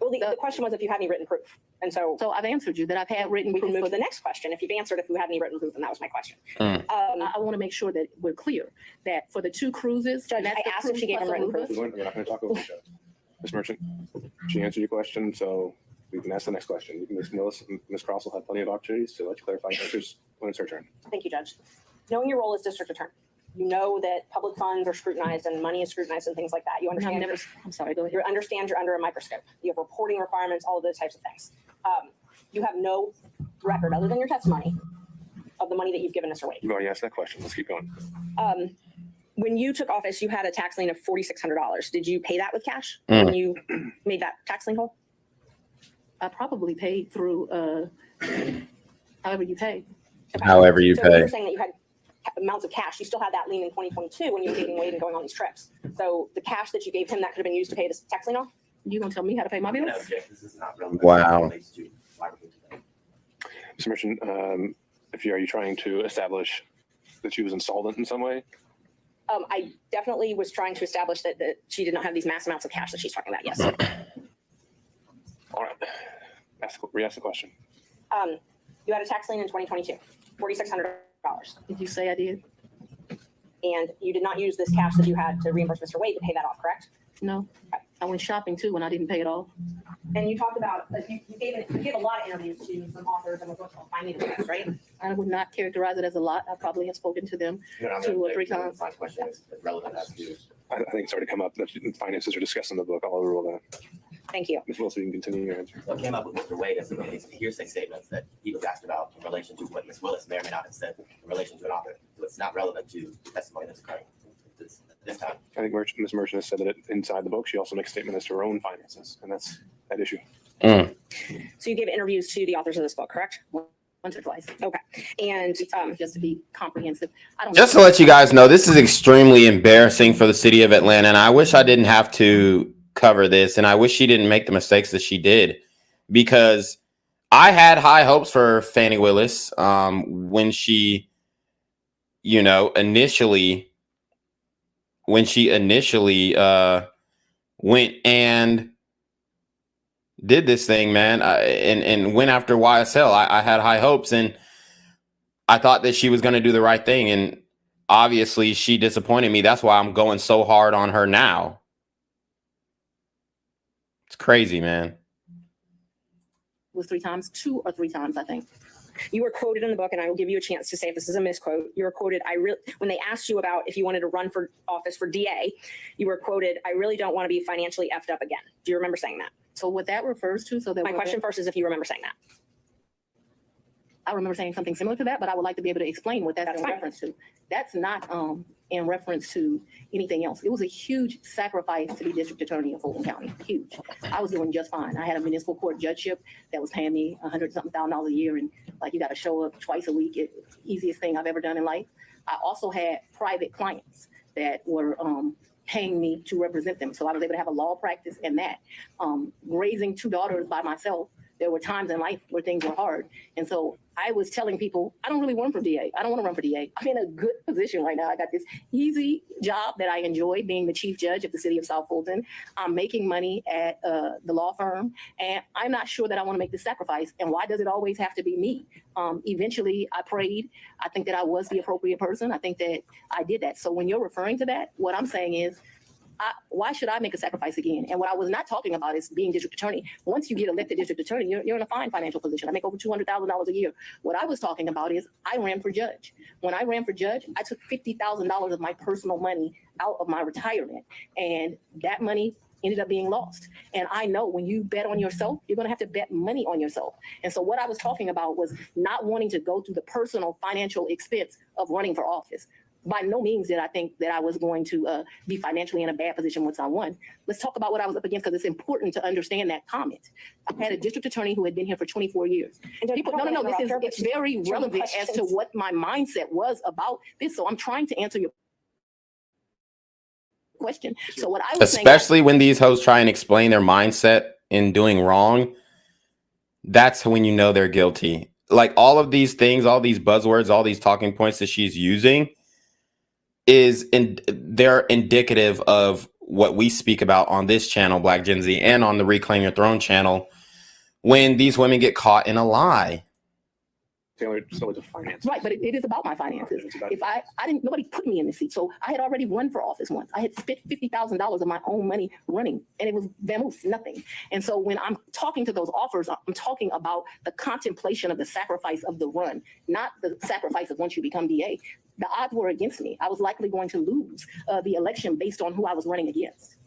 Well, the question was if you had any written proof. And so I've answered you that I've had written proof. We can move to the next question. If you've answered if you had any written proof, then that was my question. I want to make sure that we're clear that for the 2 cruises, Judge, I asked if she gave him written proof. We're not going to talk over each other. Ms. Merchant, she answered your question, so we can ask the next question. Ms. Willis and Ms. Cross will have plenty of opportunities to let you clarify answers when it's her turn. Thank you, Judge. Knowing your role as district attorney, you know that public funds are scrutinized and money is scrutinized and things like that. You understand? I'm sorry, go ahead. You understand you're under a microscope. You have reporting requirements, all of those types of things. You have no record other than your testimony of the money that you've given Mr. Wade. You've already asked that question. Let's keep going. When you took office, you had a tax lien of $4,600. Did you pay that with cash when you made that tax lien whole? I probably paid through however you pay. Okay. However you so pay. You're saying that you had amounts of cash. You still had that lien in 2022 when you were taking Wade and going on these trips. So the cash that you gave him, that could have been used to pay this tax lien off? You gonna tell me how to pay my bills? This is not relevant. Wow. Mr. Merchant, are you trying to establish that she was insolvent in some way? I definitely was trying to establish that she did not have these mass amounts of cash that she's talking about. Yes. All right. Re-ask the question. You had a tax lien in 2022, $4,600. Did you say I did? And you did not use this cash that you had to reimburse Mr. Wade to pay that off, correct? No. I went shopping too when I didn't pay it off. And you talked about, you gave a lot of interviews to some authors and what's called Fani Willis, right? I would not characterize it as a lot. I probably have spoken to them 2 or 3 times. My question is relevant as to. I think it's already come up that finances are discussed in the book. I'll overrule that. Thank you. Ms. Wilson, you can continue your answer. What came up with Mr. Wade as some of these hearsay statements that he was asked about in relation to what Ms. Willis may or may not have said in relation to an author. So it's not relevant to the testimony that's occurring this time. I think Ms. Merchant has said that inside the book, she also makes a statement as to her own finances, and that's that issue. So you gave interviews to the authors of this book, correct? Once or twice. Okay. And just to be comprehensive, I don't Just to let you guys know, this is extremely embarrassing for the city of Atlanta, and I wish I didn't have to cover this, and I wish she didn't make the mistakes that she did, because I had high hopes for Fani Willis when she, initially went and did this thing, man, and went after YSL. I had high hopes, and I thought that she was going to do the right thing, and obviously she disappointed me. That's why I'm going so hard on her now. It's crazy, man. It was 2 or 3 times, I think. You were quoted in the book, and I will give you a chance to say if this is a misquote. You were quoted, when they asked you about if you wanted to run for office for DA, you were quoted, "I really don't want to be financially effed up again." Do you remember saying that? So what that refers to, My question first is if you remember saying that. I remember saying something similar to that, but I would like to be able to explain what that's in reference to. That's not in reference to anything else. It was a huge sacrifice to be district attorney of Fulton County. Huge. I was doing just fine. I had a municipal court judgeship that was paying me $100-something thousand a year, and like you got to show up twice a week. Easiest thing I've ever done in life. I also had private clients that were paying me to represent them, so I was able to have a law practice and that. Raising 2 daughters by myself. There were times in life where things were hard. And so I was telling people, I don't really run for DA. I don't want to run for DA. I'm in a good position right now. I got this easy job that I enjoy, being the chief judge of the city of South Fulton. I'm making money at the law firm, and I'm not sure that I want to make this sacrifice. And why does it always have to be me? Eventually, I prayed. I think that I was the appropriate person. I think that I did that. So when you're referring to that, what I'm saying is, why should I make a sacrifice again? And what I was not talking about is being district attorney. Once you get elected district attorney, you're in a fine financial position. I make over $200,000 a year. What I was talking about is I ran for judge. When I ran for judge, I took $50,000 of my personal money out of my retirement, and that money ended up being lost. And I know when you bet on yourself, you're going to have to bet money on yourself. And so what I was talking about was not wanting to go through the personal financial expense of running for office. By no means did I think that I was going to be financially in a bad position once I won. Let's talk about what I was up against, because it's important to understand that comment. I had a district attorney who had been here for 24 years. People, no, it's very relevant as to what my mindset was about this. So I'm trying to answer your question. So what I was especially when these hosts try and explain their mindset in doing wrong, that's when you know they're guilty. Like all of these things, all these buzzwords, all these talking points that she's using they're indicative of what we speak about on this channel, Black Gen Z, and on the Reclaim Your Throne channel, when these women get caught in a lie. So to finance. Right, but it is about my finances. If I didn't, nobody put me in the seat. So I had already run for office once. I had spent $50,000 of my own money running, and it was vamoose, nothing. And so when I'm talking to those offers, I'm talking about the contemplation of the sacrifice of the run, not the sacrifice of once you become DA. The odds were against me. I was likely going to lose the election based on who I was running against.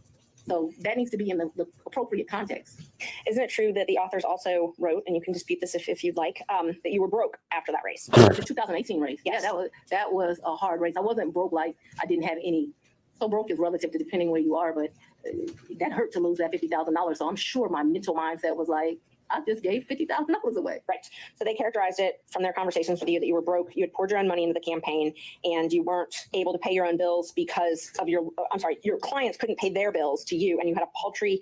So that needs to be in the appropriate context. Isn't it true that the authors also wrote, and you can dispute this if you'd like, that you were broke after that race? The 2018 race. Yes. Yeah, that was a hard race. I wasn't broke like I didn't have any. So broke is relative to depending where you are, but that hurt to lose that $50,000. So I'm sure my mental mindset was like, I just gave $50,000 away. Right. So they characterized it from their conversations with you that you were broke, you had poured your own money into the campaign, and you weren't able to pay your own bills because of your clients couldn't pay their bills to you, and you had a paltry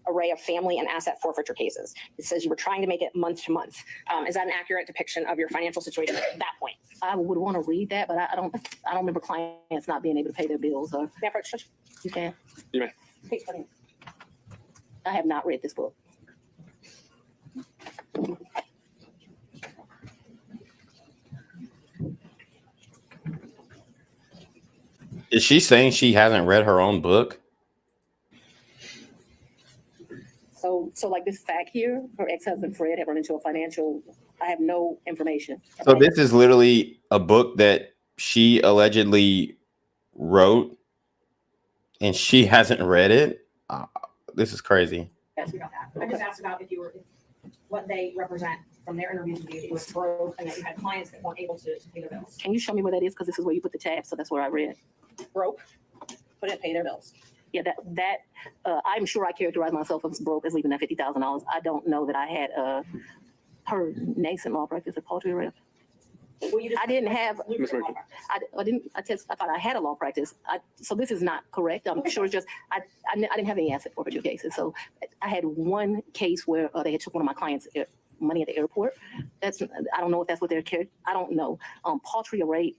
array of family and asset forfeiture cases. It says you were trying to make it month to month. Is that an accurate depiction of your financial situation at that point? I would want to read that, but I don't remember clients not being able to pay their bills. Or you can. You may. I have not read this book. Is she saying she hasn't read her own book? So like this fact here, her ex-husband Fred had run into a financial. I have no information. So this is literally a book that she allegedly wrote, and she hasn't read it. This is crazy. I just asked about if you were what they represent from their interviews with you. It was broke, and that you had clients that weren't able to pay their bills. Can you show me where that is? Because this is where you put the tab. So that's where I read. Broke, couldn't pay their bills. Yeah, I'm sure I characterize myself as broke as leaving that $50,000. I don't know that I had her nascent law practice at paltry rep. I didn't have. I thought I had a law practice. So this is not correct. I'm sure it's just I didn't have any asset forfeiture cases. So I had one case where they had took one of my clients' money at the airport. I don't know if that's what they're. I don't know. Paltry rate.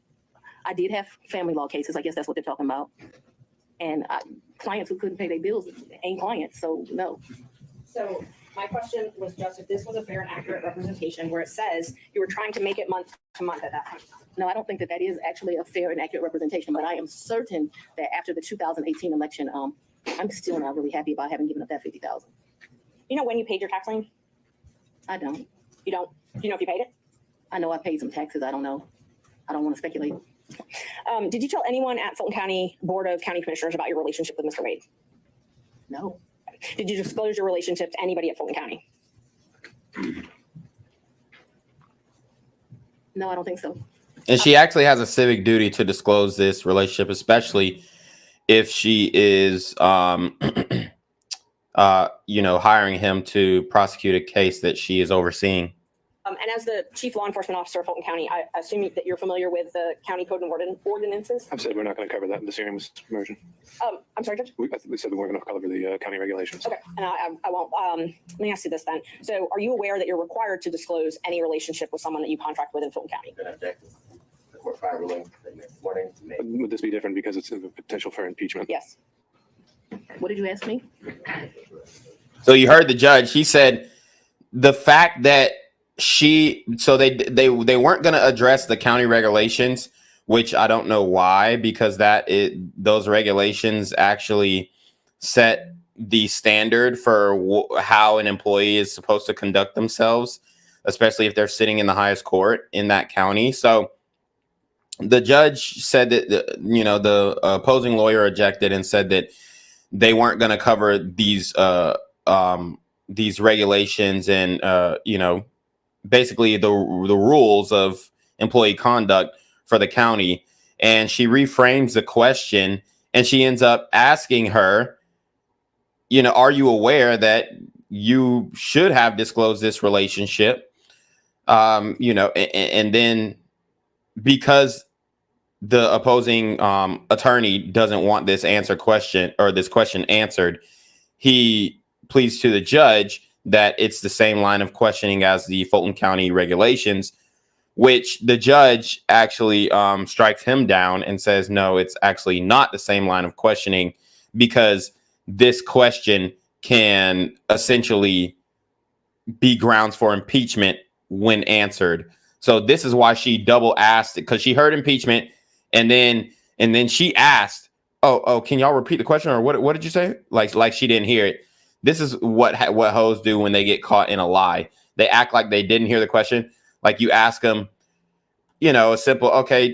I did have family law cases. I guess that's what they're talking about. And clients who couldn't pay their bills ain't clients. So no. So My question was just if this was a fair and accurate representation where it says you were trying to make it month to month at that point. No, I don't think that is actually a fair and accurate representation, but I am certain that after the 2018 election, I'm still not really happy about having given up that 50,000. You know when you paid your tax lien? I don't. You don't? Do you know if you paid it? I know I paid some taxes. I don't know. I don't want to speculate. Did you tell anyone at Fulton County Board of County Commissioners about your relationship with Mr. Wade? No. Did you disclose your relationship to anybody at Fulton County? No, I don't think so. And she actually has a civic duty to disclose this relationship, especially if she is, hiring him to prosecute a case that she is overseeing. And as the chief law enforcement officer of Fulton County, I assume that you're familiar with the county code and ordinances? I've said we're not going to cover that in this hearing, Mr. Merchant. I'm sorry, Judge? We said we weren't going to cover the county regulations. Okay, and I won't. Let me ask you this then. So are you aware that you're required to disclose any relationship with someone that you contract with in Fulton County? Would this be different because it's a potential for impeachment? Yes. What did you ask me? So you heard the judge. He said the fact that they weren't going to address the county regulations, which I don't know why, because those regulations actually set the standard for how an employee is supposed to conduct themselves, especially if they're sitting in the highest court in that county. So the judge said that the opposing lawyer objected and said that they weren't going to cover these regulations and basically the rules of employee conduct for the county. And she reframes the question and she ends up asking her, are you aware that you should have disclosed this relationship? And then because the opposing attorney doesn't want this question answered, he pleads to the judge that it's the same line of questioning as the Fulton County regulations, which the judge actually strikes him down and says, no, it's actually not the same line of questioning because this question can essentially be grounds for impeachment when answered. So this is why she double asked it, because she heard impeachment and then she asked, oh, can y'all repeat the question? Or what did you say? Like she didn't hear it. This is what hoes do when they get caught in a lie. They act like they didn't hear the question. Like you ask them, a simple, okay,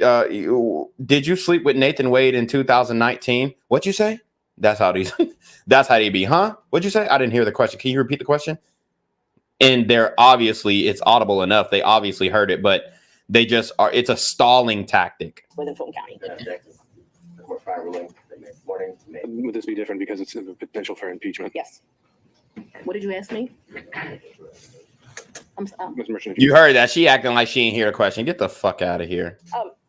did you sleep with Nathan Wade in 2019? What'd you say? That's how they be, huh? What'd you say? I didn't hear the question. Can you repeat the question? And it's audible enough. They obviously heard it, but they just are. It's a stalling tactic. Within Fulton County. Would this be different because it's a potential for impeachment? Yes. What did you ask me? Ms. Merchant, You heard that. She acting like she ain't hear the question. Get the fuck out of here.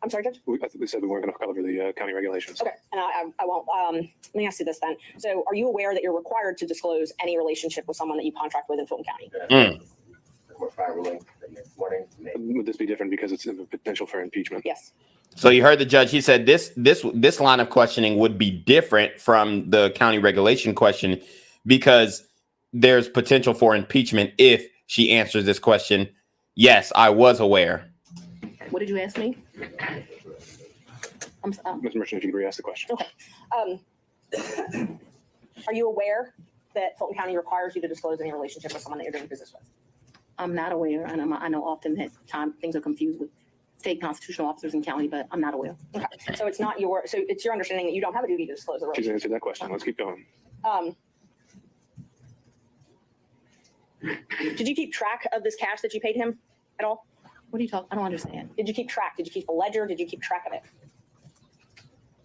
I'm sorry, Judge? we said we weren't going to cover the county regulations. Okay, and I won't. Let me ask you this then. So are you aware that you're required to disclose any relationship with someone that you contract with in Fulton County? Would this be different because it's a potential for impeachment? Yes. So you heard the judge. He said this line of questioning would be different from the county regulation question because there's potential for impeachment if she answers this question. Yes, I was aware. What did you ask me? Ms. Merchant, if you could re-ask the question. Okay. Are you aware that Fulton County requires you to disclose any relationship with someone that you're doing business with? I'm not aware, and I know often that things are confused with state constitutional officers in county, but I'm not aware. Okay. So it's your understanding that you don't have a duty to disclose the She's relationship. answered that question. Let's keep going. Did you keep track of this cash that you paid him at all? What are you talking? I don't understand. Did you keep track? Did you keep a ledger? Did you keep track of it?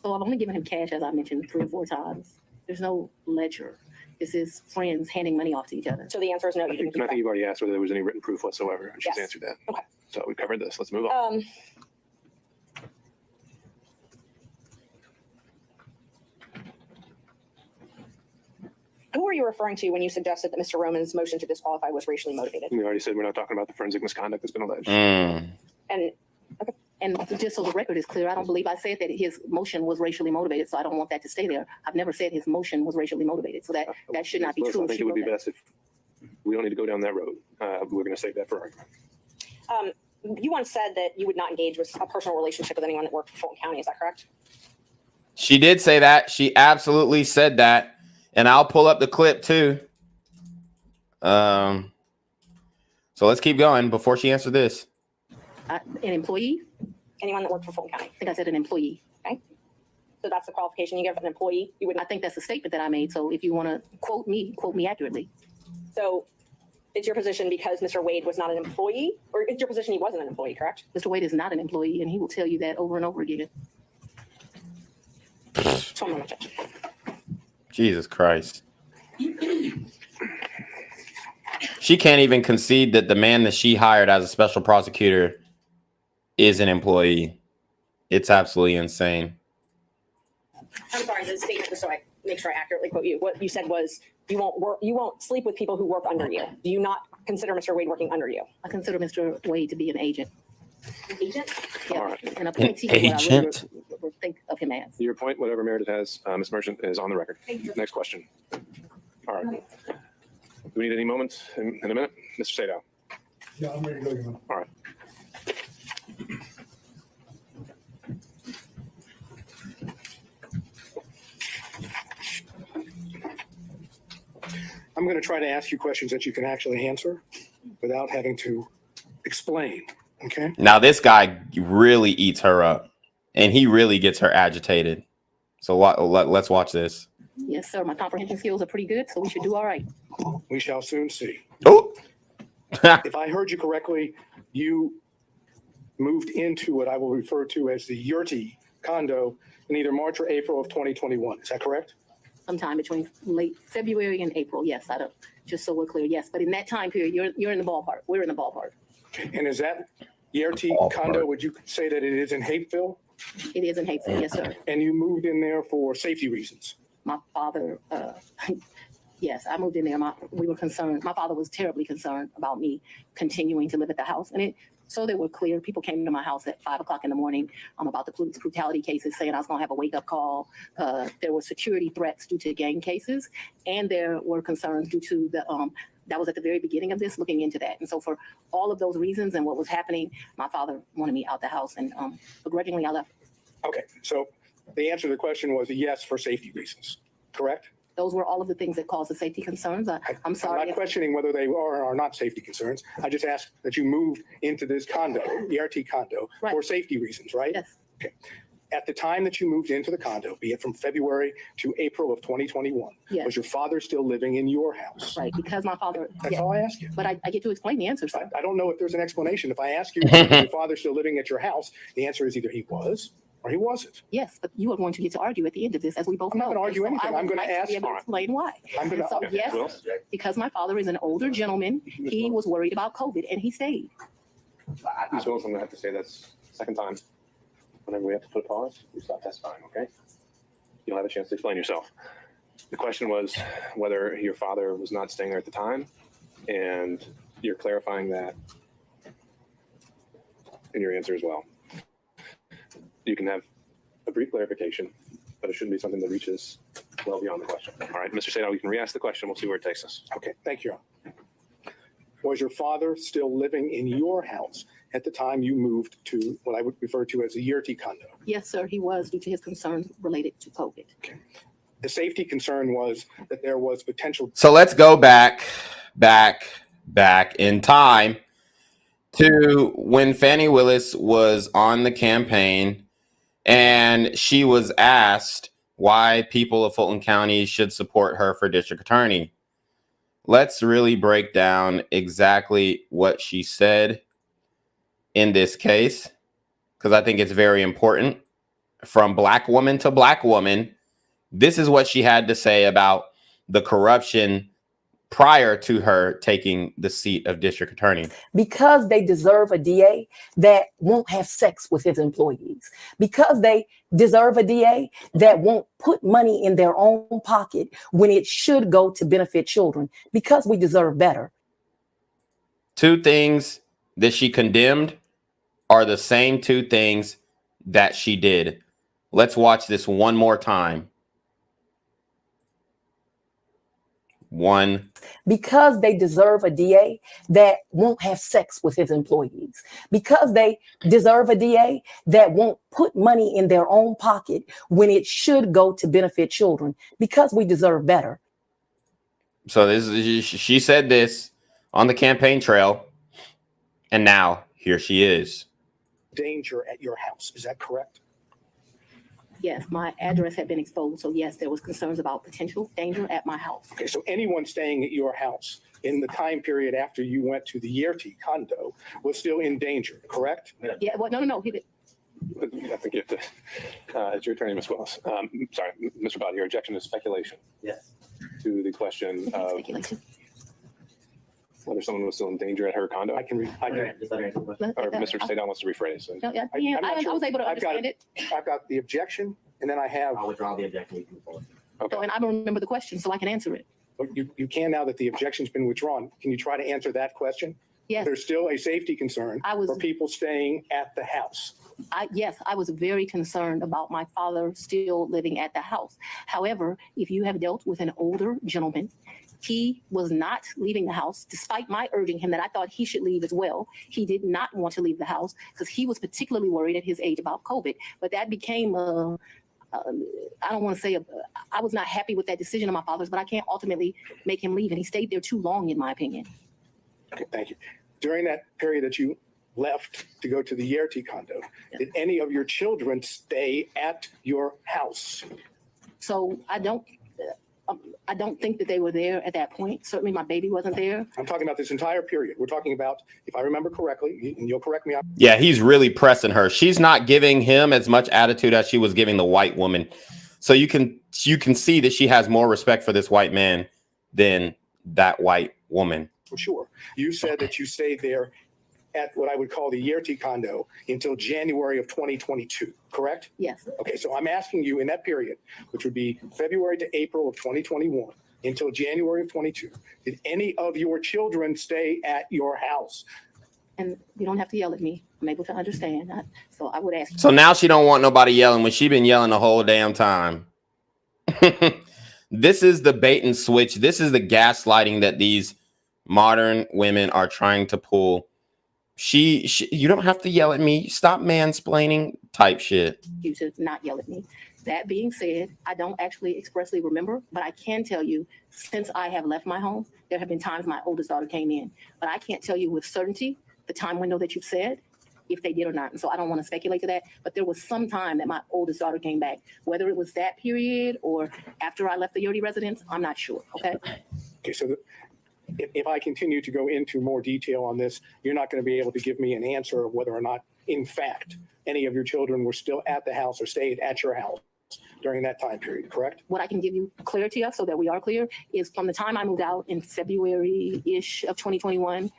So I've only given him cash, as I mentioned, 3 or 4 times. There's no ledger. This is friends handing money off to each other. So the answer is no. I think you've already asked whether there was any written proof whatsoever, and she's answered that. Okay. So we covered this. Let's move on. Who are you referring to when you suggested that Mr. Roman's motion to disqualify was racially motivated? We already said we're not talking about the forensic misconduct that's been alleged. And just so the record is clear, I don't believe I said that his motion was racially motivated, so I don't want that to stay there. I've never said his motion was racially motivated, so that should not be true. I think it would be best if we don't need to go down that road. We're going to save that for argument. You once said that you would not engage with a personal relationship with anyone that worked for Fulton County. Is that correct? She did say that. She absolutely said that. And I'll pull up the clip too. So let's keep going before she answers this. An employee? Anyone that worked for Fulton County. I think I said an employee. Okay. So that's the qualification you give an employee. You would. I think that's a statement that I made. So if you want to quote me accurately. So it's your position because Mr. Wade was not an employee, or it's your position he wasn't an employee, correct? Mr. Wade is not an employee, and he will tell you that over and over again. Jesus Christ. She can't even concede that the man that she hired as a special prosecutor is an employee. It's absolutely insane. I'm sorry, the statement, just so I make sure I accurately quote you. What you said was you won't sleep with people who work under you. Do you not consider Mr. Wade working under you? I consider Mr. Wade to be an agent. Agent? Yeah, All right. an appointee. Agent. What I would think of him as. Your point, whatever Meredith has, Ms. Merchant, is on the record. Next question. All right. Do we need any moments in a minute? Mr. Sato. Yeah, I'm ready to go. All right. I'm going to try to ask you questions that you can actually answer without having to explain. Okay. Now this guy really eats her up, and he really gets her agitated. So let's watch this. Yes, sir. My comprehension skills are pretty good, so we should do all right. We shall soon see. Oh. If I heard you correctly, you moved into what I will refer to as the Yurti condo in either March or April of 2021. Is that correct? Sometime between late February and April. Yes, I don't. Just so we're clear. Yes, but in that time period, you're in the ballpark. We're in the ballpark. And is that Yurti condo? Would you say that it is in Hapeville? It is in Hapeville. Yes, sir. And you moved in there for safety reasons. My father. Yes, I moved in there. We were concerned. My father was terribly concerned about me continuing to live at the house, and so they were clear. People came to my house at 5 o'clock in the morning about the police brutality cases, saying I was going to have a wake-up call. There were security threats due to gang cases, and there were concerns due to the that was at the very beginning of this, looking into that. And so for all of those reasons and what was happening, my father wanted me out the house, and begrudgingly I left. Okay, so the answer to the question was a yes for safety reasons, correct? Those were all of the things that caused the safety concerns. I'm sorry. I'm not questioning whether they are or are not safety concerns. I just asked that you moved into this condo, the RT condo, for safety reasons, right? Yes. Okay. At the time that you moved into the condo, be it from February to April of 2021, Yes. was your father still living in your house? Right, because my father. That's all I ask you. But I get to explain the answer, sir. I don't know if there's an explanation. If I ask you, is your father still living at your house? The answer is either he was or he wasn't. Yes, but you are going to get to argue at the end of this, as we both know. I'm not going to argue And so anything. I'm going to ask. be able to explain why. I'm going And so, to. yes, because my father is an older gentleman, he was worried about COVID, and he stayed. Ms. Willis, I'm going to have to say that's the second time. Whenever we have to put a pause, you stop testifying, okay? You'll have a chance to explain yourself. The question was whether your father was not staying there at the time, and you're clarifying that in your answer as well. You can have a brief clarification, but it shouldn't be something that reaches well beyond the question. All right, Mr. Sato, you can re-ask the question. We'll see where it takes us. Okay, thank you. Was your father still living in your house at the time you moved to what I would refer to as the Yurti condo? Yes, sir, he was, due to his concerns related to COVID. Okay. The safety concern was that there was potential. So let's go back in time to when Fani Willis was on the campaign and she was asked why people of Fulton County should support her for district attorney. Let's really break down exactly what she said in this case, because I think it's very important. From black woman to black woman, this is what she had to say about the corruption prior to her taking the seat of district attorney. Because they deserve a DA that won't have sex with his employees. Because they deserve a DA that won't put money in their own pocket when it should go to benefit children. Because we deserve better. Two things that she condemned are the same two things that she did. Let's watch this one more time. because they deserve a DA that won't have sex with his employees, because they deserve a DA that won't put money in their own pocket when it should go to benefit children, because we deserve better. So she said this on the campaign trail, and now here she is. Danger at your house, is that correct? Yes, my address had been exposed, so yes, there was concerns about potential danger at my house. Okay, so anyone staying at your house in the time period after you went to the Yerty condo was still in danger, correct? Yeah, well, no, he did. I think you have to, it's your attorney, Ms. Willis. Sorry, Mr. Body, your objection is speculation. Yes. To the question of Speculation. whether someone was still in danger at her condo. I can, Just let her answer the question. Or Mr. Sadell wants to rephrase. No, yeah, I'm not I sure. was able to I've got understand it. I've got the objection, and then I have. I'll withdraw the objection. You can move forward. So, and I don't remember the question, so I can answer it. You can now that the objection's been withdrawn. Can you try to answer that question? Yes. There's still a safety concern for people staying at the house. Yes, I was very concerned about my father still living at the house. However, if you have dealt with an older gentleman, he was not leaving the house, despite my urging him that I thought he should leave as well. He did not want to leave the house because he was particularly worried at his age about COVID. But that became I don't want to say, I was not happy with that decision of my father's, but I can't ultimately make him leave. And he stayed there too long, in my opinion. Okay, thank you. During that period that you left to go to the Yerty condo, did any of your children stay at your house? So I don't think that they were there at that point. Certainly my baby wasn't there. I'm talking about this entire period. We're talking about, if I remember correctly, and you'll correct me. Yeah, he's really pressing her. She's not giving him as much attitude as she was giving the white woman. So you can see that she has more respect for this white man than that white woman. For sure. You said that you stayed there at what I would call the Yerty condo until January of 2022, correct? Yes. Okay, so I'm asking you in that period, which would be February to April of 2021 until January of 22, did any of your children stay at your house? And you don't have to yell at me. I'm able to understand that. So I would ask. So now she don't want nobody yelling when she been yelling the whole damn time. This is the bait and switch. This is the gaslighting that these modern women are trying to pull. You don't have to yell at me. Stop mansplaining type shit. You to not yell at me. That being said, I don't actually expressly remember, but I can tell you since I have left my home, there have been times my oldest daughter came in, but I can't tell you with certainty the time window that you've said, if they did or not. And so I don't want to speculate to that, but there was some time that my oldest daughter came back, whether it was that period or after I left the Yerty residence, I'm not sure. Okay. Okay, so if I continue to go into more detail on this, you're not going to be able to give me an answer of whether or not, in fact, any of your children were still at the house or stayed at your house during that time period, correct? What I can give you clarity of so that we are clear is from the time I moved out in February-ish of 2021,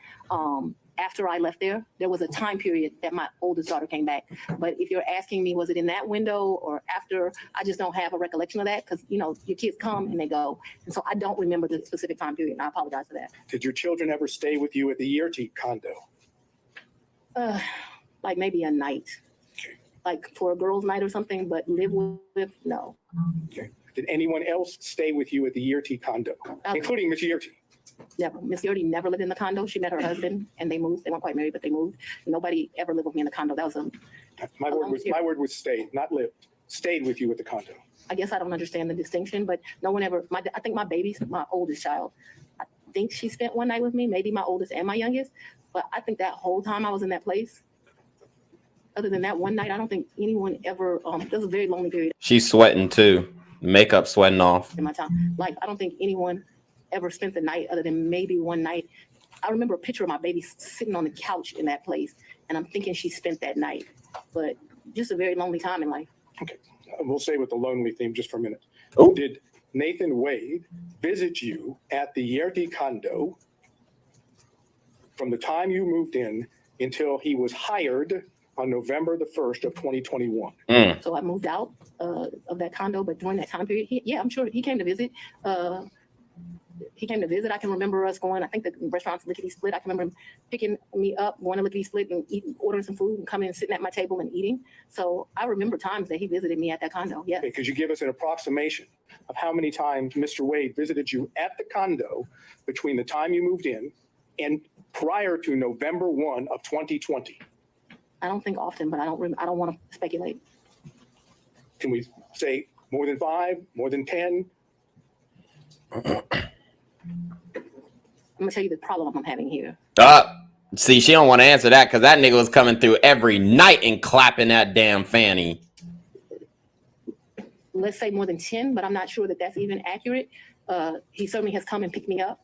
after I left there was a time period that my oldest daughter came back. But if you're asking me, was it in that window or after, I just don't have a recollection of that because, you know, your kids come and they go. And so I don't remember the specific time period. And I apologize for that. Did your children ever stay with you at the Yerty condo? Like maybe a night, like for a girls' night or something, but live with, no. Okay. Did anyone else stay with you at the Yerty condo, including Ms. Yerty? Never. Miss Yerty never lived in the condo. She met her husband and they moved. They weren't quite married, but they moved. Nobody ever lived with me in the condo. That was my word was stayed, not lived. Stayed with you at the condo. I guess I don't understand the distinction, but no one ever. I think my baby's my oldest child. I think she spent one night with me, maybe my oldest and my youngest. But I think that whole time I was in that place, other than that one night, I don't think anyone ever. That was a very lonely period. She's sweating too. Makeup sweating off. In my time, like I don't think anyone ever spent the night other than maybe one night. I remember a picture of my baby sitting on the couch in that place, and I'm thinking she spent that night, but just a very lonely time in life. Okay, we'll stay with the lonely theme just for a minute. Ooh. Did Nathan Wade visit you at the Yerty condo from the time you moved in until he was hired on November the 1st of 2021? So I moved out of that condo, but during that time period, I'm sure he came to visit. he came to visit. I can remember us going, I think the restaurant's Lickety Split. I can remember him picking me up, going to Lickety Split and ordering some food and coming and sitting at my table and eating. So I remember times that he visited me at that condo. Yeah. Okay, could you give us an approximation of how many times Mr. Wade visited you at the condo between the time you moved in and prior to November 1 of 2020? I don't think often, but I don't want to speculate. Can we say more than 5, more than 10? I'm gonna tell you the problem I'm having here. See, she don't want to answer that because that nigga was coming through every night and clapping that damn Fani. Let's say more than 10, but I'm not sure that that's even accurate. He certainly has come and picked me up.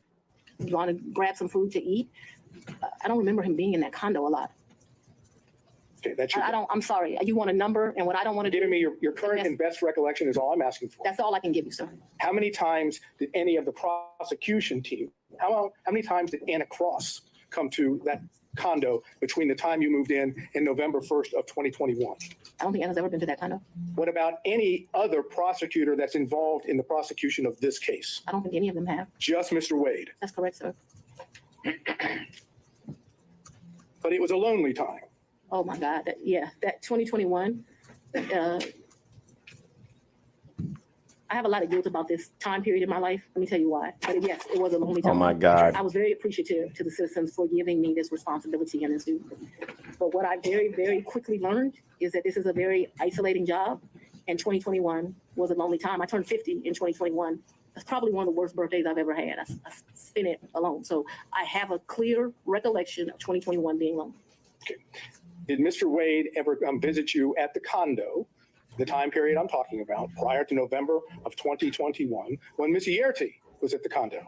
You want to grab some food to eat? I don't remember him being in that condo a lot. Okay, that's I'm sorry. You want a number, and what I don't want to do. Giving me your current and best recollection is all I'm asking for. That's all I can give you, sir. How many times did any of the prosecution team, how many times did Anna Cross come to that condo between the time you moved in and November 1st of 2021? I don't think Anna's ever been to that condo. What about any other prosecutor that's involved in the prosecution of this case? I don't think any of them have. Just Mr. Wade. That's correct, sir. But it was a lonely time. Oh my God, that 2021. I have a lot of guilt about this time period in my life. Let me tell you why. But yes, it was a lonely time. Oh my God. I was very appreciative to the citizens for giving me this responsibility and this duty. But what I very, very quickly learned is that this is a very isolating job. And 2021 was a lonely time. I turned 50 in 2021. That's probably one of the worst birthdays I've ever had. I spent it alone. So I have a clear recollection of 2021 being lonely. Okay. Did Mr. Wade ever visit you at the condo, the time period I'm talking about, prior to November of 2021, when Ms. Yerty was at the condo?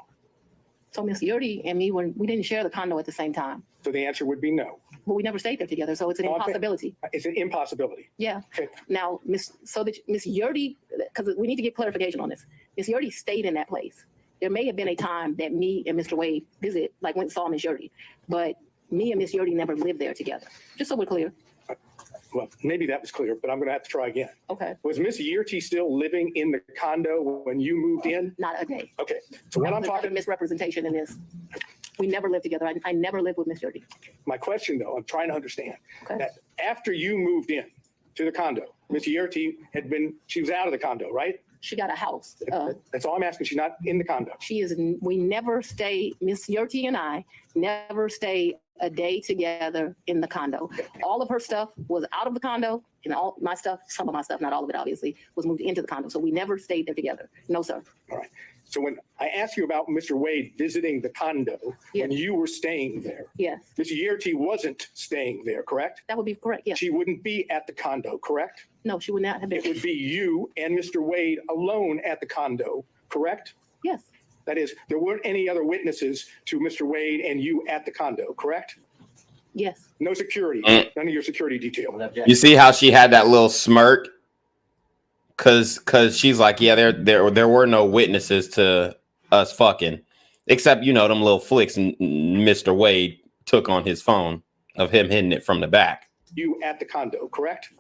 So Ms. Yerty and me, we didn't share the condo at the same time. So the answer would be no. But we never stayed there together, so it's an impossibility. It's an impossibility. Yeah. Okay. Now, Ms. Yerty, because we need to get clarification on this. Ms. Yerty stayed in that place. There may have been a time that me and Mr. Wade went and saw Ms. Yerty, but me and Ms. Yerty never lived there together. Just so we're clear. Well, maybe that was clear, but I'm going to have to try again. Okay. Was Ms. Yerty still living in the condo when you moved in? Not a day. Okay. So what I'm talking misrepresentation in this. We never lived together. I never lived with Ms. Yerty. My question, though, I'm trying to understand that after you moved in to the condo, Ms. Yerty she was out of the condo, right? She got a house. That's all I'm asking. She's not in the condo. We never stay, Ms. Yerty and I never stay a day together in the condo. All of her stuff was out of the condo, and all my stuff, some of my stuff, not all of it obviously, was moved into the condo. So we never stayed there together. No, sir. All right. So when I asked you about Mr. Wade visiting the condo when you were staying there, yes, Ms. Yerty wasn't staying there, correct? That would be correct, yes. She wouldn't be at the condo, correct? No, she would not have been. It would be you and Mr. Wade alone at the condo, correct? Yes. That is, there weren't any other witnesses to Mr. Wade and you at the condo, correct? Yes. No security, none of your security detail. You see how she had that little smirk? Cause she's like, yeah, there were no witnesses to us fucking, except them little flicks Mr. Wade took on his phone of him hitting it from the back. You at the condo, correct?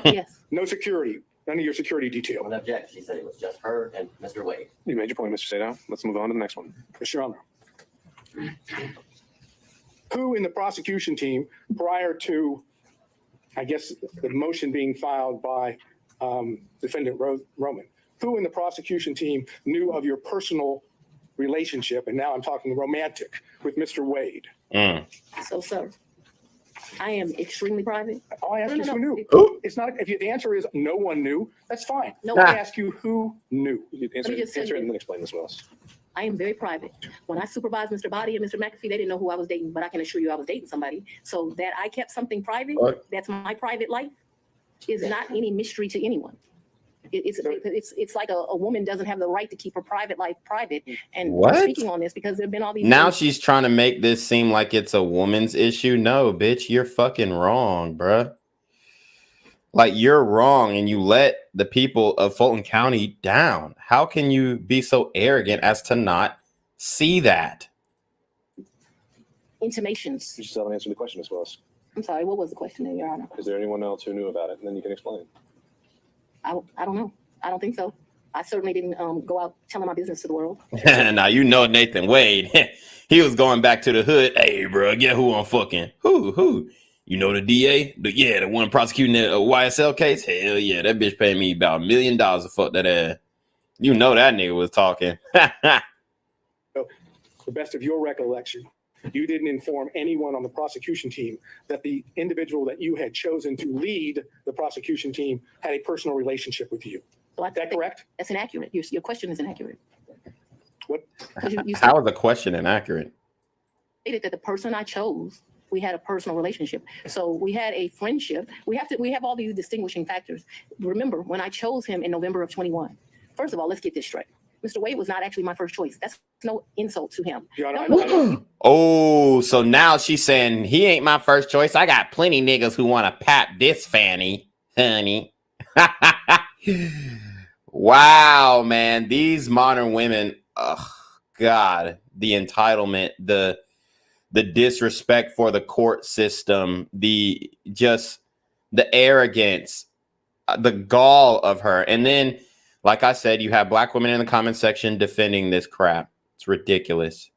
Yes. No security, none of your security detail. An objection. She said it was just her and Mr. Wade. You made your point, Mr. Sadow. Let's move on to the next one. Yes, Your Honor. Who in the prosecution team, prior to, I guess, the motion being filed by Defendant Roman, who in the prosecution team knew of your personal relationship, and now I'm talking romantic, with Mr. Wade? So, sir, I am extremely private. All I ask is who knew. It's not, if the answer is no one knew, that's fine. No, I ask you who knew. You answer it and then explain this, Willis. I am very private. When I supervised Mr. Body and Mr. McAfee, they didn't know who I was dating, but I can assure you I was dating somebody. So that I kept something private, that's my private life, is not any mystery to anyone. It's like a woman doesn't have the right to keep her private life private. And What? I'm speaking on this because there have been all these. Now she's trying to make this seem like it's a woman's issue. No, bitch, you're fucking wrong, bruh. Like, you're wrong, and you let the people of Fulton County down. How can you be so arrogant as to not see that? Intimations. You still haven't answered the question, Ms. Willis. I'm sorry, what was the question there, Your Honor? Is there anyone else who knew about it? And then you can explain. I don't know. I don't think so. I certainly didn't go out telling my business to the world. Now you know Nathan Wade. He was going back to the hood. Hey, bro, get who I'm fucking. Who? You know the DA? The one prosecuting the YSL case? Hell yeah, that bitch paid me about $1 million to fuck that ass. You know that nigga was talking. So, the best of your recollection, you didn't inform anyone on the prosecution team that the individual that you had chosen to lead the prosecution team had a personal relationship with you. So Is that correct? That's inaccurate. Your question is inaccurate. What? You How is the question inaccurate? stated that the person I chose, we had a personal relationship. So we had a friendship. We have all these distinguishing factors. Remember, when I chose him in November of 21, first of all, let's get this straight. Mr. Wade was not actually my first choice. That's no insult to him. Oh, so now she's saying he ain't my first choice. I got plenty niggas who want to pap this Fanny, honey. Wow, man. These modern women, oh God, the entitlement, the disrespect for the court system, the arrogance, the gall of her. And then, like I said, you have black women in the comment section defending this crap. It's ridiculous.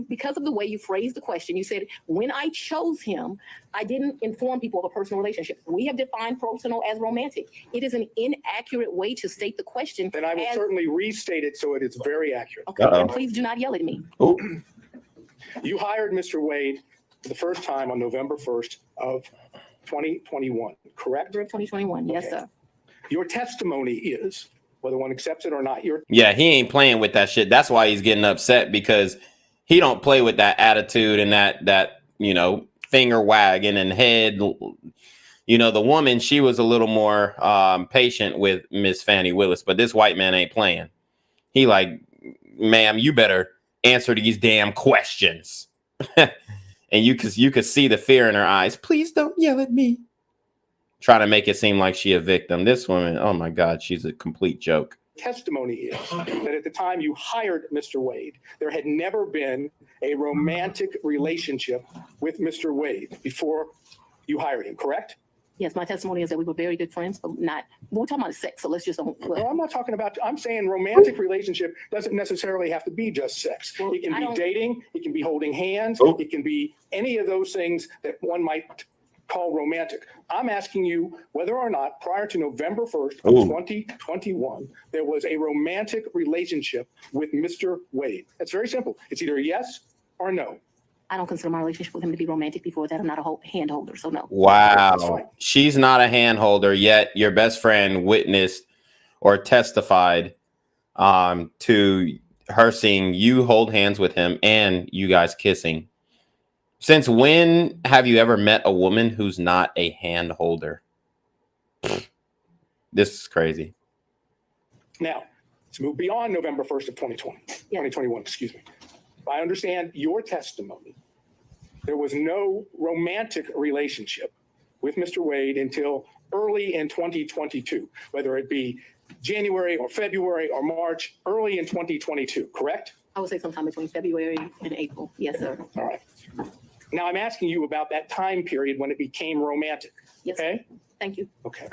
Because of the way you phrased the question, you said, when I chose him, I didn't inform people of a personal relationship. We have defined personal as romantic. It is an inaccurate way to state the question. Then I will certainly restate it so it is very accurate. Okay, and please do not yell at me. You hired Mr. Wade for the first time on November 1st of 2021, correct? November of 2021, yes, Okay. sir. Your testimony is, whether one accepts it or not, Yeah, he ain't playing with that shit. That's why he's getting upset, because he don't play with that attitude and that finger wagging and head. The woman, she was a little more patient with Miss Fani Willis, but this white man ain't playing. He like, ma'am, you better answer these damn questions. And you could see the fear in her eyes. Please don't yell at me. Trying to make it seem like she a victim. This woman, oh my God, she's a complete joke. testimony is that at the time you hired Mr. Wade, there had never been a romantic relationship with Mr. Wade before you hired him, correct? Yes, my testimony is that we were very good friends, but we're talking about sex, so let's just don't. No, I'm not talking about, I'm saying romantic relationship doesn't necessarily have to be just sex. It can be dating, it can be holding hands, it can be any of those things that one might call romantic. I'm asking you whether or not prior to November 1st of 2021, there was a romantic relationship with Mr. Wade. That's very simple. It's either yes or no. I don't consider my relationship with him to be romantic before that. I'm not a hand holder, so no. Wow. She's not a hand holder, yet your best friend witnessed or testified to her seeing you hold hands with him and you guys kissing. Since when have you ever met a woman who's not a hand holder? This is crazy. Now, let's move beyond November 1st of 2021, excuse me. I understand your testimony. There was no romantic relationship with Mr. Wade until early in 2022, whether it be January or February or March, early in 2022, correct? I would say sometime between February and April. Yes, sir. All right. Now I'm asking you about that time period when it became romantic. Yes. Okay? Thank you. Okay.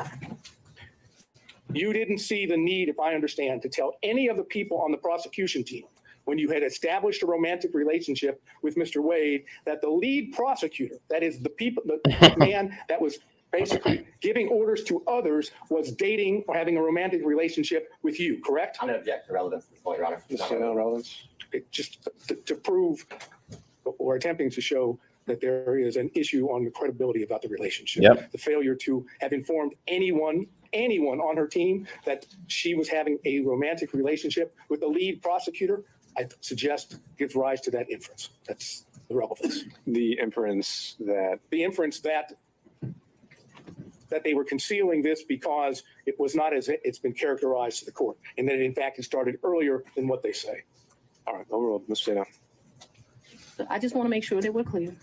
You didn't see the need, if I understand, to tell any of the people on the prosecution team when you had established a romantic relationship with Mr. Wade, that the lead prosecutor, that is the man that was basically giving orders to others, was dating or having a romantic relationship with you, correct? I'm going to object to relevance at this point, Your Honor. It's not relevance. Just to prove or attempting to show that there is an issue on the credibility about the relationship. Yep. The failure to have informed anyone on her team that she was having a romantic relationship with the lead prosecutor, I suggest gives rise to that inference. That's the relevance. The inference that they were concealing this because it was not as it's been characterized to the court, and that in fact it started earlier than what they say. All right, overall, Ms. Jada. I just want to make sure that we're clear.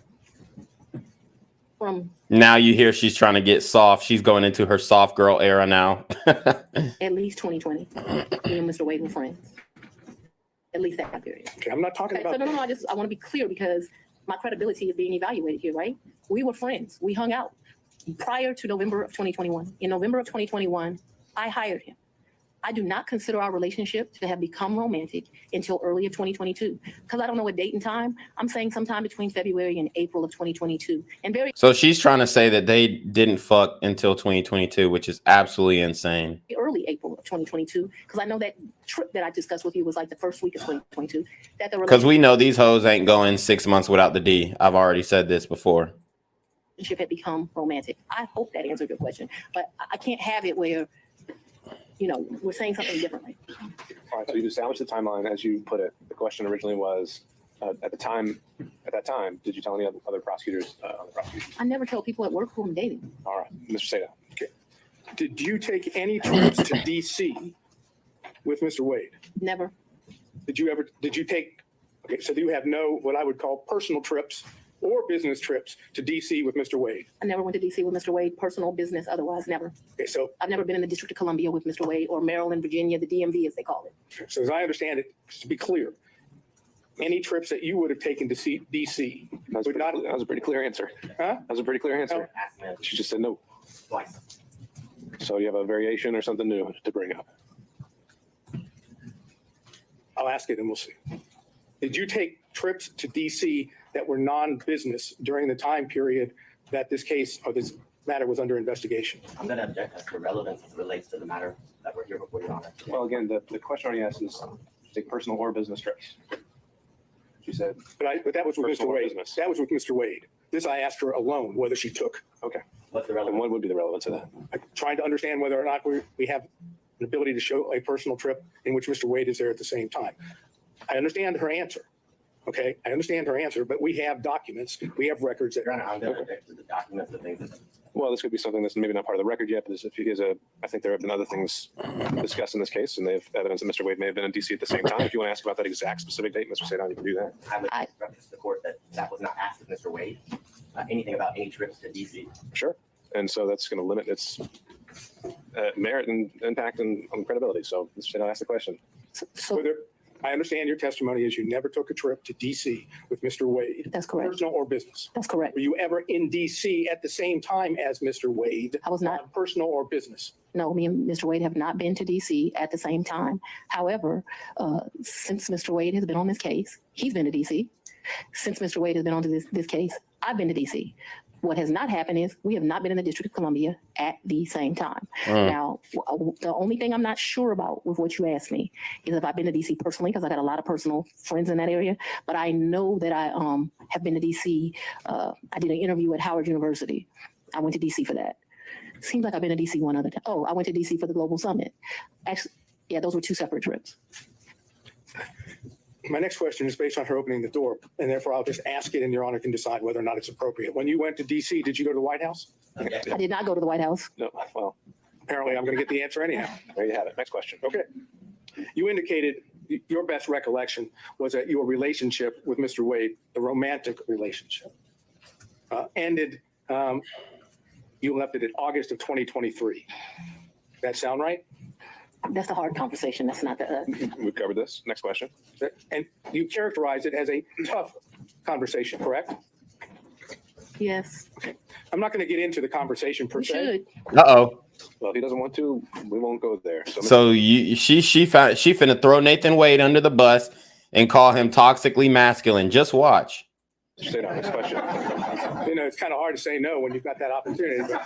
Now you hear she's trying to get soft. She's going into her soft girl era now. At least 2020, me and Mr. Wade were friends. At least that period. Okay, I'm not talking about. So no, I want to be clear because my credibility is being evaluated here, right? We were friends. We hung out prior to November of 2021. In November of 2021, I hired him. I do not consider our relationship to have become romantic until early of 2022. Because I don't know a date and time. I'm saying sometime between February and April of 2022. And very So she's trying to say that they didn't fuck until 2022, which is absolutely insane. early April of 2022. Because I know that trip that I discussed with you was like the first week of 2022. That the Because we know these hoes ain't going 6 months without the D. I've already said this before. relationship had become romantic. I hope that answered your question. But I can't have it where, you know, we're saying something differently. All right, so you've established the timeline as you put it. The question originally was, at that time, did you tell any other prosecutors on the prosecution? I never tell people at work who I'm dating. All right, Mr. Seda. Okay. Did you take any trips to DC with Mr. Wade? Never. Did you take, okay, so you have no, what I would call personal trips or business trips to DC with Mr. Wade? I never went to DC with Mr. Wade, personal, business, otherwise, never. Okay, so I've never been in the District of Columbia with Mr. Wade or Maryland, Virginia, the DMV as they call it. So as I understand it, just to be clear, any trips that you would have taken to see DC would not. That was a pretty clear answer. Huh? That was a pretty clear answer. She just said no. Twice. So you have a variation or something new to bring up? I'll ask it and we'll see. Did you take trips to DC that were non-business during the time period that this case or this matter was under investigation? I'm going to object as to relevance as it relates to the matter that we're here before Your Honor. Well, again, the question already asked is take personal or business trips. She said. But that was with Mr. Personal Wade. business. That was with Mr. Wade. This I asked her alone whether she took. Okay. What's the And relevance? what would be the relevance of that? I'm trying to understand whether or not we have an ability to show a personal trip in which Mr. Wade is there at the same time. I understand her answer. Okay, I understand her answer, but we have documents, we have records that. Your Honor, I'm going to object to the documents, the things that. Well, this could be something that's maybe not part of the record yet, but I think there have been other things discussed in this case, and they have evidence that Mr. Wade may have been in DC at the same time. If you want to ask about that exact specific date, Mr. Sadon, you can do that. I would reference to the court that was not asked of Mr. Wade, anything about any trips to DC. Sure. And so that's going to limit its merit and impact and on credibility. So Mr. Sadon, ask the question. So I understand your testimony is you never took a trip to DC with Mr. Wade. That's correct. Personal or business. That's correct. Were you ever in DC at the same time as Mr. Wade? I was not. On personal or business? No, me and Mr. Wade have not been to DC at the same time. However, since Mr. Wade has been on this case, he's been to DC. Since Mr. Wade has been on this case, I've been to DC. What has not happened is we have not been in the District of Columbia at the same time. Now, the only thing I'm not sure about with what you asked me is if I've been to DC personally, because I got a lot of personal friends in that area. But I know that I have been to DC. I did an interview at Howard University. I went to DC for that. Seems like I've been to DC one other time. Oh, I went to DC for the Global Summit. Actually, yeah, those were two separate trips. My next question is based on her opening the door, and therefore I'll just ask it and Your Honor can decide whether or not it's appropriate. When you went to DC, did you go to the White House? I did not go to the White House. No, well, Apparently I'm going to get the answer anyhow. there you have it. Next question. Okay. You indicated your best recollection was that your relationship with Mr. Wade, the romantic relationship, ended, you left it in August of 2023. That sound right? That's a hard conversation. That's not the. We've covered this. Next question. And you characterize it as a tough conversation, correct? Yes. I'm not going to get into the conversation per You se. should. Uh-oh. Well, if he doesn't want to, we won't go there. So she finna throw Nathan Wade under the bus and call him toxically masculine. Just watch. Stay down. Next question. You know, it's kind of hard to say no when you've got that opportunity. But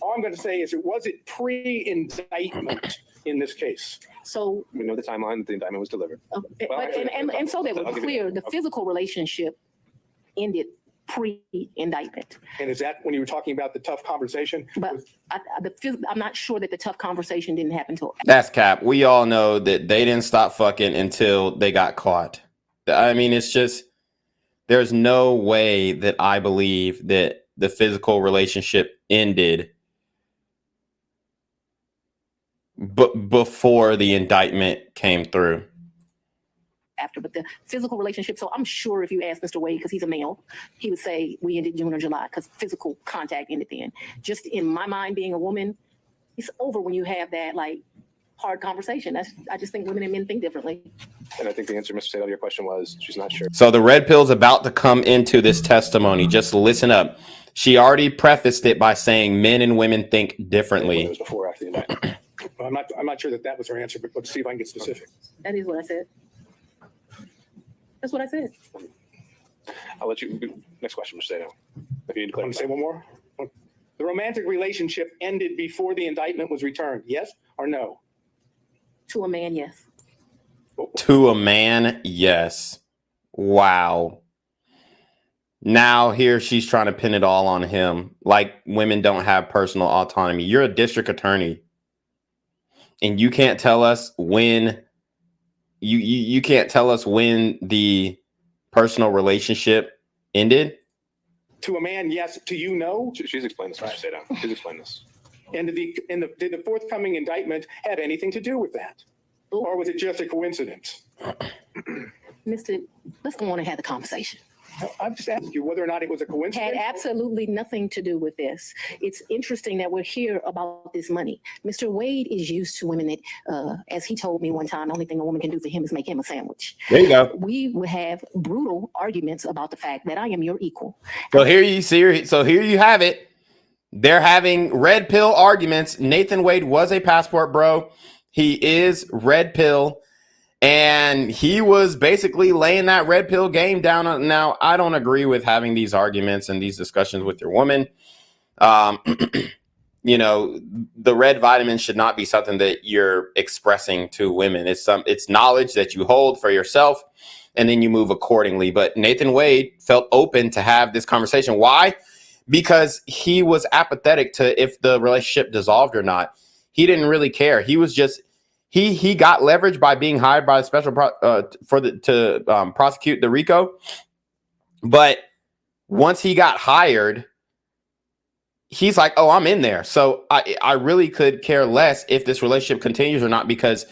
all I'm going to say is, was it pre-indictment in this case? So we know the timeline that the indictment was delivered. And so that I'll was give you clear. that. The physical relationship ended pre-indictment. And is that when you were talking about the tough conversation? But I'm not sure that the tough conversation didn't happen till. That's cap. We all know that they didn't stop fucking until they got caught. I mean, it's just, there's no way that I believe that the physical relationship ended before the indictment came through. After, but the physical relationship. So I'm sure if you ask Mr. Wade, because he's a male, he would say we ended June or July because physical contact ended then. Just in my mind, being a woman, it's over when you have that like hard conversation. I just think women and men think differently. And I think the answer, Mr. Sadel, to your question was she's not sure. So the red pill's about to come into this testimony. Just listen up. She already prefaced it by saying men and women think differently. It was before or after the indictment. Well, I'm not sure that was her answer, but let's see if I can get specific. That is what I said. That's what I said. I'll let you. Next question, Mr. Sato. If you need to Want to say one more? The romantic relationship ended before the indictment was returned. Yes or no? To a man, yes. To a man, yes. Wow. Now here she's trying to pin it all on him. Like women don't have personal autonomy. You're a district attorney. And you can't tell us when you can't tell us when the personal relationship ended. To a man, yes. To you, no. She's explained this, Mr. Sato. She's explained this. And did the forthcoming indictment have anything to do with that? Or was it just a coincidence? Mr. Let's go on and have the conversation. I'm just asking you whether or not it was a coincidence. Had absolutely nothing to do with this. It's interesting that we're here about this money. Mr. Wade is used to women that, as he told me one time, the only thing a woman can do for him is make him a sandwich. There you go. We would have brutal arguments about the fact that I am your equal. So here you have it. They're having red pill arguments. Nathan Wade was a passport bro. He is red pill. And he was basically laying that red pill game down. Now, I don't agree with having these arguments and these discussions with your woman. You know, the red vitamin should not be something that you're expressing to women. It's knowledge that you hold for yourself, and then you move accordingly. But Nathan Wade felt open to have this conversation. Why? Because he was apathetic to if the relationship dissolved or not. He didn't really care. He was just he got leverage by being hired by a special to prosecute the RICO. But once he got hired, he's like, oh, I'm in there. So I really could care less if this relationship continues or not, because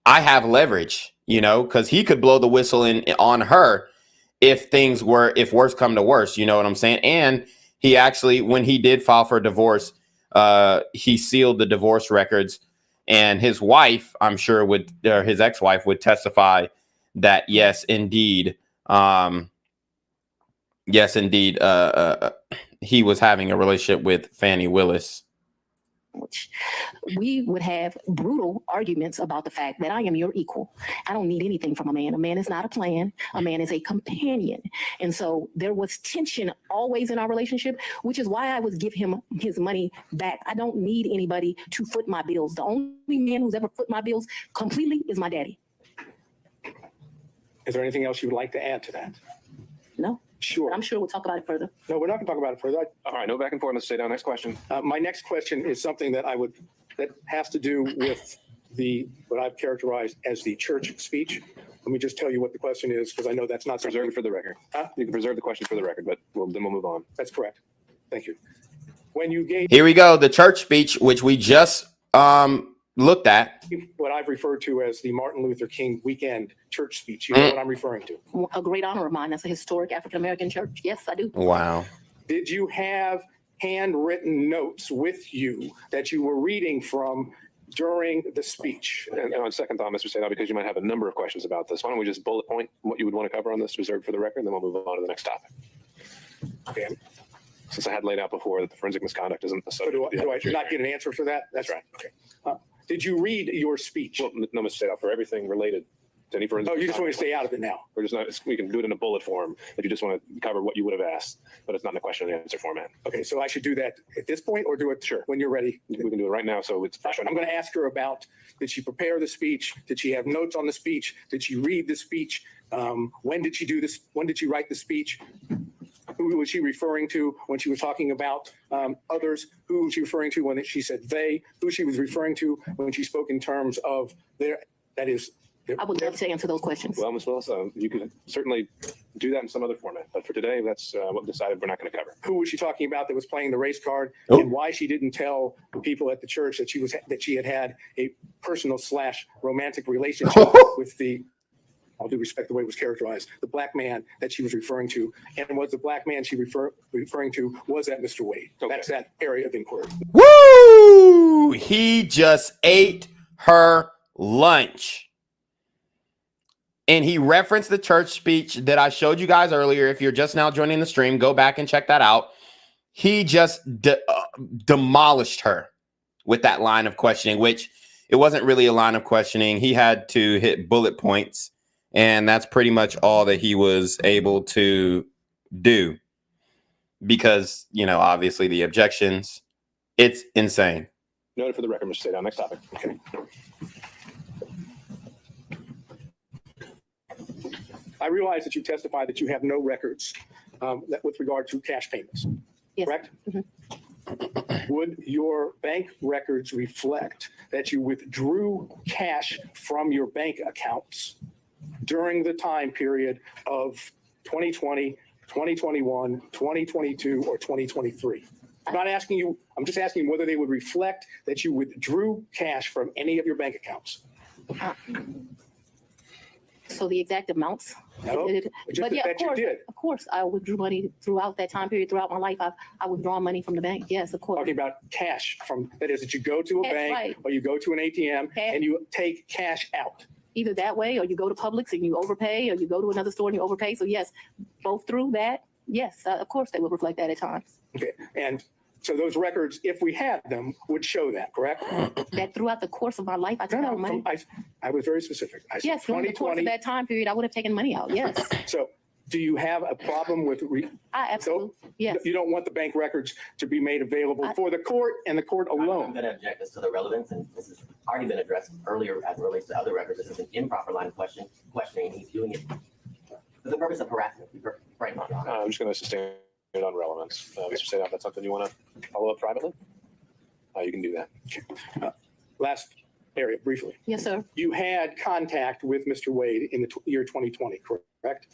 I have leverage, you know, because he could blow the whistle on her if worse come to worse, you know what I'm saying? And he actually, when he did file for a divorce, he sealed the divorce records. And his wife, I'm sure his ex-wife would testify that yes, indeed, he was having a relationship with Fani Willis. We would have brutal arguments about the fact that I am your equal. I don't need anything from a man. A man is not a plan. A man is a companion. And so there was tension always in our relationship, which is why I would give him his money back. I don't need anybody to foot my bills. The only man who's ever foot my bills completely is my daddy. Is there anything else you would like to add to that? No. Sure. I'm sure we'll talk about it further. No, we're not going to talk about it further. All right, no back and forth. Let's stay down. Next question. My next question is something that has to do with what I've characterized as the church speech. Let me just tell you what the question is, because I know that's not preserved for the record. You can preserve the question for the record, but then we'll move on. That's correct. Thank you. When you gave Here we go, the church speech, which we just looked at. What I've referred to as the Martin Luther King weekend church speech. You know what I'm referring to? A great honor of mine. That's a historic African-American church. Yes, I do. Wow. Did you have handwritten notes with you that you were reading from during the speech? And on second thought, Mr. Sato, because you might have a number of questions about this, why don't we just bullet point what you would want to cover on this, reserved for the record, and then we'll move on to the next topic. Okay. Since I had laid out before that the forensic misconduct isn't a subject. Do I not get an answer for that? That's right. Okay. Did you read your speech? Well, no, Mr. Sato, for everything related to any forensic. Oh, you just want to stay out of it now? We're just not. We can do it in a bullet form if you just want to cover what you would have asked, but it's not in a question and answer format. Okay, so I should do that at this point, or do it when you're ready? We can do it right now. So it's. I'm going to ask her about: did she prepare the speech? Did she have notes on the speech? Did she read the speech? When did she do this? When did she write the speech? Who was she referring to when she was talking about others? Who was she referring to when she said they? Who she was referring to when she spoke in terms of their? That is. I would love to answer those questions. Well, Ms. Willis, you could certainly do that in some other format, but for today, that's what we decided we're not going to cover. Who was she talking about that was playing the race card, and why she didn't tell people at the church that she had a personal / romantic relationship with the. All due respect, the way it was characterized, the black man that she was referring to, and was the black man she referring to was that Mr. Wade. Okay. That's that area of inquiry. Woo! He just ate her lunch. And he referenced the church speech that I showed you guys earlier. If you're just now joining the stream, go back and check that out. He just demolished her with that line of questioning, which it wasn't really a line of questioning. He had to hit bullet points, and that's pretty much all that he was able to do because, you know, obviously the objections. It's insane. Noted for the record, Mr. Sadao. Next topic. Okay. I realize that you testified that you have no records that with regard to cash payments, Yes. correct? Would your bank records reflect that you withdrew cash from your bank accounts during the time period of 2020, 2021, 2022, or 2023? I'm not asking you, I'm just asking whether they would reflect that you withdrew cash from any of your bank accounts. So the exact amounts? No, just But yeah, that you did. of course, I withdrew money throughout that time period, throughout my life. I withdraw money from the bank. Yes, of course. Talking about cash from, that is that you go to a Cash, bank right. or you go to an ATM Cash. and you take cash out. Either that way, or you go to Publix and you overpay, or you go to another store and you overpay. So yes, both through that. Yes, of course, they will reflect that at times. Okay, and so those records, if we had them, would show that, correct? That throughout the course of my life, I took out money. I was very specific. I said Yes, during the course of 2020. that time period, I would have taken money out. Yes, So do you have a problem with, I absolutely. Yes. you don't want the bank records to be made available for the court and the court I'm alone? going to object as to the relevance, and this has already been addressed earlier as it relates to other records. This is an improper line of questioning, and he's doing it for the purpose of harassment. Right, Your Honor. I'm just going to sustain it on relevance. Mr. Sadao, if that's something you want to follow up privately, you can do that. Last area, briefly. Yes, sir. You had contact with Mr. Wade in the year 2020, correct?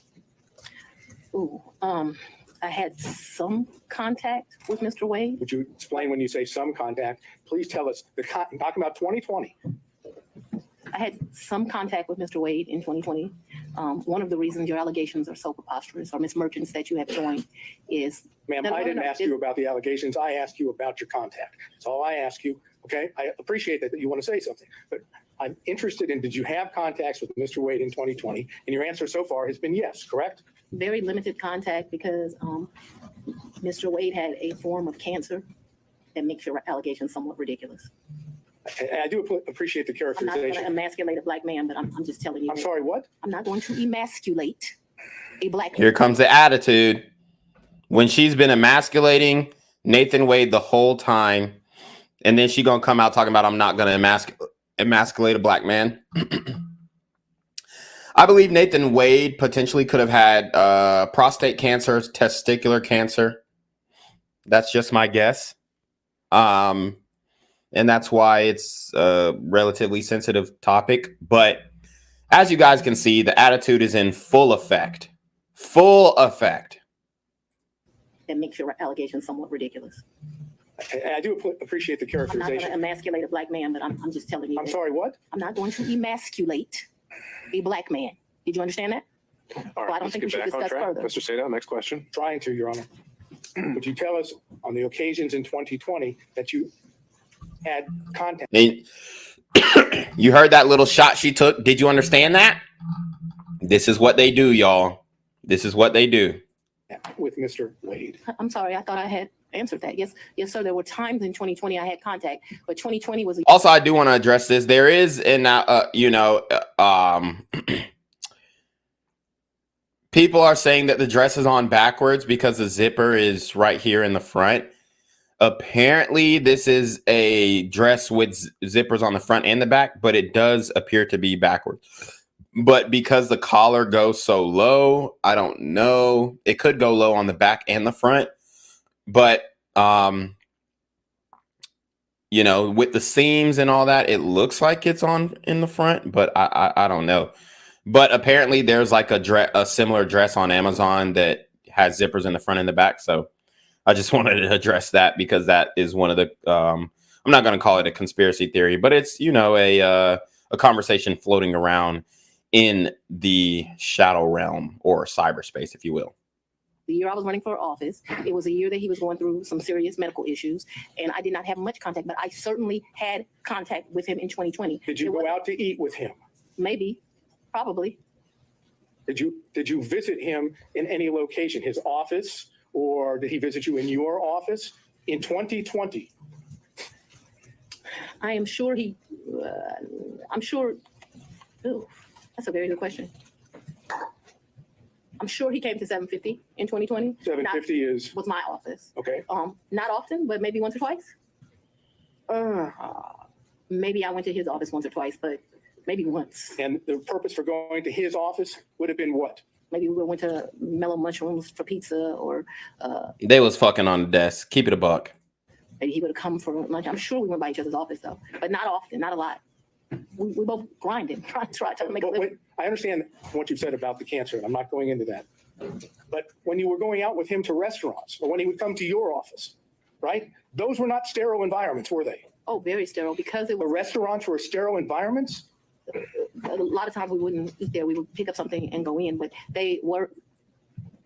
Ooh, I had some contact with Mr. Wade. Would you explain when you say some contact? Please tell us, I'm talking about 2020. I had some contact with Mr. Wade in 2020. One of the reasons your allegations are so preposterous, or Ms. Merchants that you have joined, is. Ma'am, I didn't ask you about the allegations. I asked you about your contact. That's all I ask you. Okay, I appreciate that you want to say something, but I'm interested in, did you have contacts with Mr. Wade in 2020? And your answer so far has been yes, correct? Very limited contact because Mr. Wade had a form of cancer that makes your allegations somewhat ridiculous. And I do appreciate the I'm not going characterization. to emasculate a black man, but I'm just telling you. I'm sorry, what? I'm not going to emasculate a black man. Here comes the attitude. When she's been emasculating Nathan Wade the whole time, and then she gonna come out talking about I'm not gonna emasculate a black man. I believe Nathan Wade potentially could have had prostate cancer, testicular cancer. That's just my guess. And that's why it's a relatively sensitive topic. But as you guys can see, the attitude is in full effect. Full effect. That makes your allegations somewhat ridiculous. And I do appreciate the I'm not going to characterization. emasculate a black man, but I'm just telling you. I'm sorry, what? I'm not going to emasculate a black man. Did you understand that? All Well, I right, don't let's think we get should back on discuss track. further. Mr. Sadao, next question. Trying to, Your Honor. Would you tell us on the occasions in 2020 that you had contact You heard that little shot she took? Did you understand that? This is what they do, y'all. This is what they do. with Mr. Wade? I'm sorry. I thought I had answered that. Yes, sir. There were times in 2020 I had contact, but 2020 was. Also, I do want to address this. There is, people are saying that the dress is on backwards because the zipper is right here in the front. Apparently, this is a dress with zippers on the front and the back, but it does appear to be backwards. But because the collar goes so low, I don't know. It could go low on the back and the front. But, with the seams and all that, it looks like it's on in the front, but I don't know. But apparently there's like a similar dress on Amazon that has zippers in the front and the back. So I just wanted to address that because that is one of the, I'm not going to call it a conspiracy theory, but it's, a conversation floating around in the shadow realm or cyberspace, if you will. The year I was running for office, it was a year that he was going through some serious medical issues, and I did not have much contact, but I certainly had contact with him in 2020. Did you go out to eat with him? Maybe, probably. Did you visit him in any location, his office, or did he visit you in your office in 2020? I am sure I'm sure, ooh, that's a very good question. I'm sure he came to 750 in 2020. 750 was my office. Okay. Not often, but maybe once or twice. Maybe I went to his office once or twice, but maybe once. And the purpose for going to his office would have been what? Maybe we went to Mellow Mushrooms for pizza, or They was fucking on the desk. Keep it a buck. maybe he would have come for lunch. I'm sure we went by each other's office though, but not often, not a lot. We both grinded, trying to make a living. I understand what you've said about the cancer, and I'm not going into that. But when you were going out with him to restaurants, or when he would come to your office, right? Those were not sterile environments, were they? Oh, very sterile, because it was. The restaurants were sterile environments? A lot of times we wouldn't eat there. We would pick up something and go in, but they were.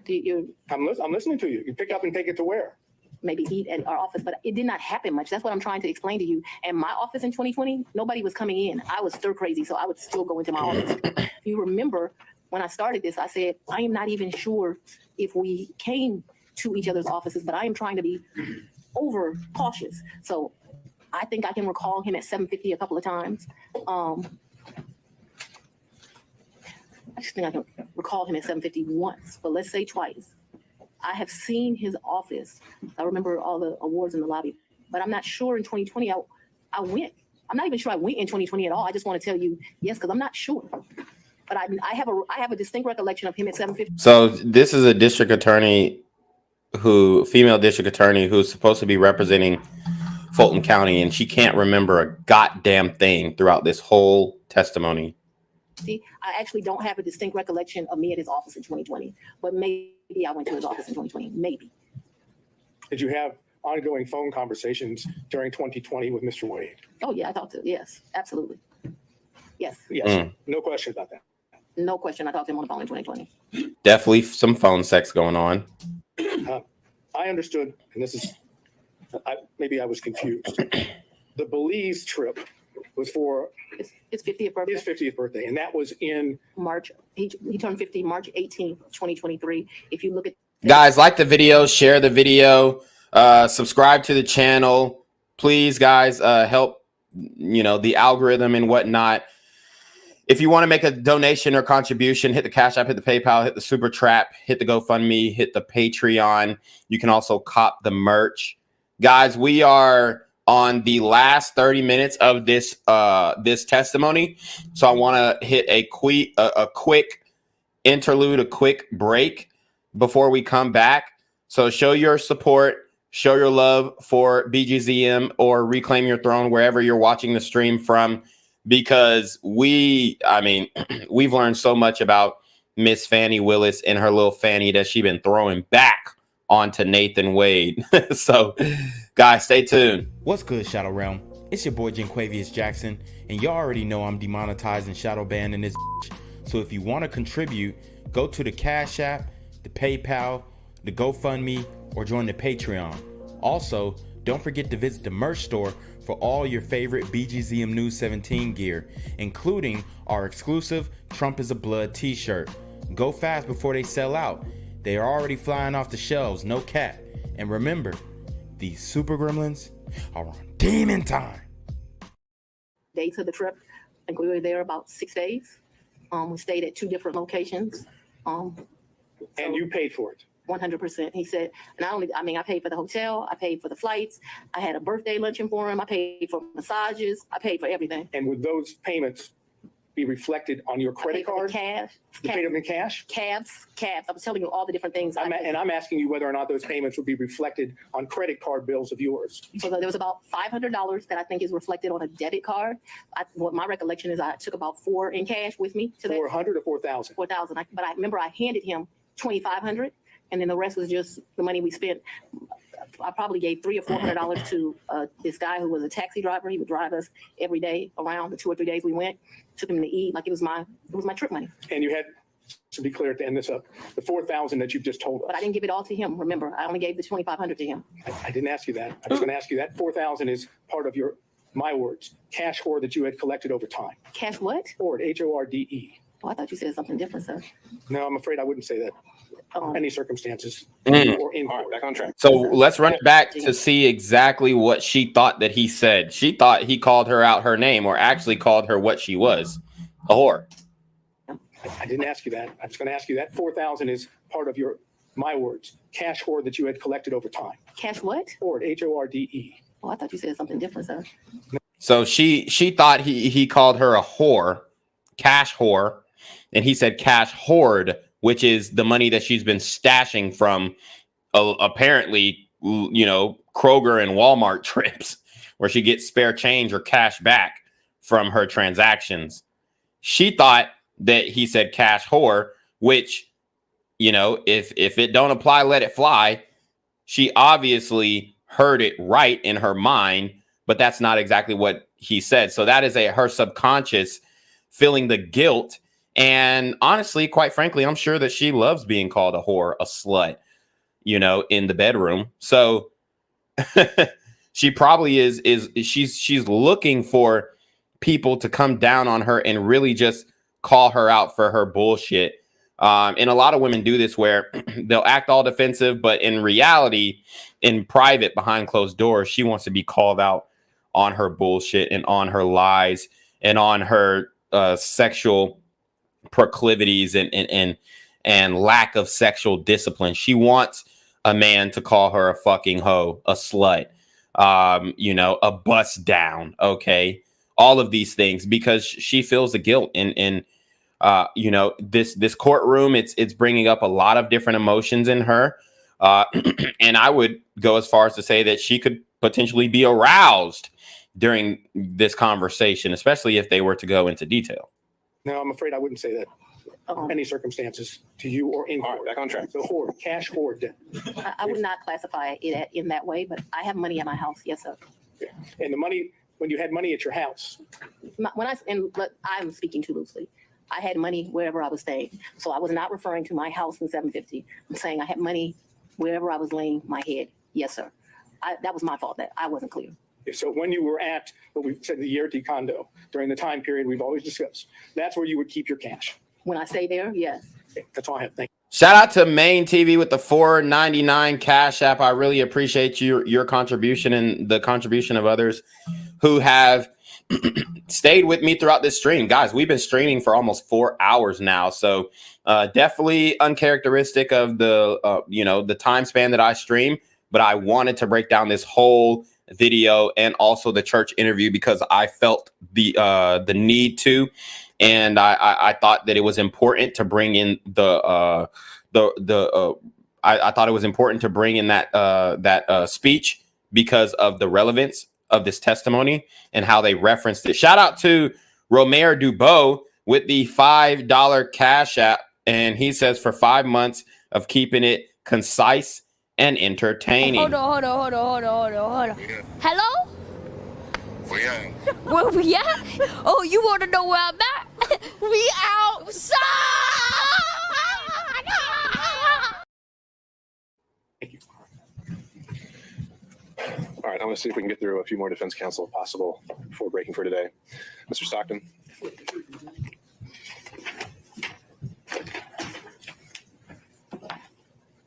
I'm listening to you. You pick up and take it to where? Maybe eat at our office, but it did not happen much. That's what I'm trying to explain to you. And my office in 2020, nobody was coming in. I was stir crazy, so I would still go into my office. If you remember when I started this, I said, I am not even sure if we came to each other's offices, but I am trying to be over cautious. So I think I can recall him at 750 a couple of times. I just think I can recall him at 750 once, but let's say twice. I have seen his office. I remember all the awards in the lobby, but I'm not sure in 2020 I went. I'm not even sure I went in 2020 at all. I just want to tell you yes, because I'm not sure. But I have a distinct recollection of him at 750. So this is a district attorney female district attorney who's supposed to be representing Fulton County, and she can't remember a goddamn thing throughout this whole testimony. I actually don't have a distinct recollection of me at his office in 2020, but maybe I went to his office in 2020. Maybe. Did you have ongoing phone conversations during 2020 with Mr. Wade? Oh yeah, I talked to. Yes, absolutely. Yes. Yes. No question about that. No question. I talked to him on the phone in 2020. Definitely some phone sex going on. I understood, and this is maybe I was confused. The Belize trip was for his 50th birthday. His 50th birthday, and that was in March. He turned 50 March 18th, 2023. If you look at Guys, like the video, share the video, subscribe to the channel, please, guys. Help the algorithm and whatnot. If you want to make a donation or contribution, hit the Cash App, hit the PayPal, hit the Super Trap, hit the GoFundMe, hit the Patreon. You can also cop the merch. Guys, we are on the last 30 minutes of this testimony. So I want to hit a quick interlude, a quick break before we come back. So show your support, show your love for BGZM or Reclaim Your Throne wherever you're watching the stream from, because we've learned so much about Miss Fani Willis and her little fanny that she's been throwing back onto Nathan Wade. So, guys, stay tuned. What's good, Shadow Realm? It's your boy Janquavius Jackson, and y'all already know I'm demonetized and shadow banned in this bitch. So if you want to contribute, go to the Cash App, the PayPal, the GoFundMe, or join the Patreon. Also, don't forget to visit the merch store for all your favorite BGZM News 17 gear, including our exclusive Trump is a Blood t-shirt. Go fast before they sell out. They are already flying off the shelves, no cap. And remember, these super gremlins are on demon time. Dates of the trip, I think we were there about 6 days. We stayed at 2 different locations. And you paid for it? 100%. He said, I paid for the hotel, I paid for the flights, I had a birthday luncheon for him, I paid for massages, I paid for everything. And would those payments be reflected on your credit card? Cash. You paid them in cash? Cabs. I was telling you all the different things. I'm asking you whether or not those payments would be reflected on credit card bills of yours. So there was about $500 that I think is reflected on a debit card. What my recollection is I took about $4 in cash with me to that. 400 or 4,000? 4,000. But I remember I handed him 2,500, and then the rest was just the money we spent. I probably gave $300 or $400 to this guy who was a taxi driver. He would drive us every day around the 2 or 3 days we went. Took him to eat like it was my trip money. And you had, to be clear, to end this up, the 4,000 that you've just told us. But I didn't give it all to him. Remember, I only gave the 2,500 to him. I didn't ask you that. I was going to ask you that 4,000 is part of my words, cash hoard that you had collected over time. Cash what? Hoard, H-O-R-D-E. Oh, I thought you said something different, sir. No, I'm afraid I wouldn't say that. any circumstances Mm. or in court. Back on track. So let's run it back to see exactly what she thought that he said. She thought he called her out her name, or actually called her what she was, a whore. I didn't ask you that. I was going to ask you that 4,000 is part of my words, cash hoard that you had collected over time. Cash what? Hoard, HORDE. Oh, I thought you said something different, sir. So she thought he called her a whore, cash whore, and he said cash hoard, which is the money that she's been stashing from apparently, Kroger and Walmart trips, where she gets spare change or cash back from her transactions. She thought that he said cash whore, which, if it don't apply, let it fly. She obviously heard it right in her mind, but that's not exactly what he said. So that is her subconscious feeling the guilt. And honestly, quite frankly, I'm sure that she loves being called a whore, a slut, in the bedroom. So she probably she's looking for people to come down on her and really just call her out for her bullshit. And a lot of women do this where they'll act all defensive, but in reality, in private, behind closed doors, she wants to be called out on her bullshit and on her lies and on her sexual proclivities and lack of sexual discipline. She wants a man to call her a fucking hoe, a slut, a bust down. Okay. All of these things because she feels the guilt and this courtroom, it's bringing up a lot of different emotions in her. And I would go as far as to say that she could potentially be aroused during this conversation, especially if they were to go into detail. No, I'm afraid I wouldn't say that. Any circumstances to you or in court. Back on track. The hoard, cash hoard. I would not classify it in that way, but I have money at my house. Yes, sir. And the money, when you had money at your house. I'm speaking too loosely. I had money wherever I was staying. So I was not referring to my house in 750. I'm saying I had money wherever I was laying my head. Yes, sir. That was my fault that I wasn't clear. So when you were at what we've said, the Yerti condo, during the time period we've always discussed, that's where you would keep your cash. When I stay there, yes. Okay, that's all I have. Thank you. Shout out to Main TV with the $4.99 Cash App. I really appreciate your contribution and the contribution of others who have stayed with me throughout this stream. Guys, we've been streaming for almost 4 hours now. So definitely uncharacteristic of the time span that I stream. But I wanted to break down this whole video and also the church interview because I felt the need to. And I thought that it was important to bring in I thought it was important to bring in that speech because of the relevance of this testimony and how they referenced it. Shout out to Romer Dubois with the $5 Cash App. And he says for 5 months of keeping it concise and entertaining. Hold on. Hello? Where we at? Oh, you want to know where I'm at? We outside! All right, I'm going to see if we can get through a few more defense counsel if possible before breaking for today. Mr. Stockton.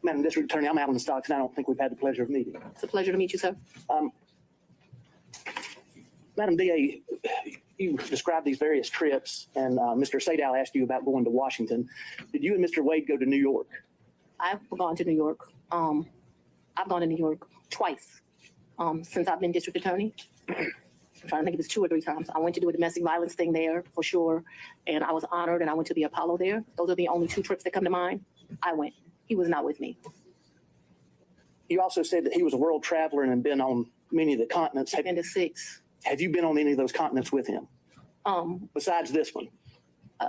Madam District Attorney, I'm Alan Stockton. I don't think we've had the pleasure of meeting. It's a pleasure to meet you, sir. Madam DA, you described these various trips, and Mr. Sadow asked you about going to Washington. Did you and Mr. Wade go to New York? I've gone to New York. I've gone to New York twice since I've been district attorney. I'm trying to think if it's 2 or 3 times. I went to do a domestic violence thing there for sure, and I was honored, and I went to the Apollo there. Those are the only 2 trips that come to mind. I went. He was not with me. You also said that he was a world traveler and had been on many of the continents. I've been to 6. Have you been on any of those continents with him? Besides this one?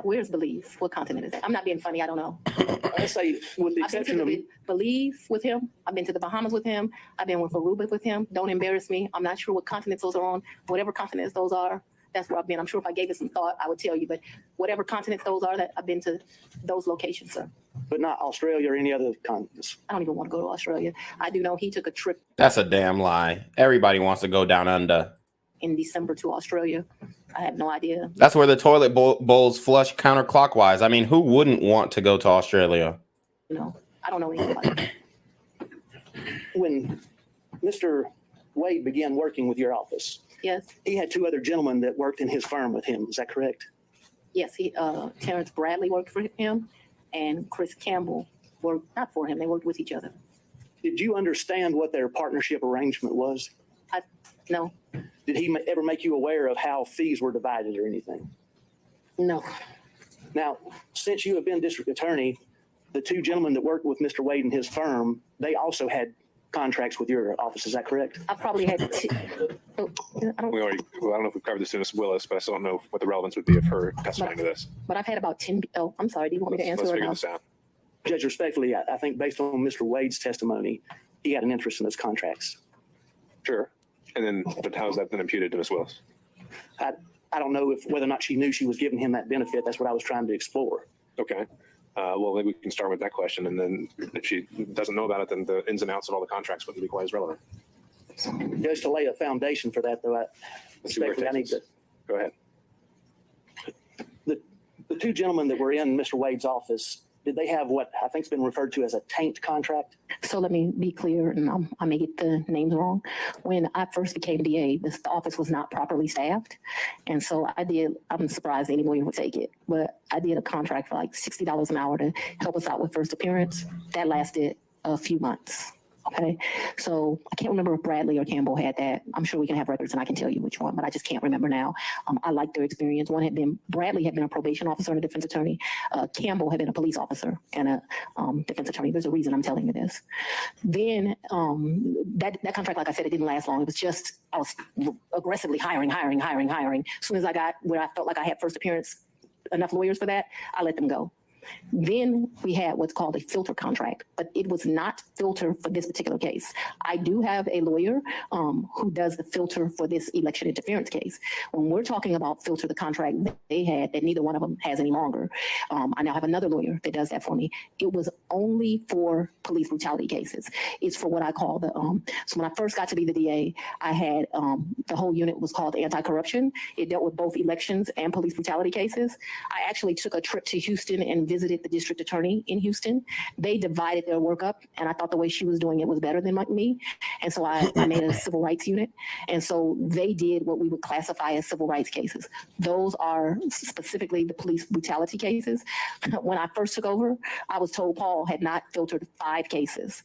Where's Belize? What continent is that? I'm not being funny. I don't know. Let's say, with the exception of Belize with him. I've been to the Bahamas with him. I've been with Aruba with him. Don't embarrass me. I'm not sure what continents those are on. Whatever continents those are, that's where I've been. I'm sure if I gave it some thought, I would tell you. But whatever continents those are, that I've been to those locations, sir. But not Australia or any other continents. I don't even want to go to Australia. I do know he took a trip That's a damn lie. Everybody wants to go down under. in December to Australia. I have no idea. That's where the toilet bowls flush counterclockwise. I mean, who wouldn't want to go to Australia? You know, I don't know anything about it. When Mr. Wade began working with your office, Yes, he had two other gentlemen that worked in his firm with him. Is that correct? yes, Terrence Bradley worked for him and Chris Campbell worked, not for him, they worked with each other. Did you understand what their partnership arrangement was? No. Did he ever make you aware of how fees were divided or anything? No. Now, since you have been district attorney, the two gentlemen that worked with Mr. Wade and his firm, they also had contracts with your office. Is that correct? I probably had I don't know if we've covered this in Ms. Willis, but I still don't know what the relevance would be of her testimony to this. But I've had about 10, oh, I'm sorry, do you want me to answer Let's or figure no? this out. Judge, respectfully, I think based on Mr. Wade's testimony, he had an interest in those contracts. Sure. And then, but how is that then imputed to Ms. Willis? I don't know whether or not she knew she was giving him that benefit. That's what I was trying to explore. Okay. Well, maybe we can start with that question. And then if she doesn't know about it, then the ins and outs of all the contracts wouldn't be quite as relevant. Just to lay a foundation for that, though, Let's see where it respectfully, I need takes us. to. Go ahead. The two gentlemen that were in Mr. Wade's office, did they have what I think's been referred to as a taint contract? So let me be clear, and I may get the names wrong. When I first became DA, the office was not properly staffed. And so I'm surprised any lawyer would take it, but I did a contract for like $60 an hour to help us out with first appearance. That lasted a few months. Okay, so I can't remember if Bradley or Campbell had that. I'm sure we can have records and I can tell you which one, but I just can't remember now. I like their experience. Bradley had been a probation officer and a defense attorney. Campbell had been a police officer and a defense attorney. There's a reason I'm telling you this. Then that contract, like I said, it didn't last long. It was just, I was aggressively hiring. As soon as I got where I felt like I had first appearance, enough lawyers for that, I let them go. Then we had what's called a filter contract, but it was not filter for this particular case. I do have a lawyer who does the filter for this election interference case. When we're talking about filter, the contract they had that neither one of them has any longer, I now have another lawyer that does that for me. It was only for police brutality cases. It's for what I call so when I first got to be the DA, I had the whole unit was called anti-corruption. It dealt with both elections and police brutality cases. I actually took a trip to Houston and visited the district attorney in Houston. They divided their work up, and I thought the way she was doing it was better than me. And so I made a civil rights unit. And so they did what we would classify as civil rights cases. Those are specifically the police brutality cases. When I first took over, I was told Paul had not filtered 5 cases.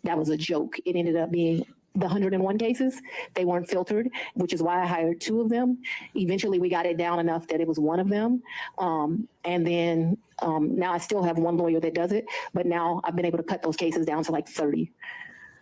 That was a joke. It ended up being the 101 cases. They weren't filtered, which is why I hired 2 of them. Eventually, we got it down enough that it was 1 of them. And then now I still have 1 lawyer that does it, but now I've been able to cut those cases down to like 30.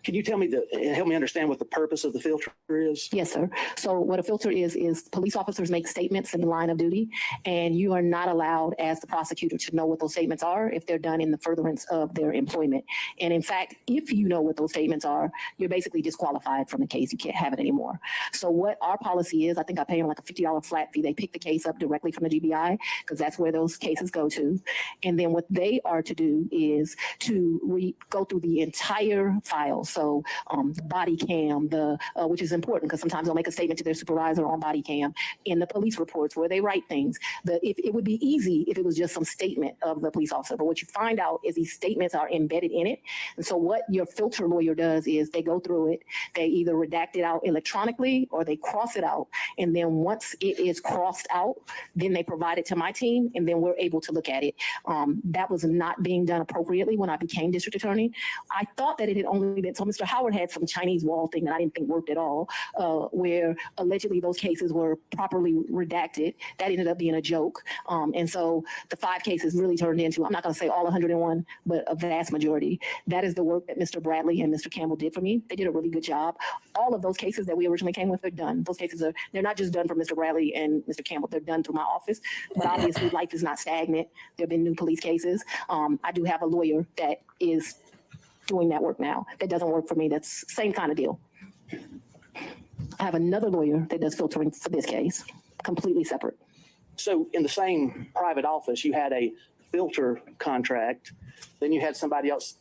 Can you tell me help me understand what the purpose of the filter is? Yes, sir. So what a filter is police officers make statements in the line of duty, and you are not allowed as the prosecutor to know what those statements are if they're done in the furtherance of their employment. And in fact, if you know what those statements are, you're basically disqualified from the case. You can't have it anymore. So what our policy is, I think I pay them like a $50 flat fee. They pick the case up directly from the GBI because that's where those cases go to. And then what they are to do is to go through the entire file. So the body cam, which is important because sometimes they'll make a statement to their supervisor on body cam, in the police reports where they write things. It would be easy if it was just some statement of the police officer, but what you find out is these statements are embedded in it. And so what your filter lawyer does is they go through it, they either redact it out electronically or they cross it out. And then once it is crossed out, then they provide it to my team and then we're able to look at it. That was not being done appropriately when I became district attorney. I thought that it had only been, so Mr. Howard had some Chinese wall thing that I didn't think worked at all, where allegedly those cases were properly redacted. That ended up being a joke. And so the 5 cases really turned into, I'm not going to say all 101, but a vast majority. That is the work that Mr. Bradley and Mr. Campbell did for me. They did a really good job. All of those cases that we originally came with are done. Those cases they're not just done for Mr. Bradley and Mr. Campbell, they're done through my office. But obviously life is not stagnant. There have been new police cases. I do have a lawyer that is doing that work now. That doesn't work for me. That's same kind of deal. I have another lawyer that does filtering for this case, completely separate. So in the same private office, you had a filter contract, then you had somebody else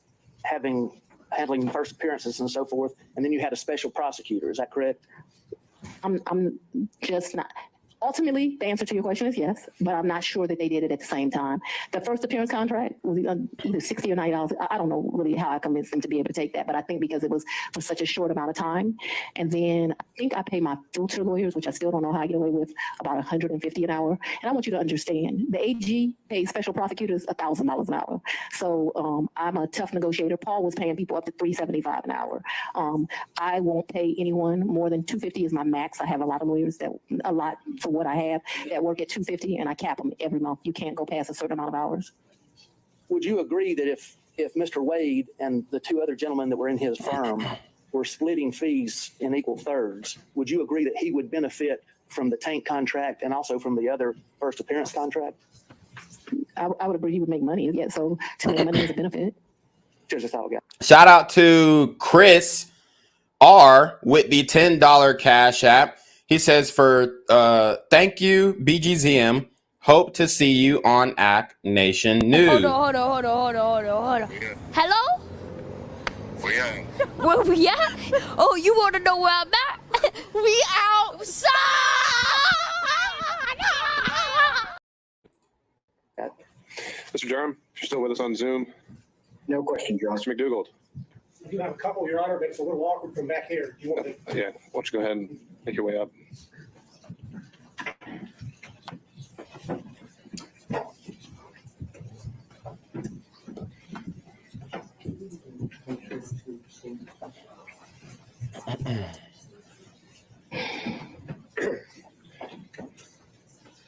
handling first appearances and so forth, and then you had a special prosecutor. Is that correct? I'm just not. Ultimately, the answer to your question is yes, but I'm not sure that they did it at the same time. The first appearance contract was either $60 or $90. I don't know really how I convinced them to be able to take that, but I think because it was for such a short amount of time. And then I think I pay my filter lawyers, which I still don't know how I get away with, about $150 an hour. And I want you to understand, the AG pays special prosecutors $1,000 an hour. So I'm a tough negotiator. Paul was paying people up to $375 an hour. I won't pay anyone more than $250 is my max. I have a lot of lawyers that a lot for what I have that work at $250, and I cap them every month. You can't go past a certain amount of hours. Would you agree that if Mr. Wade and the two other gentlemen that were in his firm were splitting fees in equal thirds, would you agree that he would benefit from the tank contract and also from the other first appearance contract? I would agree he would make money. Yeah, so to me, money is a benefit. Just all got. Shout out to Chris R with the $10 Cash App. He says, thank you, BGZM. Hope to see you on Act Nation News. Hold on. Hello? Where we at? Oh, you want to know where I'm at? We outside! Mr. Durham, if you're still with us on Zoom. No question, Your Honor. Mr. McDougald. I do have a couple, Your Honor, but it's a little awkward from back here. You want to? Yeah, why don't you go ahead and make your way up.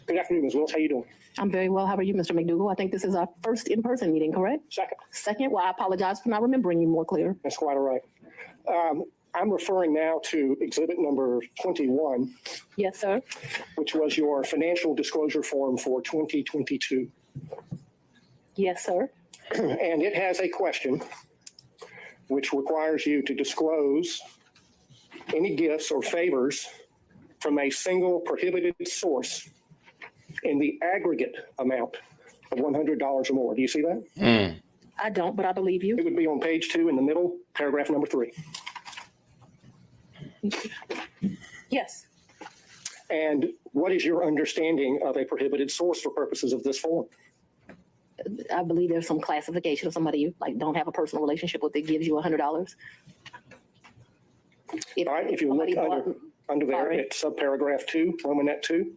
Good afternoon, Ms. Willis. How you doing? I'm very well. How are you, Mr. McDougall? I think this is our first in-person meeting, correct? Second. Well, I apologize for not remembering you more clear. That's quite all right. I'm referring now to exhibit number 21. Yes, sir. Which was your financial disclosure form for 2022. Yes, sir. And it has a question which requires you to disclose any gifts or favors from a single prohibited source in the aggregate amount of $100 or more. Do you see that? I don't, but I believe you. It would be on page 2 in the middle, paragraph number 3. Yes. And what is your understanding of a prohibited source for purposes of this form? I believe there's some classification of somebody you like don't have a personal relationship with that gives you $100. All right, if you look under there at subparagraph 2, Romanet 2,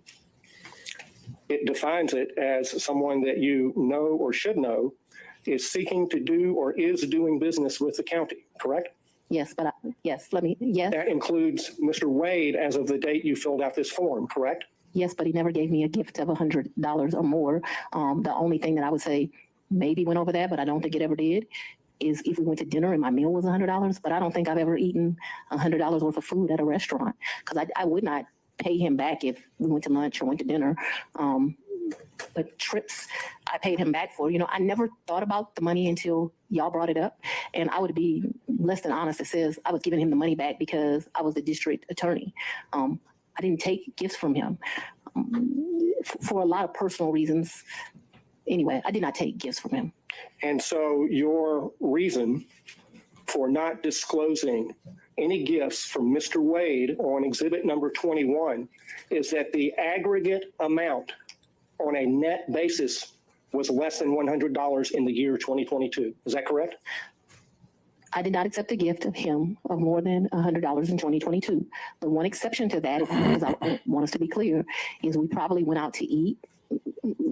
it defines it as someone that you know or should know is seeking to do or is doing business with the county, correct? Yes, but yes. That includes Mr. Wade as of the date you filled out this form, correct? Yes, but he never gave me a gift of $100 or more. The only thing that I would say maybe went over that, but I don't think it ever did, is if we went to dinner and my meal was $100, but I don't think I've ever eaten $100 worth of food at a restaurant, because I would not pay him back if we went to lunch or went to dinner. But trips I paid him back for, I never thought about the money until y'all brought it up. And I would be less than honest. It says I was giving him the money back because I was the district attorney. I didn't take gifts from him for a lot of personal reasons. Anyway, I did not take gifts from him. And so your reason for not disclosing any gifts from Mr. Wade on exhibit number 21 is that the aggregate amount on a net basis was less than $100 in the year 2022. Is that correct? I did not accept a gift of him of more than $100 in 2022. The one exception to that, because I want us to be clear, is we probably went out to eat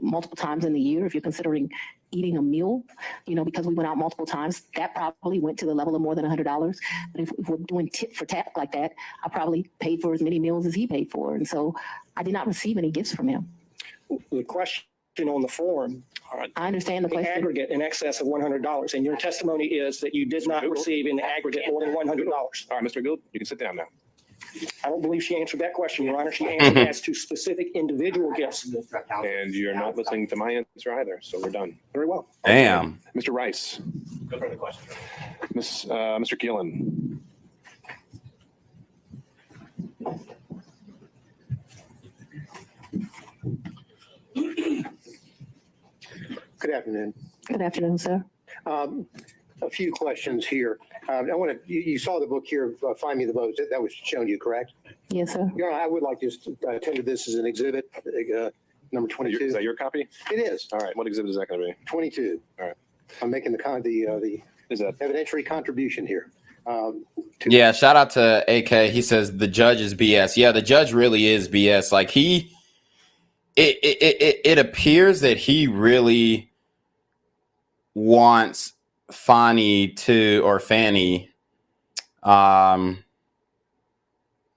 multiple times in the year. If you're considering eating a meal, because we went out multiple times, that probably went to the level of more than $100. But if we're doing tit for tat like that, I probably paid for as many meals as he paid for. And so I did not receive any gifts from him. The question on the form, I understand the question. Aggregate in excess of $100, and your testimony is that you did not receive in the aggregate more than $100. All right, Mr. Gould, you can sit down now. I don't believe she answered that question, Your Honor. She answered as to specific individual gifts. And you're not listening to my answer either, so we're done. Very well. Damn. Mr. Rice. Go for the question. Mr. Keelan. Good afternoon. Good afternoon, sir. A few questions here. I want to, you saw the book here, Find Me the Votes. That was shown you, correct? Yes, sir. Your Honor, I would like to tender this as an exhibit, number 22. Is that your copy? It is. All right. What exhibit is that going to be? 22. All right. I'm making the is that evidentiary contribution here. Yeah, shout out to AK. He says the judge is BS. Yeah, the judge really is BS. Like it appears that he really wants Fani it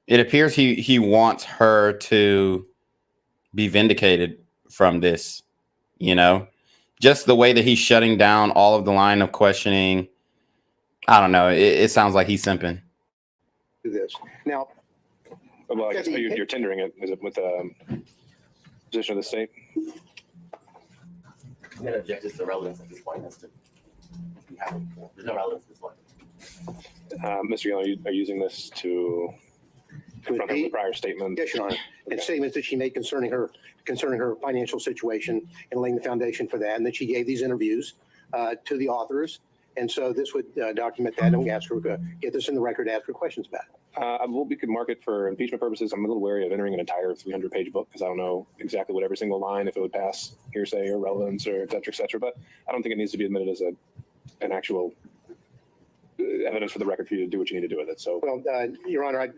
appears he wants her to be vindicated from this, you know, just the way that he's shutting down all of the line of questioning. I don't know. It sounds like he's simping. Do this now. Well, I guess you're tendering it. Is it with the position of the state? I'm going to object to the relevance at this point. There's no relevance at this point. Mr. Young, are you using this to confront her with prior statement? Yes, Your Honor. And statements that she made concerning her financial situation and laying the foundation for that, and that she gave these interviews to the authors. And so this would document that, and we ask her get this in the record, ask her questions about it. We could mark it for impeachment purposes. I'm a little wary of entering an entire 300-page book because I don't know exactly what every single line, if it would pass hearsay or relevance or et cetera, et cetera. But I don't think it needs to be admitted as an actual evidence for the record for you to do what you need to do with it. So, well, Your Honor, I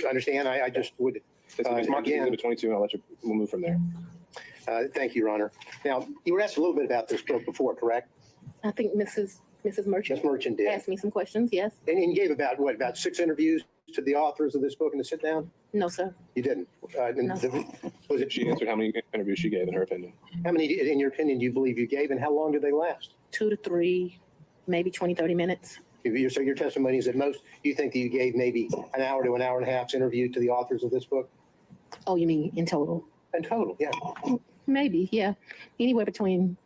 understand. I just would. It's marked as Exhibit 22, and we'll move from there. Thank you, Your Honor. Now, you were asked a little bit about this book before, correct? I think Mrs. Merchant. Ms. Merchant did. Asked me some questions, yes. And you gave about 6 interviews to the authors of this book in the sit down? No, sir. You didn't? No. Was it? She answered how many interviews she gave in her opinion. How many, in your opinion, do you believe you gave, and how long did they last? 2 to 3, maybe 20, 30 minutes. So your testimony is at most, you think that you gave maybe an hour to an hour and a half's interview to the authors of this book? Oh, you mean in total? In total, yeah. Maybe, yeah. Anywhere between,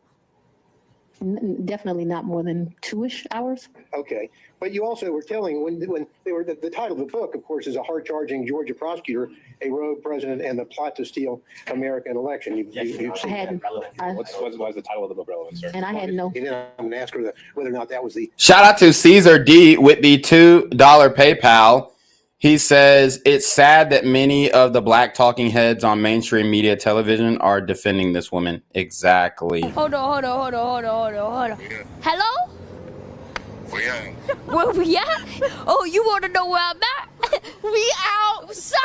definitely not more than 2-ish hours. Okay, but you also were telling when they were the title of the book, of course, is A Hard-Charging Georgia Prosecutor, a Rogue President, and the Plot to Steal American Election. You've seen that. Why is the title of the book relevant, sir? And I had no. And then I'm going to ask her whether or not that was the. Shout out to Caesar D with the $2 PayPal. He says it's sad that many of the black talking heads on mainstream media television are defending this woman. Exactly. Hold on. Hello? Where we at? Oh, you want to know where I'm at? We outside!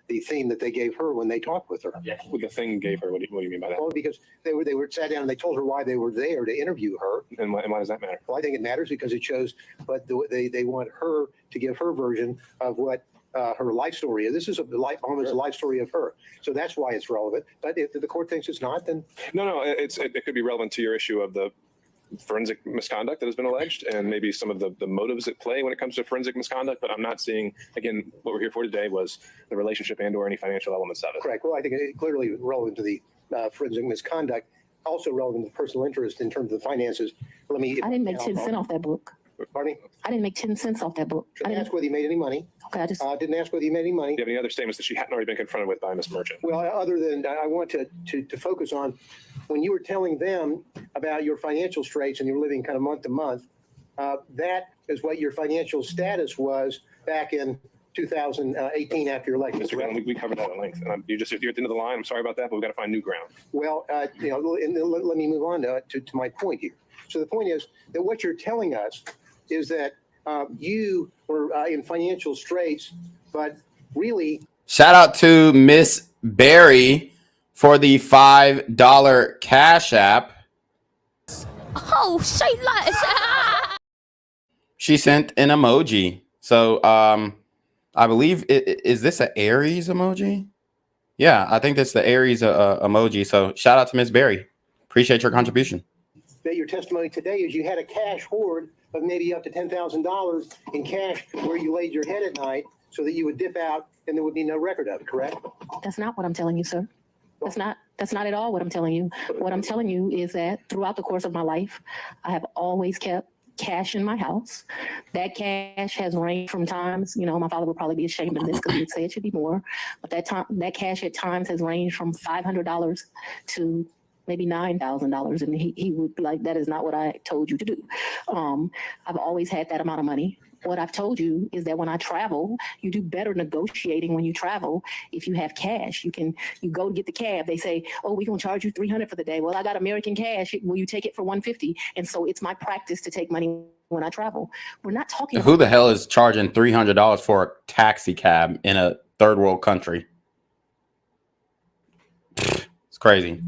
The theme that they gave her when they talked with her. What the thing gave her? What do you mean by that? Well, because they were sat down and they told her why they were there to interview her. And why does that matter? Well, I think it matters because it shows what they want her to give her version of what her life story is. This is almost a life story of her. So that's why it's relevant. But if the court thinks it's not, then no, it could be relevant to your issue of the forensic misconduct that has been alleged and maybe some of the motives at play when it comes to forensic misconduct. But I'm not seeing, again, what we're here for today was the relationship and or any financial elements of it. Correct. Well, I think it's clearly relevant to the forensic misconduct, also relevant to personal interest in terms of the finances. I didn't make 10 cents off that book. Pardon me? I didn't make 10 cents off that book. I didn't ask whether you made any money. Okay, I just didn't ask whether you made any money. Do you have any other statements that she hadn't already been confronted with by Ms. Merchant? Well, other than I want to focus on when you were telling them about your financial straits and you're living kind of month to month, that is what your financial status was back in 2018 after your election. Mr. Gunn, we covered that at length. And if you're at the end of the line, I'm sorry about that, but we've got to find new ground. Well, and let me move on to my point here. So the point is that what you're telling us is that you were in financial straits, but really. Shout out to Miss Barry for the $5 Cash App. Oh, say less. She sent an emoji. So I believe is this an Aries emoji? Yeah, I think that's the Aries emoji. So shout out to Miss Barry. Appreciate your contribution. That your testimony today is you had a cash hoard of maybe up to $10,000 in cash where you laid your head at night so that you would dip out and there would be no record of it, correct? That's not what I'm telling you, sir. That's not at all what I'm telling you. What I'm telling you is that throughout the course of my life, I have always kept cash in my house. That cash has ranged from times, my father would probably be ashamed of this because he would say it should be more. But that cash at times has ranged from $500 to maybe $9,000. And he would be like, that is not what I told you to do. I've always had that amount of money. What I've told you is that when I travel, you do better negotiating when you travel. If you have cash, you go to get the cab. They say, oh, we're going to charge you $300 for the day. Well, I got American cash. Will you take it for $150? And so it's my practice to take money when I travel. We're not talking Who the hell is charging $300 for a taxi cab in a third world country? It's crazy.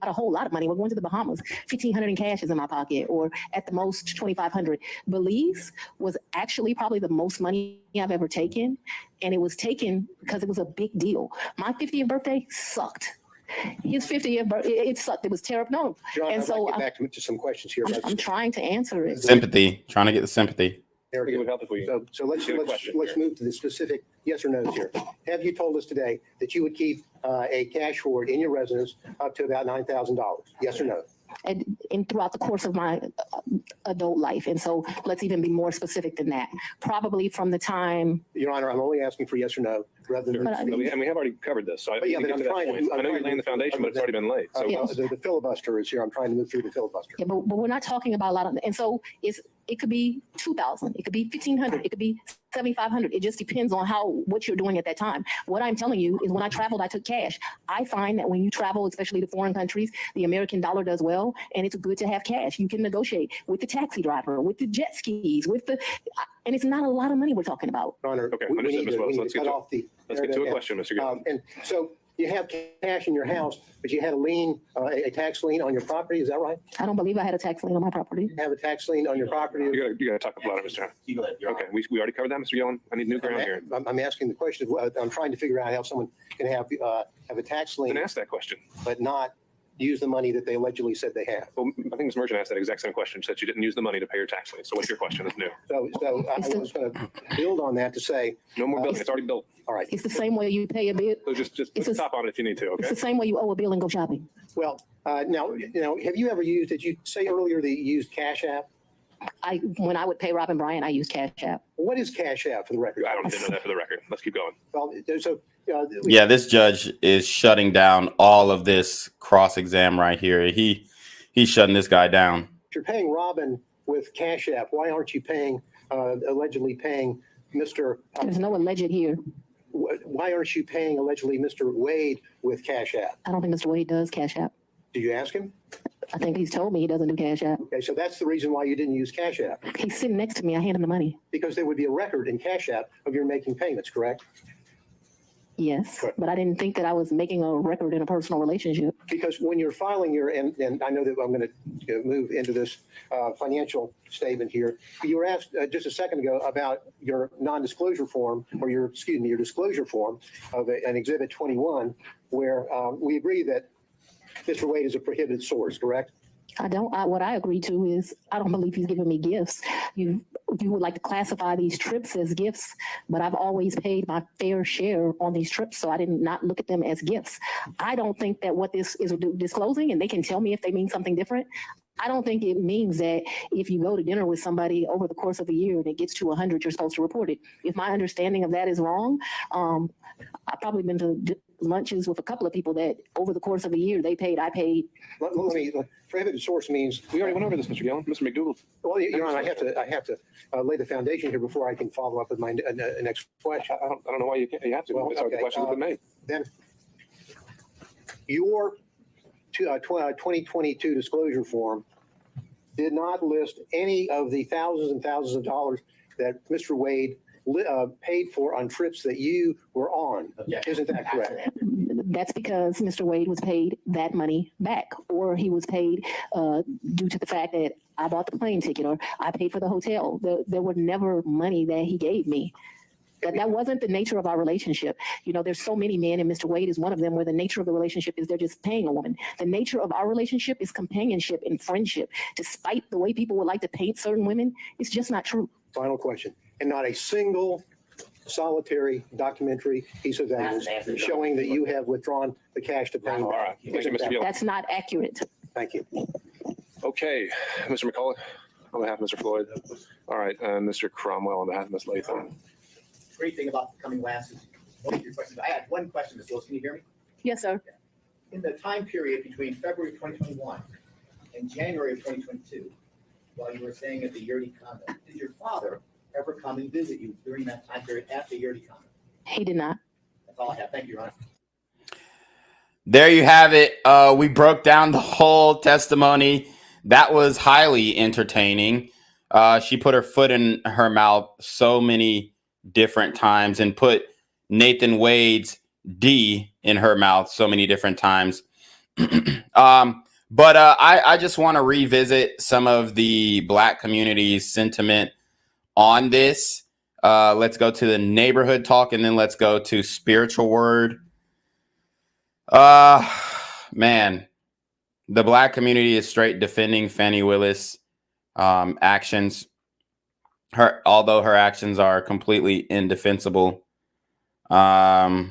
Not a whole lot of money. We're going to the Bahamas. $1,500 in cash is in my pocket, or at the most $2,500. Belize was actually probably the most money I've ever taken, and it was taken because it was a big deal. My 50th birthday sucked. His 50th birthday, it sucked. It was terrible. No, John, and I'd so like to get back to some questions here. I'm trying to answer it. Sympathy. Trying to get the sympathy. So let's move to the specific yes or no's here. Have you told us today that you would keep a cash hoard in your residence up to about $9,000? Yes or no? And throughout the course of my adult life. And so let's even be more specific than that. Probably from the time. Your Honor, I'm only asking for yes or no rather than. And we have already covered this. So I know you're laying the foundation, but it's already been laid. So the filibuster is here. I'm trying to move through the filibuster. Yeah, but we're not talking about a lot of, and so it could be 2,000, it could be 1,500, it could be 7,500. It just depends on what you're doing at that time. What I'm telling you is when I traveled, I took cash. I find that when you travel, especially to foreign countries, the American dollar does well, and it's good to have cash. You can negotiate with the taxi driver, with the jet skis, and it's not a lot of money we're talking about. Honor, okay, understood, Ms. Wells. Let's get to a question, Mr. Gill. And so you have cash in your house, but you had a lien, a tax lien on your property. Is that right? I don't believe I had a tax lien on my property. You have a tax lien on your property. You got to talk about it, Mr. Okay, we already covered that, Mr. Gillen. I need new ground here. I'm asking the question. I'm trying to figure out how someone can have a tax lien. Then ask that question. But not use the money that they allegedly said they have. Well, I think Ms. Merchant asked that exact same question. She said you didn't use the money to pay your tax lien. So what's your question? It's new. So I was going to build on that to say. No more building. It's already built. All right. It's the same way you pay a bill. So just stop on it if you need to, okay? It's the same way you owe a bill and go shopping. Well, now, have you ever used, did you say earlier that you used Cash App? When I would pay Robin Bryant, I used Cash App. What is Cash App for the record? I didn't know that for the record. Let's keep going. Well, Yeah, this judge is shutting down all of this cross-exam right here. He's shutting this guy down. If you're paying Robin with Cash App, why aren't you allegedly paying Mr. There's no alleged here. Why aren't you paying allegedly Mr. Wade with Cash App? I don't think Mr. Wade does Cash App. Did you ask him? I think he's told me he doesn't do Cash App. Okay, so that's the reason why you didn't use Cash App. He's sitting next to me. I hand him the money. Because there would be a record in Cash App of your making payments, correct? Yes, but I didn't think that I was making a record in a personal relationship. Because when you're filing and I know that I'm going to move into this financial statement here. You were asked just a second ago about your non-disclosure form, or your disclosure form of an Exhibit 21, where we agree that Mr. Wade is a prohibited source, correct? What I agree to is I don't believe he's giving me gifts. You would like to classify these trips as gifts, but I've always paid my fair share on these trips, so I did not look at them as gifts. I don't think that what this is disclosing, and they can tell me if they mean something different, I don't think it means that if you go to dinner with somebody over the course of a year and it gets to 100, you're supposed to report it. If my understanding of that is wrong, I've probably been to lunches with a couple of people that over the course of a year, they paid, I paid. Let me, prohibited source means. We already went over this, Mr. Gillen. Mr. McDougal. Well, Your Honor, I have to lay the foundation here before I can follow up with my next question. I don't know why you have to. Well, the questions have been made. Then your 2022 disclosure form did not list any of the thousands and thousands of dollars that Mr. Wade paid for on trips that you were on. Isn't that correct? That's because Mr. Wade was paid that money back, or he was paid due to the fact that I bought the plane ticket or I paid for the hotel. There were never money that he gave me. That wasn't the nature of our relationship. You know, there's so many men, and Mr. Wade is one of them, where the nature of the relationship is they're just paying a woman. The nature of our relationship is companionship and friendship. Despite the way people would like to paint certain women, it's just not true. Final question. And not a single solitary documentary piece of evidence showing that you have withdrawn the cash to pay. All right. Thank you, Mr. Gill. That's not accurate. Thank you. Okay, Mr. McCullough, on behalf of Mr. Floyd. All right, and Mr. Cromwell on behalf of Ms. Latham. Great thing about coming last is one of your questions. I had one question, Ms. Willis. Can you hear me? Yes, sir. in the time period between February of 2021 and January of 2022, while you were staying at the Yurdi condo, did your father ever come and visit you during that time period at the Yurdi condo? He did not. That's all I have. Thank you, Your Honor. There you have it. We broke down the whole testimony. That was highly entertaining. She put her foot in her mouth so many different times and put Nathan Wade's D in her mouth so many different times. But I just want to revisit some of the Black community's sentiment on this. Let's go to the neighborhood talk, and then let's go to spiritual word. Man, the Black community is straight defending Fani Willis actions. Although her actions are completely indefensible. So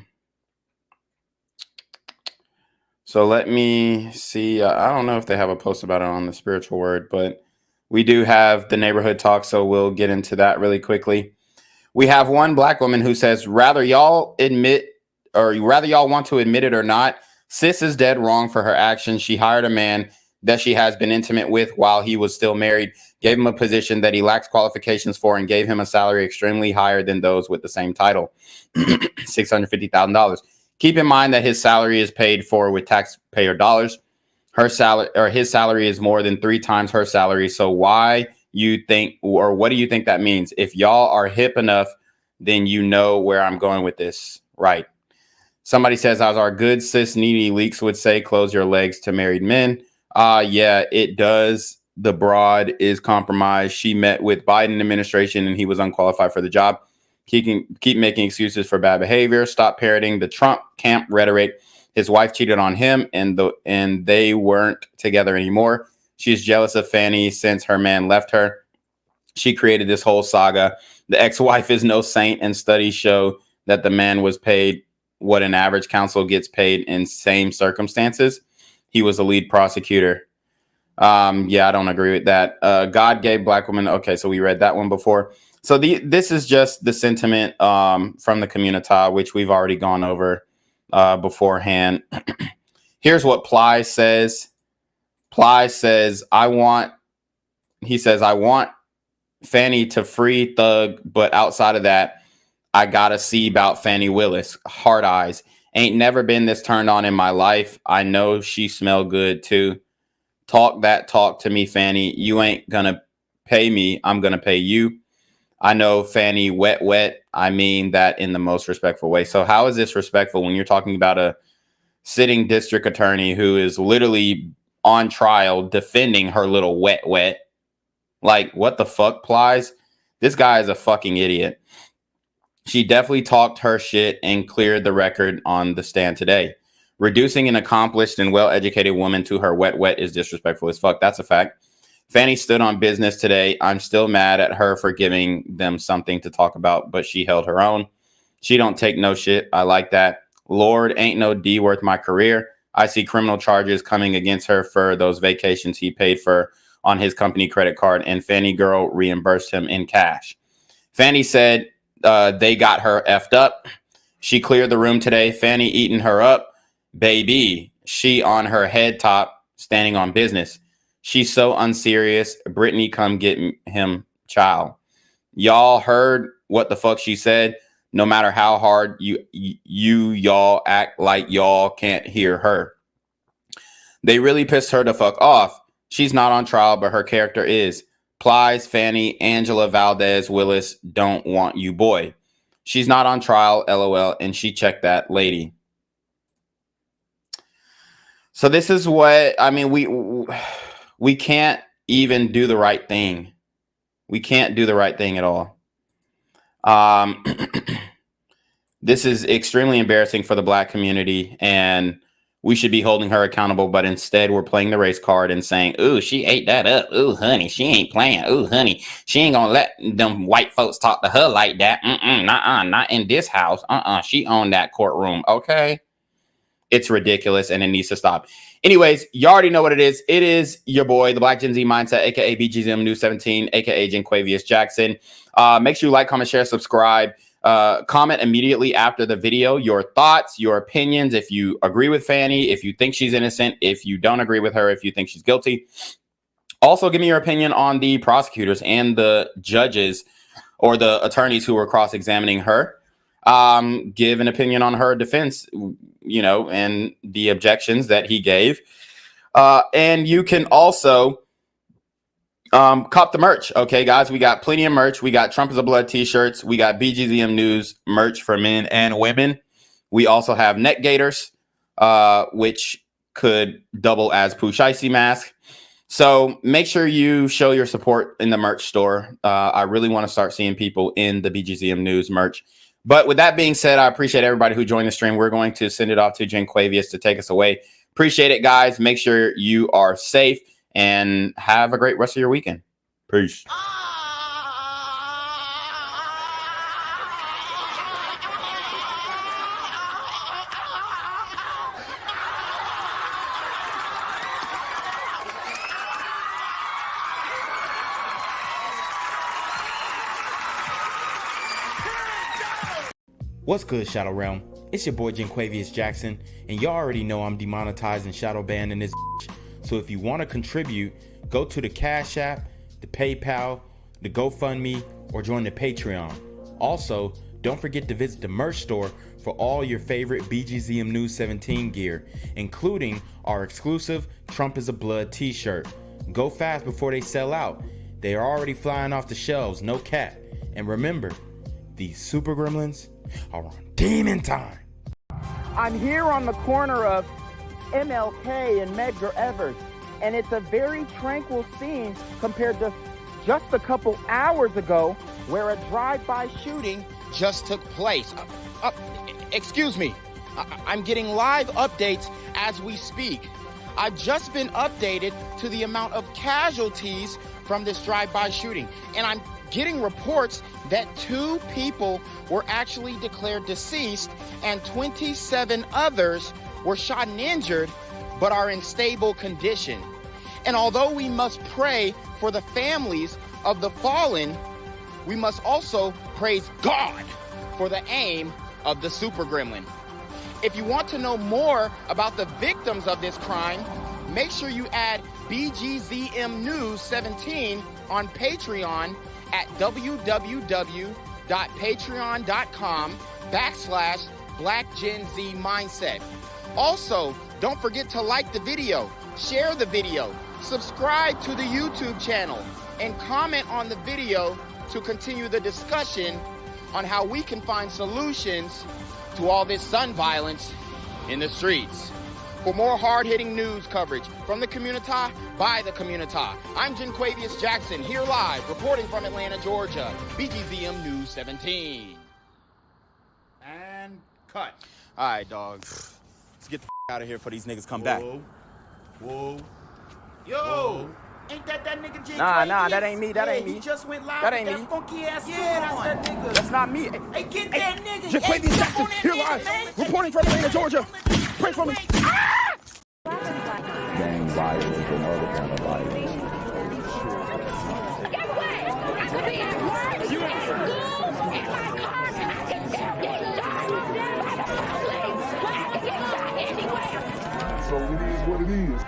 let me see. I don't know if they have a post about it on the spiritual word, but we do have the neighborhood talk, so we'll get into that really quickly. We have one Black woman who says, rather y'all want to admit it or not, sis is dead wrong for her actions. She hired a man that she has been intimate with while he was still married, gave him a position that he lacks qualifications for, and gave him a salary extremely higher than those with the same title, $650,000. Keep in mind that his salary is paid for with taxpayer dollars. His salary is more than 3 times her salary. So why you think, or what do you think that means? If y'all are hip enough, then you know where I'm going with this, right? Somebody says, as our good cis needy leaks would say, close your legs to married men. Yeah, it does. The broad is compromised. She met with Biden administration and he was unqualified for the job. Keep making excuses for bad behavior. Stop parroting the Trump camp rhetoric. His wife cheated on him and they weren't together anymore. She's jealous of Fani since her man left her. She created this whole saga. The ex-wife is no saint, and studies show that the man was paid what an average counsel gets paid in same circumstances. He was the lead prosecutor. Yeah, I don't agree with that. God gave Black women. Okay, so we read that one before. So this is just the sentiment from the community, which we've already gone over beforehand. Here's what Ply says. Ply says, I want Fani to free Thug, but outside of that, I gotta see about Fani Willis. Hard eyes. Ain't never been this turned on in my life. I know she smell good too. Talk that talk to me, Fani. You ain't gonna pay me. I'm gonna pay you. I know Fani wet. I mean that in the most respectful way. So how is this respectful when you're talking about a sitting district attorney who is literally on trial defending her little wet? Like, what the fuck, Plies? This guy is a fucking idiot. She definitely talked her shit and cleared the record on the stand today. Reducing an accomplished and well-educated woman to her wet is disrespectful as fuck. That's a fact. Fani stood on business today. I'm still mad at her for giving them something to talk about, but she held her own. She don't take no shit. I like that. Lord, ain't no D worth my career. I see criminal charges coming against her for those vacations he paid for on his company credit card, and Fani girl reimbursed him in cash. Fani said they got her effed up. She cleared the room today. Fani eating her up. Baby, she on her head top standing on business. She's so unserious. Brittany, come get him, child. Y'all heard what the fuck she said. No matter how hard y'all act like y'all can't hear her. They really pissed her the fuck off. She's not on trial, but her character is. Plies, Fani, Angela Valdez Willis don't want you, boy. She's not on trial, LOL, and she checked that lady. So this is what, I mean, we can't even do the right thing. We can't do the right thing at all. This is extremely embarrassing for the Black community, and we should be holding her accountable, but instead we're playing the race card and saying, ooh, she ate that up. Ooh, honey, she ain't playing. Ooh, honey, she ain't gonna let them white folks talk to her like that. Not in this house. She owned that courtroom, okay? It's ridiculous, and it needs to stop. Anyways, you already know what it is. It is your boy, the Black Gen Z Mindset, aka BGZM News 17, aka Janquavius Jackson. Make sure you like, comment, share, subscribe. comment immediately after the video your thoughts, your opinions, if you agree with Fani, if you think she's innocent, if you don't agree with her, if you think she's guilty. Also, give me your opinion on the prosecutors and the judges or the attorneys who were cross-examining her. Give an opinion on her defense, you know, and the objections that he gave. And you can also cop the merch. Okay, guys, we got plenty of merch. We got Trump is a Blood t-shirts. We got BGZM News merch for men and women. We also have neck gaiters, which could double as Pooh Shiesty mask. So make sure you show your support in the merch store. I really want to start seeing people in the BGZM News merch. But with that being said, I appreciate everybody who joined the stream. We're going to send it off to Jenquavius to take us away. Appreciate it, guys. Make sure you are safe and have a great rest of your weekend. Peace. What's good, Shadow Realm? It's your boy Jenquavius Jackson, and y'all already know I'm demonetized and shadow banned in this bitch. So if you want to contribute, go to the Cash App, the PayPal, the GoFundMe, or join the Patreon. Also, don't forget to visit the merch store for all your favorite BGZM News 17 gear, including our exclusive Trump is a Blood t-shirt. Go fast before they sell out. They are already flying off the shelves, no cap. And remember, these super gremlins are on demon time. I'm here on the corner of MLK and Medgar Evers, and it's a very tranquil scene compared to just a couple hours ago where a drive-by shooting just took place. Excuse me, I'm getting live updates as we speak. I've just been updated to the amount of casualties from this drive-by shooting, and I'm getting reports that 2 people were actually declared deceased and 27 others were shot and injured but are in stable condition. And although we must pray for the families of the fallen, we must also praise God for the aim of the super gremlin. If you want to know more about the victims of this crime, make sure you add BGZM News 17 on Patreon at www.patreon.com/blackgenzmindset. Also, don't forget to like the video, share the video, subscribe to the YouTube channel, and comment on the video to continue the discussion on how we can find solutions to all this gun violence in the streets. For more hard-hitting news coverage from the community, by the community, I'm Jenquavius Jackson, here live, reporting from Atlanta, Georgia, BGZM News 17. And cut. All right, dog. Let's get the out of here before these niggas come back. Whoa. Yo. Whoa. Ain't that nigga J. Nah, that ain't me. That ain't me. He just went live That with ain't that me. funky ass suit on. That's that nigga. That's not me. Hey, get that nigga. Jenquavius Jackson, here live, reporting from Atlanta, Georgia. Pray for me. Gang violence and other kind of violence. Guess what? I could be at work, at school, in my car, and I can still get shot by the police. But I can get shot anywhere. So it is what it is.